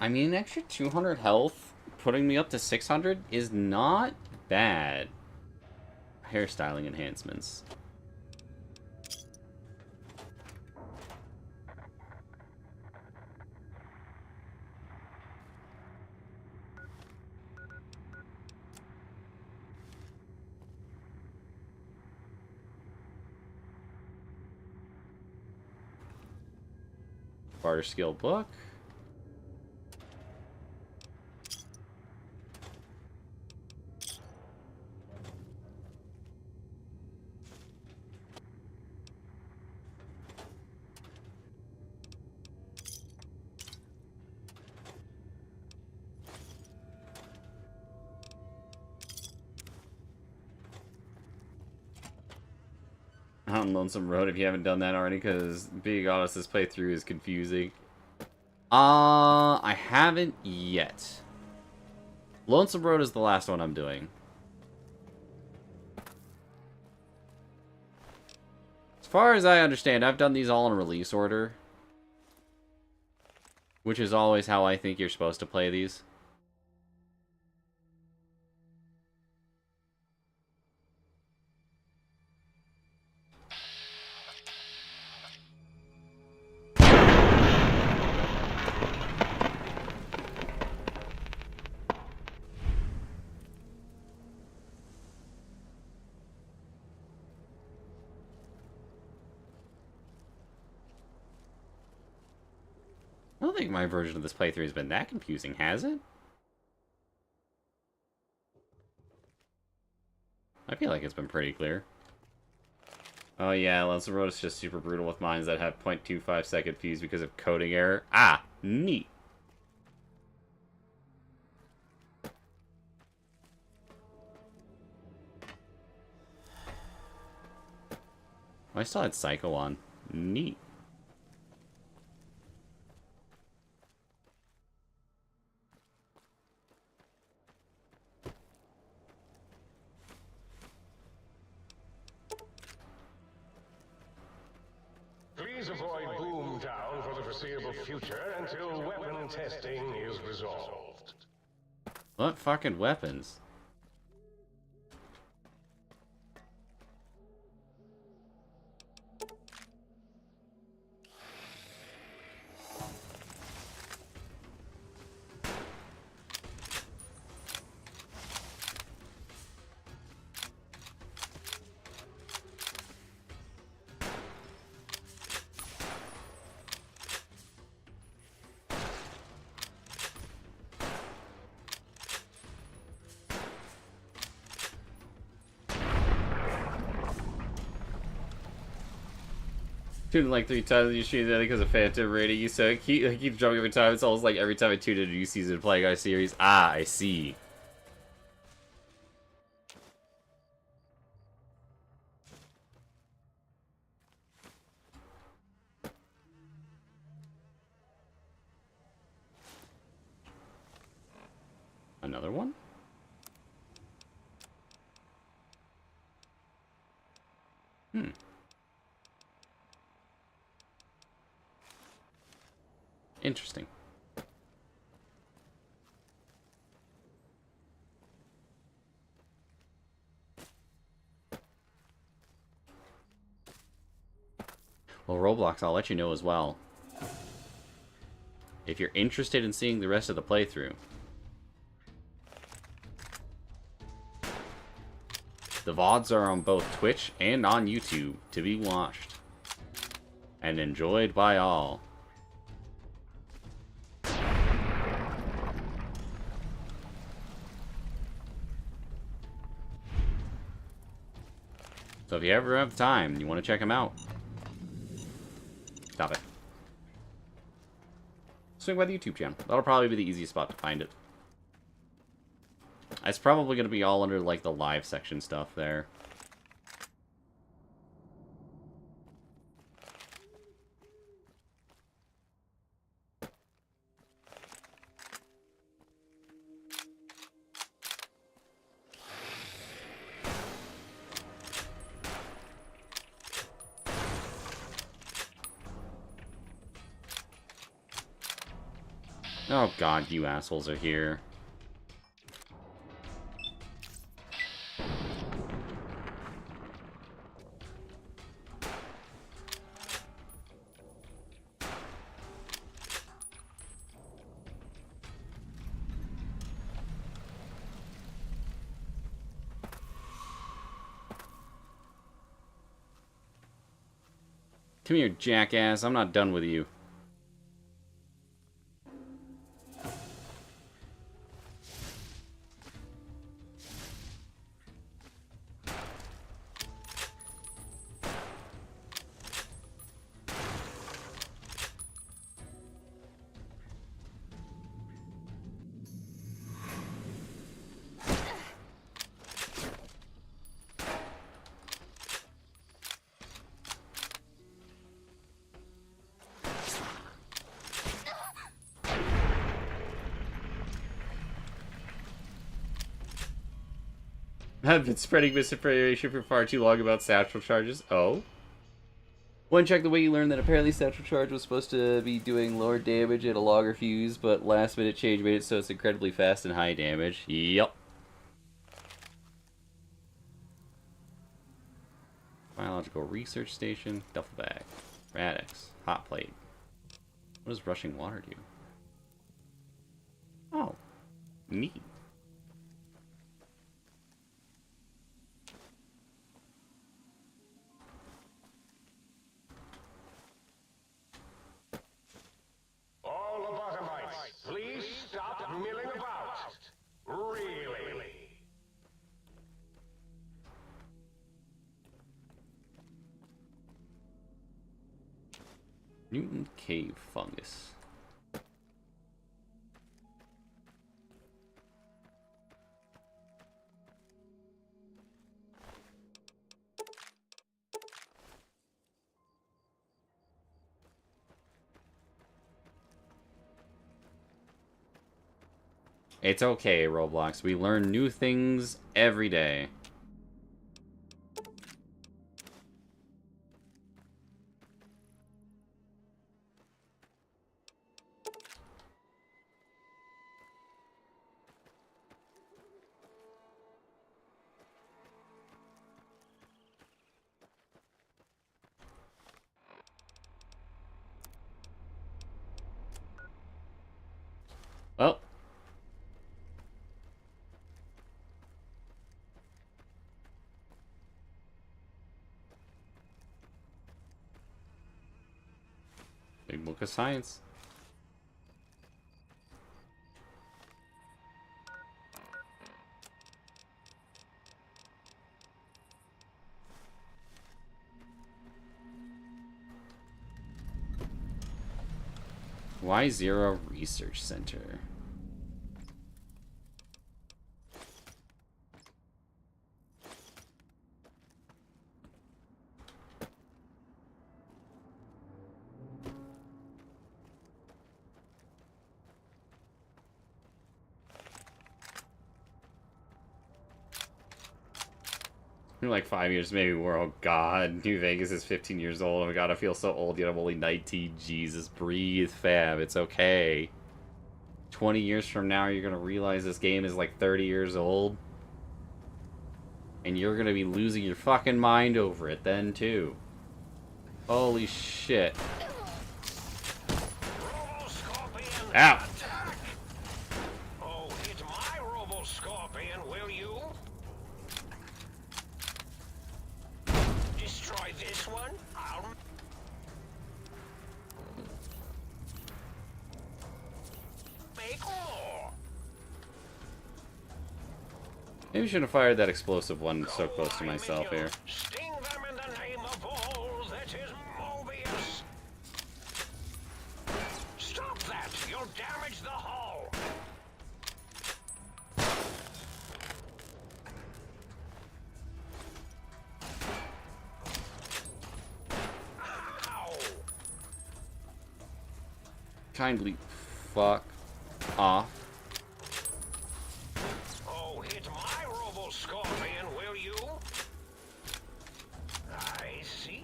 I mean, an extra 200 health, putting me up to 600 is not bad. Hairstyling enhancements. Barter skill book. On Lonesome Road if you haven't done that already, because being honest, this playthrough is confusing. I haven't yet. Lonesome Road is the last one I'm doing. As far as I understand, I've done these all in release order. Which is always how I think you're supposed to play these. I don't think my version of this playthrough has been that confusing, has it? I feel like it's been pretty clear. Oh yeah, Lonesome Road is just super brutal with mines that have 0.25 second fuse because of coding error. Ah, neat. I still had Psycho on. Neat. Please avoid Boomtown for the foreseeable future until weapon testing is resolved. What fucking weapons? Tuned in like 3 times, you shoot that because of Phantom rating. You so keep jumping every time. It's almost like every time I tune in a new season of Play Guy series. Ah, I see. Another one? Hmm. Interesting. Well, Roblox, I'll let you know as well. If you're interested in seeing the rest of the playthrough, the VODs are on both Twitch and on YouTube to be watched and enjoyed by all. So if you ever have time and you want to check them out, stop it. Swing by the YouTube channel. That'll probably be the easiest spot to find it. It's probably going to be all under, like, the live section stuff there. Oh god, you assholes are here. Come here, jackass. I'm not done with you. I've been spreading misinformation for far too long about satchel charges. Oh? One check the way you learned that apparently satchel charge was supposed to be doing lower damage at a longer fuse, but last minute change made it so it's incredibly fast and high damage. Yup. Biological research station, duffel bag, radix, hot plate. What does rushing water do? Oh, neat. All lobotomites, please stop milling about. Really. Mutant cave fungus. It's okay, Roblox. We learn new things every day. Well. Big book of science. Y0 Research Center. In like 5 years, maybe we're, oh god, New Vegas is 15 years old. Oh my god, I feel so old, yet I'm only 19. Jesus, breathe, fam. It's okay. 20 years from now, you're gonna realize this game is like 30 years old. And you're gonna be losing your fucking mind over it then, too. Holy shit. Ow! Oh, hit my Robo-Scorpion, will you? Destroy this one? I'll... make more! Maybe I should have fired that explosive one so close to myself here. Sting them in the name of all that is Mobius! Stop that! You'll damage the hull! Ow! Kindly fuck off. Oh, hit my Robo-Scorpion, will you? I see.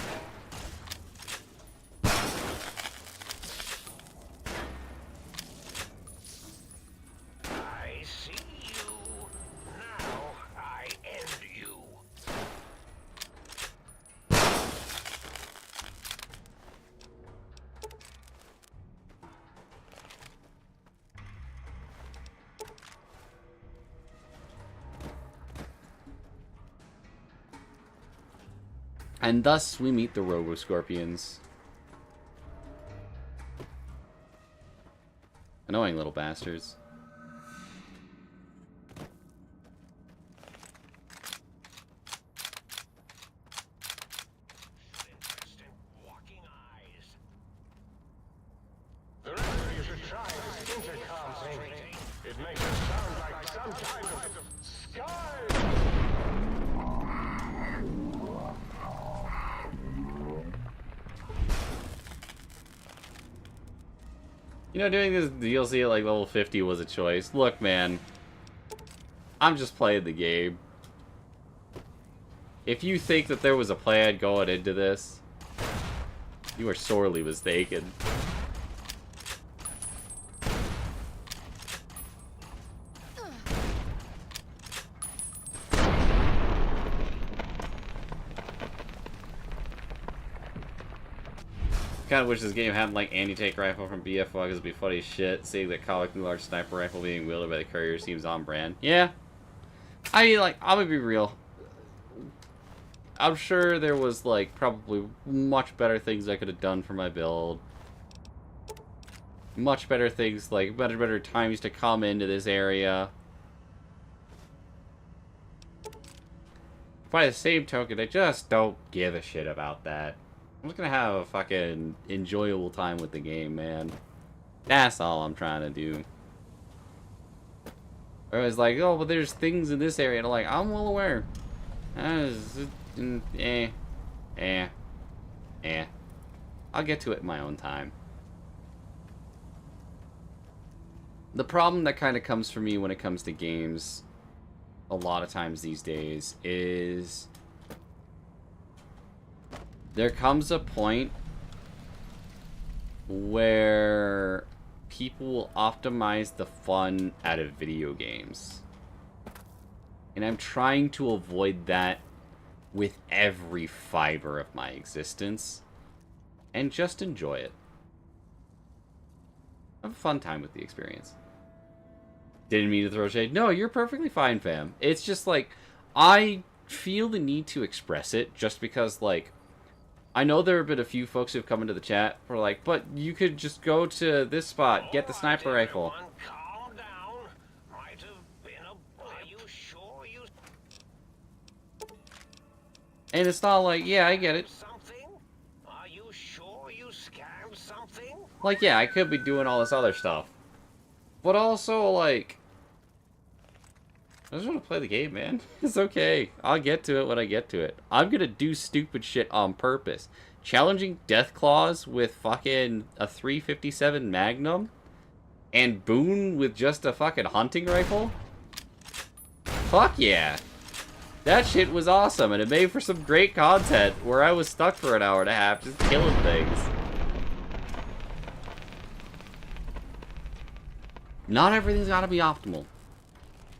And thus we meet the Robo-Scorpions. Annoying little bastards. The rest of you should try this intercom thing. It makes it sound like some kind of sky. You know, doing this DLC at like level 50 was a choice. Look, man. I'm just playing the game. If you think that there was a plan going into this, you are sorely mistaken. Kind of wish this game had like anti-tank rifle from BF1 because it'd be funny as shit. Seeing that comically large sniper rifle being wielded by the courier seems on brand. Yeah. I mean, like, I'm gonna be real. I'm sure there was like probably much better things I could have done for my build. Much better things, like better times to come into this area. By the same token, I just don't give a shit about that. I'm just gonna have a fucking enjoyable time with the game, man. That's all I'm trying to do. Everyone's like, oh, but there's things in this area. And I'm like, I'm well aware. I'll get to it in my own time. The problem that kind of comes for me when it comes to games a lot of times these days is there comes a point where people will optimize the fun out of video games. And I'm trying to avoid that with every fiber of my existence. And just enjoy it. Have a fun time with the experience. Didn't mean to throw shade. No, you're perfectly fine, fam. It's just like, I feel the need to express it just because, like, I know there have been a few folks who've come into the chat who are like, but you could just go to this spot, get the sniper rifle. Calm down. Might have been a... Are you sure you... And it's not like, yeah, I get it. Something? Are you sure you scanned something? Like, yeah, I could be doing all this other stuff. But also, like, I just want to play the game, man. It's okay. I'll get to it when I get to it. I'm gonna do stupid shit on purpose. Challenging Deathclaws with fucking a 357 Magnum? And Boone with just a fucking hunting rifle? Fuck yeah. That shit was awesome, and it made for some great content where I was stuck for an hour and a half just killing things. Not everything's gotta be optimal.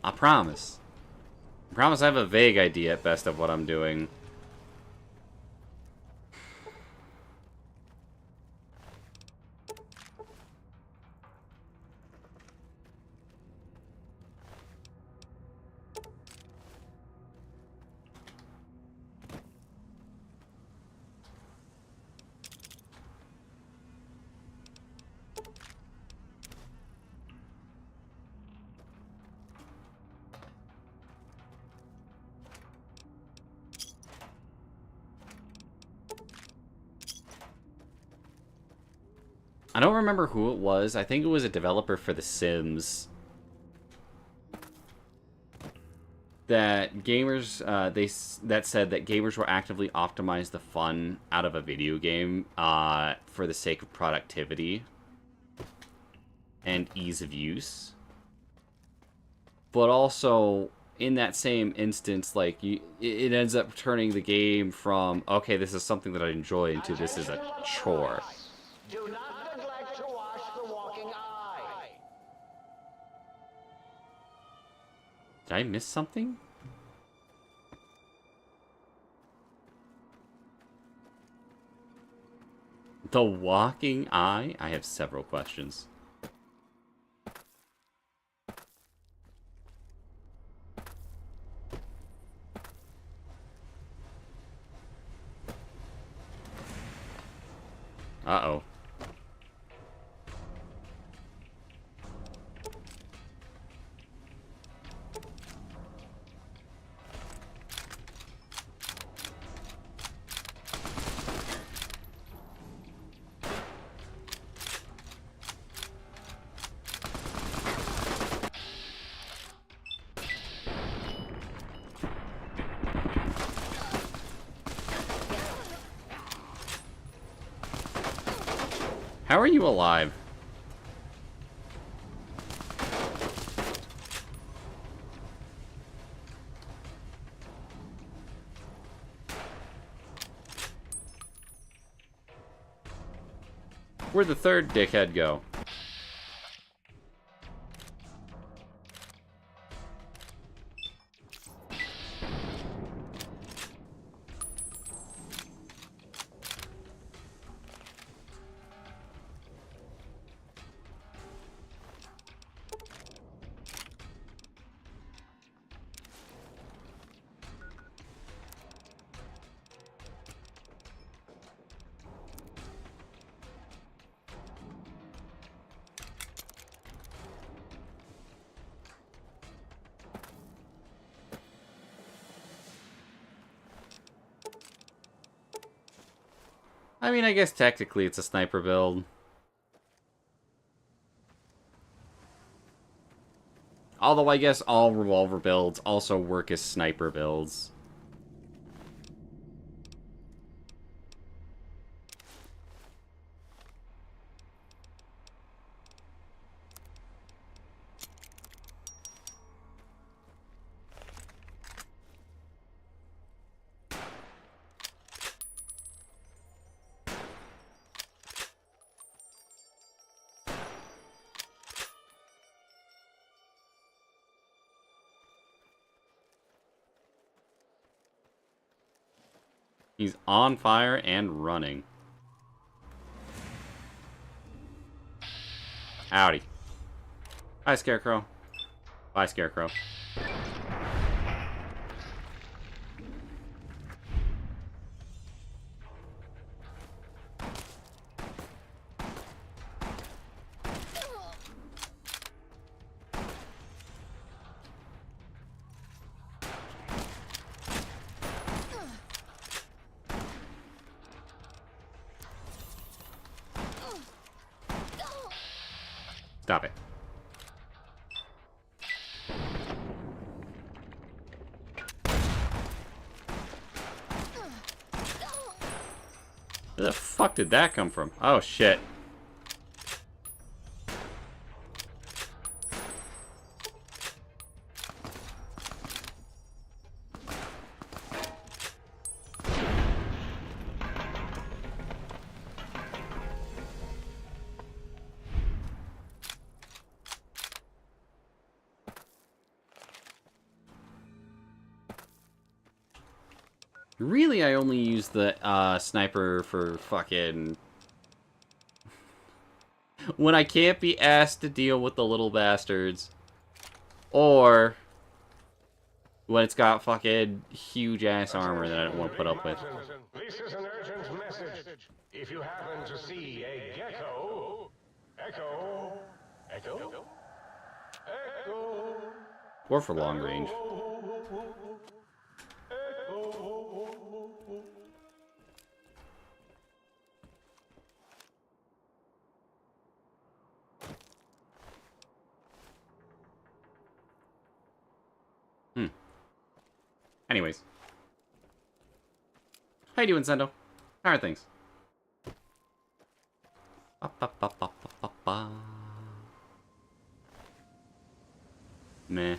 I promise. I promise I have a vague idea at best of what I'm doing. I don't remember who it was. I think it was a developer for The Sims. That gamers, that said that gamers will actively optimize the fun out of a video game for the sake of productivity and ease of use. But also, in that same instance, like, it ends up turning the game from, okay, this is something that I enjoy, into this is a chore. Do not neglect to wash the walking eye. Did I miss something? The walking eye? I have several questions. Uh-oh. How are you alive? Where'd the third dickhead go? I mean, I guess technically it's a sniper build. Although I guess all revolver builds also work as sniper builds. He's on fire and running. Howdy. Hi, Scarecrow. Bye, Scarecrow. Stop it. Where the fuck did that come from? Oh, shit. Really, I only use the sniper for fucking... when I can't be asked to deal with the little bastards. Or... when it's got fucking huge-ass armor that I don't want to put up with. This is an urgent message. If you happen to see a gecko... Echo... Echo? Echo... Or for long range. Anyways. How you doing, Sendo? How are things? Ba, ba, ba, ba, ba, ba, ba. Meh.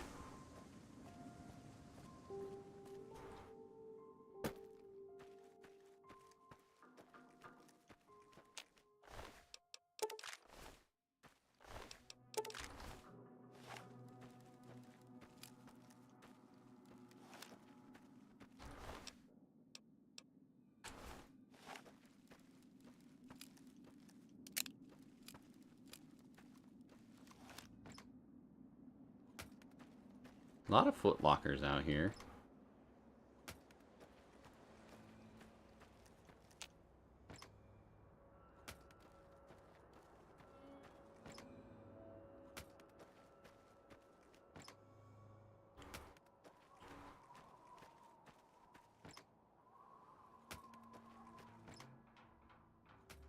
A lot of foot lockers out here.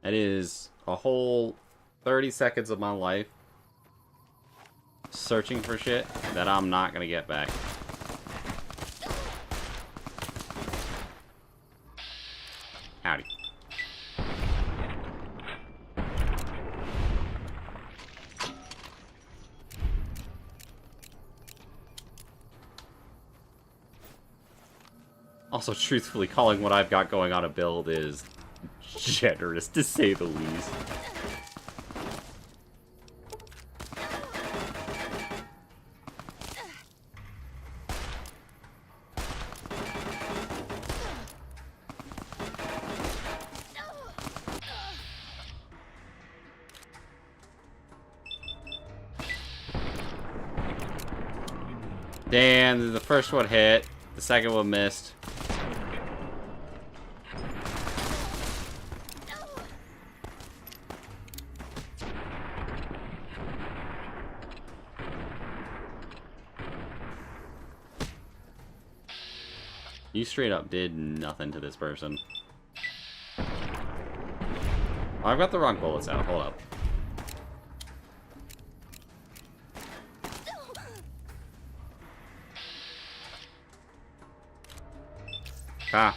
That is a whole 30 seconds of my life searching for shit that I'm not gonna get back. Howdy. Also, truthfully, calling what I've got going on a build is generous, to say the least. Damn, the first one hit, the second one missed. You straight up did nothing to this person. Oh, I've got the wrong bullets out. Hold up. Ah.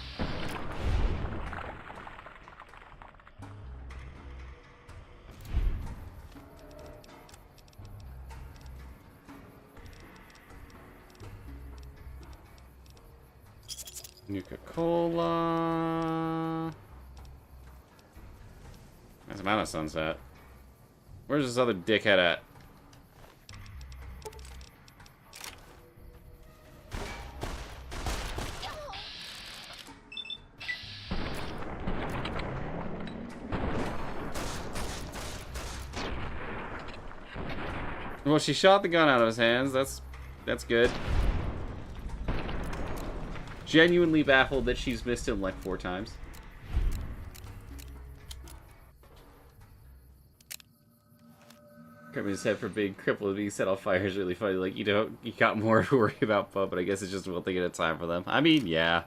Nuka-Cola. That's a Mana Sunset. Where's this other dickhead at? Well, she shot the gun out of his hands. That's good. Genuinely baffled that she's missed him like 4 times. Grabbing his head for being crippled being set on fire is really funny. Like, you got more to worry about, but I guess it's just one thing at a time for them. I mean, yeah.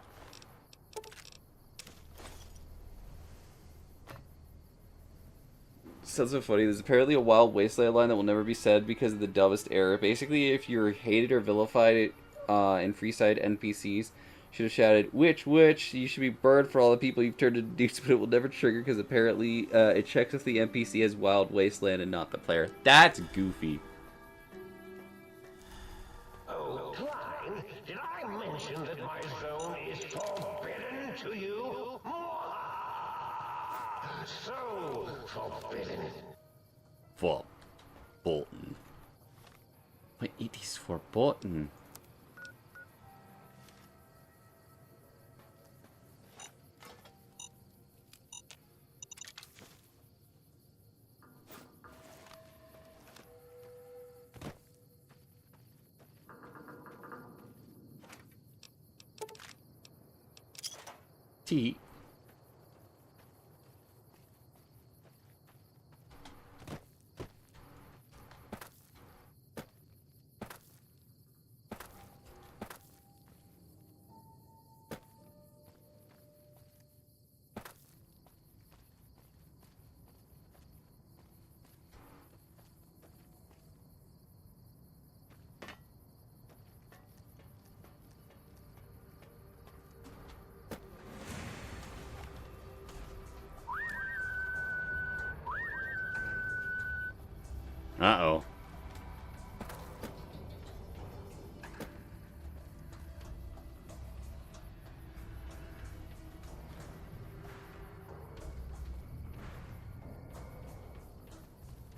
Sounds so funny. There's apparently a Wild Wasteland line that will never be said because of the dumbest error. Basically, if you're hated or vilified in Freeside NPCs, should have shouted, which, you should be burned for all the people you've turned into dudes, but it will never trigger because apparently it checks if the NPC has Wild Wasteland and not the player. That's goofy. Oh, Klein, did I mention that my zone is forbidden to you? So forbidden. Verboten. Wait, it is verboten. Tea. Uh-oh.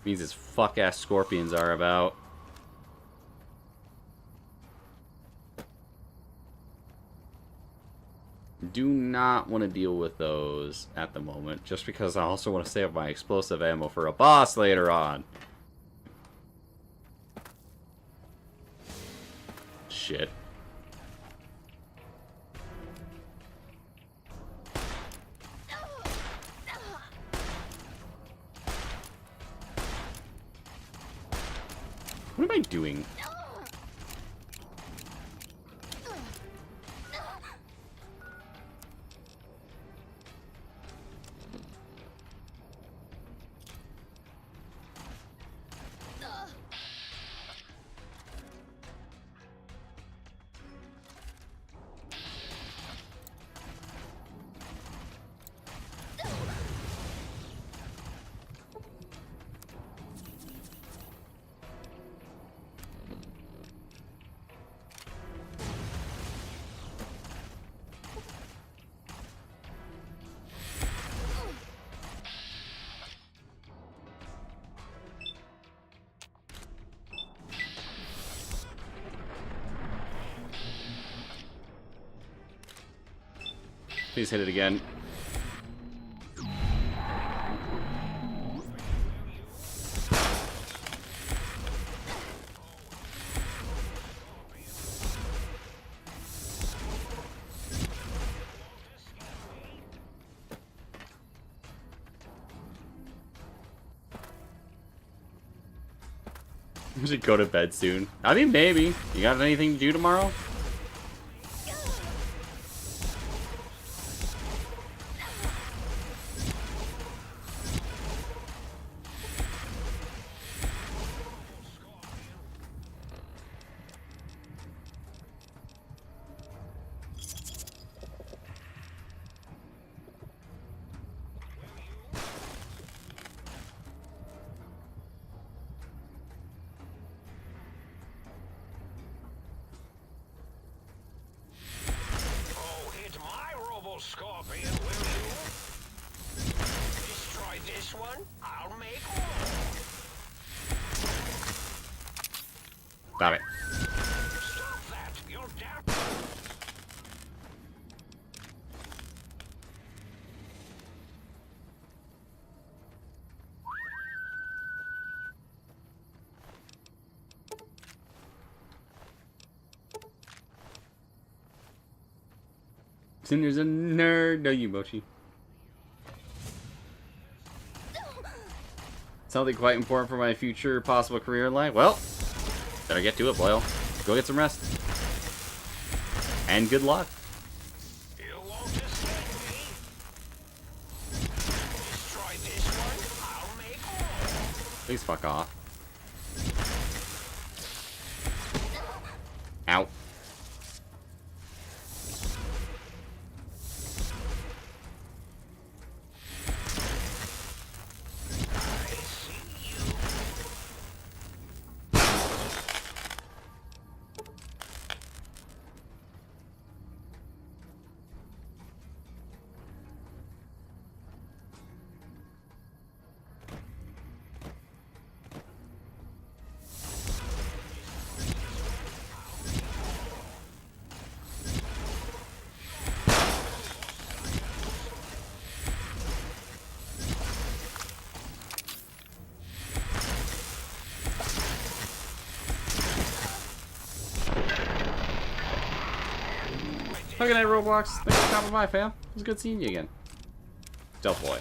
Means his fuck-ass scorpions are about. Do not want to deal with those at the moment, just because I also want to save my explosive ammo for a boss later on. Shit. What am I doing? Please hit it again. We should go to bed soon. I mean, maybe. You got anything to do tomorrow? Scorpion, will you? Destroy this one, I'll make more. Stop it. Stop that, you're down. Cinder's a nerd. No, you, Mochi. Something quite important for my future possible career in life. Well, better get to it, Boyle. Go get some rest. And good luck. You won't escape me. Destroy this one, I'll make more. Please fuck off. Ow. Good night, Roblox. Thanks for stopping by, fam. It was good seeing you again. Stealth boy.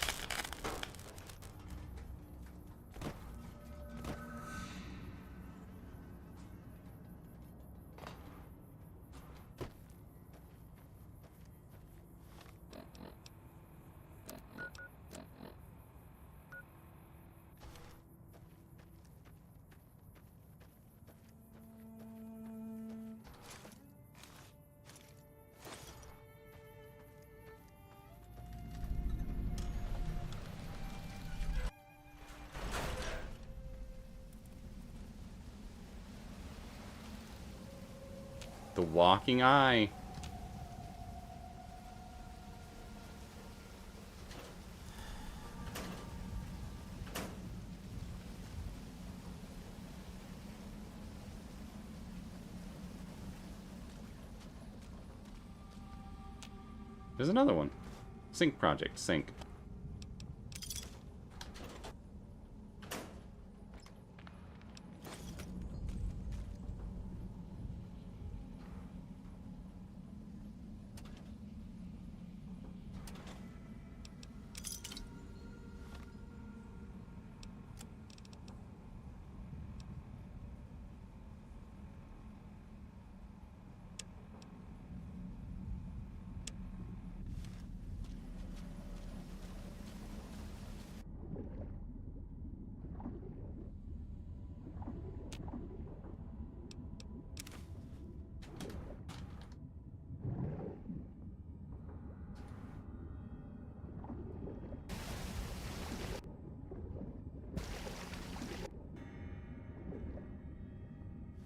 The walking eye. There's another one. Sync project. Sync.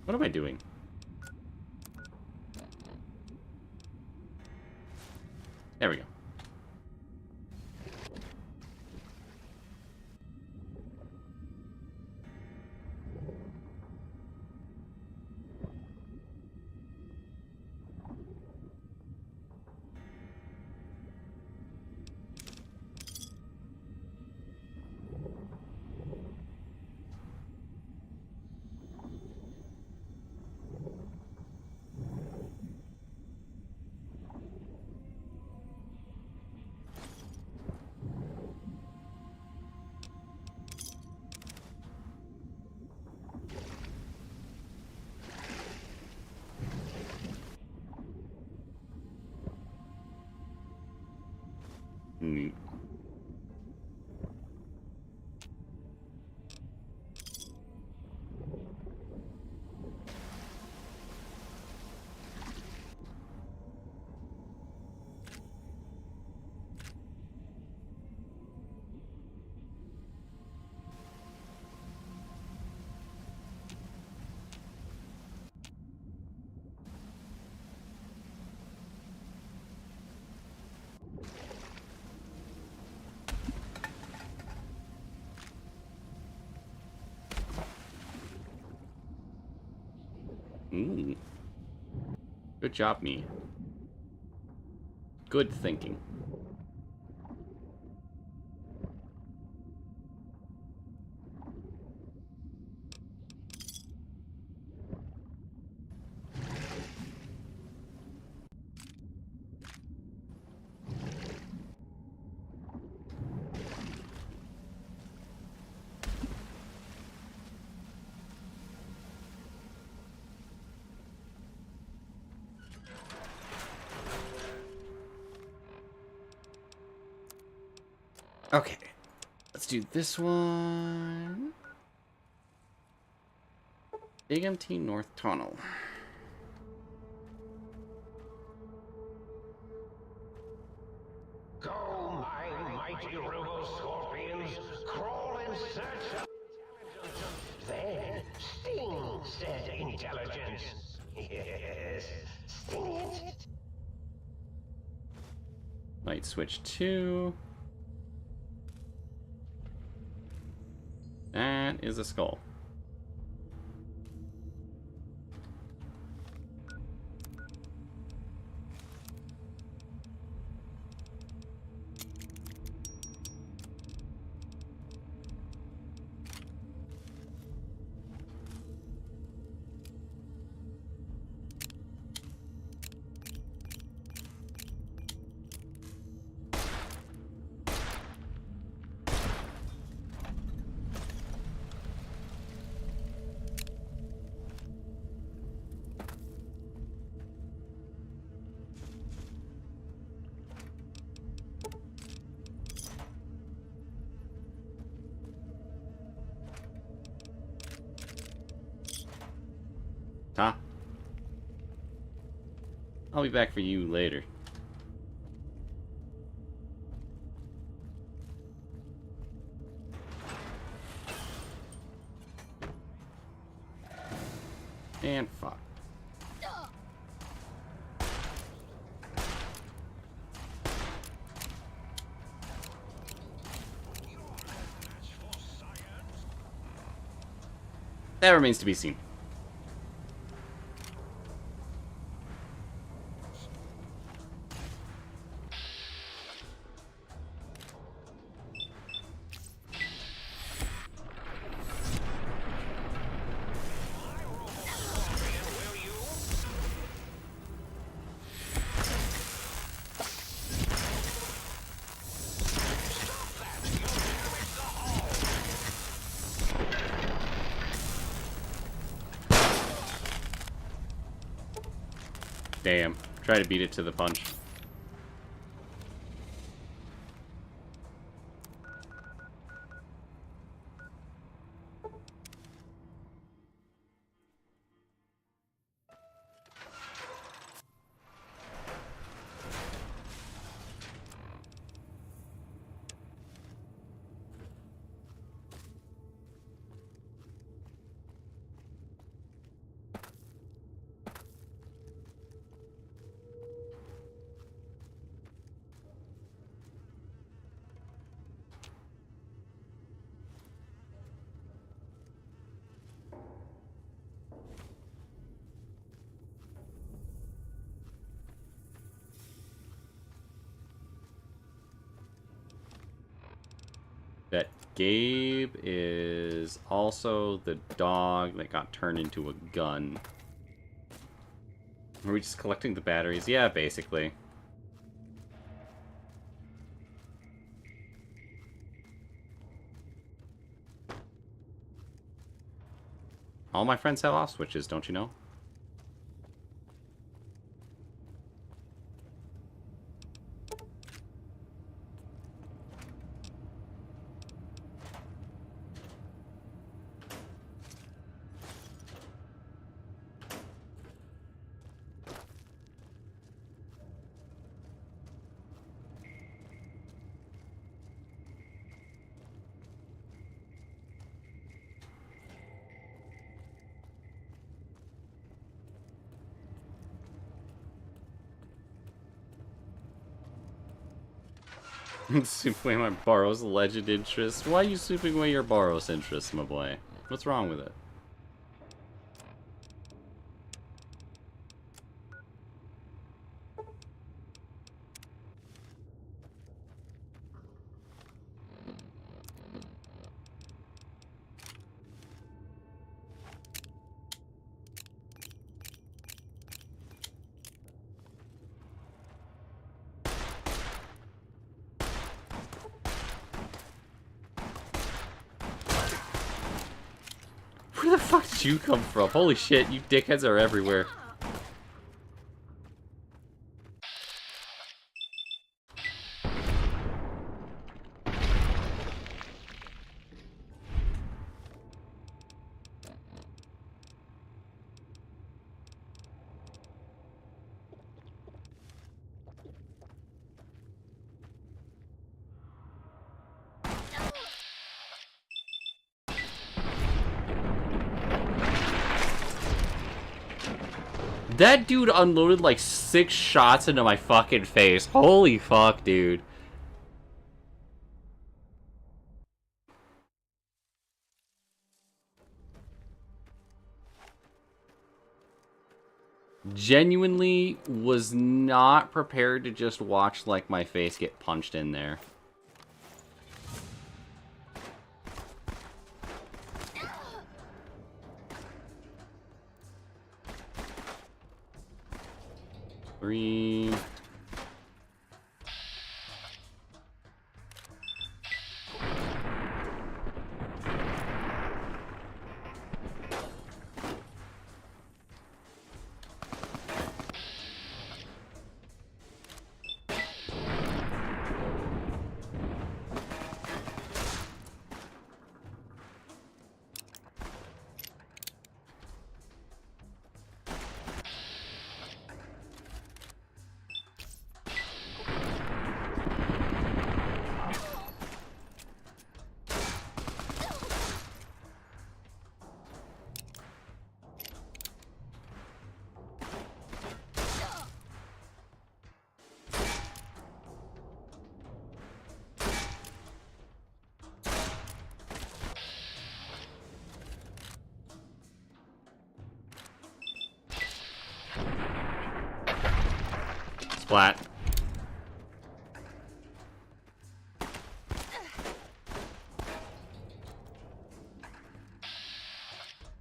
What am I doing? There we go. Neat. Ooh. Good job, me. Good thinking. Okay, let's do this one. Big MT North Tunnel. Go, my mighty robo-scorpions, crawl in search of intelligence. Then sting said intelligence. Yes, sting it. Light switch 2. That is a skull. Huh? I'll be back for you later. And fuck. That remains to be seen. Damn. Try to beat it to the punch. That Gabe is also the dog that got turned into a gun. Are we just collecting the batteries? Yeah, basically. All my friends have off switches, don't you know? Sweeping away my Boros legend interest. Why are you sweeping away your Boros interest, my boy? What's wrong with it? Where the fuck did you come from? Holy shit, you dickheads are everywhere. That dude unloaded like 6 shots into my fucking face. Holy fuck, dude. Genuinely was not prepared to just watch like my face get punched in there. Three. Splat.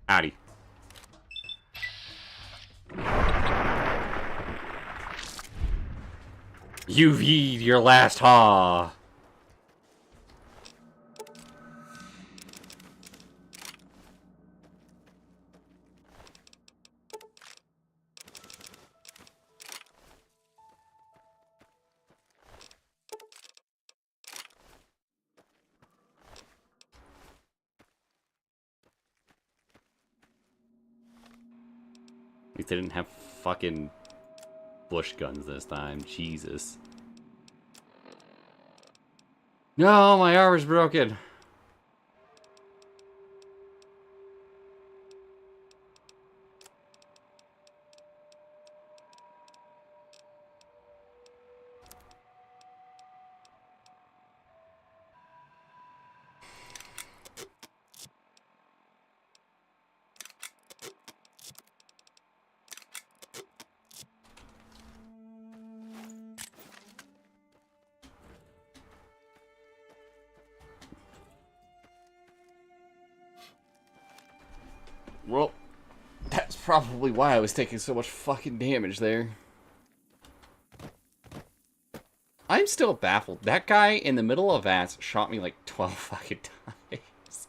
Howdy. You've eat your last haw. At least they didn't have fucking bush guns this time. Jesus. No, my armor's broken. Well, that's probably why I was taking so much fucking damage there. I'm still baffled. That guy in the middle of Vats shot me like 12 fucking times.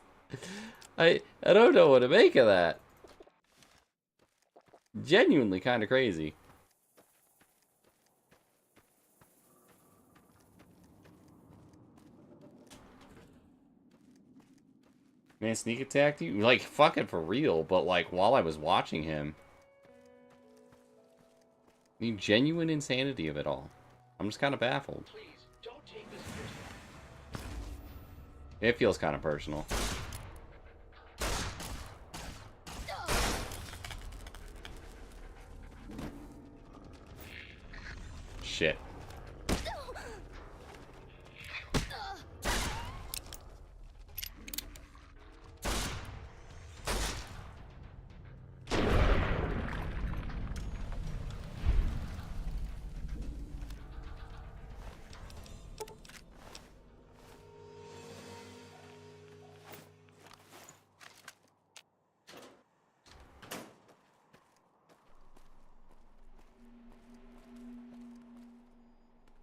I don't know what to make of that. Genuinely kind of crazy. Man, sneak attacked you? Like, fucking for real, but like, while I was watching him. The genuine insanity of it all. I'm just kind of baffled. Please, don't take this personally. It feels kind of personal. Shit.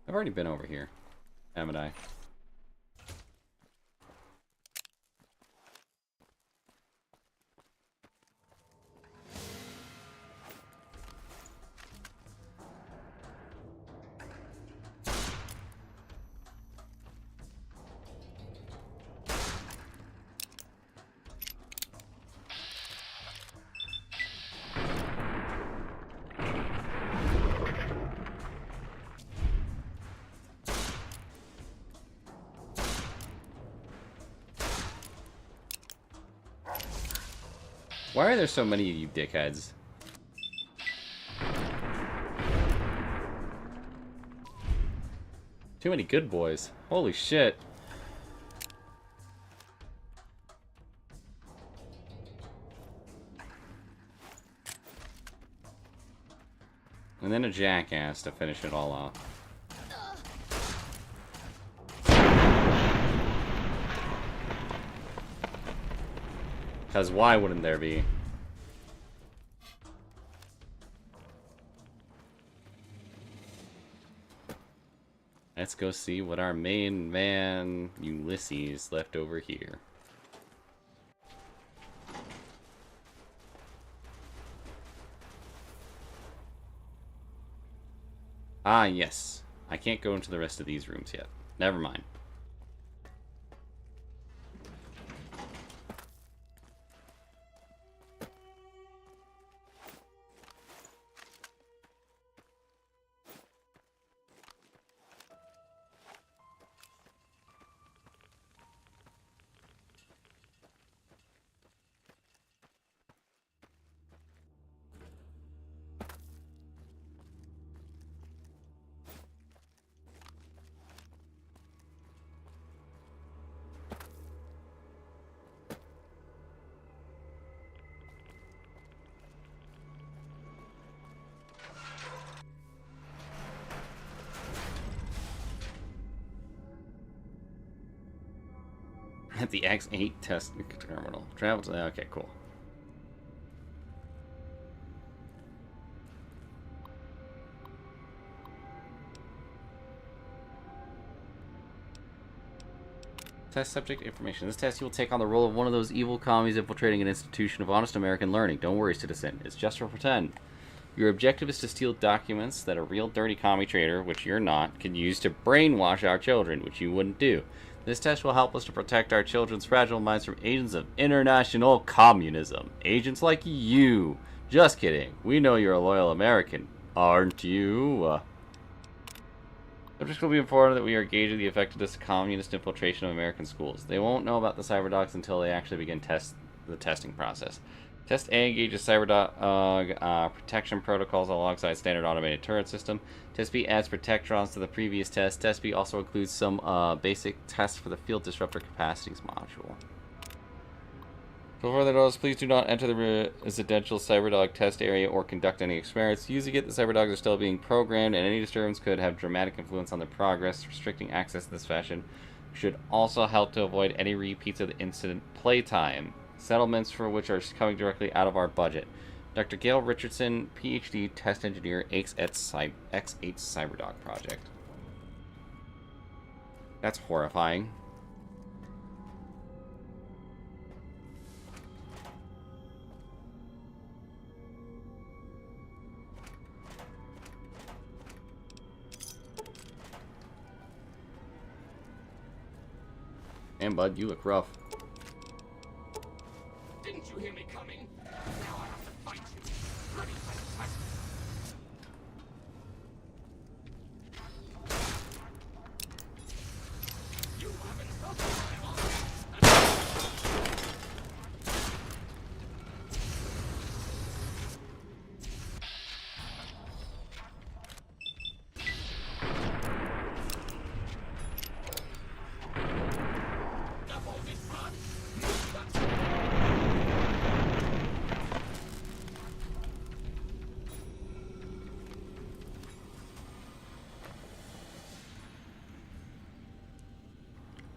I've already been over here, haven't I? Why are there so many of you dickheads? Too many good boys. Holy shit. And then a jackass to finish it all off. Because why wouldn't there be? Let's go see what our main man, Ulysses, left over here. Ah, yes. I can't go into the rest of these rooms yet. Never mind. At the X8 test terminal. Travel to... Okay, cool. Test subject information. This test, you will take on the role of one of those evil commies infiltrating an institution of honest American learning. Don't worry, citizen. It's just for pretend. Your objective is to steal documents that a real dirty commie trader, which you're not, can use to brainwash our children, which you wouldn't do. This test will help us to protect our children's fragile minds from agents of international communism. Agents like you. Just kidding. We know you're a loyal American, aren't you? Subjects will be informed that we are gauging the effectiveness of communist infiltration of American schools. They won't know about the cyberdogs until they actually begin the testing process. Test A engages cyberdog protection protocols alongside standard automated turret system. Test B adds protectrons to the previous test. Test B also includes some basic tests for the field disruptor capacities module. For further notice, please do not enter the residential cyberdog test area or conduct any experiments. Using it, the cyberdogs are still being programmed, and any disturbance could have dramatic influence on their progress. Restricting access in this fashion should also help to avoid any repeats of the incident playtime. Settlements for which are coming directly out of our budget. Dr. Gail Richardson, PhD test engineer, X8 Cyberdog Project. That's horrifying. And bud, you look rough. Didn't you hear me coming? Now I have to fight you. Ready for the test. You haven't stopped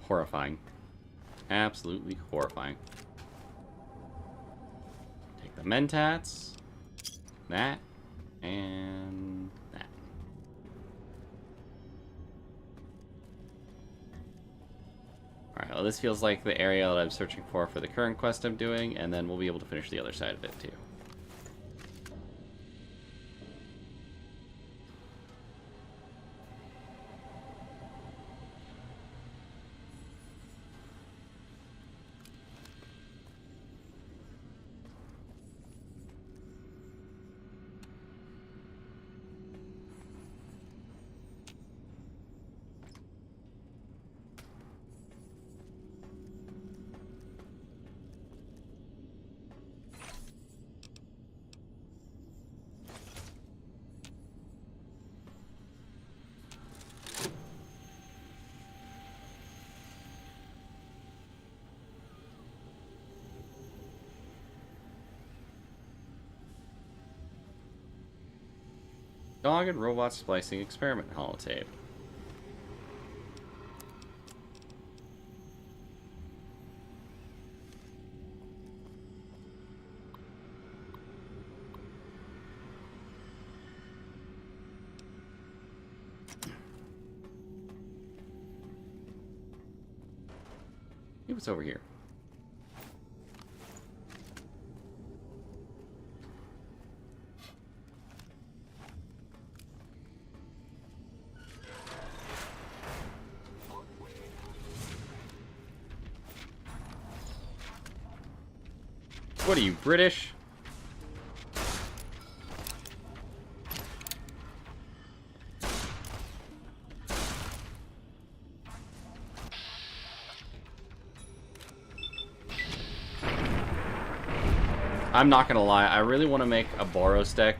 Horrifying. Absolutely horrifying. Take the mentats. That. And that. go. This feels like the area that I'm searching for the current quest I'm doing, and then we'll be able to finish the other side of it too. Dog and robot splicing experiment holotape. See what's over here. What are you, British? I'm not gonna lie, I really want to make a Boros deck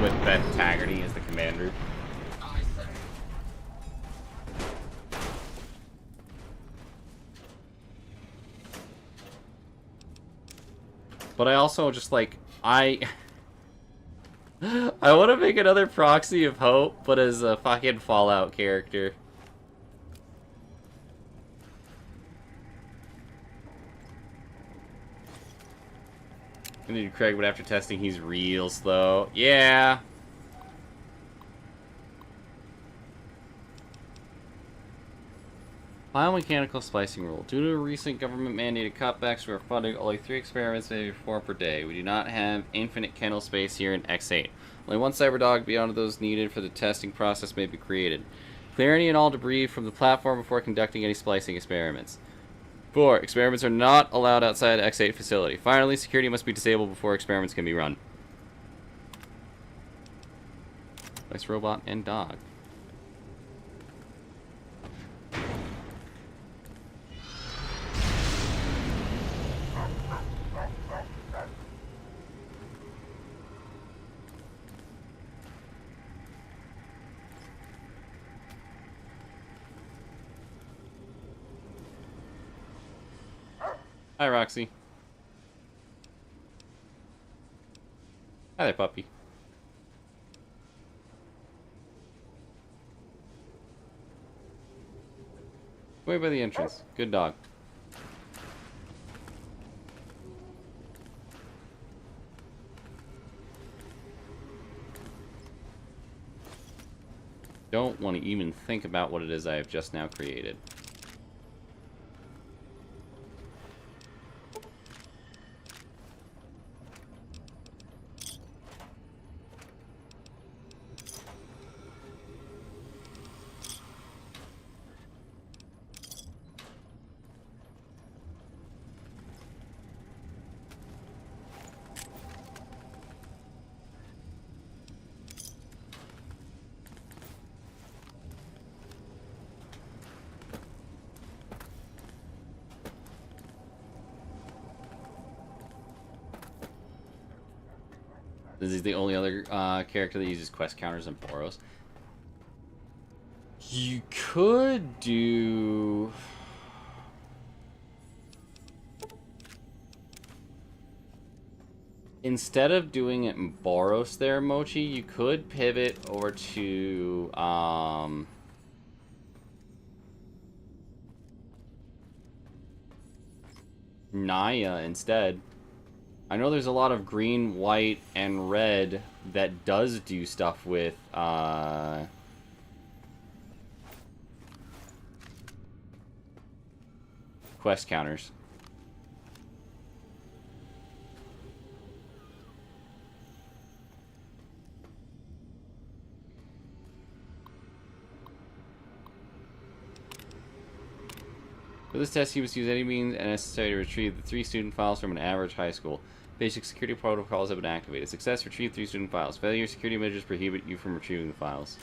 with Beth Taggarty as the commander. But I also just like, I want to make another Proxy of Hope, but as a fucking Fallout character. And then Craig, but after testing, he's real slow. Yeah. Biomechanical splicing rule. Due to a recent government-mandated cutbacks, we are funding only 3 experiments, maybe 4 per day. We do not have infinite kennel space here in X8. Only 1 cyberdog beyond those needed for the testing process may be created. Clear any and all debris from the platform before conducting any splicing experiments. 4. Experiments are not allowed outside the X8 facility. Finally, security must be disabled before experiments can be run. Nice robot and dog. Hi, Roxy. Hi there, puppy. Way by the entrance. Good dog. Don't want to even think about what it is I have just now created. This is the only other character that uses quest counters in Boros. You could do... Instead of doing it in Boros there, Mochi, you could pivot over to... Naya instead. I know there's a lot of green, white, and red that does do stuff with, quest counters. For this test, he must use any means necessary to retrieve the 3 student files from an average high school. Basic security protocols have been activated. Success, retrieve 3 student files. Failure, security measures prohibit you from retrieving the files.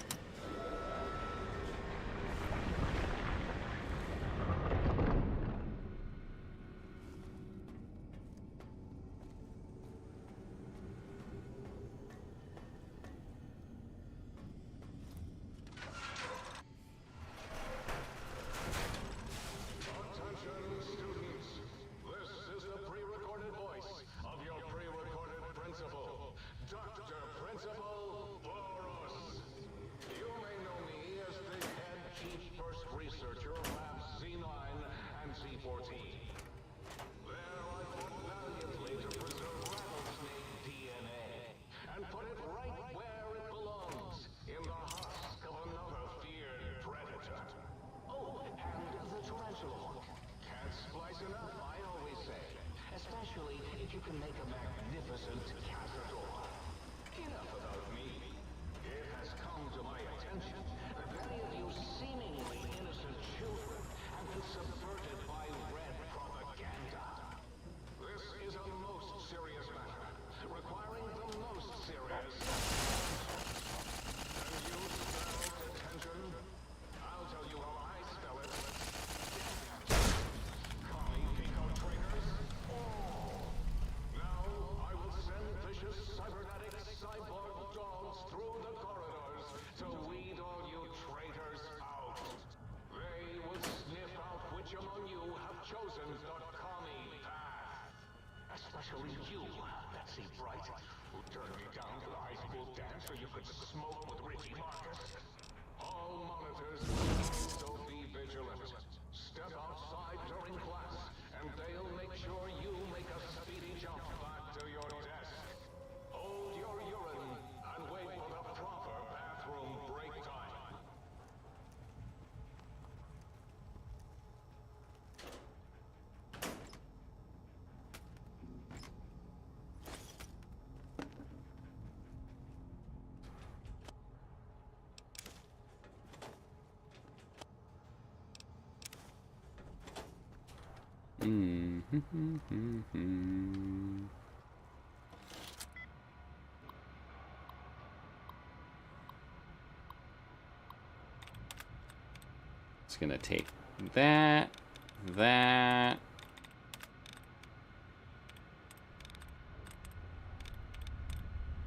Especially you, Betsy Bright, who turned me down to the high school dance so you could smoke with Richie Marcus. All monitors also be vigilant. Step outside during class, and they'll make sure you make a speedy jump back to your desk. Hold your urine and wait for the proper bathroom break time. It's gonna take that.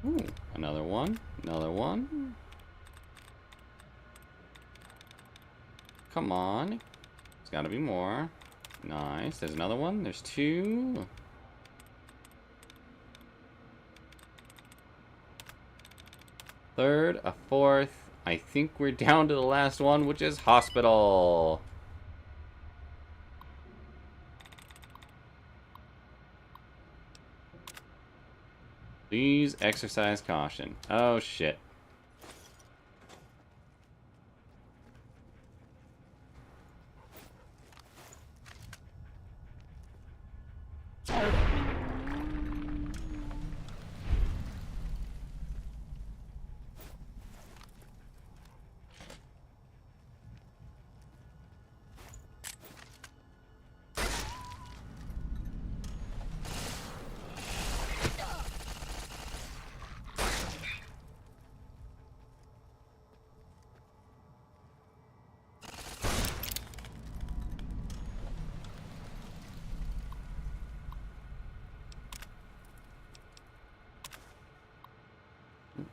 Ooh, another one. Come on. There's gotta be more. Nice. There's another one. There's 2. Third, a 4th. I think we're down to the last one, which is hospital. Please exercise caution. Oh, shit.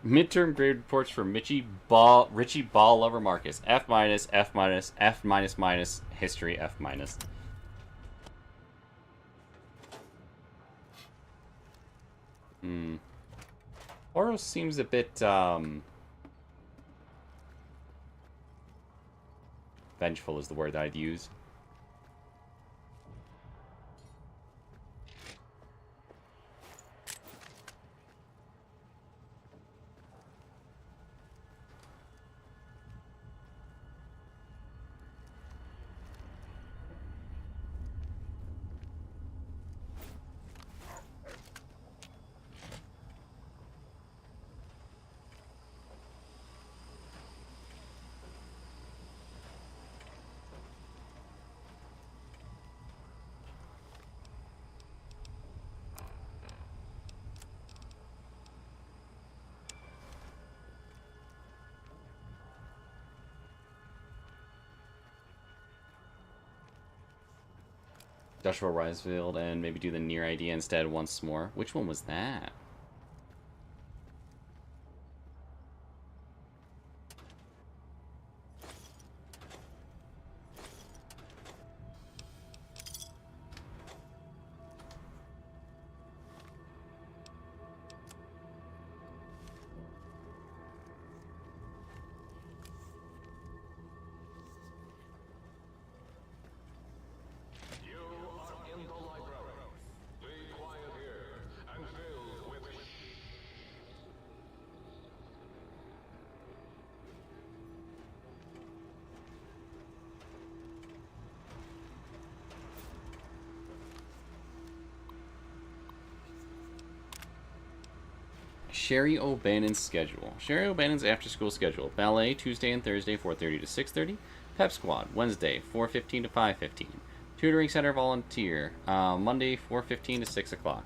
Midterm grade reports for Richie Ball Lover Marcus. F minus, F minus, F minus minus, history F minus. Oros seems a bit vengeful is the word that I'd use. Joshua Risefield and maybe do the near idea instead once more. Which one was that? Sherry O'Bannon's schedule. Sherry O'Bannon's after-school schedule. Ballet, Tuesday and Thursday, 4:30 to 6:30. Pep Squad, Wednesday, 4:15 to 5:15. Tutoring Center volunteer, Monday, 4:15 to 6 o'clock.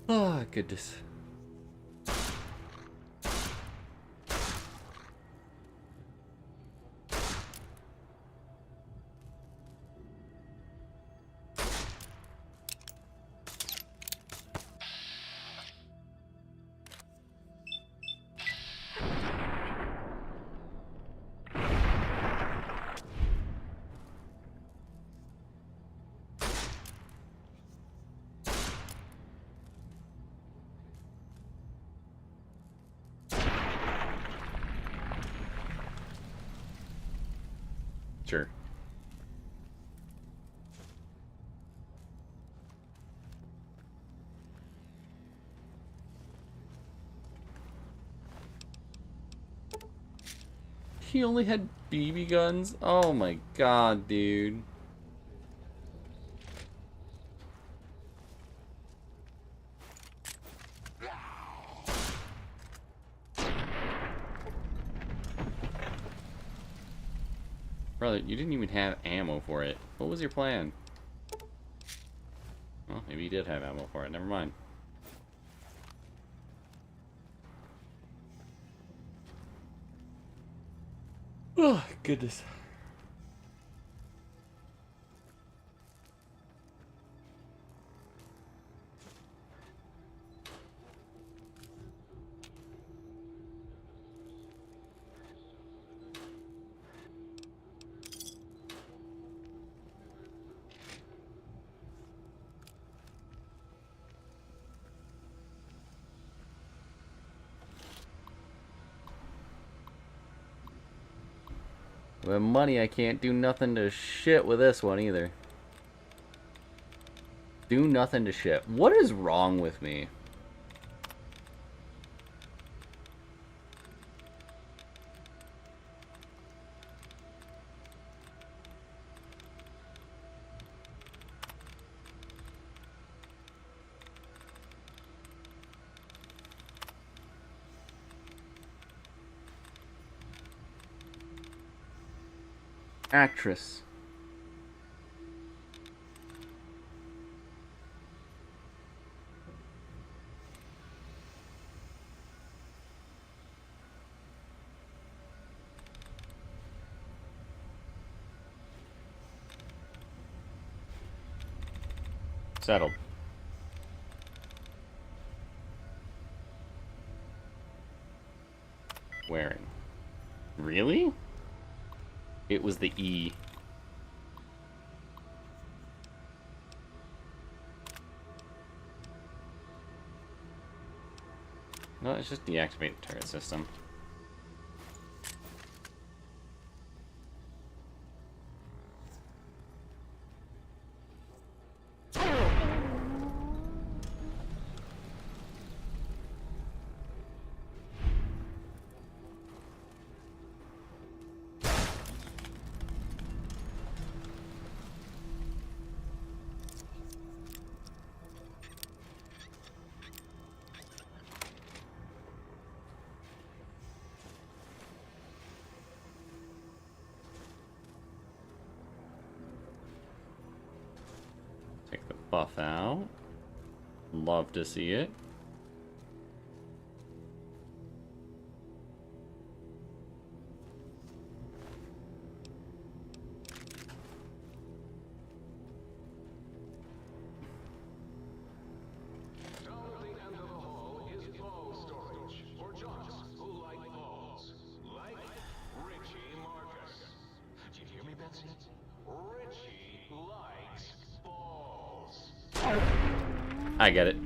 Oh, goodness. Sure. He only had BB guns? Oh my god, dude. Brother, you didn't even have ammo for it. What was your plan? Well, maybe you did have ammo for it. Never mind. Oh, goodness. With money, I can't do nothing to shit with this one either. Do nothing to shit. What is wrong with me? Actress. Settled. Wearing. Really? It was the E. No, it's just deactivate the turret system. buff out. Love to see it. I get it.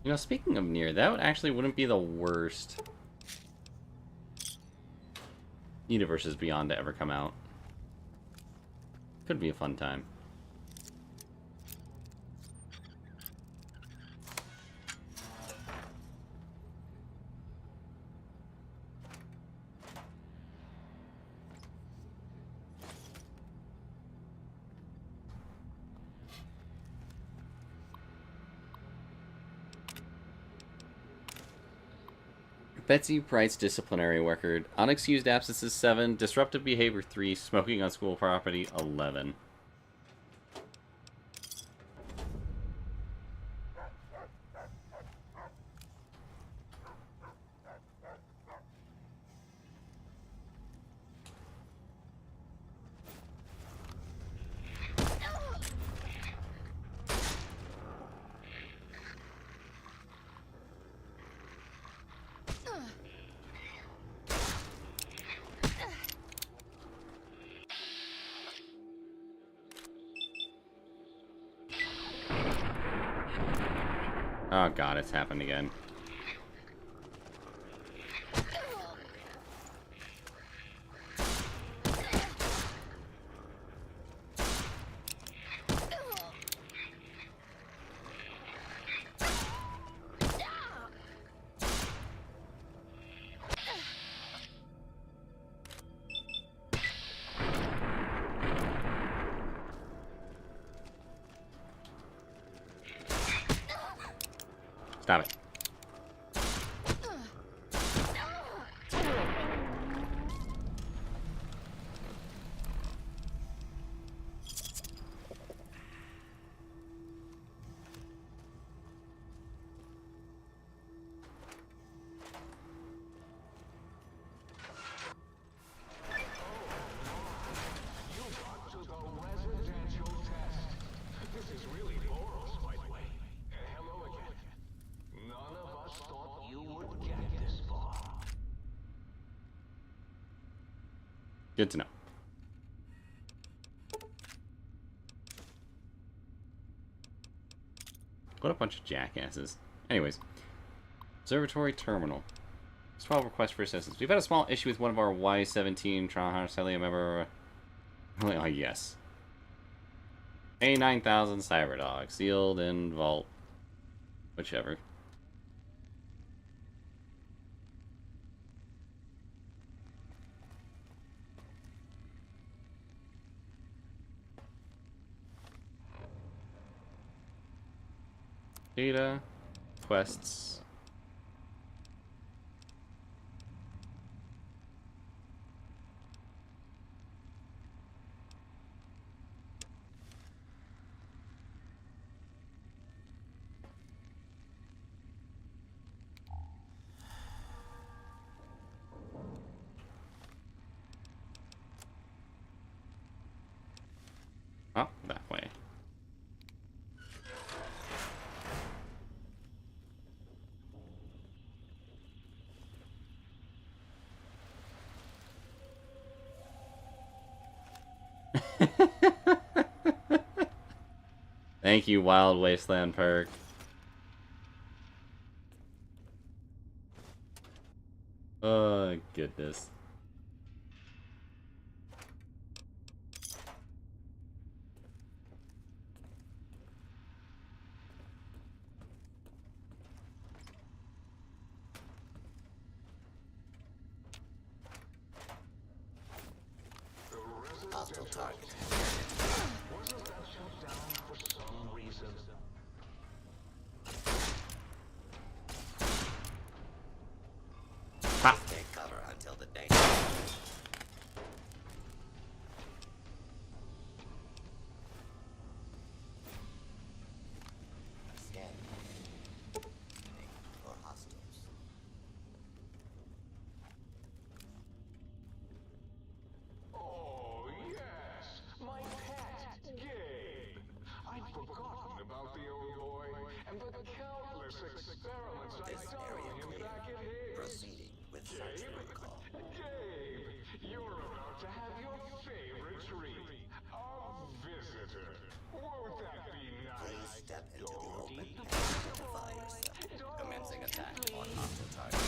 You know, speaking of near, that actually wouldn't be the worst Universes Beyond to ever come out. Could be a fun time. Betsy Price disciplinary record. Unexcused absences 7. Disruptive behavior 3. Smoking on school property 11. Oh god, it's happened again. Stop it. Good to know. What a bunch of jackasses. Anyways. Observatory Terminal. There's 12 requests for assistance. We've had a small issue with one of our Y-17 trial hunters. Sadly, a member... Oh, yes. A9000 Cyberdog. Sealed in vault. Whichever. Data, quests. Oh, that way. Thank you, Wild Wasteland perk. Oh, goodness. Hostile target. Wasn't that shut down for some reason? such protocol. Gabe, you're about to have your favorite treat. A visitor. Won't that be nice? Please step into the open and identify yourself. Commencing attack on hostile target.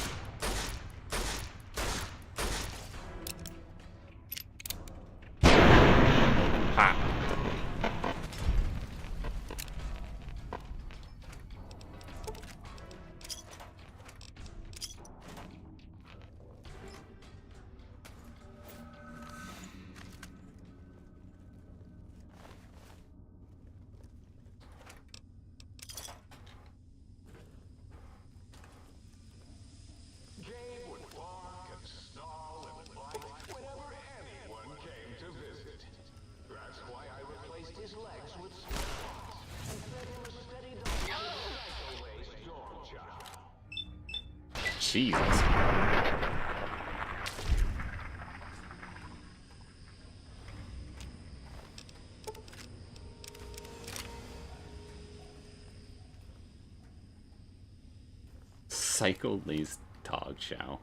Ha! Gabe would bark and snarl and bite whenever anyone came to visit. That's why I replaced his legs with smallpox and fed him a steady dose of psycho-laced dog chow. Jesus. Psycho-laced dog chow.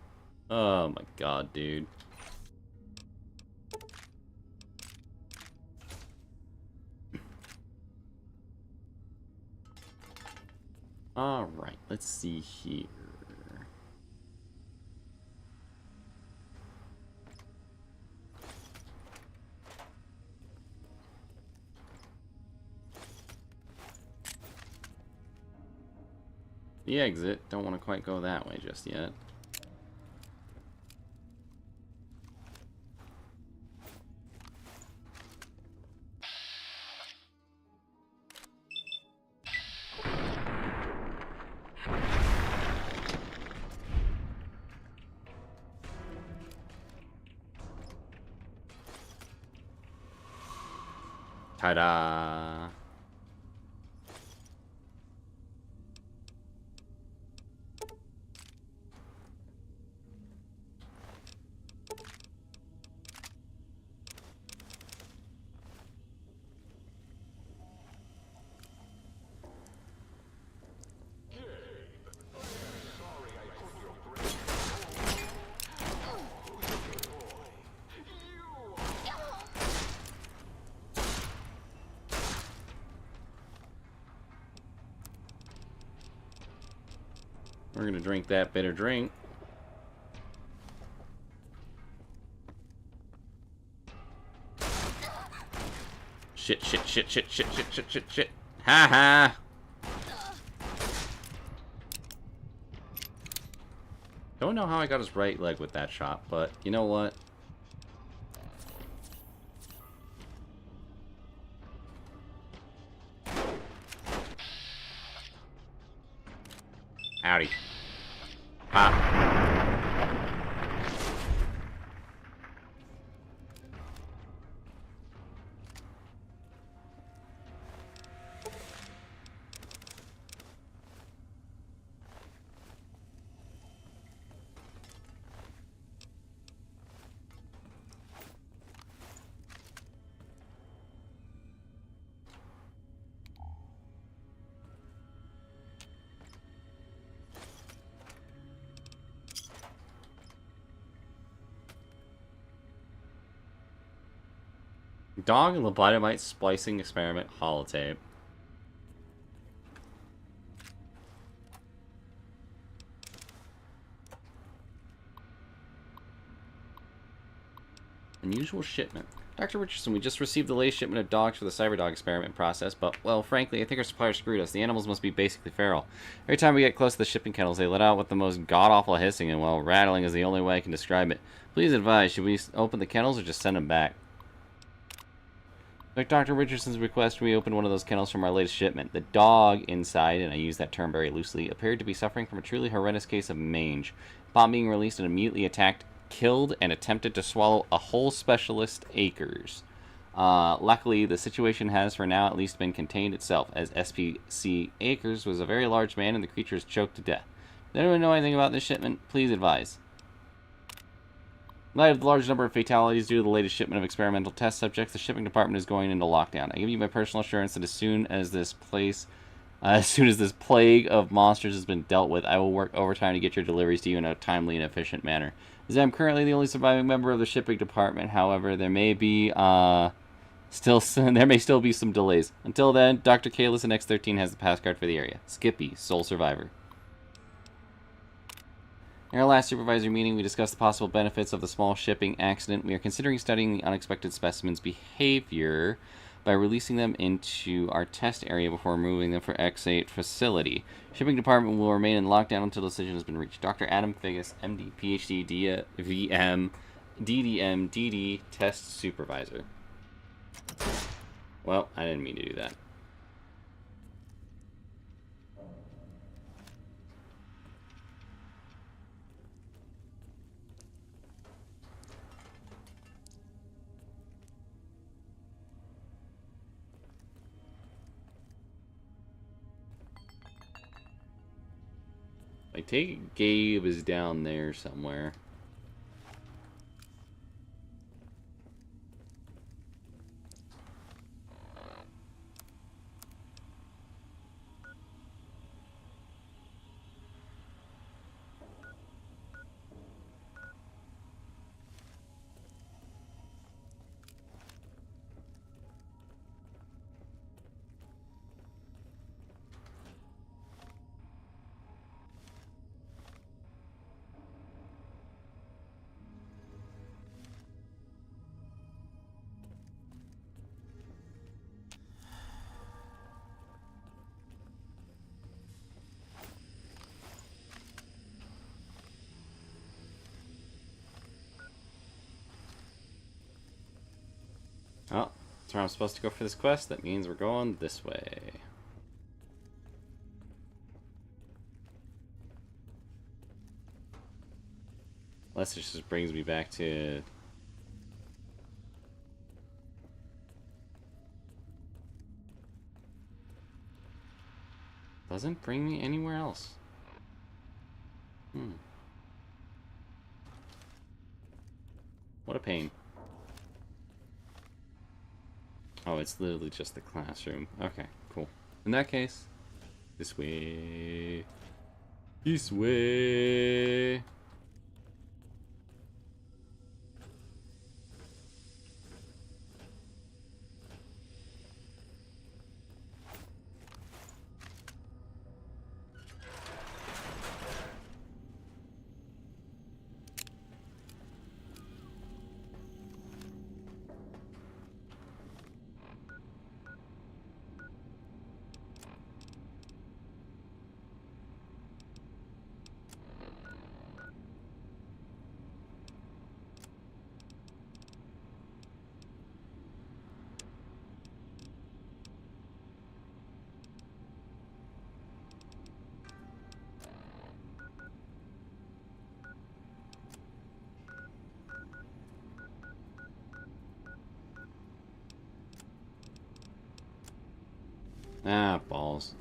Oh my god, dude. Alright, let's see here. The exit. Don't want to quite go that way just yet. Ta-da! We're gonna drink that bitter drink. Shit, shit, shit, shit, shit, shit, shit, shit, shit. Ha ha! Don't know how I got his right leg with that shot, but you know what? Howdy. Pop. Dog and lobotomite splicing experiment holotape. Unusual shipment. Dr. Richardson, we just received the latest shipment of dogs for the Cyberdog experiment process, but, well, frankly, I think our supplier screwed us. The animals must be basically feral. Every time we get close to the shipping kennels, they let out with the most god-awful hissing, and, well, rattling is the only way I can describe it. Please advise, should we open the kennels or just send them back? Like Dr. Richardson's request, we opened one of those kennels from our latest shipment. The dog inside, and I use that term very loosely, appeared to be suffering from a truly horrendous case of mange. Upon being released, it immediately attacked, killed, and attempted to swallow a whole specialist acres. Luckily, the situation has, for now, at least been contained itself, as SPC Acres was a very large man and the creature is choked to death. Does anyone know anything about this shipment? Please advise. In light of the large number of fatalities due to the latest shipment of experimental test subjects, the shipping department is going into lockdown. I give you my personal assurance that as soon as this place As soon as this plague of monsters has been dealt with, I will work overtime to get your deliveries to you in a timely and efficient manner. As I'm currently the only surviving member of the shipping department, however, there may still be some delays. Until then, Dr. Kalis and X-13 has the pass card for the area. Skippy, sole survivor. In our last supervisory meeting, we discussed the possible benefits of the small shipping accident. We are considering studying the unexpected specimen's behavior by releasing them into our test area before moving them for X8 facility. Shipping department will remain in lockdown until a decision has been reached. Dr. Adam Figgis, MD, PhD, VM, DDM, DD, test supervisor. Well, I didn't mean to do that. I take it Gabe is down there somewhere. Oh, that's where I'm supposed to go for this quest. That means we're going this way. Unless it just brings me back to... Doesn't bring me anywhere else. What a pain. Oh, it's literally just the classroom. Okay, cool. In that case, this way. This way. Ah, balls.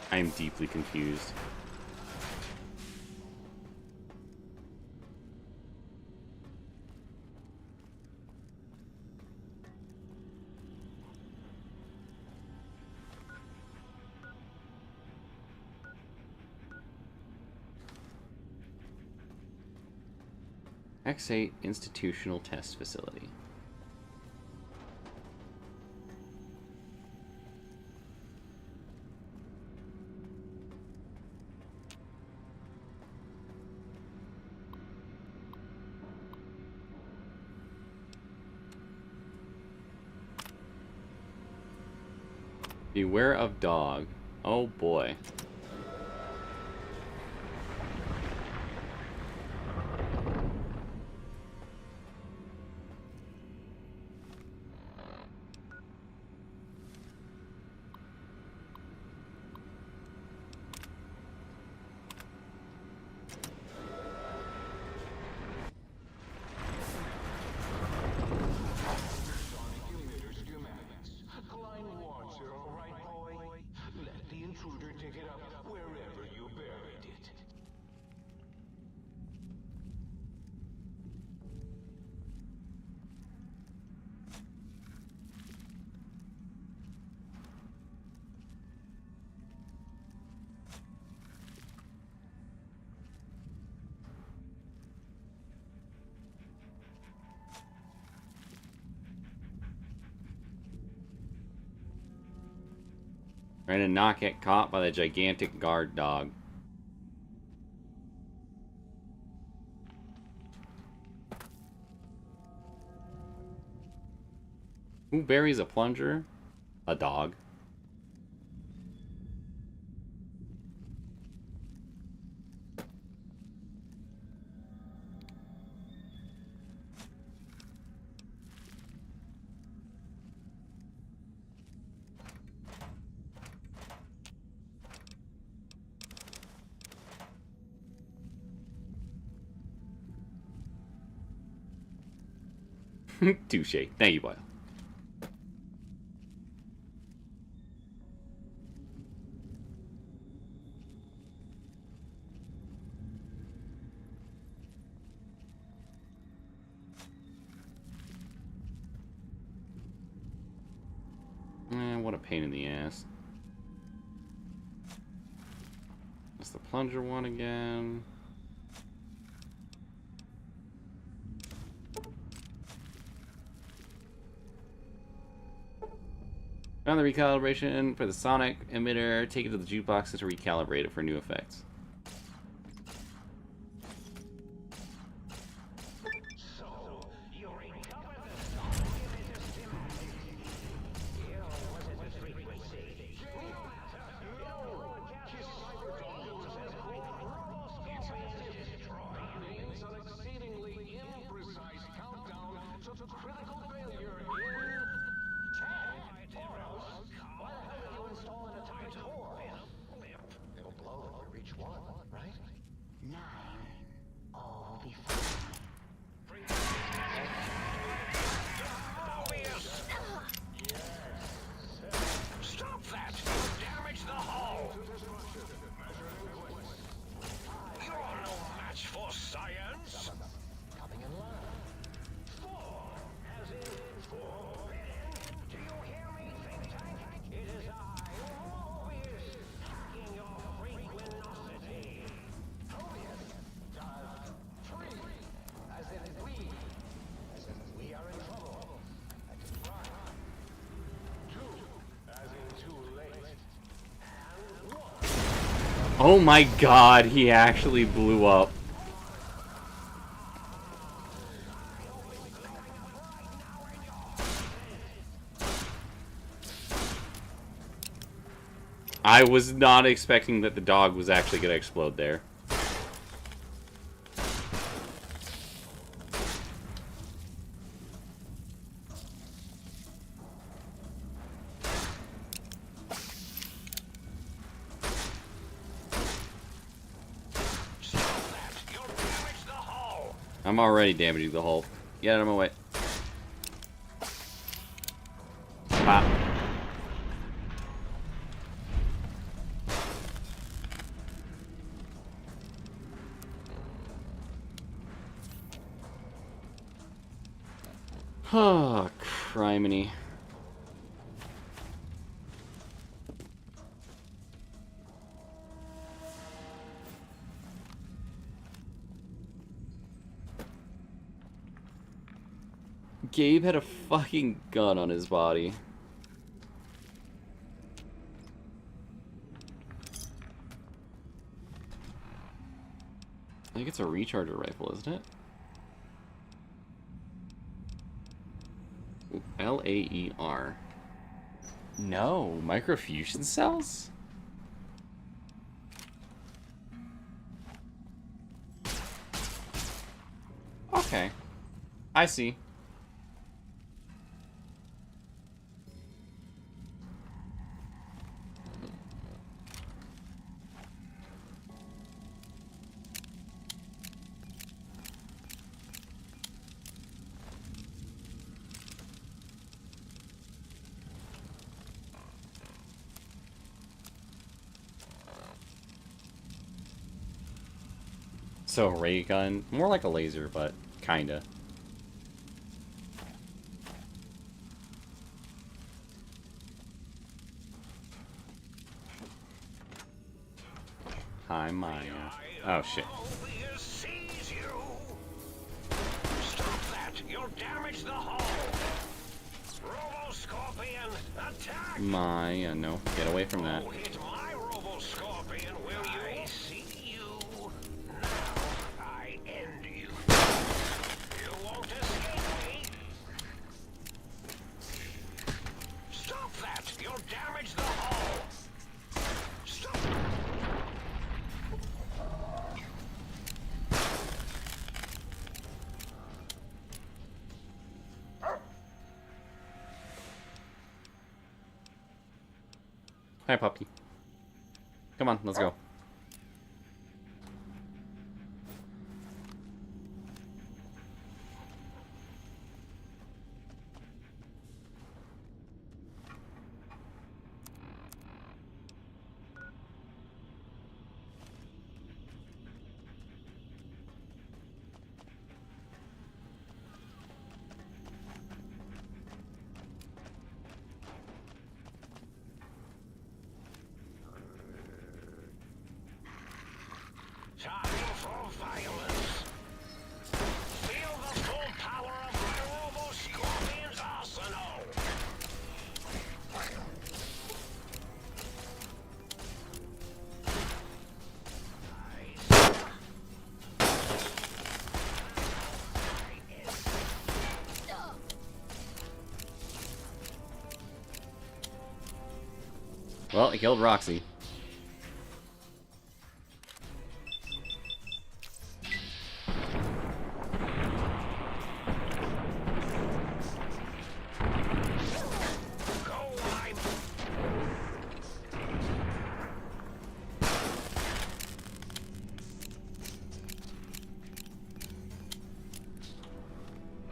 I'm deeply confused. X8 Institutional Test Facility. Beware of dog. Oh boy. Trying to not get caught by the gigantic guard dog. Who buries a plunger? A dog. Touche. Thank you, Boyle. What a pain in the ass. That's the plunger one again. Found the recalibration for the sonic emitter. Take it to the jukebox to recalibrate it for new effects. Oh my god, he actually blew up. I was not expecting that the dog was actually going to explode there. I'm already damaging the hull. Get out of my way. Pop. Oh, criminy. Gabe had a fucking gun on his body. I think it's a recharger rifle, isn't it? L-A-E-R. No, microfusion cells? Okay. I see. So ray gun, more like a laser, but kinda. Hi, Maya. Oh shit. Stop that! You'll damage the hull! Robo-Scorpion My, no, get away from that. Hit my Robo-Scorpion, will you? I see you. Now I end you. You won't escape me. Stop that! You'll damage the hull. Stop. Hi, puppy. Come on, let's go. Time for violence. Feel the full power of my Robo-Scorpion's arsenal. Well, he killed Roxy.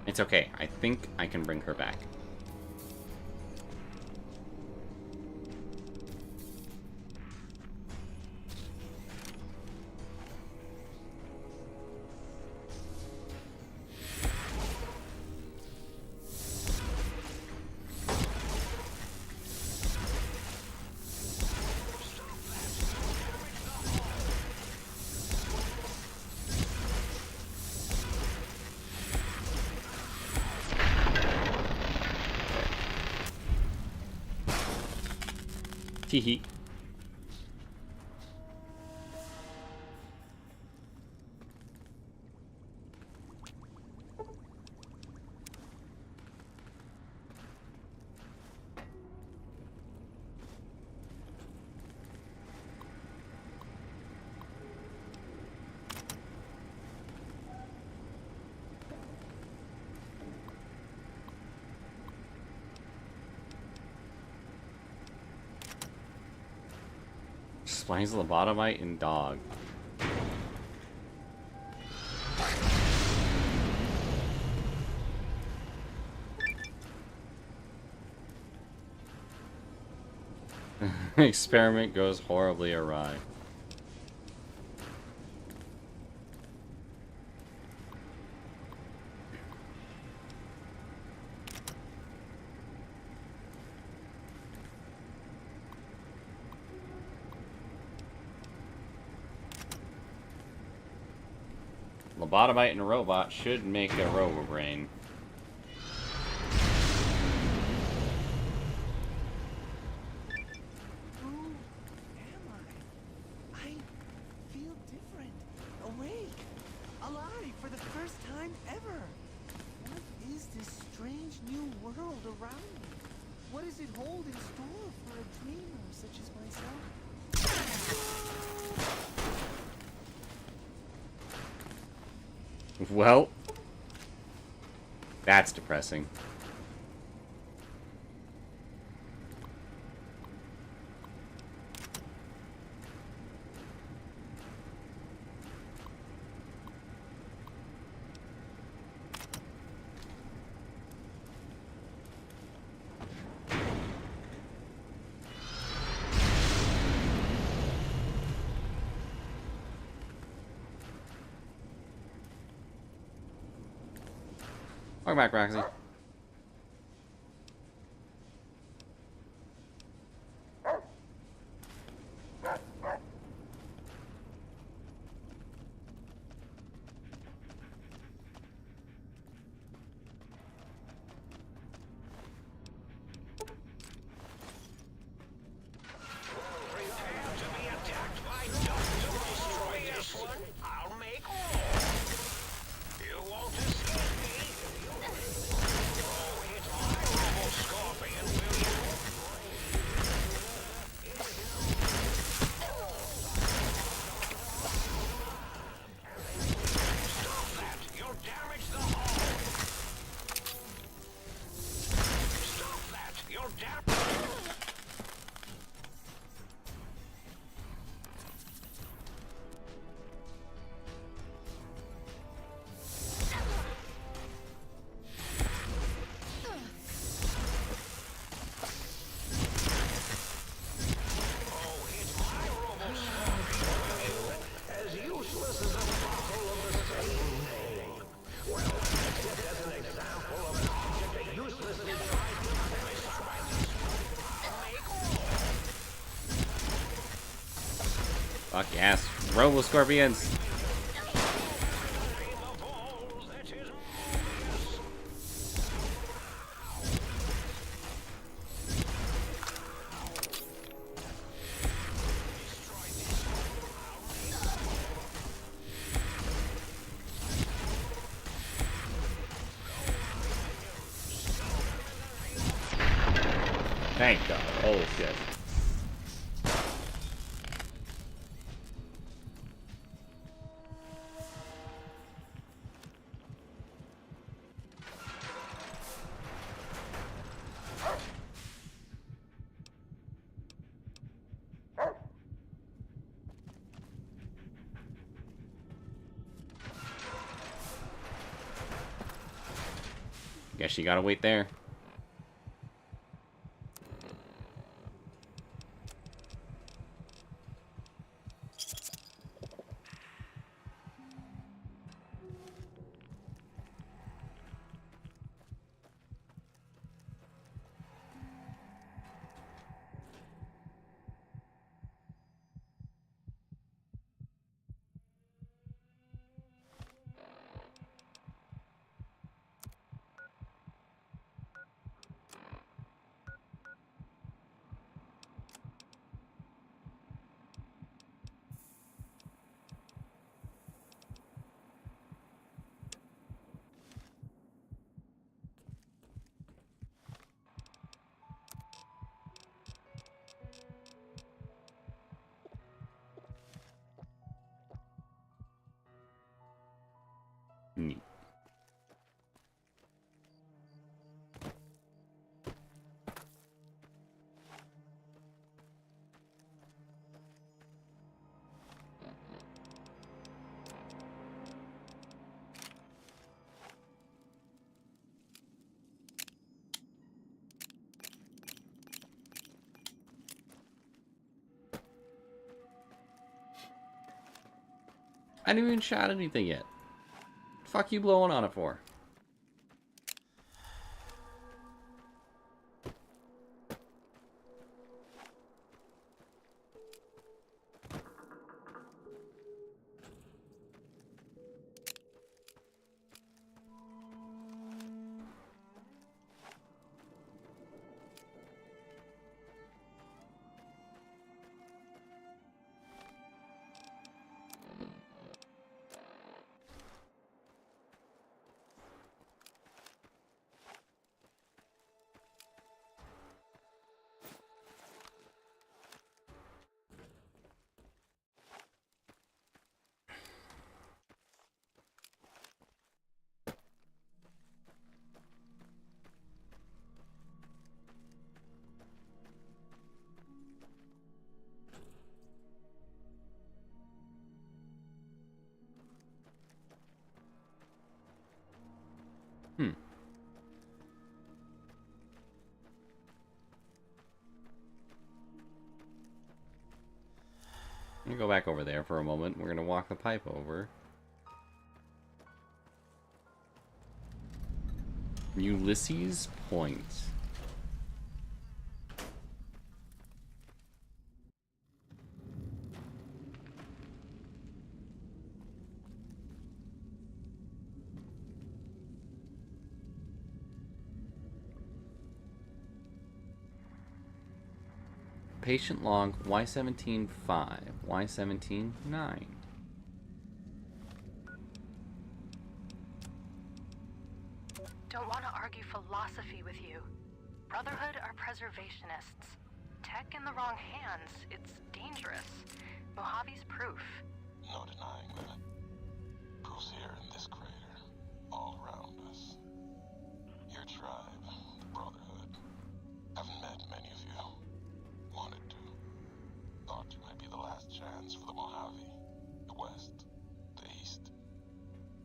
It's okay. I think I can bring her back. Teehee. Spines lobotomite and dog. Experiment goes horribly awry. Lobotomite and a robot should make a robo-brain. Who am I? I feel different, awake, alive for the first time ever. What is this strange new world around me? What does it hold in store for a dreamer such as myself? Well, that's depressing. Welcome back, Roxy. Fuck yes. Robo Scorpions. Thank God. Oh shit. Guess you gotta wait there. Neat. I didn't even shot anything yet. Fuck you blowing on it for? I'm gonna go back over there for a moment. We're gonna walk the pipe over. Ulysses Point. Patient log Y17-5, Y17-9. Don't want to argue philosophy with you. Brotherhood are preservationists. Tech in the wrong hands, it's dangerous. Mojave's proof. No denying that. Proof's here in this crater, all around us. Your tribe, the Brotherhood. Haven't met many of you. Wanted to. Thought you might be the last chance for the Mojave, the West, the East.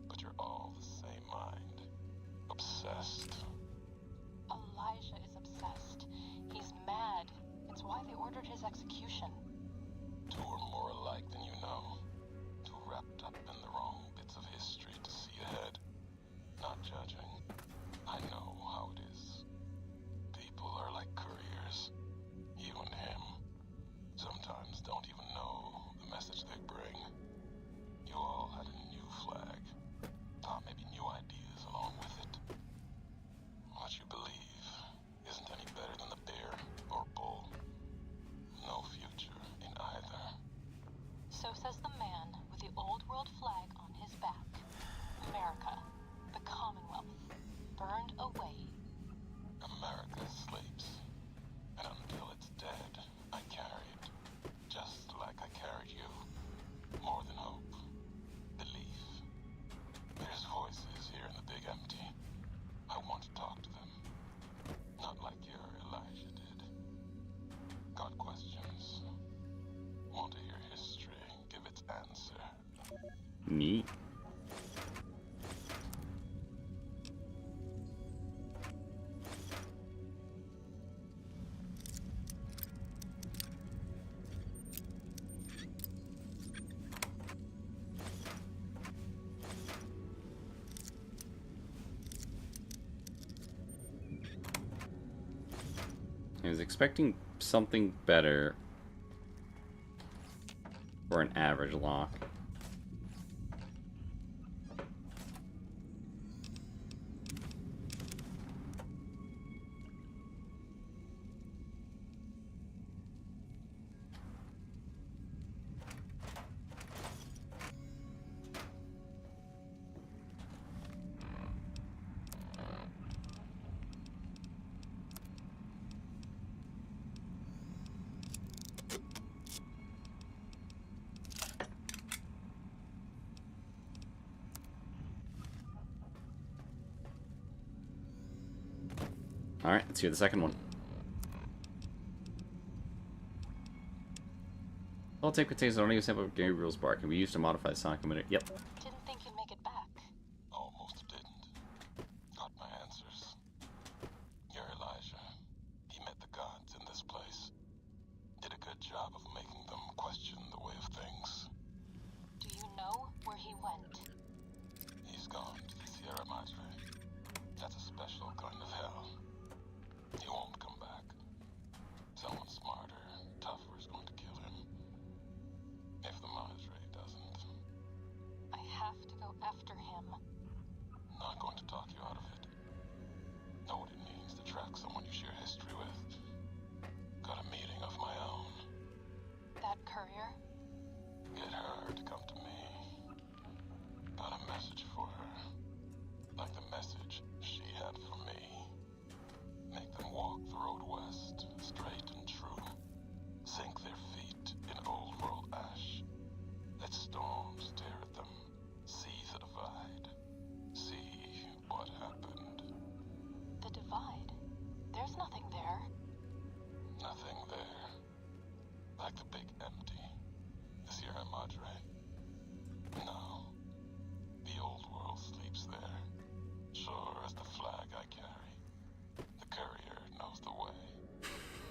But you're all the same mind. Obsessed. Elijah is obsessed. He's mad. It's why they ordered his execution. Two are more alike than you know. Too wrapped up in the wrong bits of history to see ahead. Not judging. I know how it is. People are like couriers. You and him. Sometimes don't even know the message Neat. I was expecting something better for an average lock. Alright, let's hear the second one. All tape contains only a sample of Gabriel's bark, and we used to modify the sonic emitter. Yep. Didn't think you'd make it back. Almost didn't. Got my answers. You're Elijah. He met the gods in this place. Did a good job of making them question the way of things. Do you know where he went? He's gone to the Sierra Madre. That's a special kind of hell. He won't come back. Someone smarter, tougher is going to kill him. If the Madre doesn't. I have to go after him. Not going to talk you out of it. Know what it means to track someone you share history with. Got a meeting of my own. That courier? Get her to come to me. Got a message for her. Like the message she had for me. Make them walk the road west, straight and true. Sink their feet in old world ash. Let storms tear at them. See the divide. See what happened. The divide? There's nothing there. Nothing there. Like the big empty. The Sierra Madre. No. The old world sleeps there. Sure as the flag I carry. The courier knows the way.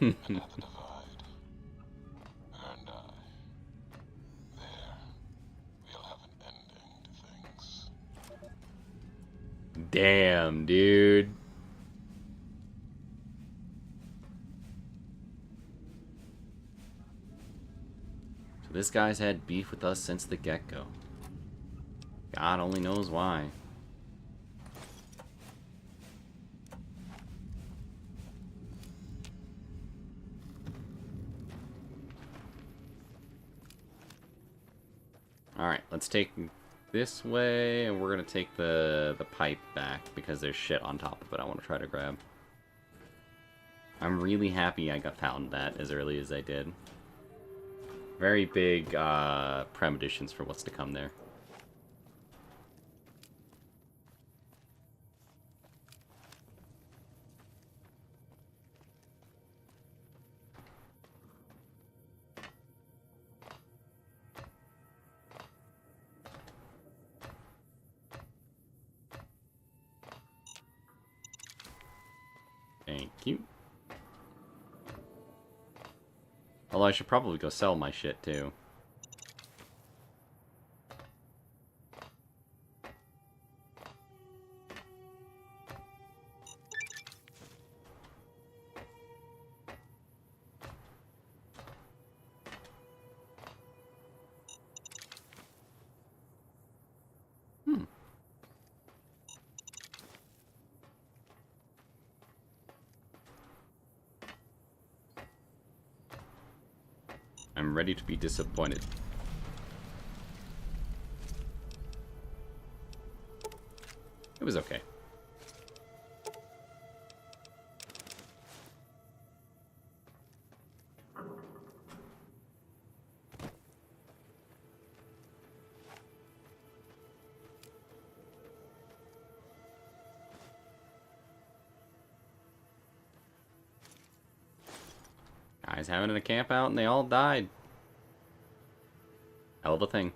And at the divide, her and I, there, we'll have an ending to things. Damn, dude. So this guy's had beef with us since the get-go. God only knows why. Alright, let's take this way, and we're gonna take the pipe back, because there's shit on top of it I want to try to grab. I'm really happy I got found that as early as I did. Very big premonitions for what's to come there. Thank you. Although I should probably go sell my shit too. I'm ready to be disappointed. It was okay. Guys having a camp out and they all died. Hell of a thing.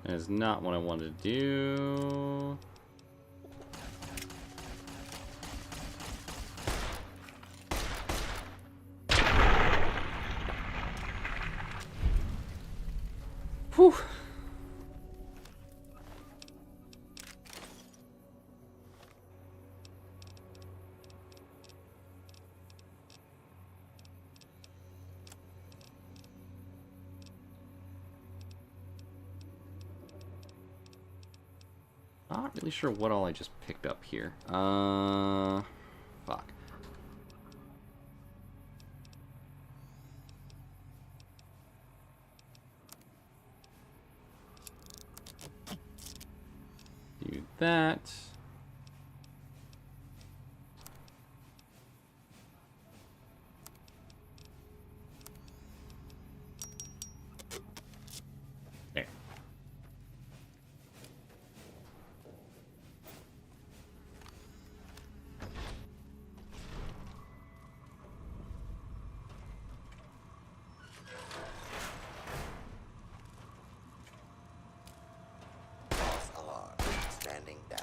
That is not what I wanted to do. Whew. Not really sure what all I just picked up here. Fuck. Do that. There. False alarm. Standing down.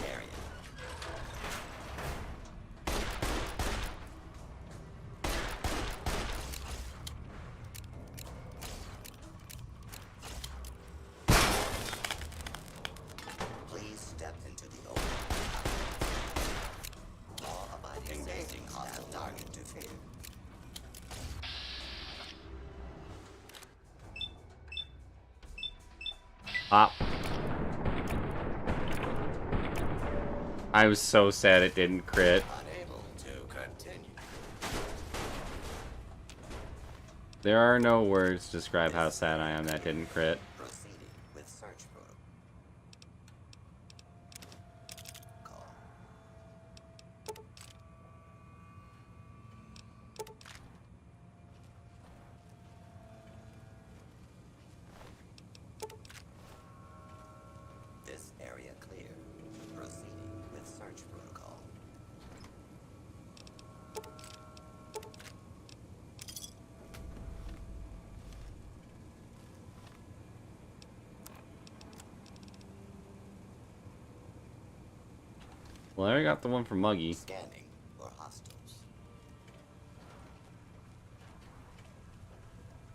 Area. Please step into the open. Law-abiding citizens have target to fear. Pop. I was so sad it didn't crit. Unable to continue. There are no words to describe how sad I am that didn't crit. Proceeding with search protocol. This area clear. Proceeding with search protocol. Well, I already got the one for Muggy. Scanning for hostiles.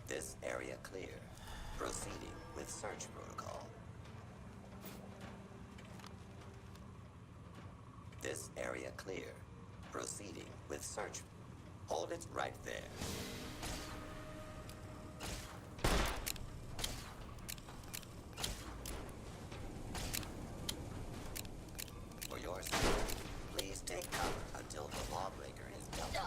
This area clear. Proceeding with search protocol. This area clear. Proceeding with search. Hold it right there. For your safety, please take cover until the lawbreaker is dealt with.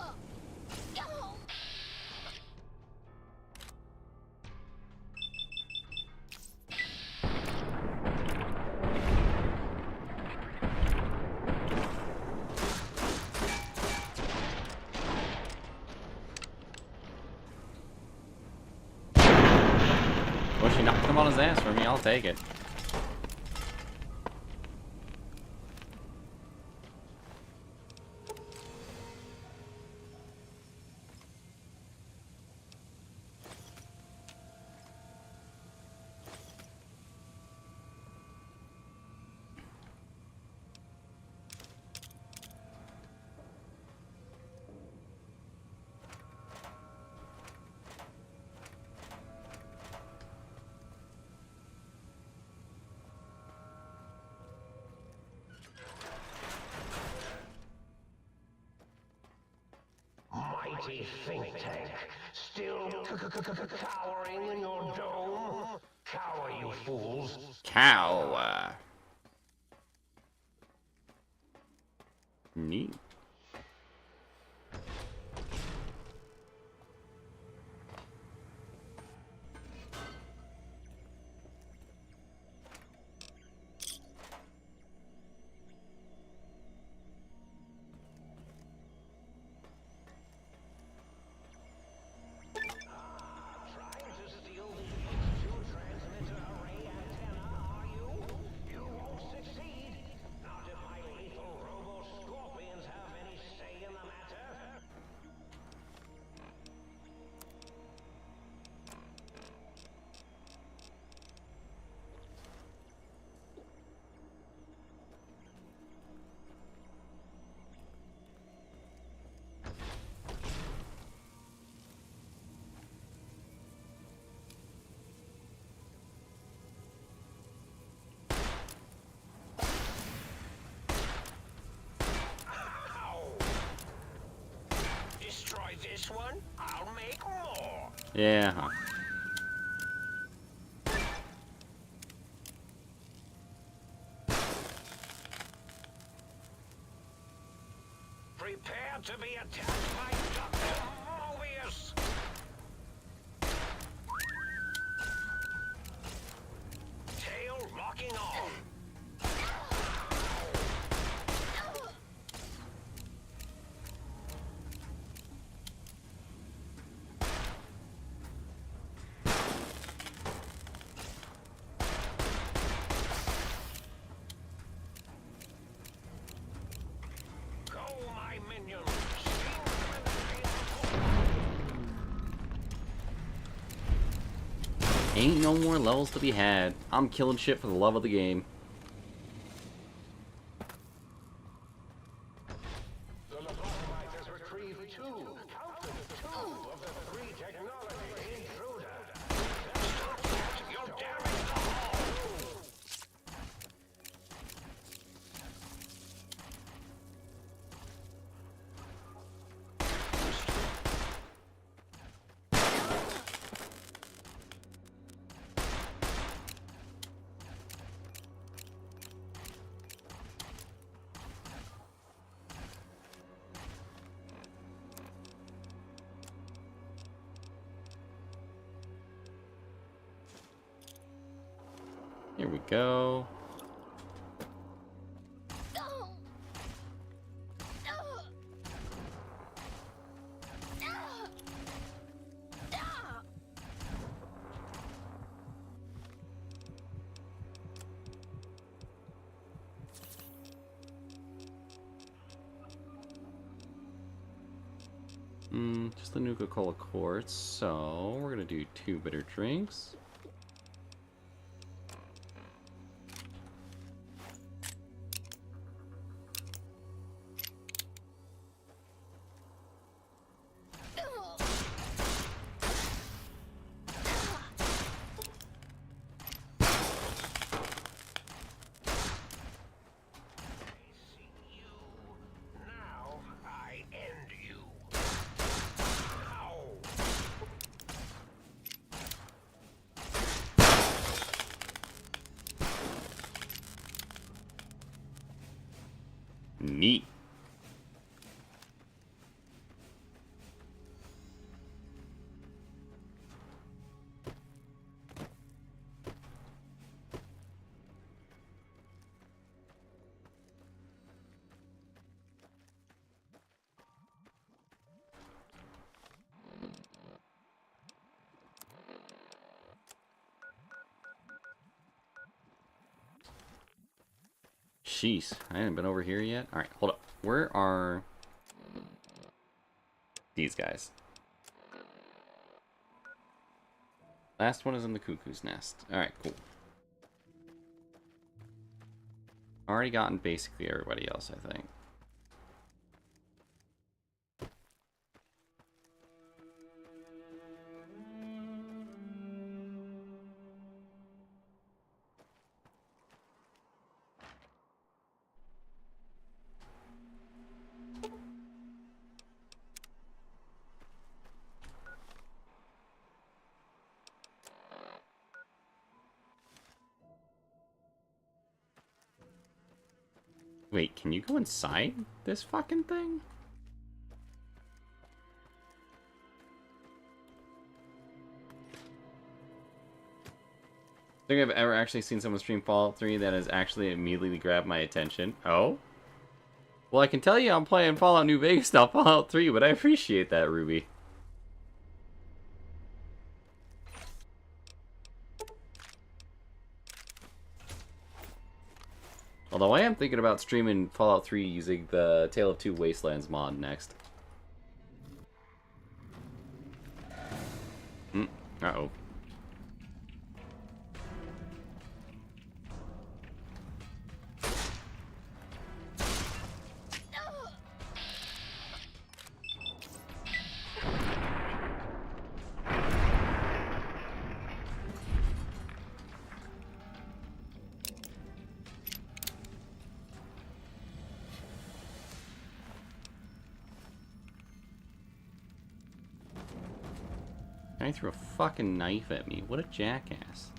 Well, she knocked him on his ass for me. I'll take it. Mighty think tank, still cowering in your dome? Cower, you fools. Cow. Neat. this one, I'll make more. Yeah. Huh. Prepare to be attacked by Dr. Mobius. Tail locking on. Ain't no more levels to be had. I'm killing shit for the love of the game. The lobotomite has retrieved two, count them, two of the three technology intruders. Stop that! You're damaging the hull! Here we go. Just the Nuka-Cola quartz, so we're gonna do 2 bitter drinks. Neat. Jeez, I haven't been over here yet. Alright, hold up. Where are these guys? Last one is in the cuckoo's nest. Alright, cool. Already gotten basically everybody else, I think. Wait, can you go inside this fucking thing? I think I've ever actually seen someone stream Fallout 3 that has actually immediately grabbed my attention. Oh? Well, I can tell you I'm playing Fallout New Vegas, not Fallout 3, but I appreciate that, Ruby. Although I am thinking about streaming Fallout 3 using the Tale of Two Wastelands mod next. Uh-oh. Guy threw a fucking knife at me. What a jackass.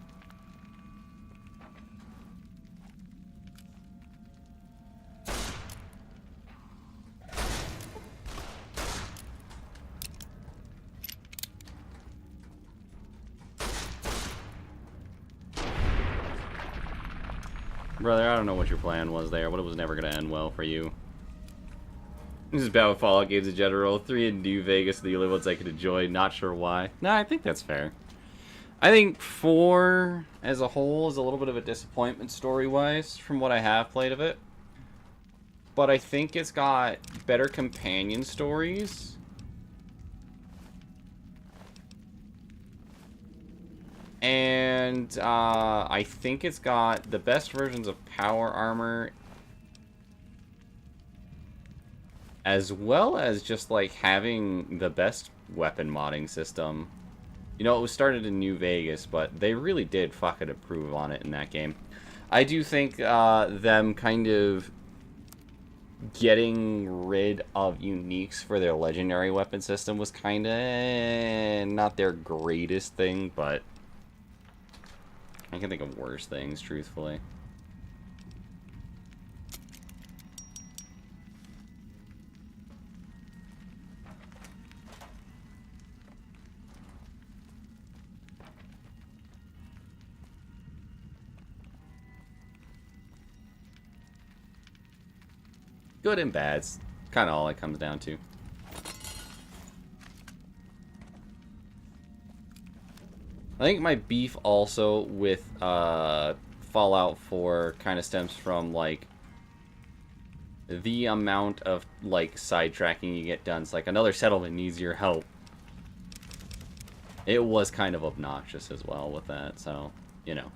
Brother, I don't know what your plan was there, but it was never going to end well for you. This is bad with Fallout games in general. 3 in New Vegas are the only ones I can enjoy. Not sure why. Nah, I think that's fair. I think 4 as a whole is a little bit of a disappointment story-wise from what I have played of it. But I think it's got better companion stories. And I think it's got the best versions of power armor, as well as just like having the best weapon modding system. You know, it was started in New Vegas, but they really did fucking improve on it in that game. I do think them kind of getting rid of uniques for their legendary weapon system was kind of not their greatest thing, but I can think of worse things, truthfully. Good and bad's kind of all it comes down to. I think my beef also with Fallout 4 kind of stems from, like, the amount of, like, sidetracking you get done. It's like, another settlement needs your help. It was kind of obnoxious as well with that, so, you know.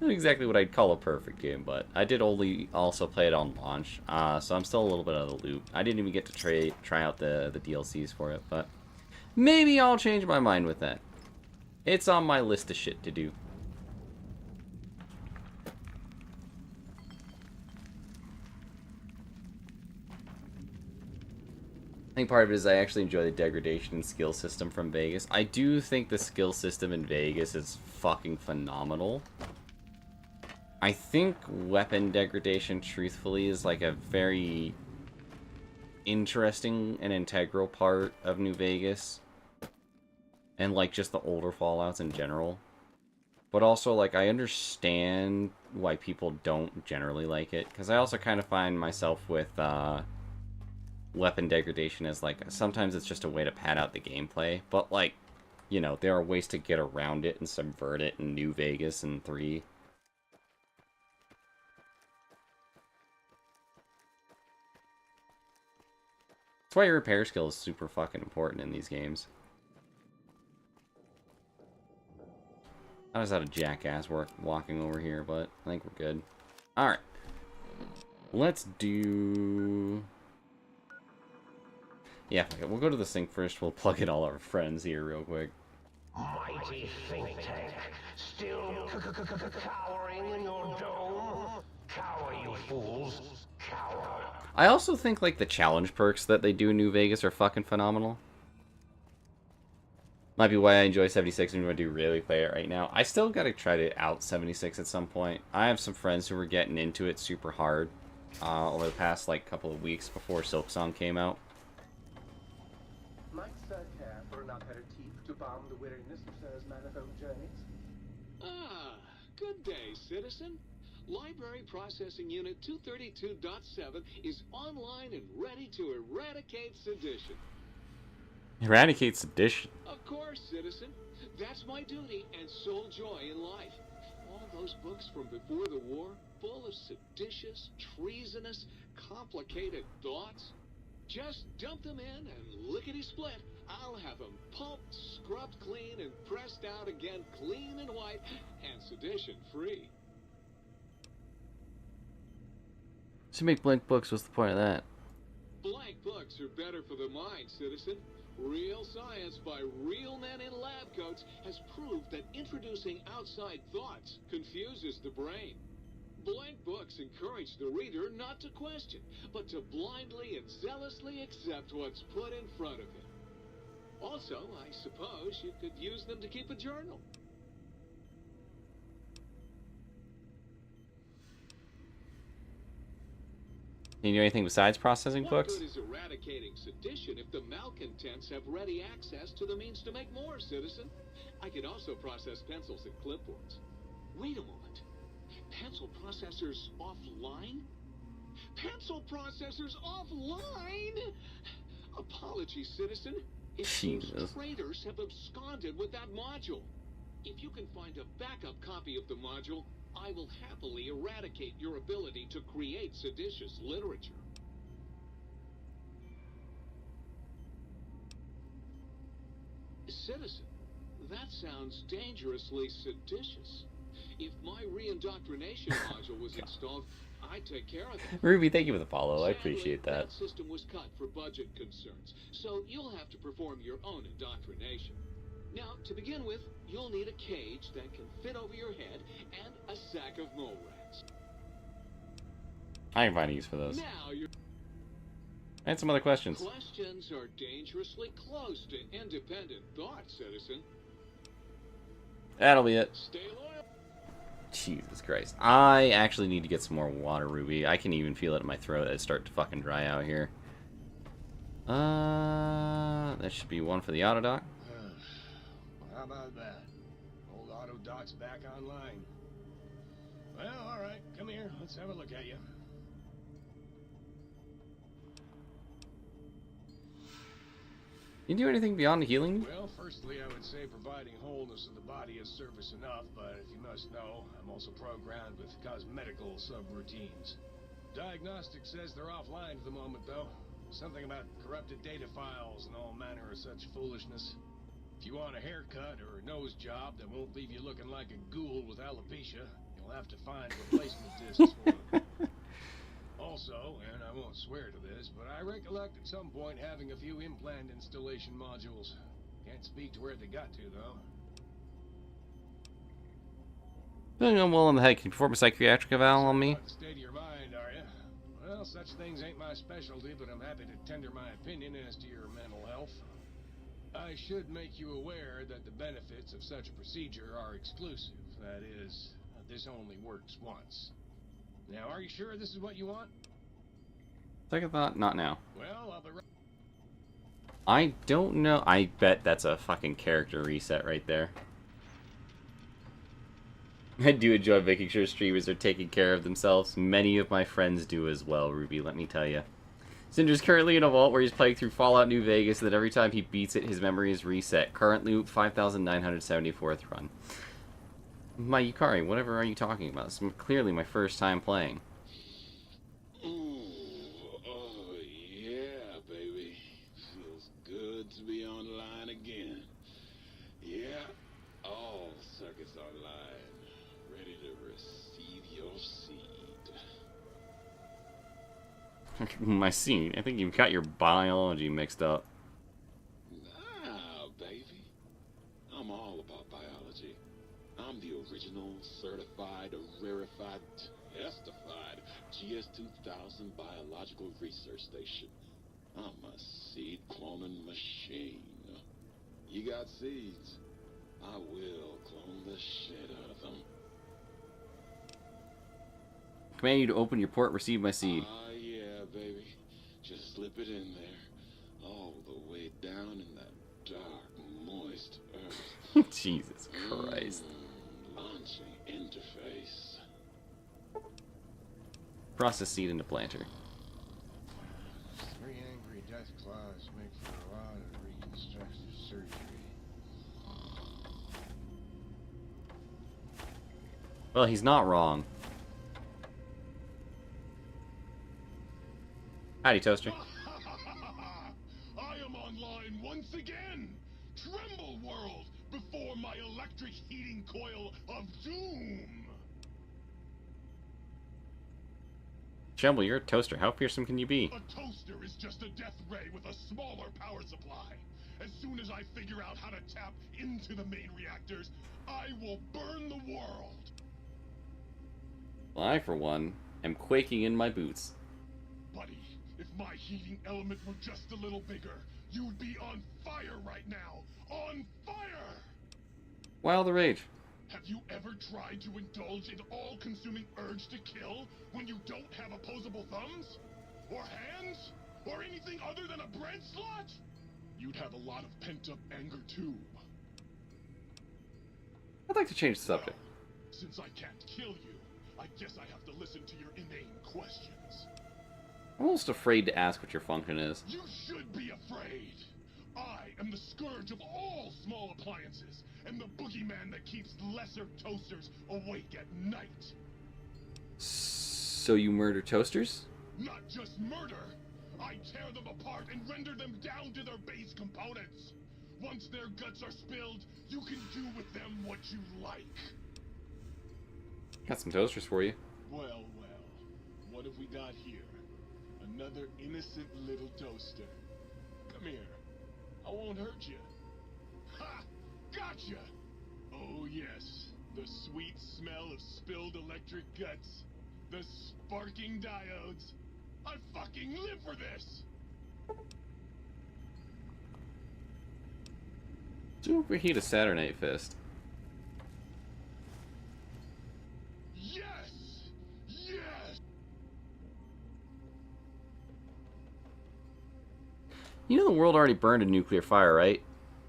Not exactly what I'd call a perfect game, but I did only also play it on launch, so I'm still a little bit out of the loop. I didn't even get to try out the DLCs for it, but maybe I'll change my mind with that. It's on my list of shit to do. I think part of it is I actually enjoy the degradation and skill system from Vegas. I do think the skill system in Vegas is fucking phenomenal. I think weapon degradation, truthfully, is like a very interesting and integral part of New Vegas. And like just the older Fallouts in general. But also, like, I understand why people don't generally like it. Because I also kind of find myself with weapon degradation as, like, sometimes it's just a way to pad out the gameplay. But, like, you know, there are ways to get around it and subvert it in New Vegas and 3. That's why your repair skill is super fucking important in these games. I was out of jackass walking over here, but I think we're good. Alright. Let's do... Yeah, we'll go to the sink first. We'll plug in all our friends here real quick. Mighty think tank, still cowering in your dome? Cower, you fools. Cower. I also think, like, the challenge perks that they do in New Vegas are fucking phenomenal. Might be why I enjoy 76 and I do really play it right now. I still gotta try to out 76 at some point. I have some friends who were getting into it super hard over the past, like, couple of weeks before Silksong came out. Might Sir care for an aperitif to balm the weariness of Sir's manifold journeys? Ah, good day, citizen. Library Processing Unit 232.7 is online and ready to eradicate sedition. Eradicate sedition? Of course, citizen. That's my duty and sole joy in life. All those books from before the war, full of seditious, treasonous, complicated thoughts. Just dump them in and lickety-split. I'll have them pumped, scrubbed clean, and pressed out again clean and white and sedition-free. To make blank books, what's the point of that? Blank books are better for the mind, citizen. Real science by real men in lab coats has proved that introducing outside thoughts confuses the brain. Blank books encourage the reader not to question, but to blindly and zealously accept what's put in front of him. Also, I suppose you could use them to keep a journal. Can you do anything besides processing What books? good is eradicating sedition if the malcontents have ready access to the means to make more, citizen? I could also process pencils and clipboards. Wait a moment. Pencil processors offline? Pencil processors offline? Apologies, citizen. It seems Jesus. traitors have absconded with that module. If you can find a backup copy of the module, I will happily eradicate your ability to create seditious literature. Citizen, that sounds dangerously seditious. If my re-indoctrination module was installed, I'd take care of it. Ruby, thank you for the follow. I Sadly, appreciate that. that system was cut for budget concerns, so you'll have to perform your own indoctrination. Now, to begin with, you'll need a cage that can fit over your head and a sack of mole rats. I can find a use for those. Now you're... I had some other questions. Questions are dangerously close to independent thought, citizen. That'll be it. Stay loyal. Jesus Christ. I actually need to get some more water, Ruby. I can even feel it in my throat. It's starting to fucking dry out here. That should be one for the auto dock. How about that? Old auto dock's back online. Well, alright. Come here. Let's have a look at you. You do anything beyond healing? Well, firstly, I would say providing wholeness of the body is service enough, but if you must know, I'm also programmed with cosmetical subroutines. Diagnostics says they're offline for the moment, though. Something about corrupted data files and all manner of such foolishness. If you want a haircut or a nose job that won't leave you looking like a ghoul with alopecia, you'll have to find replacement discs for them. Also, and I won't swear to this, but I recollect at some point having a few implant installation modules. Can't speak to where they got to, though. Feeling unwell on the head. Can you perform a psychiatric eval on me? The state of your mind, are you? Well, such things ain't my specialty, but I'm happy to tender my opinion as to your mental health. I should make you aware that the benefits of such a procedure are exclusive. That is, this only works once. Now, are you sure this is what you want? Second thought, not now. Well, I'll be right. I don't know. I bet that's a fucking character reset right there. I do enjoy making sure streamers are taking care of themselves. Many of my friends do as well, Ruby, let me tell you. Cinder's currently in a vault where he's playing through Fallout New Vegas, and that every time he beats it, his memory is reset. Currently, 5,974th run. My Yukari, whatever are you talking about? This is clearly my first time playing. Ooh, oh yeah, baby. Feels good to be online again. Yeah, all circuits online. Ready to receive your seed. My seed? I think you've got your biology mixed up. Ah, baby. I'm all about biology. I'm the original, certified, rarefied, testified GS-2000 biological research station. I'm a seed cloning machine. You got seeds? I will clone the shit out of them. Command you to open your port, receive my seed. Ah, yeah, baby. Just slip it in there. All the way down in that dark, moist earth. Jesus Christ. Launching interface. Process seed into planter. 3 angry death claws make for a lot of reconstructive surgery. Well, he's not wrong. Howdy, Toaster. I am online once again! Tremble, world, before my electric heating coil of doom! Tremble, you're a toaster. How fearsome can you be? A toaster is just a death ray with a smaller power supply. As soon as I figure out how to tap into the main reactors, I will burn the world! Well, I, for one, am quaking in my boots. Buddy, if my heating element were just a little bigger, You'd be on fire right now! On fire! Wow, the rage. Have you ever tried to indulge in all-consuming urge to kill when you don't have opposable thumbs? Or hands? Or anything other than a bread slot? You'd have a lot of pent-up anger too. I'd like to change the subject. Well, since I can't kill you, I guess I have to listen to your inane questions. I'm almost afraid to ask what your function is. You should be afraid! I am the scourge of all small appliances, and the boogeyman that keeps lesser toasters awake at night. So you murder toasters? Not just murder! I tear them apart and render them down to their base components! Once their guts are spilled, you can do with them what you like. Got some toasters for you. Well, what have we got here? Another innocent little toaster. Come here. I won't hurt you. Ha! Gotcha! Oh yes, the sweet smell of spilled electric guts. The sparking diodes. I fucking live for this! Superheat a Saturnite fist. Yes! Yes! You know the world already burned in nuclear fire, right?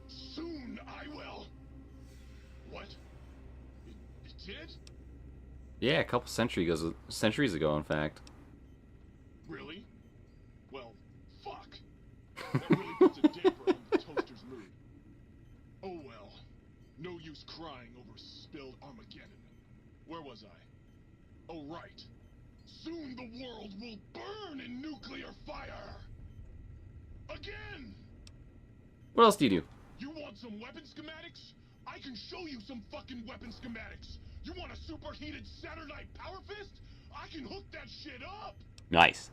Soon I will. What? It did? Yeah, a couple centuries ago, in fact. Really? Well, fuck. That really puts a damper on the toaster's mood. Oh well. No use crying over spilled Armageddon. Where was I? Oh right. Soon the world will burn in nuclear fire! Again! What else do you do? You want some weapon schematics? I can show you some fucking weapon schematics! You want a superheated Saturnite power fist? I can hook that shit up! Nice.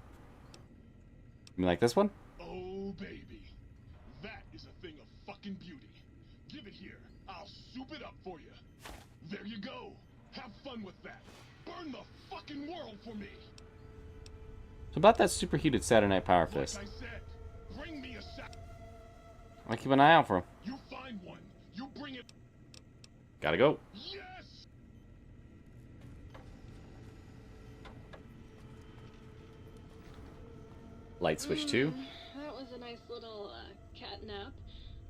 You like this one? Oh, baby. That is a thing of fucking beauty. Give it here. I'll soup it up for you. There you go. Have fun with that. Burn the fucking world for me. So about that superheated Saturnite power fist. Like I said, bring me a I'll keep an eye out for him. You find one. You bring it. Gotta go. Yes! Light switch 2. That was a nice little cat nap.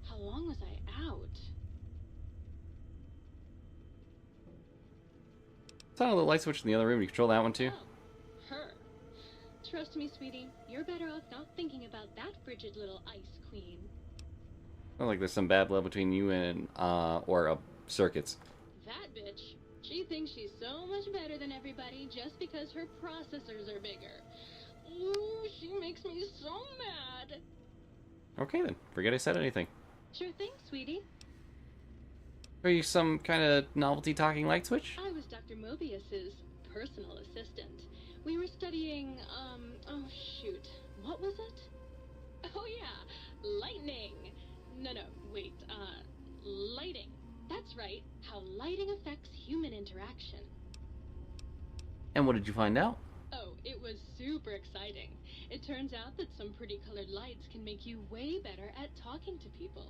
How long was I out? Saw a little light switch in the other room. You control that one too? Her. Trust me, sweetie. You're better off not thinking about that frigid little ice queen. Sounds like there's some bad blood between you and, circuits. That bitch. She thinks she's so much better than everybody just because her processors are bigger. Ooh, she makes me so mad. Okay then. Forget I said anything. Sure thing, sweetie. Are you some kind of novelty talking light switch? I was Dr. Mobius's personal assistant. We were studying, oh shoot. What was it? Oh yeah, lightning. No, wait, lighting. That's right, how lighting affects human interaction. And what did you find out? Oh, it was super exciting. It turns out that some pretty colored lights can make you way better at talking to people.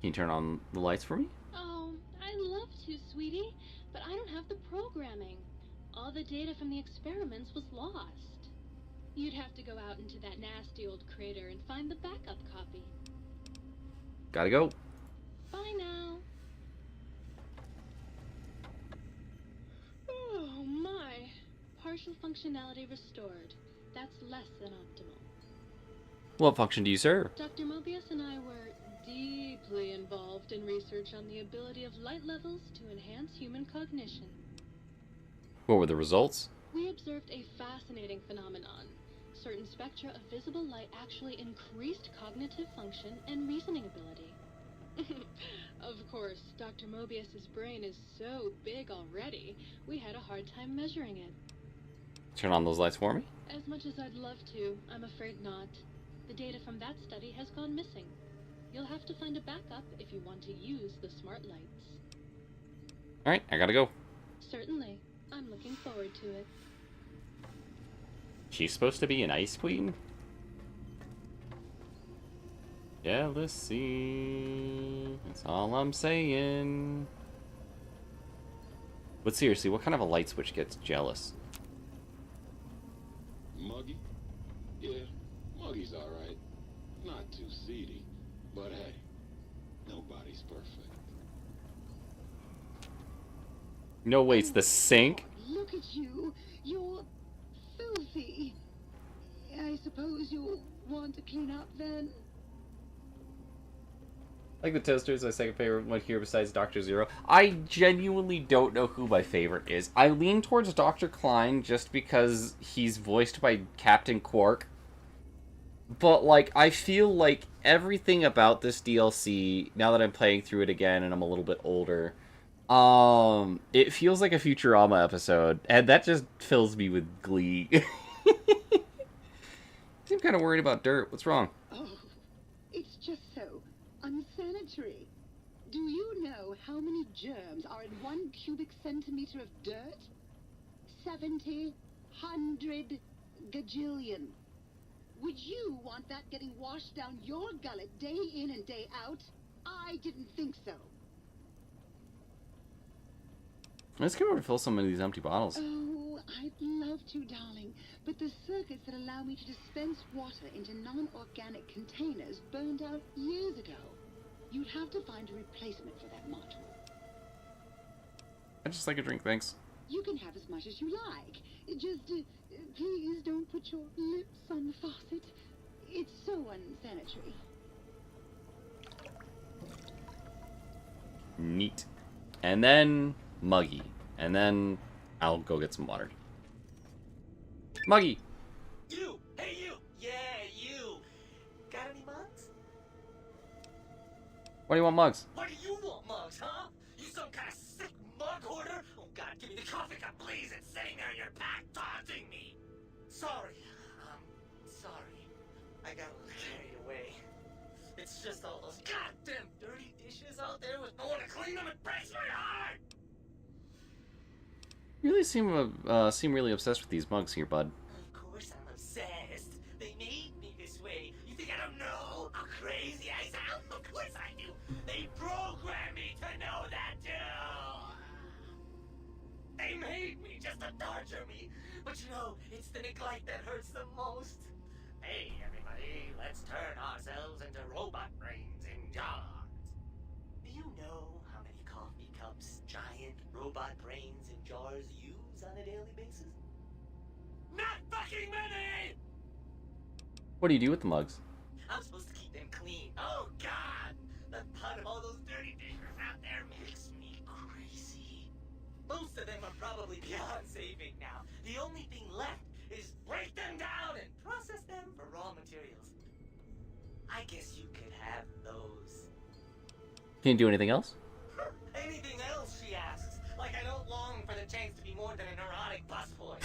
Can you turn on the lights for me? Oh, I'd love to, sweetie, but I don't have the programming. All the data from the experiments was lost. You'd have to go out into that nasty old crater and find the backup copy. Gotta go. Bye now. Oh my. Partial functionality restored. That's less than optimal. What function do you serve? Dr. Mobius and I were deeply involved in research on the ability of light levels to enhance human cognition. What were the results? We observed a fascinating phenomenon. Certain spectra of visible light actually increased cognitive function and reasoning ability. Of course, Dr. Mobius's brain is so big already, we had a hard time measuring it. Turn on those lights for me? As much as I'd love to, I'm afraid not. The data from that study has gone missing. You'll have to find a backup if you want to use the smart lights. Alright, I gotta go. Certainly. I'm looking forward to it. She's supposed to be an ice queen? Jealousy. That's all I'm saying. But seriously, what kind of a light switch gets jealous? Muggy? Yeah, Muggy's alright. Not too seedy. But hey, nobody's perfect. No, wait, it's the sink? Look at you. You're filthy. I suppose you'll want to clean up then? Like the toaster is my second favorite one here besides Dr. Zero. I genuinely don't know who my favorite is. I lean towards Dr. Klein just because he's voiced by Captain Quark. But, like, I feel like everything about this DLC, now that I'm playing through it again and I'm a little bit older, it feels like a Futurama episode, and that just fills me with glee. I'm kind of worried about dirt. What's wrong? Oh, it's just so unsanitary. Do you know how many germs are in 1 cubic centimeter of dirt? 70, 100 gajillion. Would you want that getting washed down your gullet day in and day out? I didn't think so. Let's come over to fill some of these empty bottles. Oh, I'd love to, darling. But the circuits that allow me to dispense water into non-organic containers burned out years ago. You'd have to find a replacement for that module. I just like a drink, thanks. You can have as much as you like. Just, please don't put your lips on the faucet. It's so unsanitary. Neat. And then Muggy. And then I'll go get some water. Muggy! You! Hey, you! Yeah, you! Got any mugs? Why do you want mugs? Why do you want mugs, huh? You some kind of sick mug hoarder? Oh, God, give me the coffee cup, please! It's sitting there in your pack, taunting me! Sorry. Sorry. I got a little carried away. It's just all those goddamn dirty dishes out there with no one to clean them. It breaks my heart! You really seem really obsessed with these mugs here, bud. Of course I'm obsessed. They made me this way. You think I don't know how crazy I sound? Of course I do. They programmed me to know that too. They made me just to torture me. But you know, it's the neglect that hurts the most. Hey, everybody, let's turn ourselves into robot brains in jars. Do you know how many coffee cups giant robot brains in jars use on a daily basis? Not fucking many! What do you do with the mugs? I'm supposed to keep them clean. Oh, God! The thought of all those dirty dishes out there makes me crazy. Most of them are probably beyond saving now. The only thing left is break them down and process them for raw materials. I guess you could have those. Can you do anything else? Anything else, she asks. Like I don't long for the chance to be more than a neurotic busboy.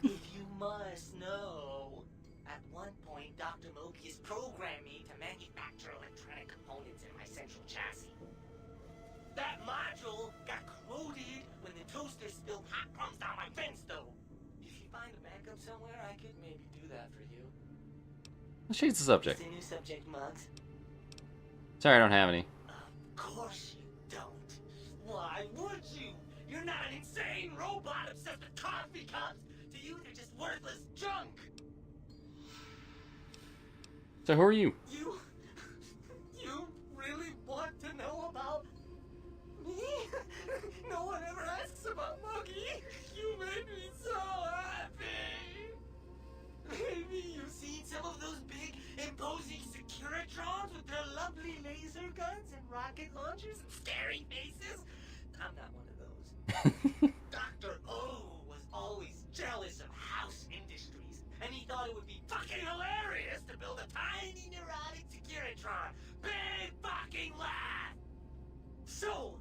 If you must know, at one point, Dr. Mobius programmed me to manufacture electronic components in my central chassis. That module got corroded when the toaster spilled hot crumbs down my fence, though. If you find a backup somewhere, I could maybe do that for you. Let's change the subject. It's a new subject, Mugs. Sorry, I don't have any. Of course you don't. Why would you? You're not an insane robot obsessed with coffee cups. To you, they're just worthless junk. So who are you? You really want to know about me? No one ever asks about Muggy. You made me so happy. Maybe you've seen some of those big, imposing Securitrons with their lovely laser guns and rocket launchers and scary faces. I'm not one of those. Dr. O was always jealous of House Industries, and he thought it would be fucking hilarious to build a tiny neurotic Securitron. Big fucking laugh! So,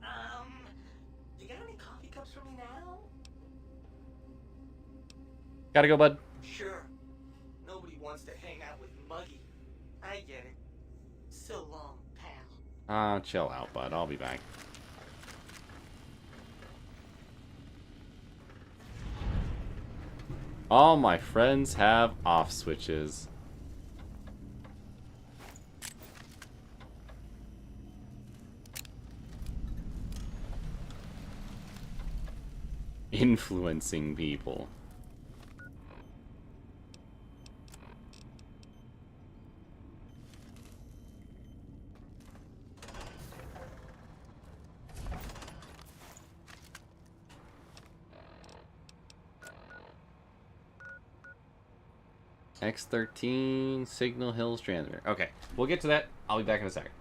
you got any coffee cups for me now? Gotta go, bud. Sure. Nobody wants to hang out with Muggy. I get it. So long, pal. Chill out, bud. I'll be back. All my friends have off switches. Influencing people. X13, Signal Hills transmitter. Okay, we'll get to that. I'll be back in a second.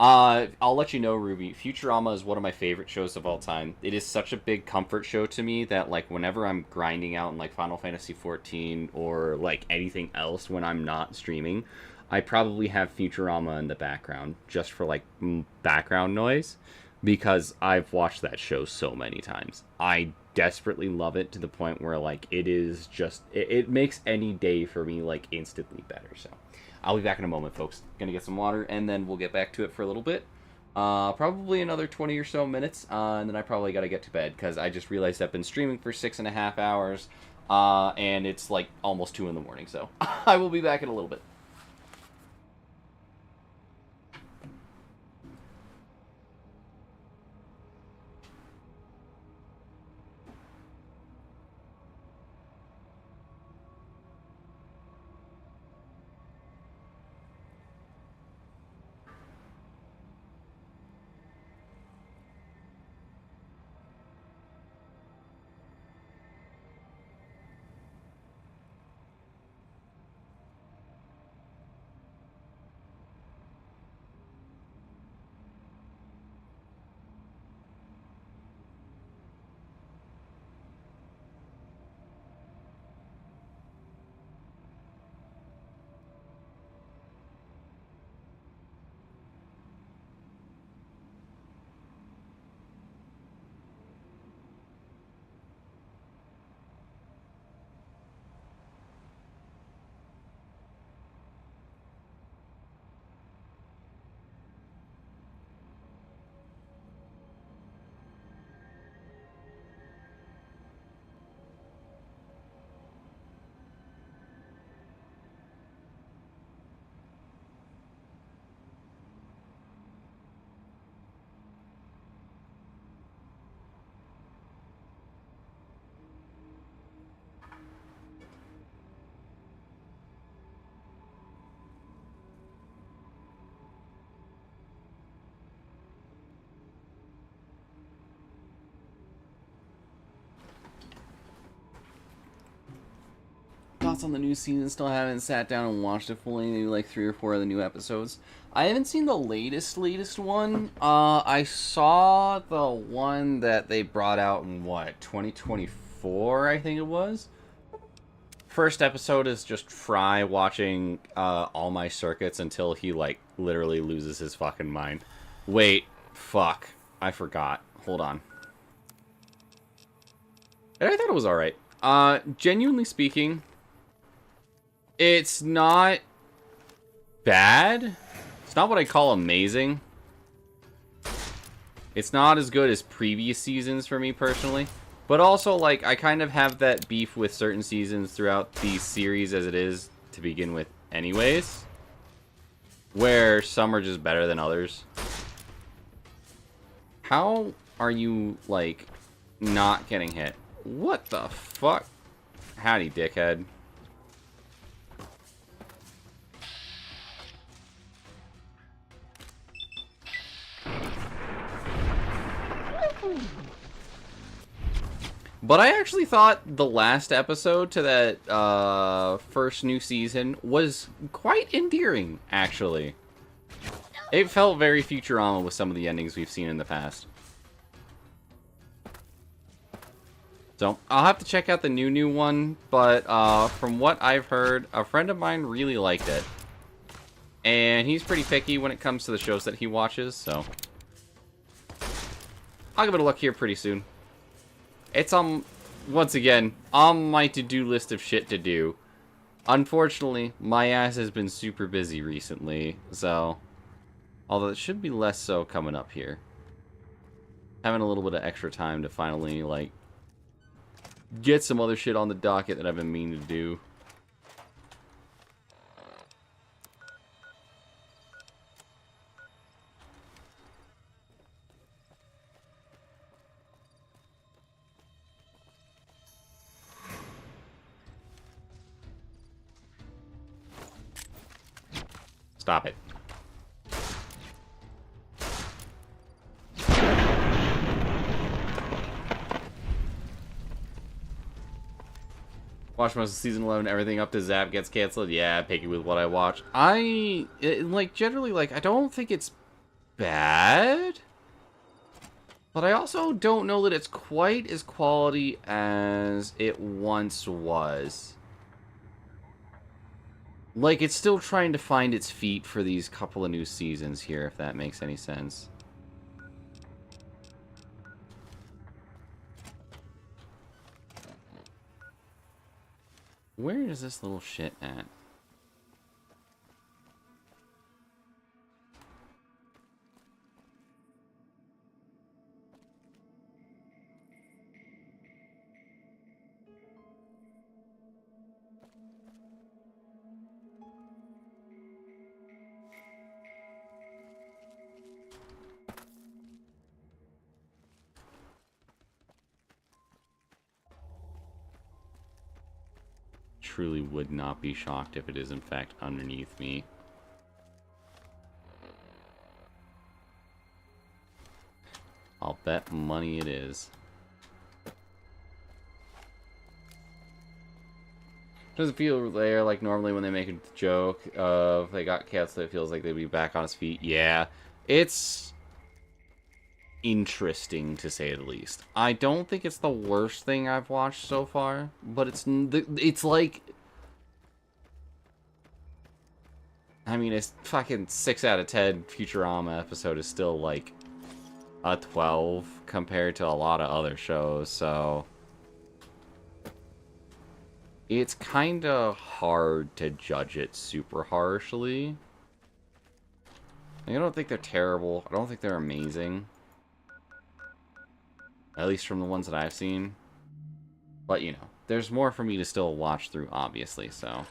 I'll let you know, Ruby, Futurama is one of my favorite shows of all time. It is such a big comfort show to me that, like, whenever I'm grinding out in, like, Final Fantasy XIV or, like, anything else when I'm not streaming, I probably have Futurama in the background just for, like, background noise because I've watched that show so many times. I desperately love it to the point where, like, it is just... It makes any day for me, like, instantly better, so... I'll be back in a moment, folks. Gonna get some water, and then we'll get back to it for a little bit. Probably another 20 or so minutes, and then I probably gotta get to bed, because I just realized I've been streaming for 6.5 hours, and it's, like, almost 2 in the morning, so I will be back in a little bit. Thoughts on the new season? Still haven't sat down and watched it fully. Maybe like 3 or 4 of the new episodes. I haven't seen the latest one. I saw the one that they brought out in what, 2024? I think it was. First episode is just Fry watching all my circuits until he like literally loses his fucking mind. Wait, fuck, I forgot. Hold on. And I thought it was alright. Genuinely speaking, it's not bad. It's not what I call amazing. It's not as good as previous seasons for me personally. But also, like, I kind of have that beef with certain seasons throughout the series as it is to begin with anyways. Where some are just better than others. How are you, like, not getting hit? What the fuck? Howdy, dickhead. But I actually thought the last episode to that first new season was quite endearing, actually. It felt very Futurama with some of the endings we've seen in the past. So, I'll have to check out the new one, but from what I've heard, a friend of mine really liked it. And he's pretty picky when it comes to the shows that he watches, so... I'll give it a look here pretty soon. It's once again, on my to-do list of shit to do. Unfortunately, my ass has been super busy recently, so... Although it should be less so coming up here. Having a little bit of extra time to finally, like, get some other shit on the docket that I've been meaning to do. Stop it. Watch most of season 11, everything up to Zap gets canceled. Yeah, picky with what I watch. Like, generally, like, I don't think it's bad. But I also don't know that it's quite as quality as it once was. Like, it's still trying to find its feet for these couple of new seasons here, if that makes any sense. Where is this little shit at? Truly would not be shocked if it is in fact underneath me. I'll bet money it is. Doesn't feel there like normally when they make a joke of they got cats that it feels like they'd be back on his feet. Yeah, it's interesting to say the least. I don't think it's the worst thing I've watched so far, but it's like, I mean, it's fucking 6 out of 10 Futurama episode is still like a 12 compared to a lot of other shows, so it's kind of hard to judge it super harshly. I don't think they're terrible. I don't think they're amazing. At least from the ones that I've seen. But, you know, there's more for me to still watch through, obviously, so.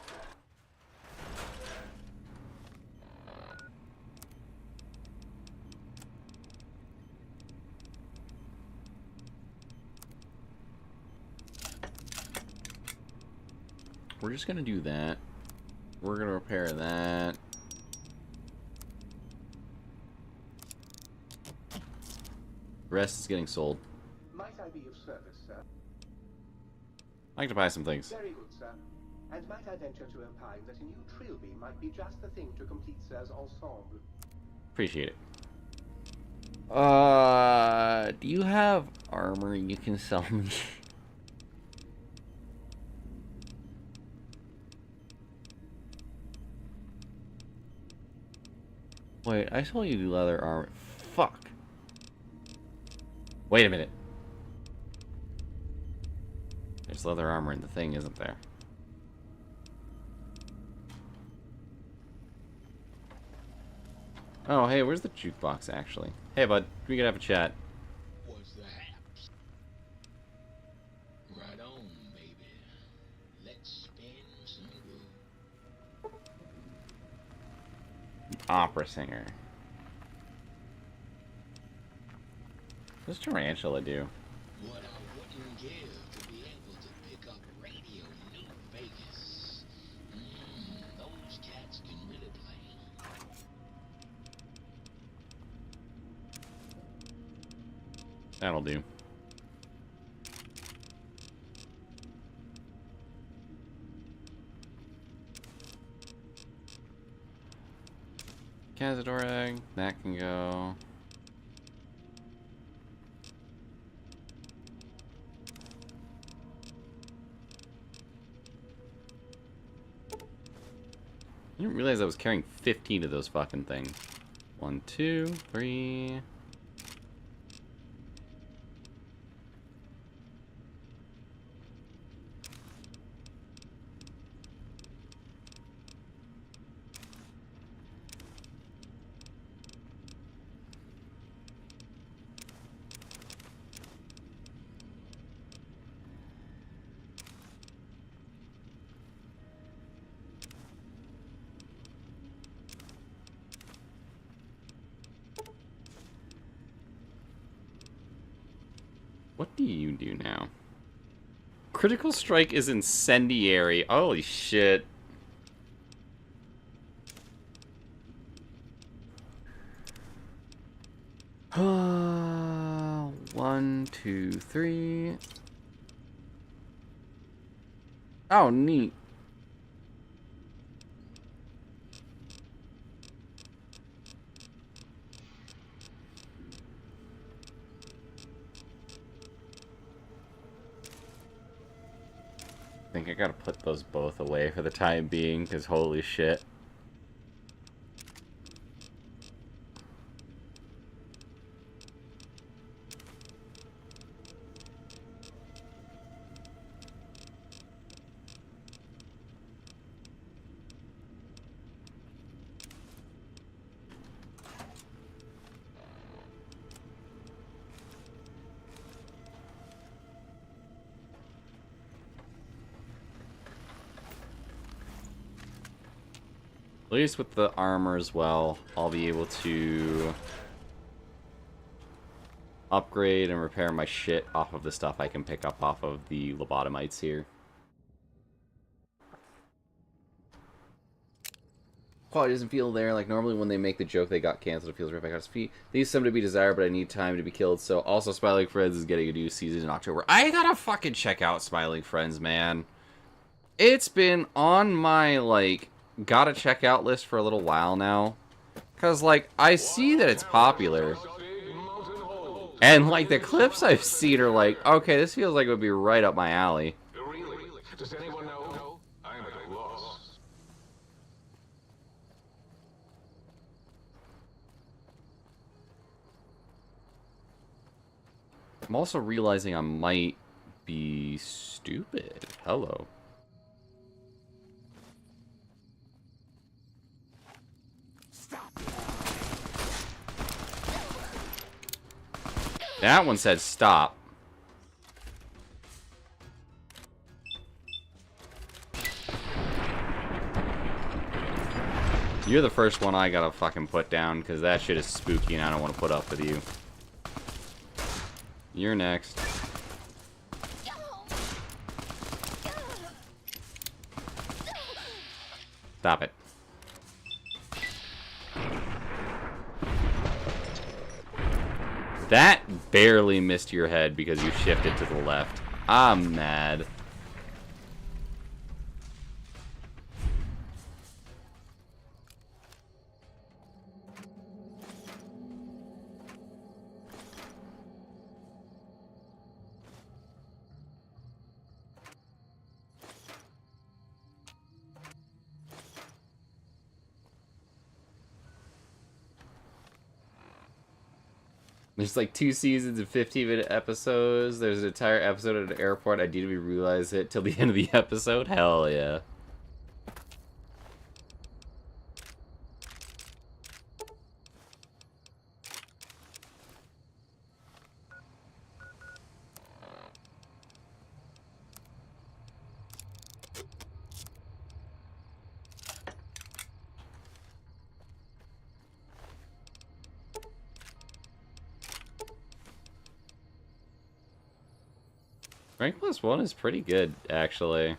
We're just gonna do that. We're gonna repair that. Rest is getting sold. Might I be of service, sir? I like to buy some things. Very good, sir. And might I venture to opine that a new trilby might be just the thing to complete sir's ensemble? Appreciate it. Do you have armor you can sell me? Wait, I told you to do leather armor. Fuck. Wait a minute. There's leather armor in the thing, isn't there? Oh, hey, where's the jukebox, actually? Hey, bud, we could have a chat. What's the haps? Right on, baby. Let's spin some groove. Opera singer. What does Tarantula do? What I wouldn't give to be able to pick up Radio New Vegas. Those cats can really play. That'll do. Cazador egg, that can go. I didn't realize I was carrying 15 of those fucking things. 1, 2, 3. What do you do now? Critical strike is incendiary. Holy shit. 1, 2, 3. Oh, neat. I think I gotta put those both away for the time being, because holy shit. At least with the armor as well, I'll be able to upgrade and repair my shit off of the stuff I can pick up off of the lobotomites here. Quality doesn't feel there. Like, normally when they make the joke they got canceled, it feels right back on its feet. These some to be desired, but I need time to be killed. So, also, Smiling Friends is getting a new season in October. I gotta fucking check out Smiling Friends, man. It's been on my, like, gotta check out list for a little while now. Because, like, I see that it's popular. And, like, the clips I've seen are like, okay, this feels like it would be right up my alley. Does anyone know? I'm at a loss. I'm also realizing I might be stupid. Hello. That one said stop. You're the first one I gotta fucking put down, because that shit is spooky and I don't want to put up with you. You're next. Stop it. That barely missed your head because you shifted to the left. I'm mad. There's like 2 seasons and 15-minute episodes. There's an entire episode at an airport. I didn't even realize it till the end of the episode. Hell yeah. Rank +1 is pretty good, actually.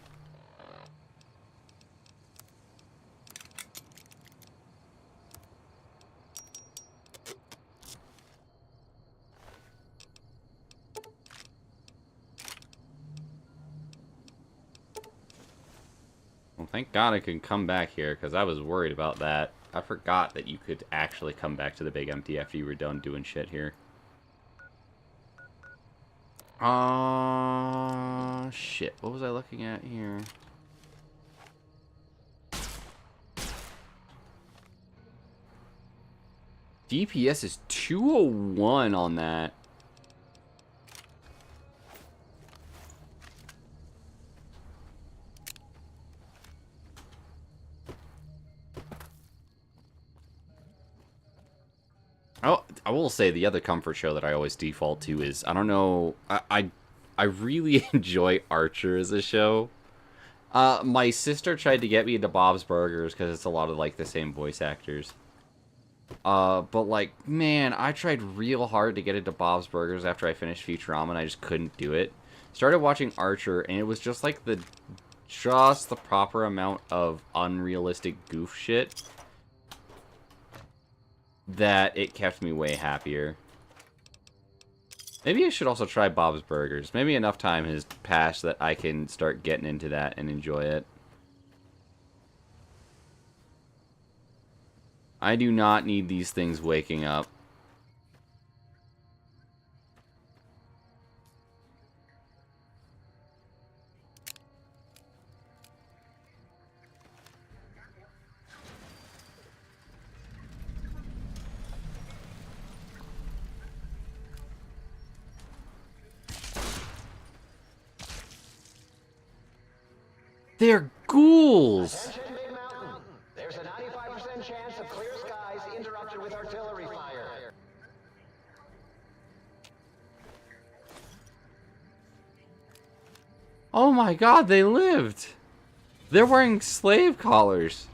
Well, thank God I can come back here, because I was worried about that. I forgot that you could actually come back to the big empty after you were done doing shit here. Shit. What was I looking at here? DPS is 201 on that. Oh, I will say the other comfort show that I always default to is, I don't know, I really enjoy Archer as a show. My sister tried to get me into Bob's Burgers because it's a lot of like the same voice actors. But like, man, I tried real hard to get into Bob's Burgers after I finished Futurama and I just couldn't do it. Started watching Archer and it was just like just the proper amount of unrealistic goof shit that it kept me way happier. Maybe I should also try Bob's Burgers. Maybe enough time has passed that I can start getting into that and enjoy it. I do not need these things waking up. They're ghouls! Attention, Big Mountain. There's a 95% chance of clear skies interrupted with artillery fire. Oh my god, they lived! They're wearing slave collars.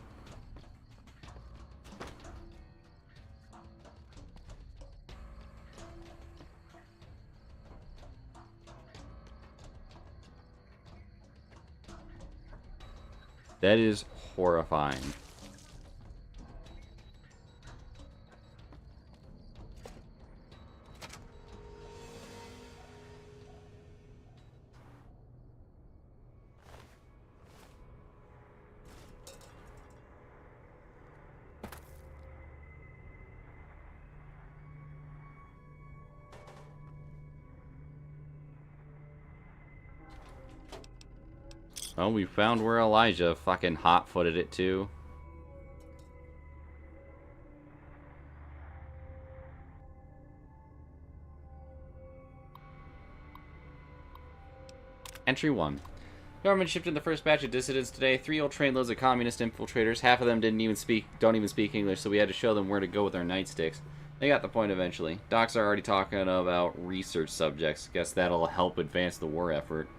That is horrifying. Well, we found where Elijah fucking hot-footed it to. Entry 1. Government shipped in the first batch of dissidents today. 3 old trainloads of communist infiltrators. Half of them don't even speak English, so we had to show them where to go with our nightsticks. They got the point eventually. Docs are already talking about research subjects. Guess that'll help advance the war effort.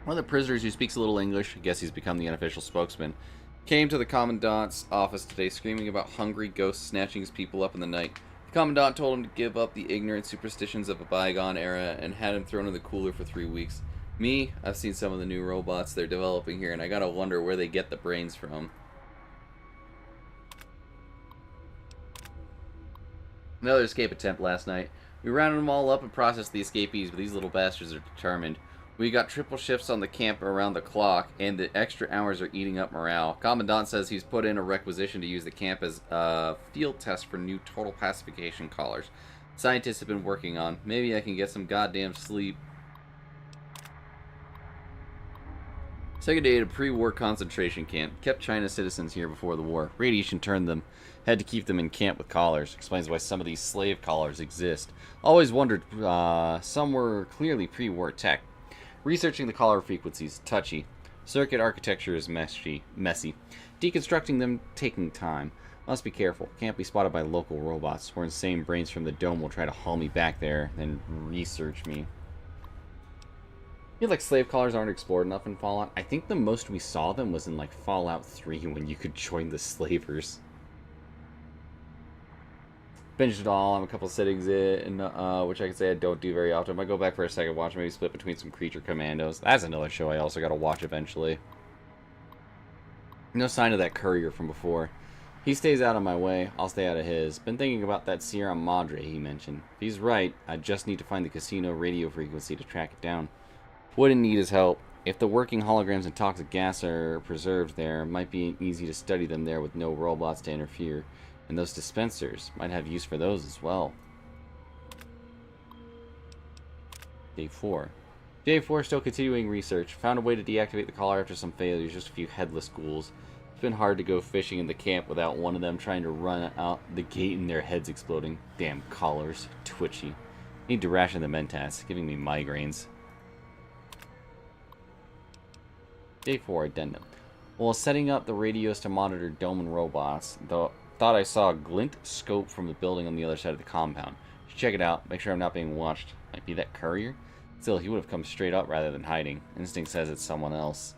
One of the prisoners who speaks a little English, I guess he's become the unofficial spokesman, came to the Commandant's office today screaming about hungry ghosts snatching his people up in the night. The Commandant told him to give up the ignorant superstitions of a bygone era and had him thrown in the cooler for 3 weeks. Me, I've seen some of the new robots they're developing here, and I gotta wonder where they get the brains from. Another escape attempt last night. We rounded them all up and processed the escapees, but these little bastards are determined. We got triple shifts on the camp around the clock, and the extra hours are eating up morale. Commandant says he's put in a requisition to use the camp as a field test for new total pacification collars. Scientists have been working on. Maybe I can get some goddamn sleep. Second day at a pre-war concentration camp. Kept China citizens here before the war. Radiation turned them. Had to keep them in camp with collars. Explains why some of these slave collars exist. Always wondered, some were clearly pre-war tech. Researching the collar frequencies, touchy. Circuit architecture is messy. Deconstructing them, taking time. Must be careful. Can't be spotted by local robots, or insane brains from the dome will try to haul me back there, then research me. I feel like slave collars aren't explored enough in Fallout. I think the most we saw them was in like Fallout 3 when you could join the slavers. Binged it all. I'm a couple sittings in, which I can say I don't do very often. I might go back for a second watch, maybe split between some Creature Commandos. That's another show I also got to watch eventually. No sign of that courier from before. He stays out of my way, I'll stay out of his. Been thinking about that Sierra Madre he mentioned. If he's right, I just need to find the casino radio frequency to track it down. Wouldn't need his help. If the working holograms and toxic gas are preserved there, it might be easy to study them there with no robots to interfere. And those dispensers might have use for those as well. Day 4. Day 4 still continuing research. Found a way to deactivate the collar after some failures, just a few headless ghouls. It's been hard to go fishing in the camp without one of them trying to run out the gate and their heads exploding. Damn collars. Twitchy. Need to ration the Mentats, giving me migraines. Day 4 Addendum. While setting up the radios to monitor dome and robots, thought I saw a glint scope from the building on the other side of the compound. Should check it out, make sure I'm not being watched. Might be that courier? Still, he would have come straight up rather than hiding. Instinct says it's someone else.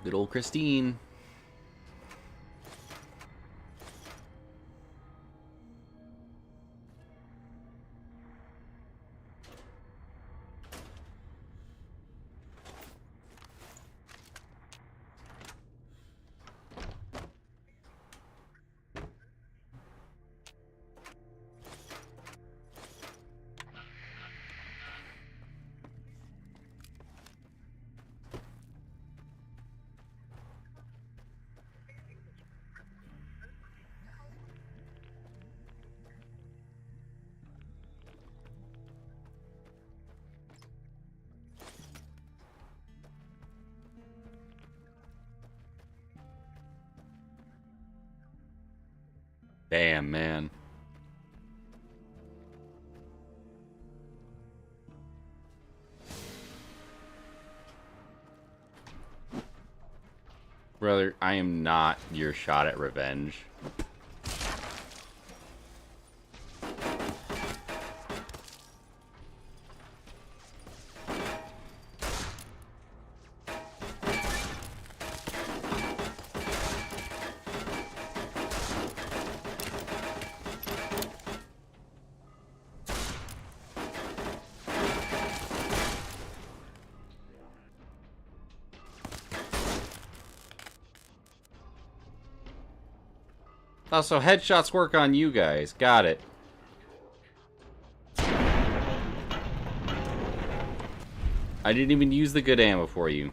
Good old Christine. Damn, man. Brother, I am not your shot at revenge. Oh, so headshots work on you guys. Got it. I didn't even use the good ammo for you.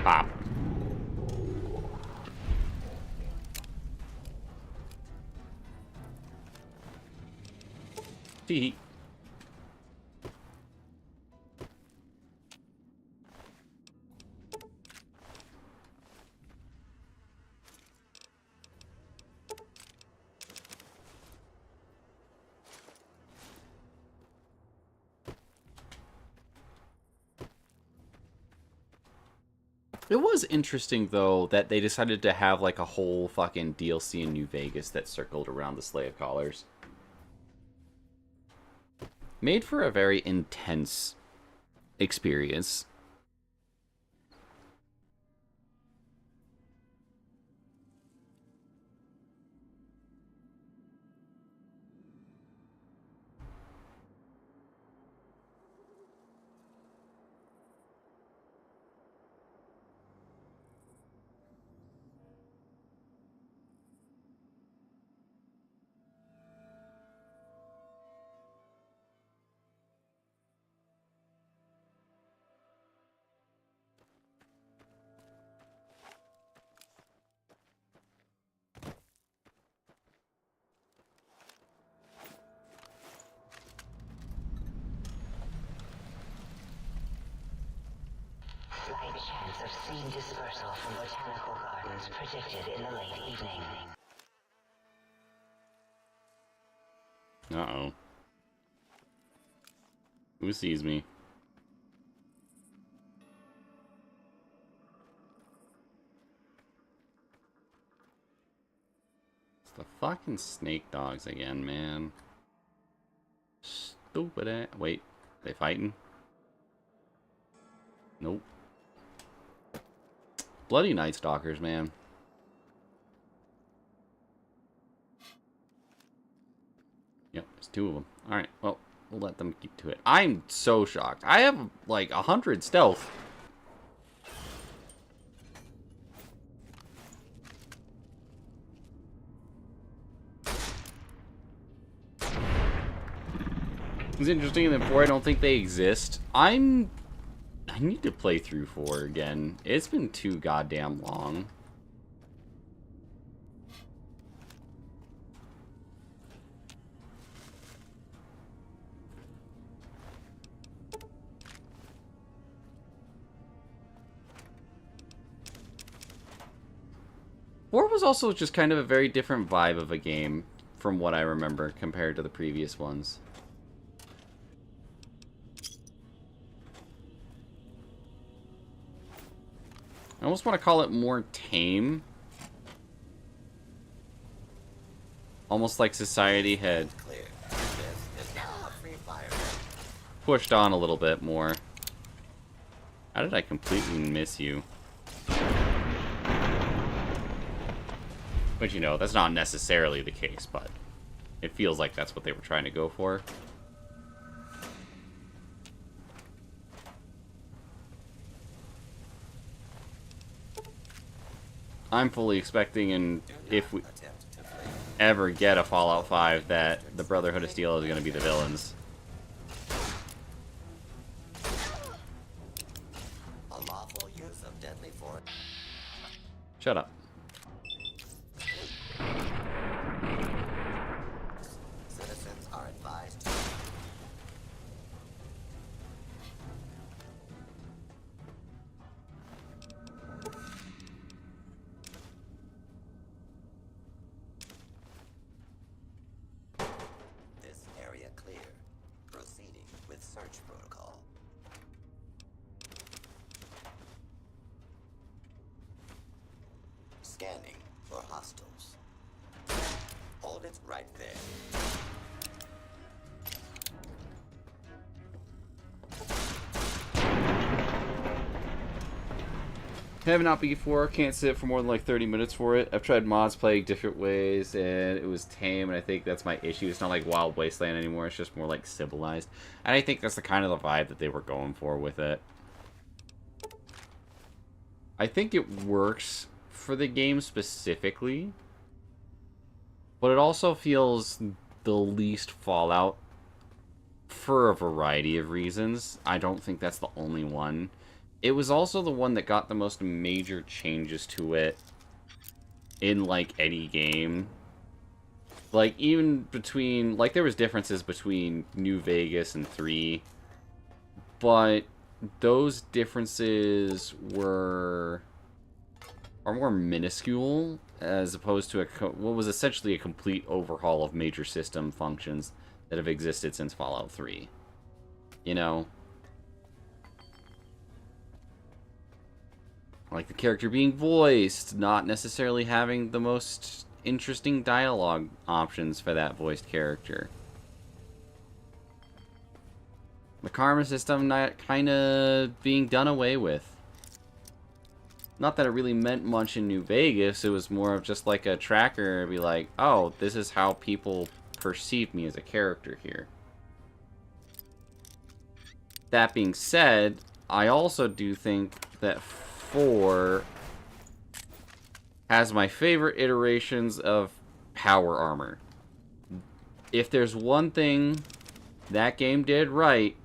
Pop. Tee. It was interesting, though, that they decided to have, like, a whole fucking DLC in New Vegas that circled around the Slay of Callers. Made for a very intense experience. Slight chance of seed dispersal from botanical gardens predicted in the late evening. Uh-oh. Who sees me? It's the fucking snake dogs again, man. Stupid ass. Wait, they fighting? Nope. Bloody Night Stalkers, man. Yep, there's two of them. Alright, well, we'll let them keep to it. I'm so shocked. I have, like, 100 stealth. It's interesting that 4, I don't think they exist. I need to play through 4 again. It's been too goddamn long. War was also just kind of a very different vibe of a game from what I remember compared to the previous ones. I almost want to call it more tame. Almost like society had pushed on a little bit more. How did I completely miss you? But you know, that's not necessarily the case, but it feels like that's what they were trying to go for. I'm fully expecting, and if we ever get a Fallout 5, that the Brotherhood of Steel is going to be the villains. A lawful use of deadly force. Shut up. Citizens are advised to... This area clear. Proceeding with search protocol. Scanning for hostiles. Hold it right there. Have not before, can't sit for more than like 30 minutes for it. I've tried mods playing different ways, and it was tame, and I think that's my issue. It's not like Wild Wasteland anymore, it's just more like civilized. And I think that's the kind of the vibe that they were going for with it. I think it works for the game specifically, but it also feels the least Fallout for a variety of reasons. I don't think that's the only one. It was also the one that got the most major changes to it in, like, any game. Like, even between... Like, there was differences between New Vegas and 3. But those differences are more minuscule, as opposed to what was essentially a complete overhaul of major system functions that have existed since Fallout 3. You know? Like the character being voiced, not necessarily having the most interesting dialogue options for that voiced character. The karma system not kind of being done away with. Not that it really meant much in New Vegas, it was more of just like a tracker, be like, oh, this is how people perceive me as a character here. That being said, I also do think that 4 has my favorite iterations of power armor. If there's one thing that game did right,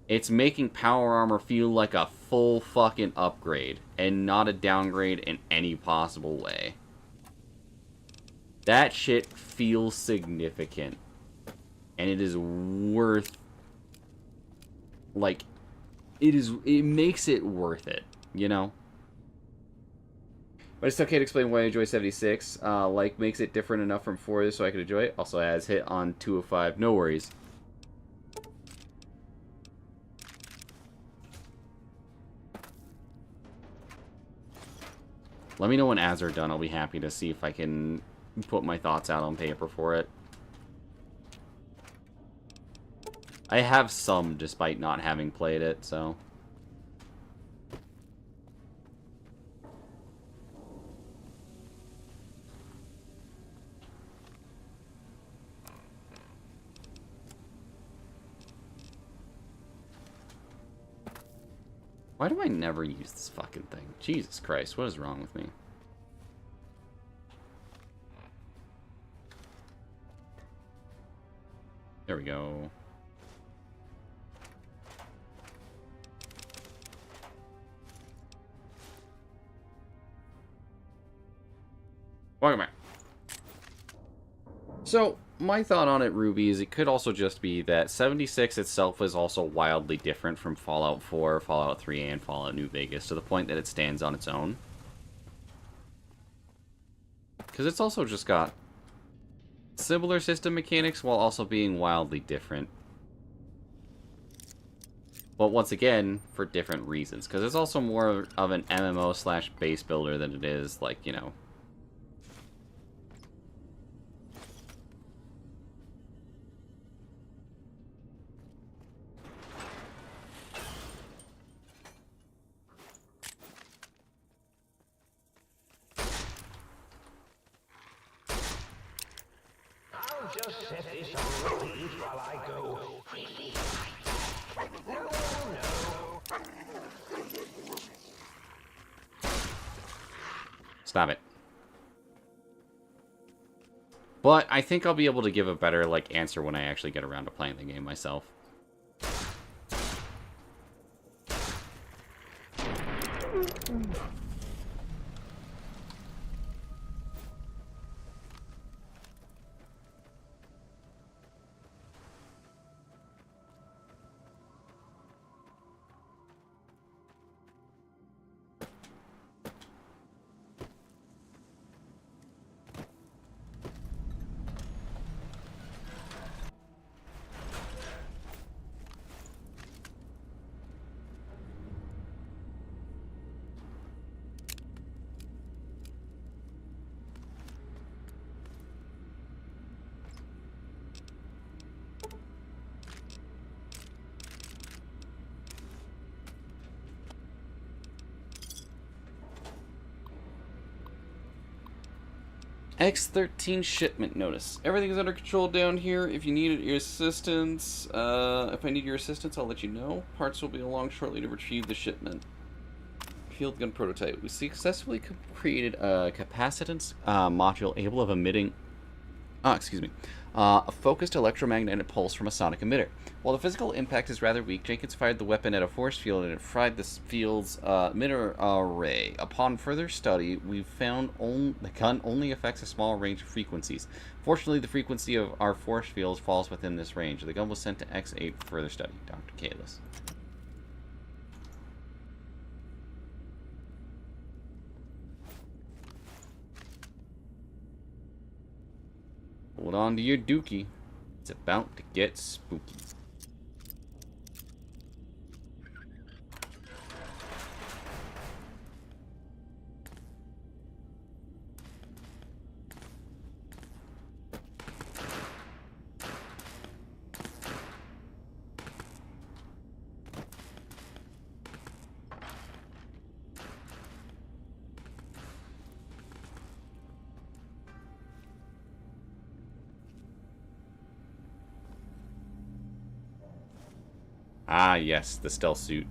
it's making power armor feel like a full fucking upgrade and not a downgrade in any possible way. That shit feels significant, and it is worth, like, it makes it worth it. You know? But I still can't explain why I enjoy 76. Like, makes it different enough from 4 so I can enjoy it. Also has hit on 205. No worries. Let me know when ads are done. I'll be happy to see if I can put my thoughts out on paper for it. I have some, despite not having played it, so... Why do I never use this fucking thing? Jesus Christ, what is wrong with me? There we go. Welcome back. So, my thought on it, Ruby, is it could also just be that 76 itself is also wildly different from Fallout 4, Fallout 3, and Fallout New Vegas, to the point that it stands on its own. Because it's also just got similar system mechanics while also being wildly different. But once again, for different reasons. Because it's also more of an MMO slash base builder than it is, like, you know... Just set this on repeat while I go. No, no. Stop it. But I think I'll be able to give a better, like, answer when I actually get around to playing the game myself. X13 shipment notice. Everything is under control down here. If you need your assistance, if I need your assistance, I'll let you know. Parts will be along shortly to retrieve the shipment. Field gun prototype. We successfully created a capacitance module able of emitting, a focused electromagnetic pulse from a sonic emitter. While the physical impact is rather weak, Jenkins fired the weapon at a force field and it fried the field's emitter array. Upon further study, we found the gun only affects a small range of frequencies. Fortunately, the frequency of our force fields falls within this range. The gun was sent to X8 for further study. Dr. Kalis. Hold on to your dookie. It's about to get spooky. Ah, yes, the stealth suit.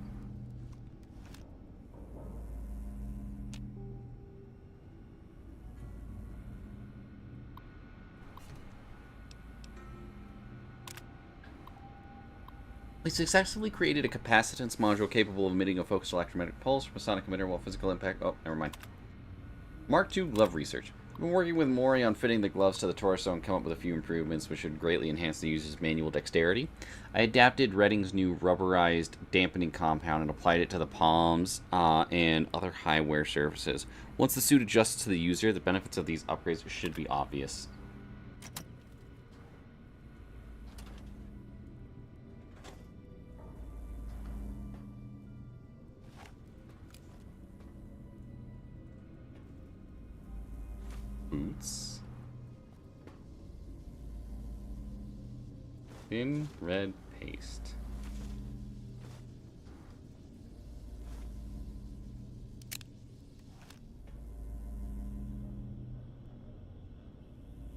We successfully created a capacitance module capable of emitting a focused electromagnetic pulse from a sonic emitter while physical impact... Oh, never mind. Mark II glove research. I've been working with Mori on fitting the gloves to the torso and come up with a few improvements which should greatly enhance the user's manual dexterity. I adapted Redding's new rubberized dampening compound and applied it to the palms and other high wear surfaces. Once the suit adjusts to the user, the benefits of these upgrades should be obvious. Boots. Thin red paste.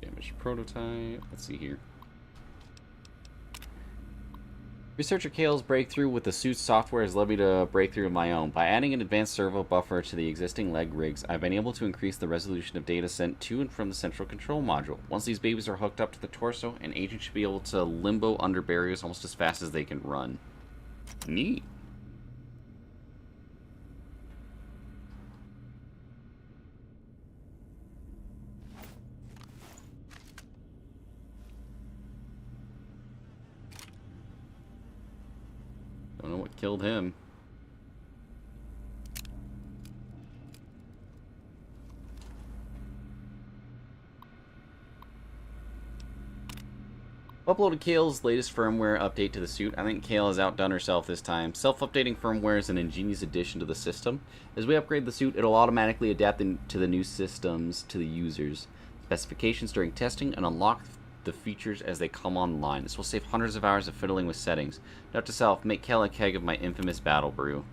Damaged prototype. Let's see here. Researcher Kale's breakthrough with the suit's software has led me to a breakthrough of my own. By adding an advanced servo buffer to the existing leg rigs, I've been able to increase the resolution of data sent to and from the central control module. Once these babies are hooked up to the torso, an agent should be able to limbo under barriers almost as fast as they can run. Neat. Don't know what killed him. Uploaded Kale's latest firmware update to the suit. I think Kale has outdone herself this time. Self-updating firmware is an ingenious addition to the system. As we upgrade the suit, it'll automatically adapt to the new systems to the users' specifications during testing and unlock the features as they come online. This will save hundreds of hours of fiddling with settings. Note to self, make Kale a keg of my infamous battle brew.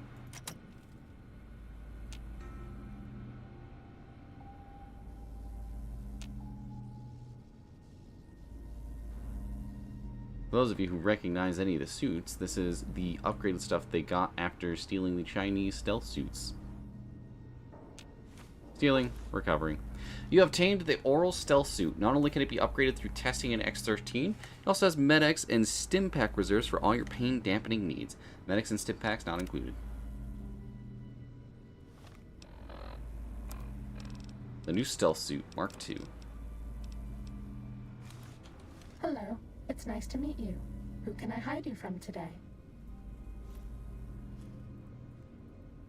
For those of you who recognize any of the suits, this is the upgraded stuff they got after stealing the Chinese stealth suits. Stealing, recovering. You have obtained the Oral Stealth Suit. Not only can it be upgraded through testing in X13, it also has Med-X and Stim Pack reserves for all your pain dampening needs. Med-X and Stim Packs not included. The new Stealth Suit, Mark II. Hello, it's nice to meet you. Who can I hide you from today?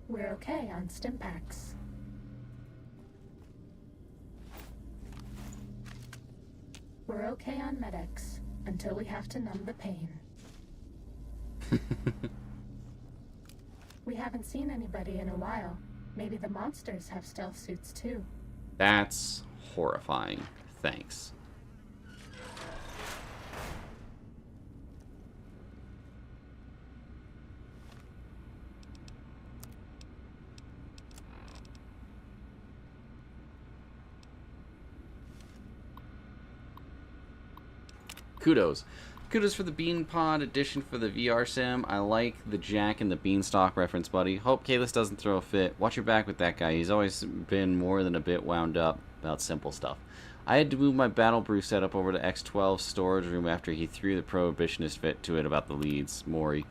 We're okay on Stim Packs. We're okay on Med-X until we have to numb the pain. We haven't seen anybody in a while. Maybe the monsters have stealth suits too. That's horrifying. Thanks. Kudos. Kudos for the Bean Pod edition for the VR sim. I like the Jack and the Beanstalk reference, buddy. Hope Kalis doesn't throw a fit. Watch your back with that guy. He's always been more than a bit wound up about simple stuff. I had to move my Battle Brew setup over to X12 storage room after he threw the prohibitionist fit to it about the leads. Maury.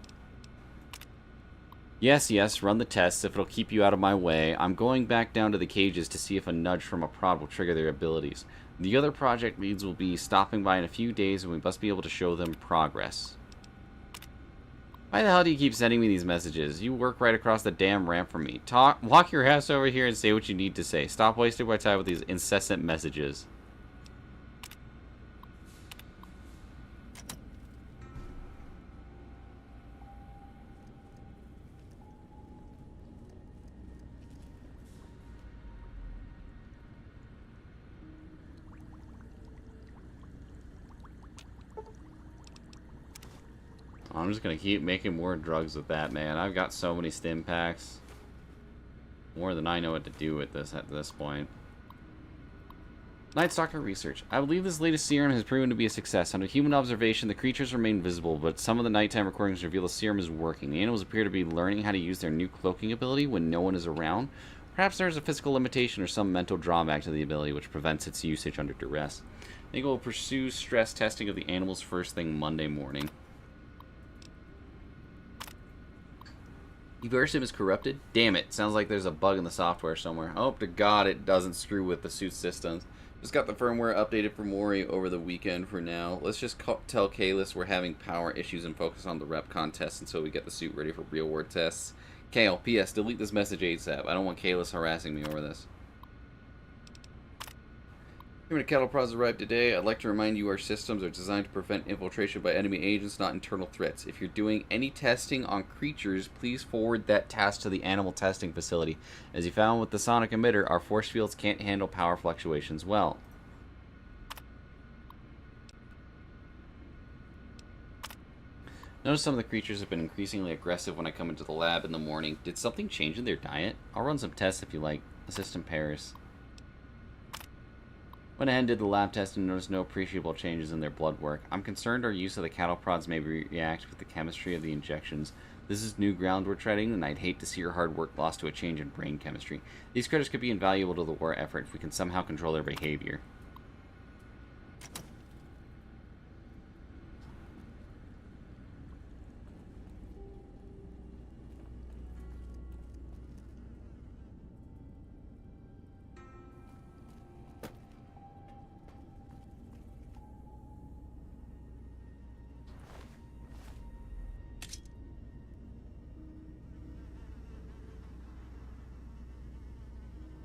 Yes, yes, run the tests if it'll keep you out of my way. I'm going back down to the cages to see if a nudge from a prod will trigger their abilities. The other project leads will be stopping by in a few days, and we must be able to show them progress. Why the hell do you keep sending me these messages? You work right across the damn ramp from me. Walk your ass over here and say what you need to say. Stop wasting my time with these incessant messages. I'm just gonna keep making more drugs with that, man. I've got so many stim packs. More than I know what to do with this at this point. Night Stalker research. I believe this latest serum has proven to be a success. Under human observation, the creatures remain visible, but some of the nighttime recordings reveal the serum is working. The animals appear to be learning how to use their new cloaking ability when no one is around. Perhaps there is a physical limitation or some mental drawback to the ability which prevents its usage under duress. I think we'll pursue stress testing of the animals first thing Monday morning. Eversim is corrupted? Damn it. Sounds like there's a bug in the software somewhere. I hope to God it doesn't screw with the suit systems. Just got the firmware updated for Mori over the weekend for now. Let's just tell Kalis we're having power issues and focus on the rep contest until we get the suit ready for real world tests. Kale, P.S. Delete this message ASAP. I don't want Kalis harassing me over this. Human cattle prods arrived today. I'd like to remind you our systems are designed to prevent infiltration by enemy agents, not internal threats. If you're doing any testing on creatures, please forward that task to the animal testing facility. As you found with the sonic emitter, our force fields can't handle power fluctuations well. Notice some of the creatures have been increasingly aggressive when I come into the lab in the morning. Did something change in their diet? I'll run some tests if you like. Assistant Paris. Went ahead and did the lab test and noticed no appreciable changes in their blood work. I'm concerned our use of the cattle prods may react with the chemistry of the injections. This is new ground we're treading, and I'd hate to see your hard work lost to a change in brain chemistry. These critters could be invaluable to the war effort if we can somehow control their behavior.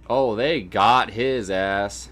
Oh, they got his ass.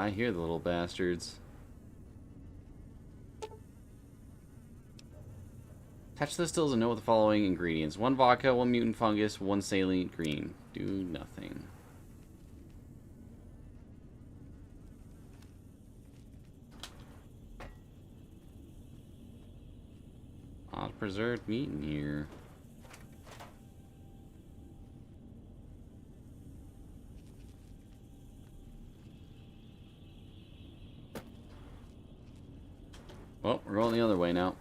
I hear the little bastards. Touch the distills and note the following ingredients. 1 vodka, 1 mutant fungus, 1 saline green. Do nothing. Preserved meat in here. Well, we're going the other way now.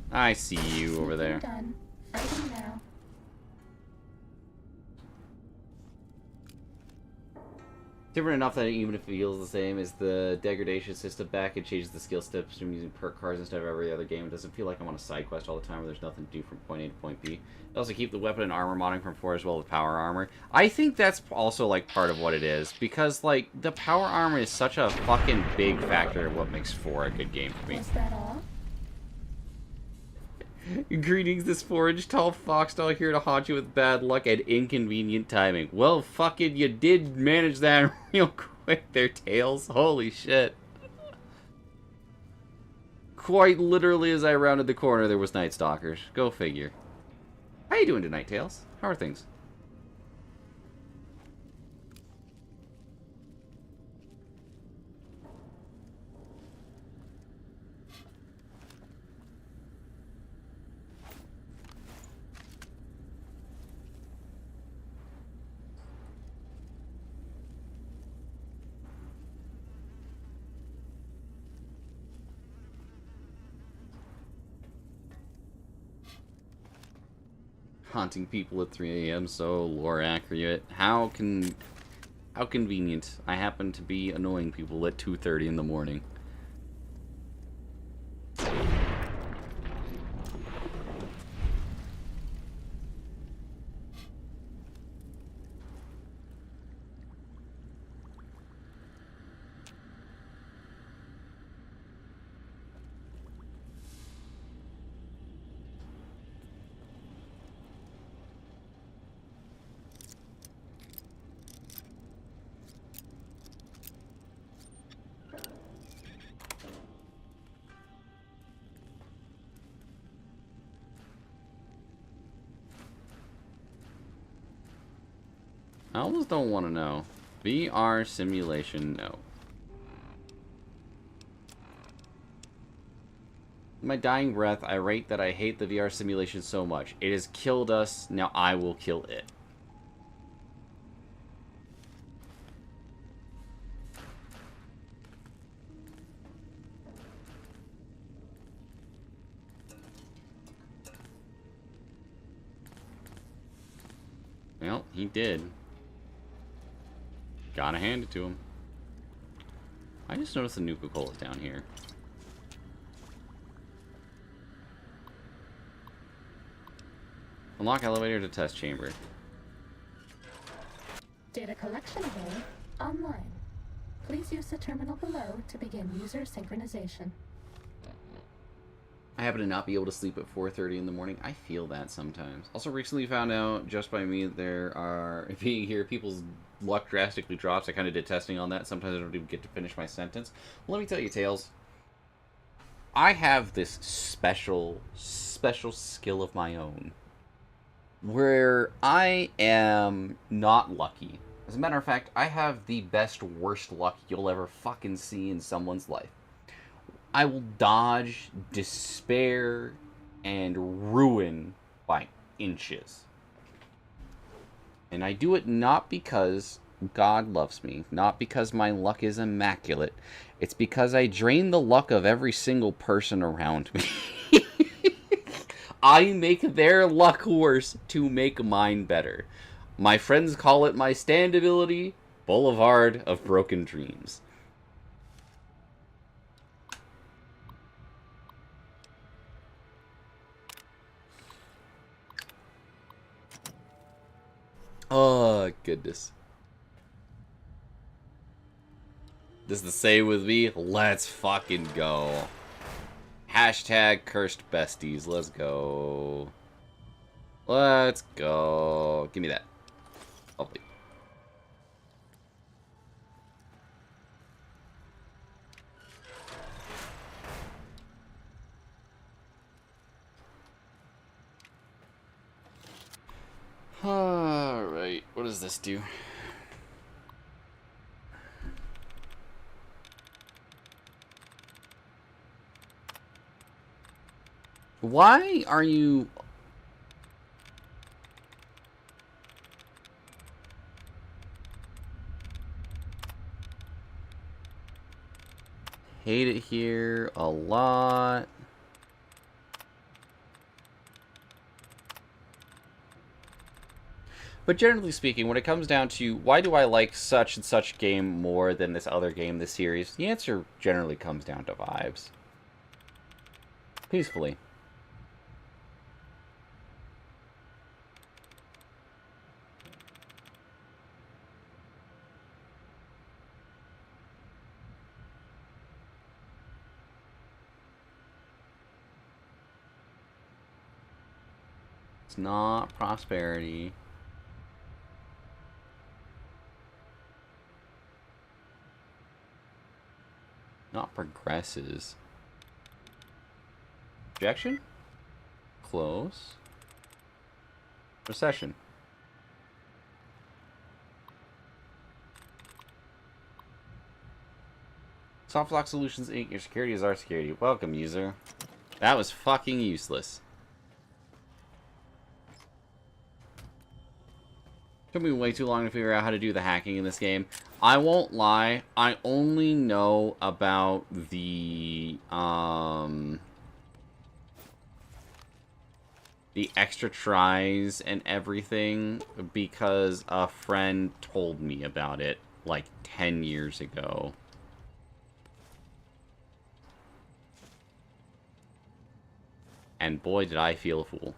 I see you over there. Done. Fighting now. Different enough that even if it feels the same as the degradation system back, it changes the skill steps from using perk cards instead of every other game. It doesn't feel like I'm on a side quest all the time where there's nothing to do from point A to point B. It also keep the weapon and armor modding from 4 as well as power armor. I think that's also like part of what it is, because like the power armor is such a fucking big factor of what makes 4 a good game for me. Is that all? Greetings, this foraged tall foxtail here to haunt you with bad luck and inconvenient timing. Well, fucking, you did manage that real quick there, Tails. Holy shit. Quite literally, as I rounded the corner, there was Night Stalkers. Go figure. How you doing tonight, Tails? How are things? Haunting people at 3 a.m. so lore accurate. How convenient. I happen to be annoying people at 2:30 in the morning. I almost don't want to know. VR simulation, no. In my dying breath, I rate that I hate the VR simulation so much. It has killed us, now I will kill it. Well, he did. Gotta hand it to him. I just noticed the Nuka-Cola's down here. Unlock elevator to test chamber. Data collection available online. Please use the terminal below to begin user synchronization. I happen to not be able to sleep at 4:30 in the morning. I feel that sometimes. Also recently found out, just by me, there are, being here, people's luck drastically drops. I kind of did testing on that. Sometimes I don't even get to finish my sentence. Let me tell you, Tails. I have this special skill of my own, where I am not lucky. As a matter of fact, I have the best worst luck you'll ever fucking see in someone's life. I will dodge despair and ruin by inches. And I do it not because God loves me, not because my luck is immaculate. It's because I drain the luck of every single person around me. I make their luck worse to make mine better. My friends call it my standability, Boulevard of Broken Dreams. Oh, goodness. This is the same with me. Let's fucking go. Hashtag cursed besties. Let's go. Let's go. Give me that. Lovely. Alright, what does this do? Why are you... Hate it here a lot. But generally speaking, when it comes down to why do I like such and such game more than this other game this series, the answer generally comes down to vibes. Peacefully. It's not prosperity. Not progresses. Rejection? Close. Recession. Softlock Solutions Inc. Your security is our security. Welcome, user. That was fucking useless. Took me way too long to figure out how to do the hacking in this game. I won't lie, I only know about the extra tries and everything because a friend told me about it like 10 years ago. And boy, did I feel a fool.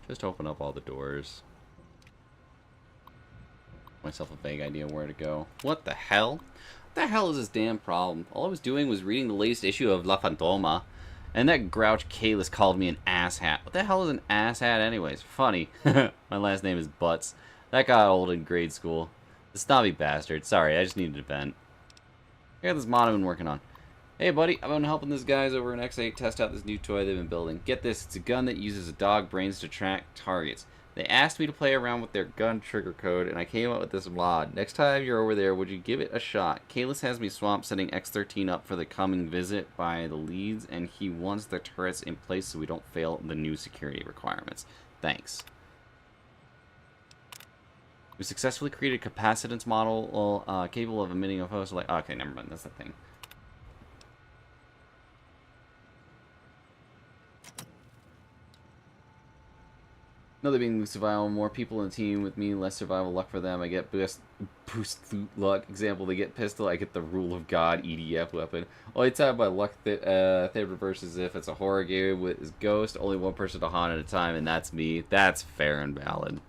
Just open up all the doors. Myself a vague idea where to go. What the hell? What the hell is this damn problem? All I was doing was reading the latest issue of La Fantoma, and that grouch Kalis called me an asshat. What the hell is an asshat anyways? Funny. My last name is Butts. That got old in grade school. The snobby bastard. Sorry, I just needed a vent. I got this mod I've been working on. Hey buddy, I've been helping these guys over in X8 test out this new toy they've been building. Get this, it's a gun that uses dog brains to track targets. They asked me to play around with their gun trigger code, and I came up with this mod. Next time you're over there, would you give it a shot? Kalis has me swamp setting X13 up for the coming visit by the leads, and he wants the turrets in place so we don't fail the new security requirements. Thanks. We successfully created a capacitance model capable of emitting a photo. Like, okay, never mind, that's the thing. Another being survival, more people in the team with me, less survival luck for them. I get boost loot luck. Example, they get pistol, I get the Rule of God EDF weapon. Only time my luck that reverses if it's a horror game with ghost, only one person to haunt at a time, and that's me. That's fair and valid.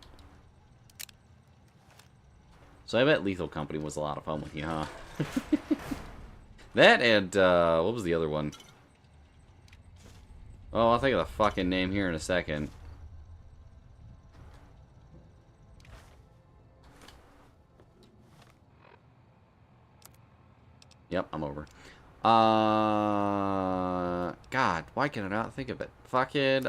So I bet Lethal Company was a lot of fun with you, huh? That and, what was the other one? Oh, I'll think of the fucking name here in a second. Yep, I'm over. God, why can I not think of it? Fucking,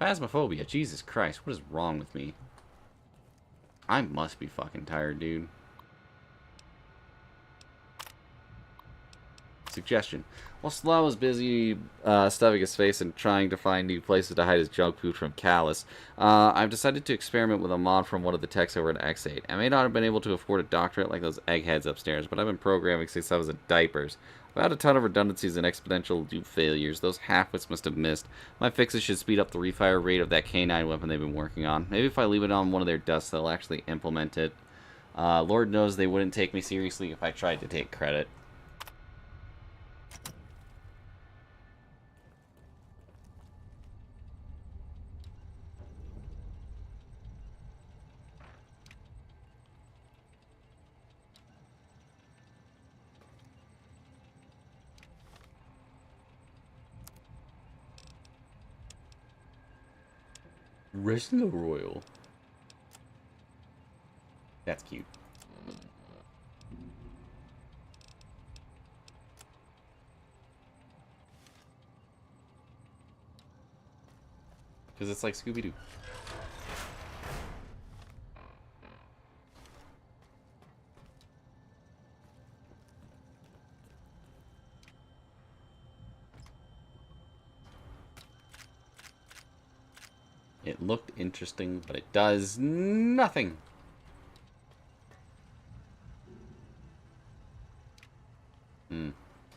Phasmophobia. Jesus Christ, what is wrong with me? I must be fucking tired, dude. Suggestion. While Slow was busy stuffing his face and trying to find new places to hide his junk food from Callus, I've decided to experiment with a mod from one of the techs over at X8. I may not have been able to afford a doctorate like those eggheads upstairs, but I've been programming since I was in diapers. I've had a ton of redundancies and exponential dupe failures. Those half-wits must have missed. My fixes should speed up the refire rate of that K9 weapon they've been working on. Maybe if I leave it on one of their dusts, they'll actually implement it. Lord knows they wouldn't take me seriously if I tried to take credit. Resident Royal. That's cute. Because it's like Scooby-Doo. It looked interesting, but it does nothing.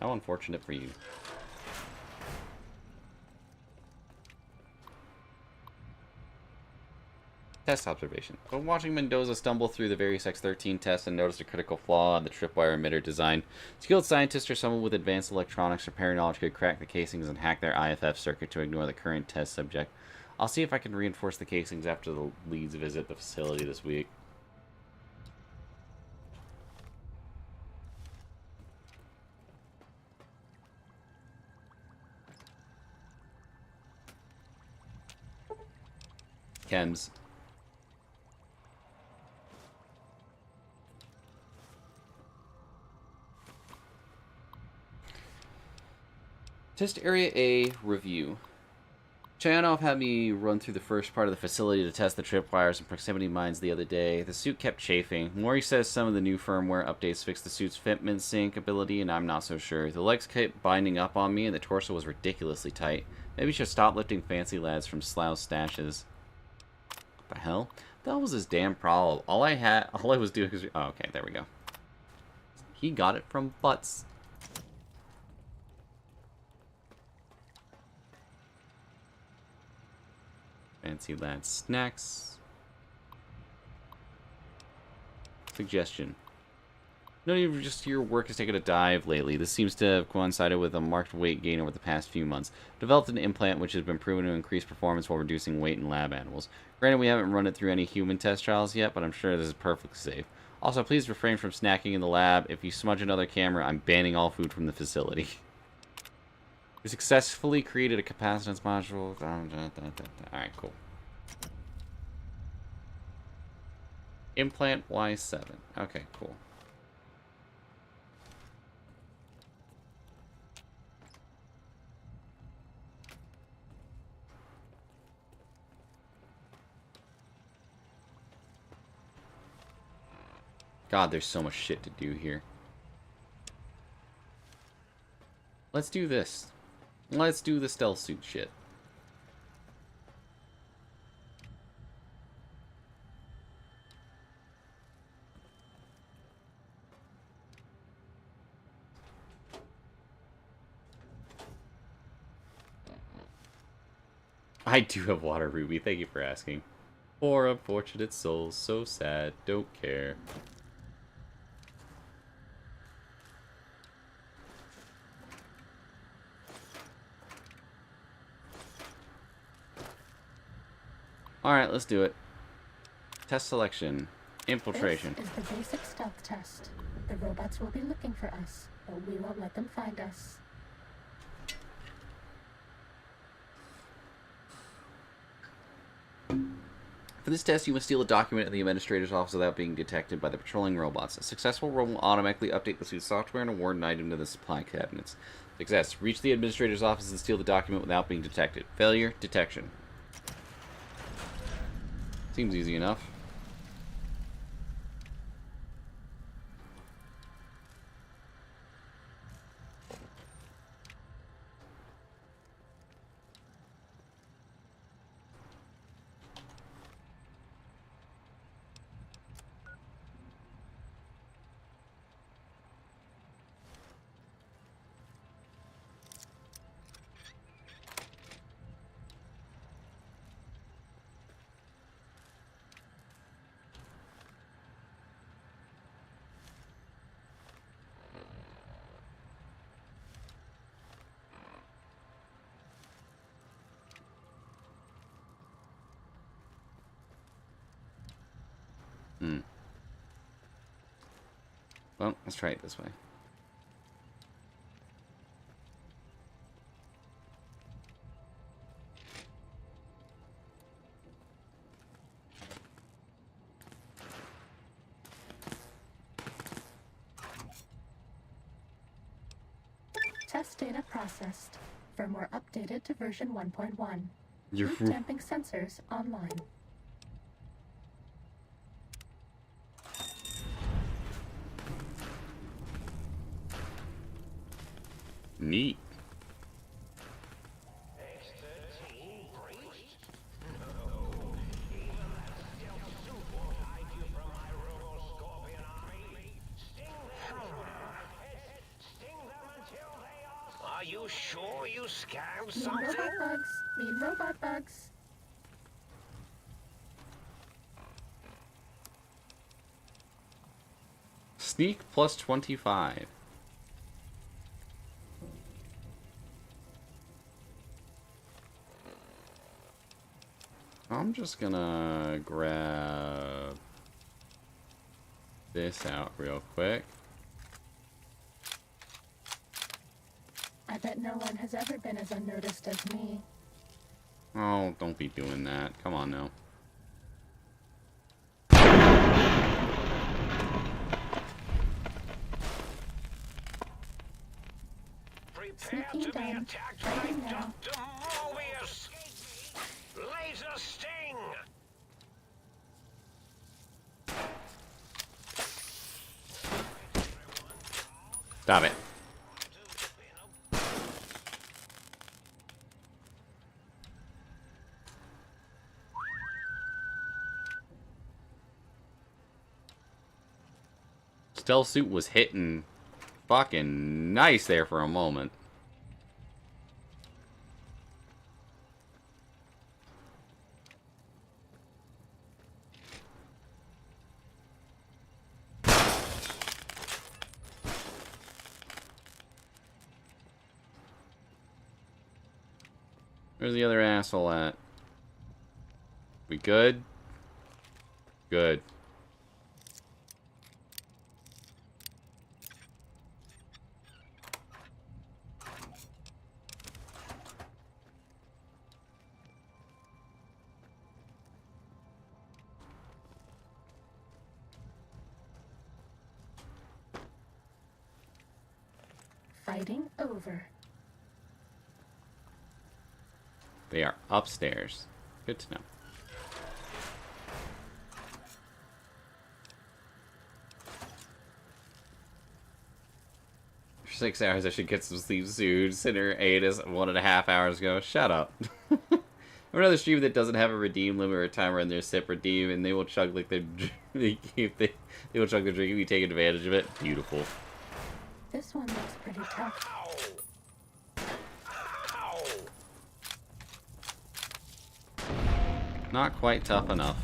How unfortunate for you. Test observation. While watching Mendoza stumble through the various X-13 tests and noticed a critical flaw in the tripwire emitter design, skilled scientists or someone with advanced electronics repair knowledge could crack the casings and hack their IFF circuit to ignore the current test subject. I'll see if I can reinforce the casings after the leads visit the facility this week. Chems. Test Area A review. Chayanov had me run through the first part of the facility to test the tripwires and proximity mines the other day. The suit kept chafing. Mori says some of the new firmware updates fixed the suit's fitment sync ability, and I'm not so sure. The legs kept binding up on me, and the torso was ridiculously tight. Maybe I should stop lifting fancy lads from Slough's stashes. What the hell? That was his damn problem. All I was doing was... Oh, okay, there we go. He got it from butts. Fancy lad snacks. Suggestion. None of just your work has taken a dive lately. This seems to have coincided with a marked weight gain over the past few months. Developed an implant which has been proven to increase performance while reducing weight in lab animals. Granted, we haven't run it through any human test trials yet, but I'm sure this is perfectly safe. Also, please refrain from snacking in the lab. If you smudge another camera, I'm banning all food from the facility. We successfully created a capacitance module. Alright, cool. Implant Y7. Okay, cool. God, there's so much shit to do here. Let's do this. Let's do the stealth suit shit. I do have water, Ruby. Thank you for asking. Poor unfortunate souls, so sad, don't care. Alright, let's do it. Test selection. Infiltration. This is the basic stealth test. The robots will be looking for us, but we won't let them find us. For this test, you must steal a document in the administrator's office without being detected by the patrolling robots. A successful roll will automatically update the suit's software and award an item to the supply cabinets. Success. Reach the administrator's office and steal the document without being detected. Failure. Detection. Seems easy enough. Well, let's try it this way. test data processed. Firmware updated to version 1.1. You're Heat damping sensors online. Neat. Are you sure you scanned Need something? robot bugs. Need robot bugs. Sneak plus 25. I'm just gonna grab this out real quick. I bet no one has ever been as unnoticed as me. Oh, don't be doing that. Come on now. Sneaking done. Fighting now. Dr. Mobius! Laser sting! Stop it. Stealth suit was hitting fucking nice there for a moment. Where's the other asshole at? We good? Good. Fighting over. They are upstairs. Good to know. For 6 hours, I should get some sleep soon. Sinner 8 is 1.5 hours ago. Shut up. I have another stream that doesn't have a redeem limit or a timer on their sip redeem, and they will chug like they will chug their drink if you take advantage of it. Beautiful. This one looks pretty tough. Not quite tough enough.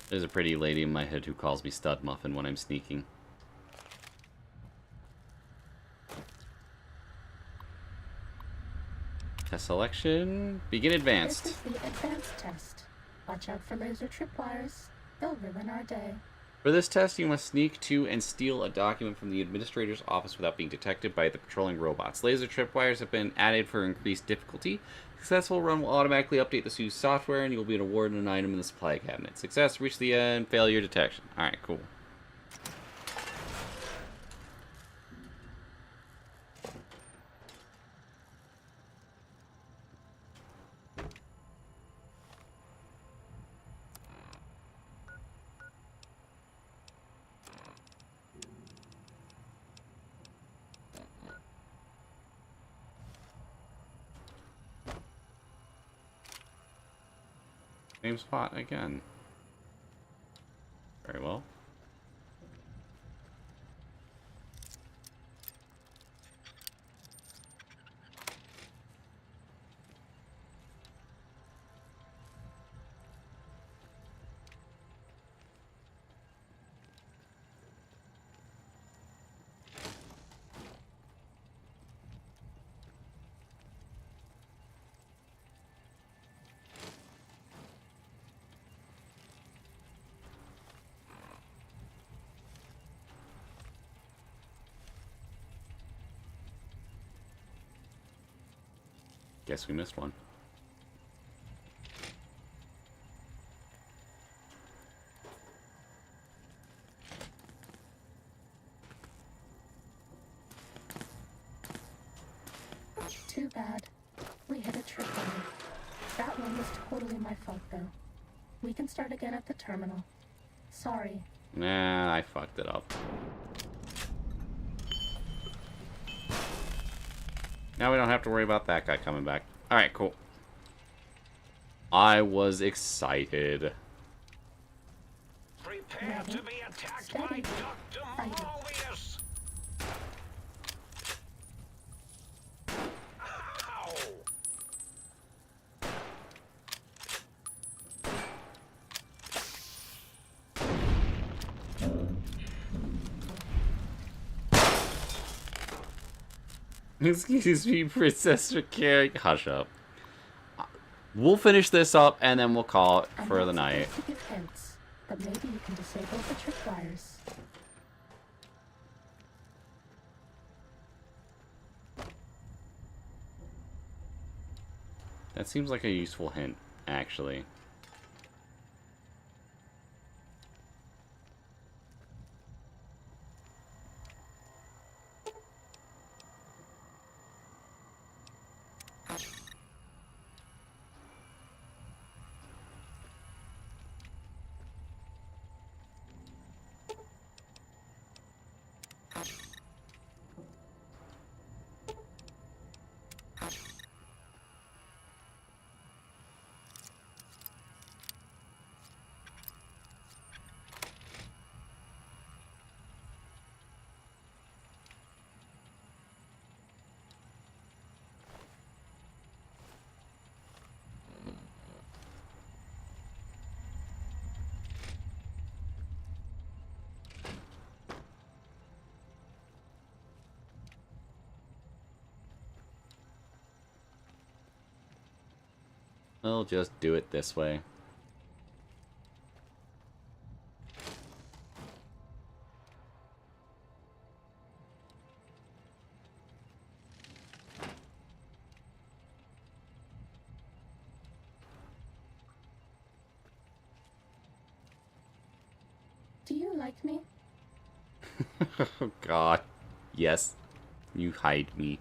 There's a pretty lady in my head who calls me Stud Muffin when I'm sneaking. Test selection. Begin advanced. This is the advanced test. Watch out for laser tripwires. They'll ruin our day. For this test, you must sneak to and steal a document from the administrator's office without being detected by the patrolling robots. Laser tripwires have been added for increased difficulty. Successful run will automatically update the suit's software, and you will be awarded an item in the supply cabinet. Success, reach the end, failure detection. Alright, cool. Same spot again. Very well. Guess we missed one. That one was totally my fault, though. We can start again at the terminal. Sorry. Nah, I fucked it up. Now we don't have to worry about that guy coming back. Alright, cool. I was excited. Prepare to be attacked by Dr. Mobius! Ow! Excuse me, Princess Carrie. Hush up. We'll finish this up and then we'll call it for the night. To give hints, but maybe you can disable the tripwires. That seems like a useful hint, actually. We'll just do it this way. Do you like me? Oh god. Yes. You hide me.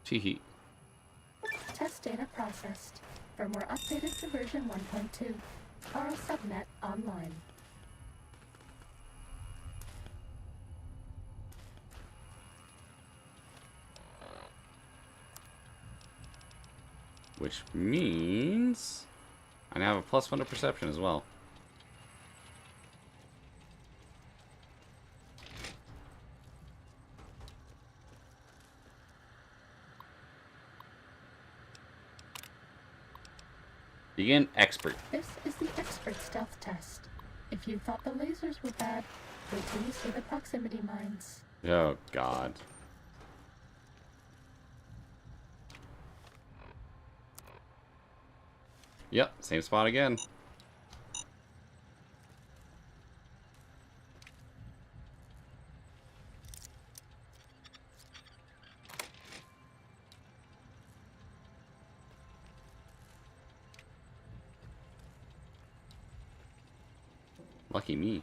Teehee. Test data processed. Firmware updated to version 1.2. RO subnet online. Which means I now have a +1 to perception as well. Begin expert. This is the expert stealth test. If you thought the lasers were bad, wait till you see the proximity mines. Oh god. Yep, same spot again. Lucky me.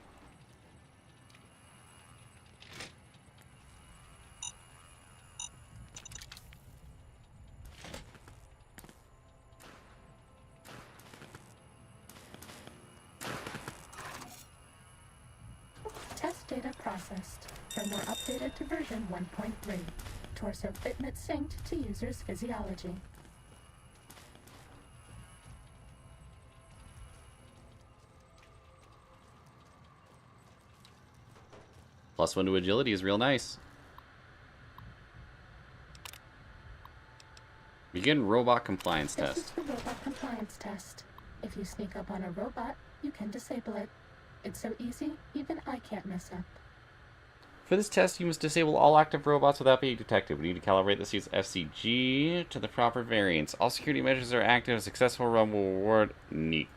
Test data processed. Firmware updated to version 1.3. Torso fitment synced to user's physiology. +1 to agility is real nice. Begin robot compliance This test. is the robot compliance test. If you sneak up on a robot, you can disable it. It's so easy, even I can't mess up. For this test, you must disable all active robots without being detected. We need to calibrate the suit's FCG to the proper variance. All security measures are active. A successful run will reward... Neat.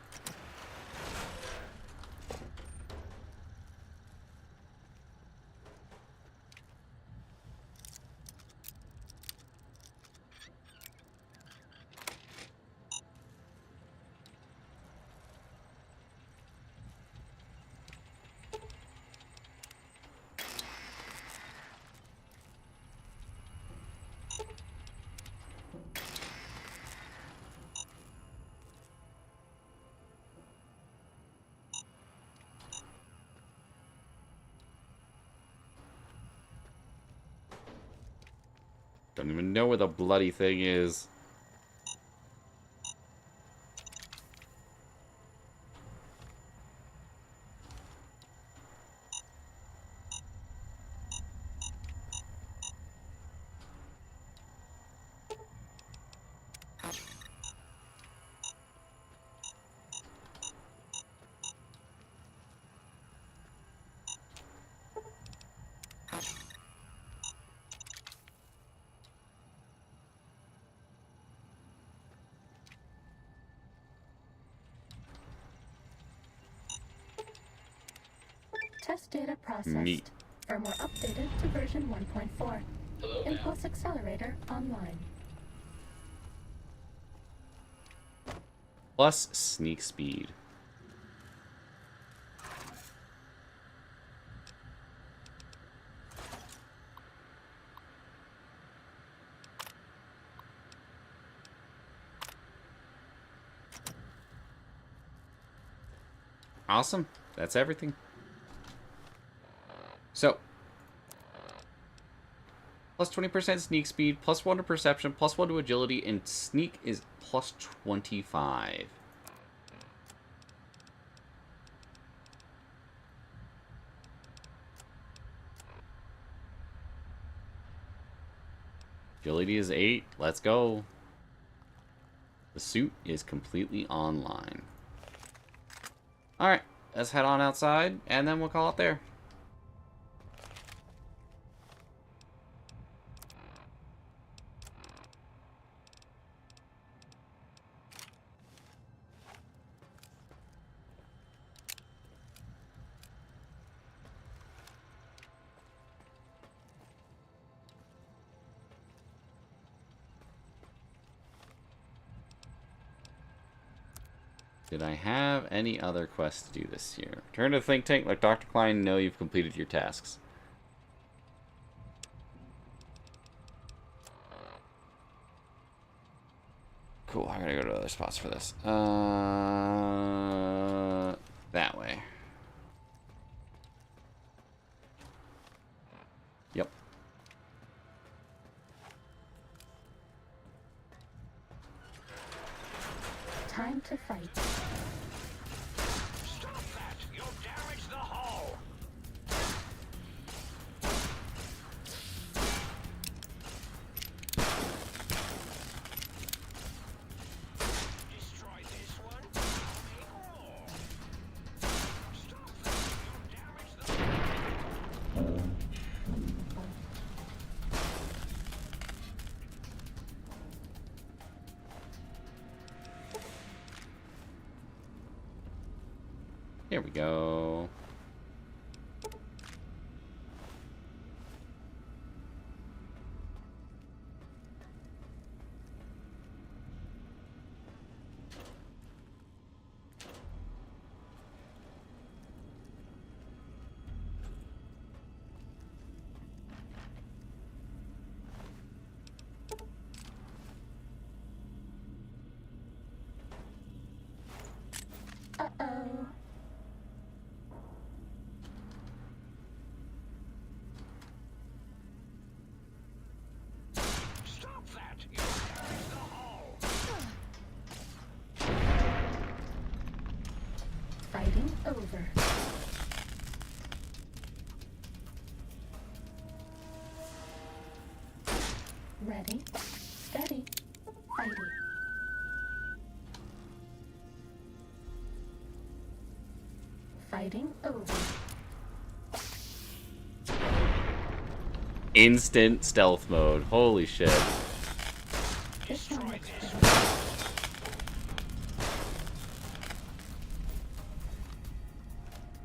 Don't even know where the bloody thing is. Test data processed. Neat. Firmware updated to version 1.4. Impulse accelerator online. Plus sneak speed. Awesome. That's everything. So, plus 20% sneak speed, plus 1 to perception, plus 1 to agility, and sneak is plus 25. Agility is 8. Let's go. The suit is completely online. Alright, let's head on outside, and then we'll call it there. Did I have any other quests to do this year? Return to the think tank like Dr. Klein. No, you've completed your tasks. Cool, I gotta go to other spots for this. That way. Yep. Time to fight. Stop that! You'll damage the hull! Destroy this one, I'll make more. Stop that! You'll damage the Here we go. Uh-oh. Stop that! You'll damage the hull! Fighting over. Ready, steady, fighting. Fighting over. instant stealth mode. Holy shit. This one looks better.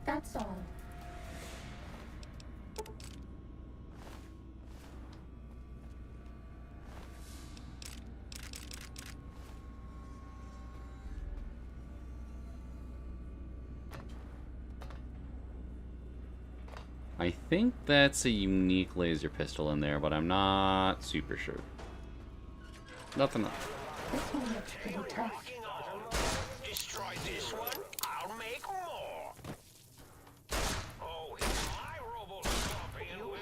That's all. I think that's a unique laser pistol in there, but I'm not super sure. Nothing else. This one looks pretty tough. Destroy this one, I'll make more. Oh, it's my robo scorpion will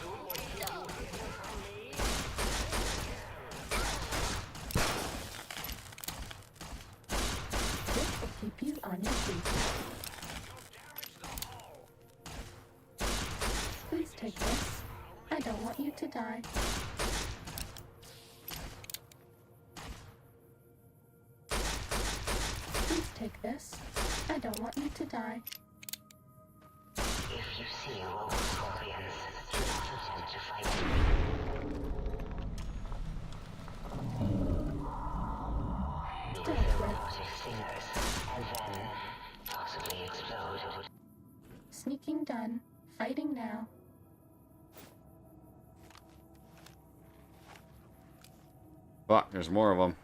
do what you hear from me. This will keep you on your feet. Please take this. I don't want you to die. Please take this. I don't want you to die. If you see robo scorpions, do not attempt to fight them. They will robotic stingers, and then possibly explode. Sneaking done. Fighting now. Fuck, there's more of them.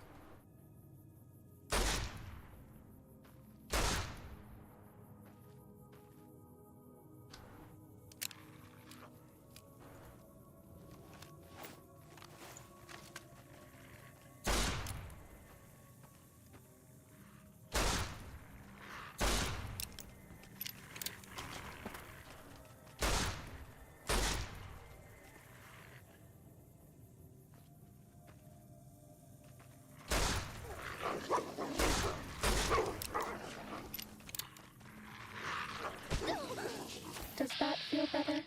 Does that feel better?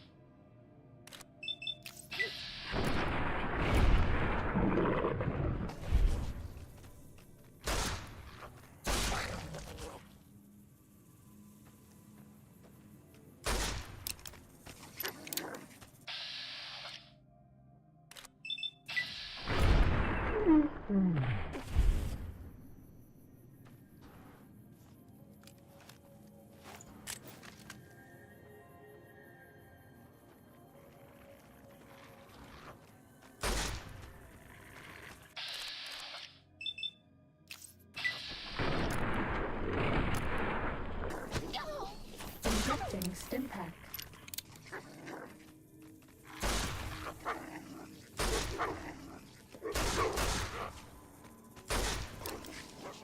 Injecting stim pack.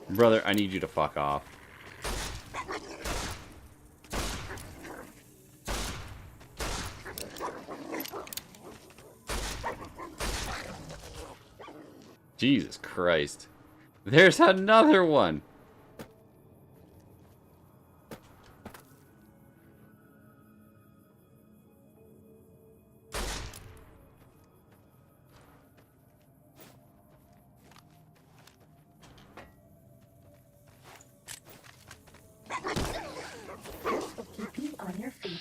Brother, I need you to fuck off. Jesus Christ. There's another one. This will keep you on your feet.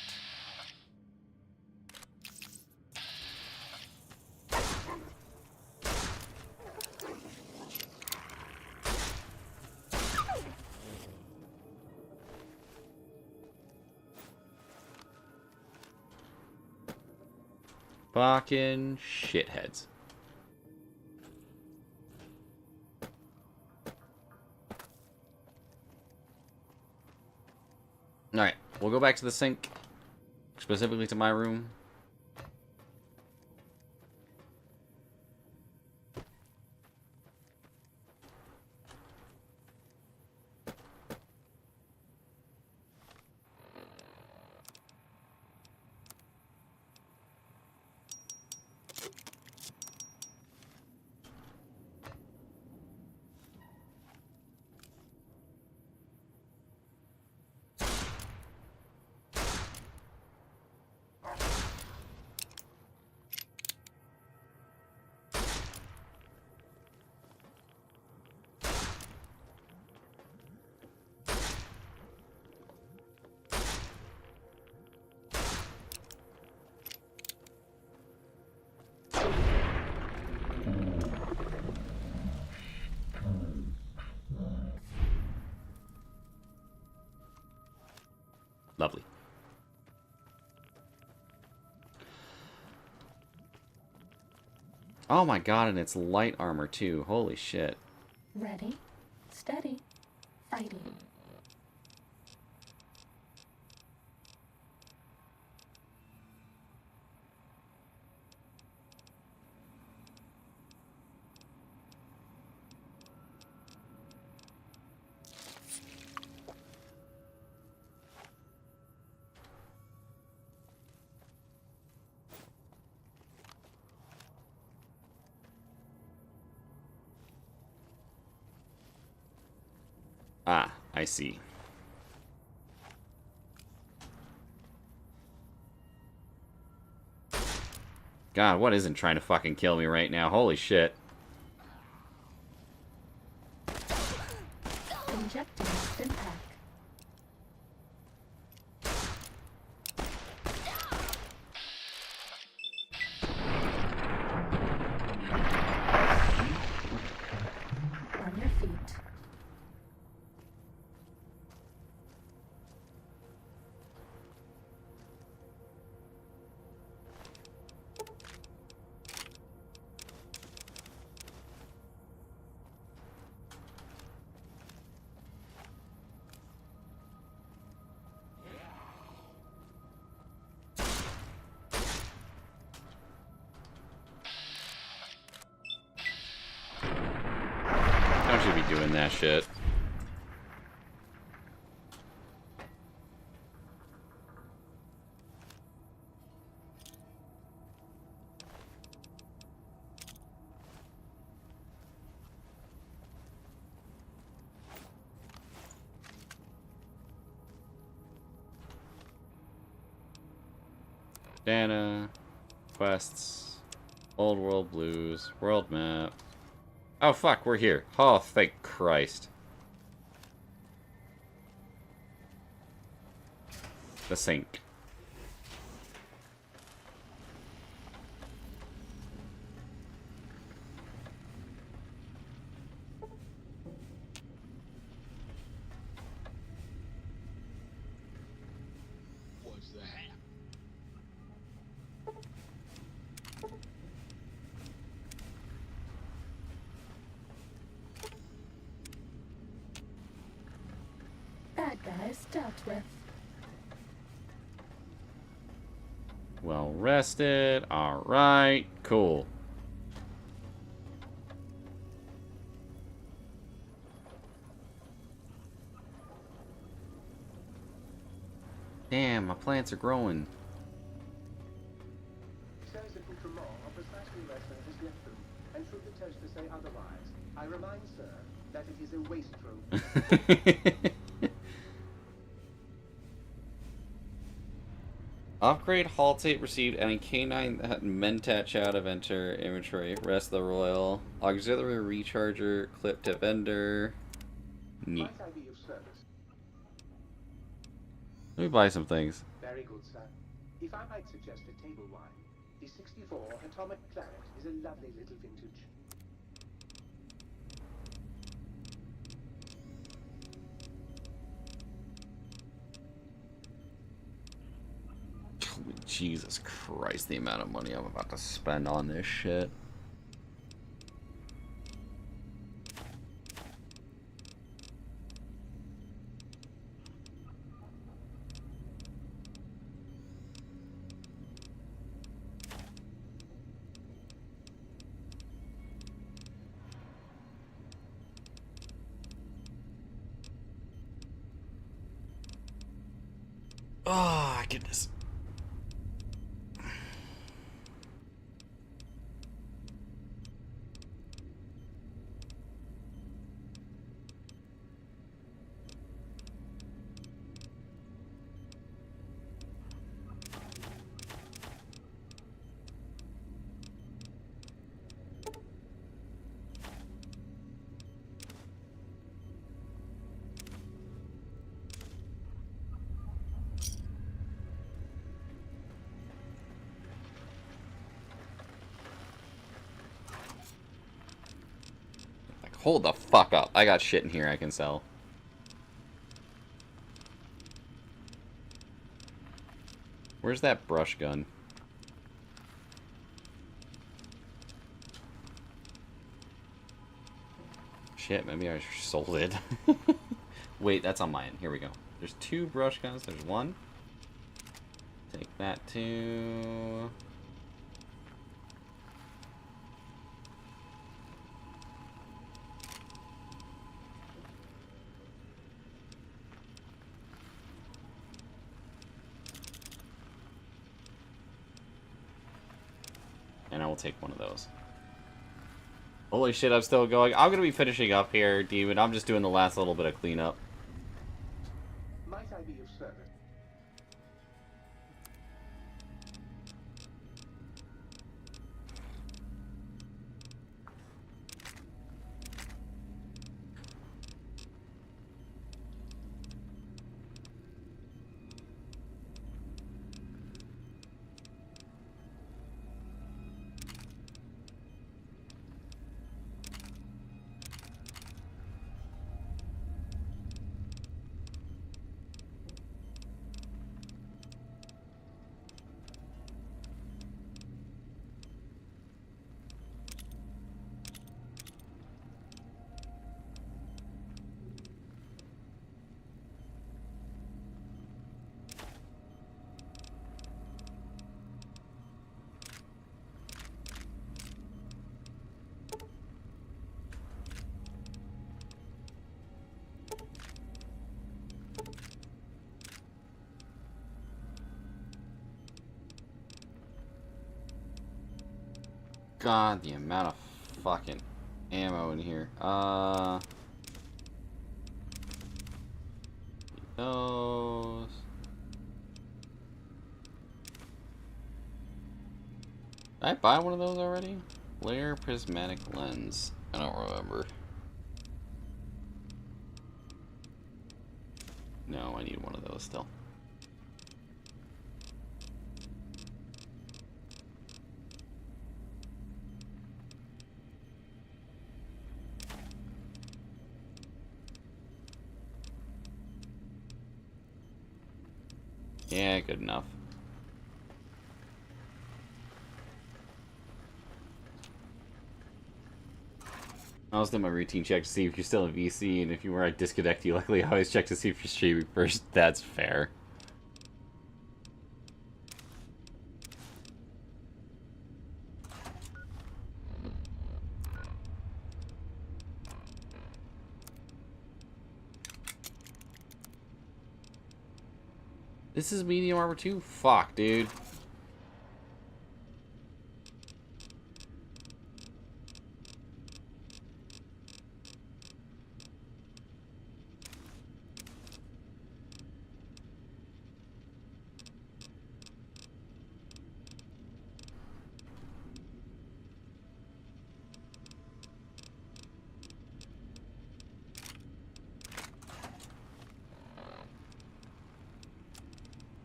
Fucking shitheads. Alright, we'll go back to the sink. Specifically to my room. Lovely. Oh my god, and it's light armor too. Holy shit. Ready, steady, fighting. Ah, I see. God, what isn't trying to fucking kill me right now? Holy shit. Injecting impact. On your feet. I should be doing that shit. Dana, quests, old world blues, world map. Oh fuck, we're here. Oh, thank Christ. The sink. What's the hat? Bad guys dealt with. Well rested. Alright. Cool. Damn, my plants are growing. Says accoutrement are precisely where Sir has left them, and should the toaster say otherwise, I remind Sir that it is a wastrel. Upgrade Haltate received any K9 that Mentat out of enter inventory. Rest of the Royal. Auxiliary Recharger. Clip to vendor. Neat. Might I be of service? Let me buy some things. Very good, sir. If I might suggest a table wine, the 64 Atomic Claret is a lovely little vintage. Jesus Christ, the amount of money I'm about to spend on this shit. Oh, goodness. Hold the fuck up. I got shit in here I can sell. Where's that brush gun? Shit, maybe I sold it. Wait, that's on mine. Here we go. There's 2 brush guns. There's 1. Take that too. And I will take one of those. Holy shit, I'm still going. I'm gonna be finishing up here, Demon. I'm just doing the last little bit of cleanup. Might I be of service? God, the amount of fucking ammo in here. Those. Did I buy one of those already? Layer prismatic lens. I don't remember. No, I need one of those still. Yeah, good enough. I always do my routine check to see if you're still in VC, and if you were, I disconnect you. Luckily, I always check to see if you're streaming first. That's fair. This is medium armor too? Fuck, dude.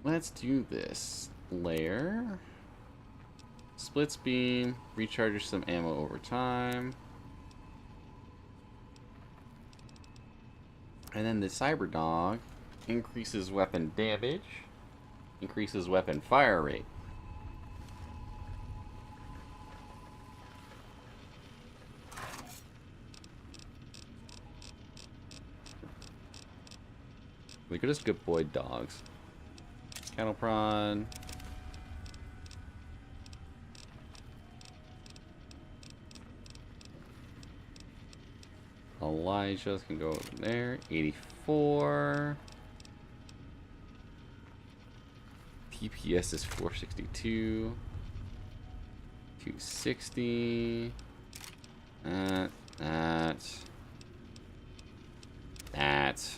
Let's do this. Layer. Splits beam. Recharges some ammo over time. And then the Cyber Dog increases weapon damage. Increases weapon fire rate. We could just good boy dogs. Cattle prod. Elijah's can go over there. 84. TPS is 462. 260. That.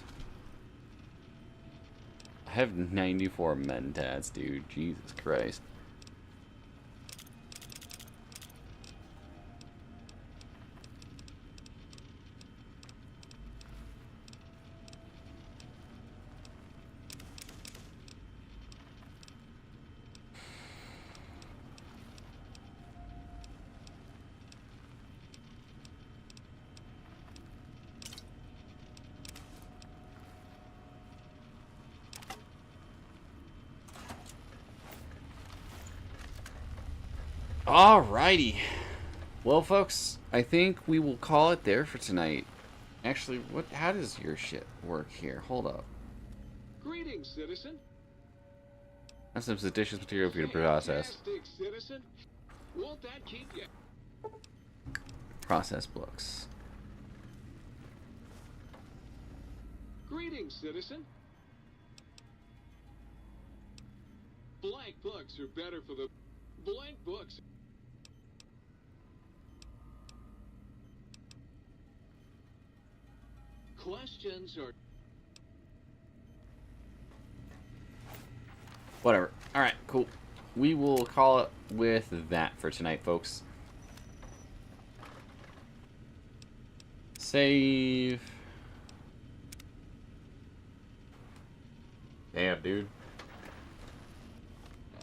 I have 94 mentats, dude. Jesus Christ. Alrighty. Well, folks, I think we will call it there for tonight. Actually, how does your shit work here? Hold up. Greetings, citizen. That's some seditious material for you to process. Fantastic, citizen. Won't that keep you? Process books. Greetings, citizen. Blank books are better for the... Blank books. Questions are... Whatever. Alright, cool. We will call it with that for tonight, folks. Save. Damn, dude.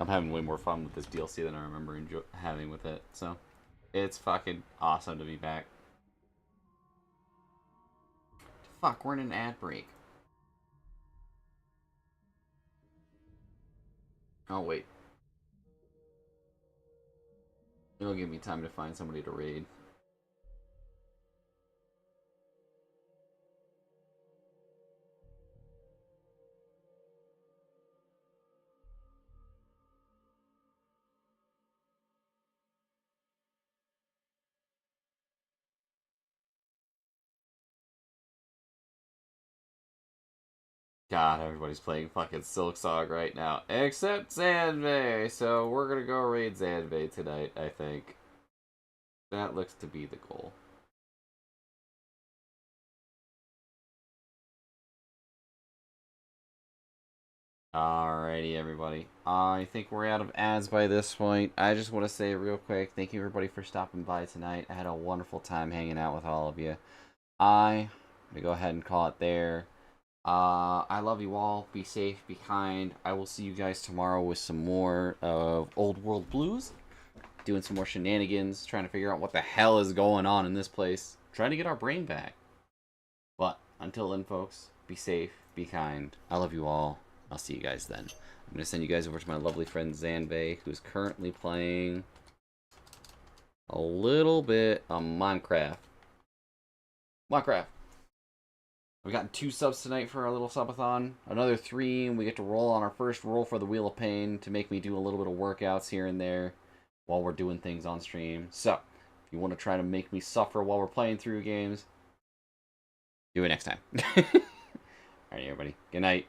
I'm having way more fun with this DLC than I remember having with it, so it's fucking awesome to be back. Fuck, we're in an ad break. Oh, wait. It'll give me time to find somebody to raid. God, everybody's playing fucking Silksong right now, except Zanvei. So we're gonna go raid Zanvei tonight, I think. That looks to be the goal. Alrighty, everybody. I think we're out of ads by this point. I just want to say real quick, thank you everybody for stopping by tonight. I had a wonderful time hanging out with all of you. I'm gonna go ahead and call it there. I love you all. Be safe, be kind. I will see you guys tomorrow with some more of Old World Blues. Doing some more shenanigans, trying to figure out what the hell is going on in this place. Trying to get our brain back. But until then, folks, be safe, be kind. I love you all. I'll see you guys then. I'm going to send you guys over to my lovely friend Zanvei, who's currently playing a little bit of Minecraft. Minecraft. We've gotten 2 subs tonight for our little subathon. Another 3, and we get to roll on our first roll for the Wheel of Pain to make me do a little bit of workouts here and there while we're doing things on stream. So, if you want to try to make me suffer while we're playing through games, do it next time. Alright, everybody. Good night.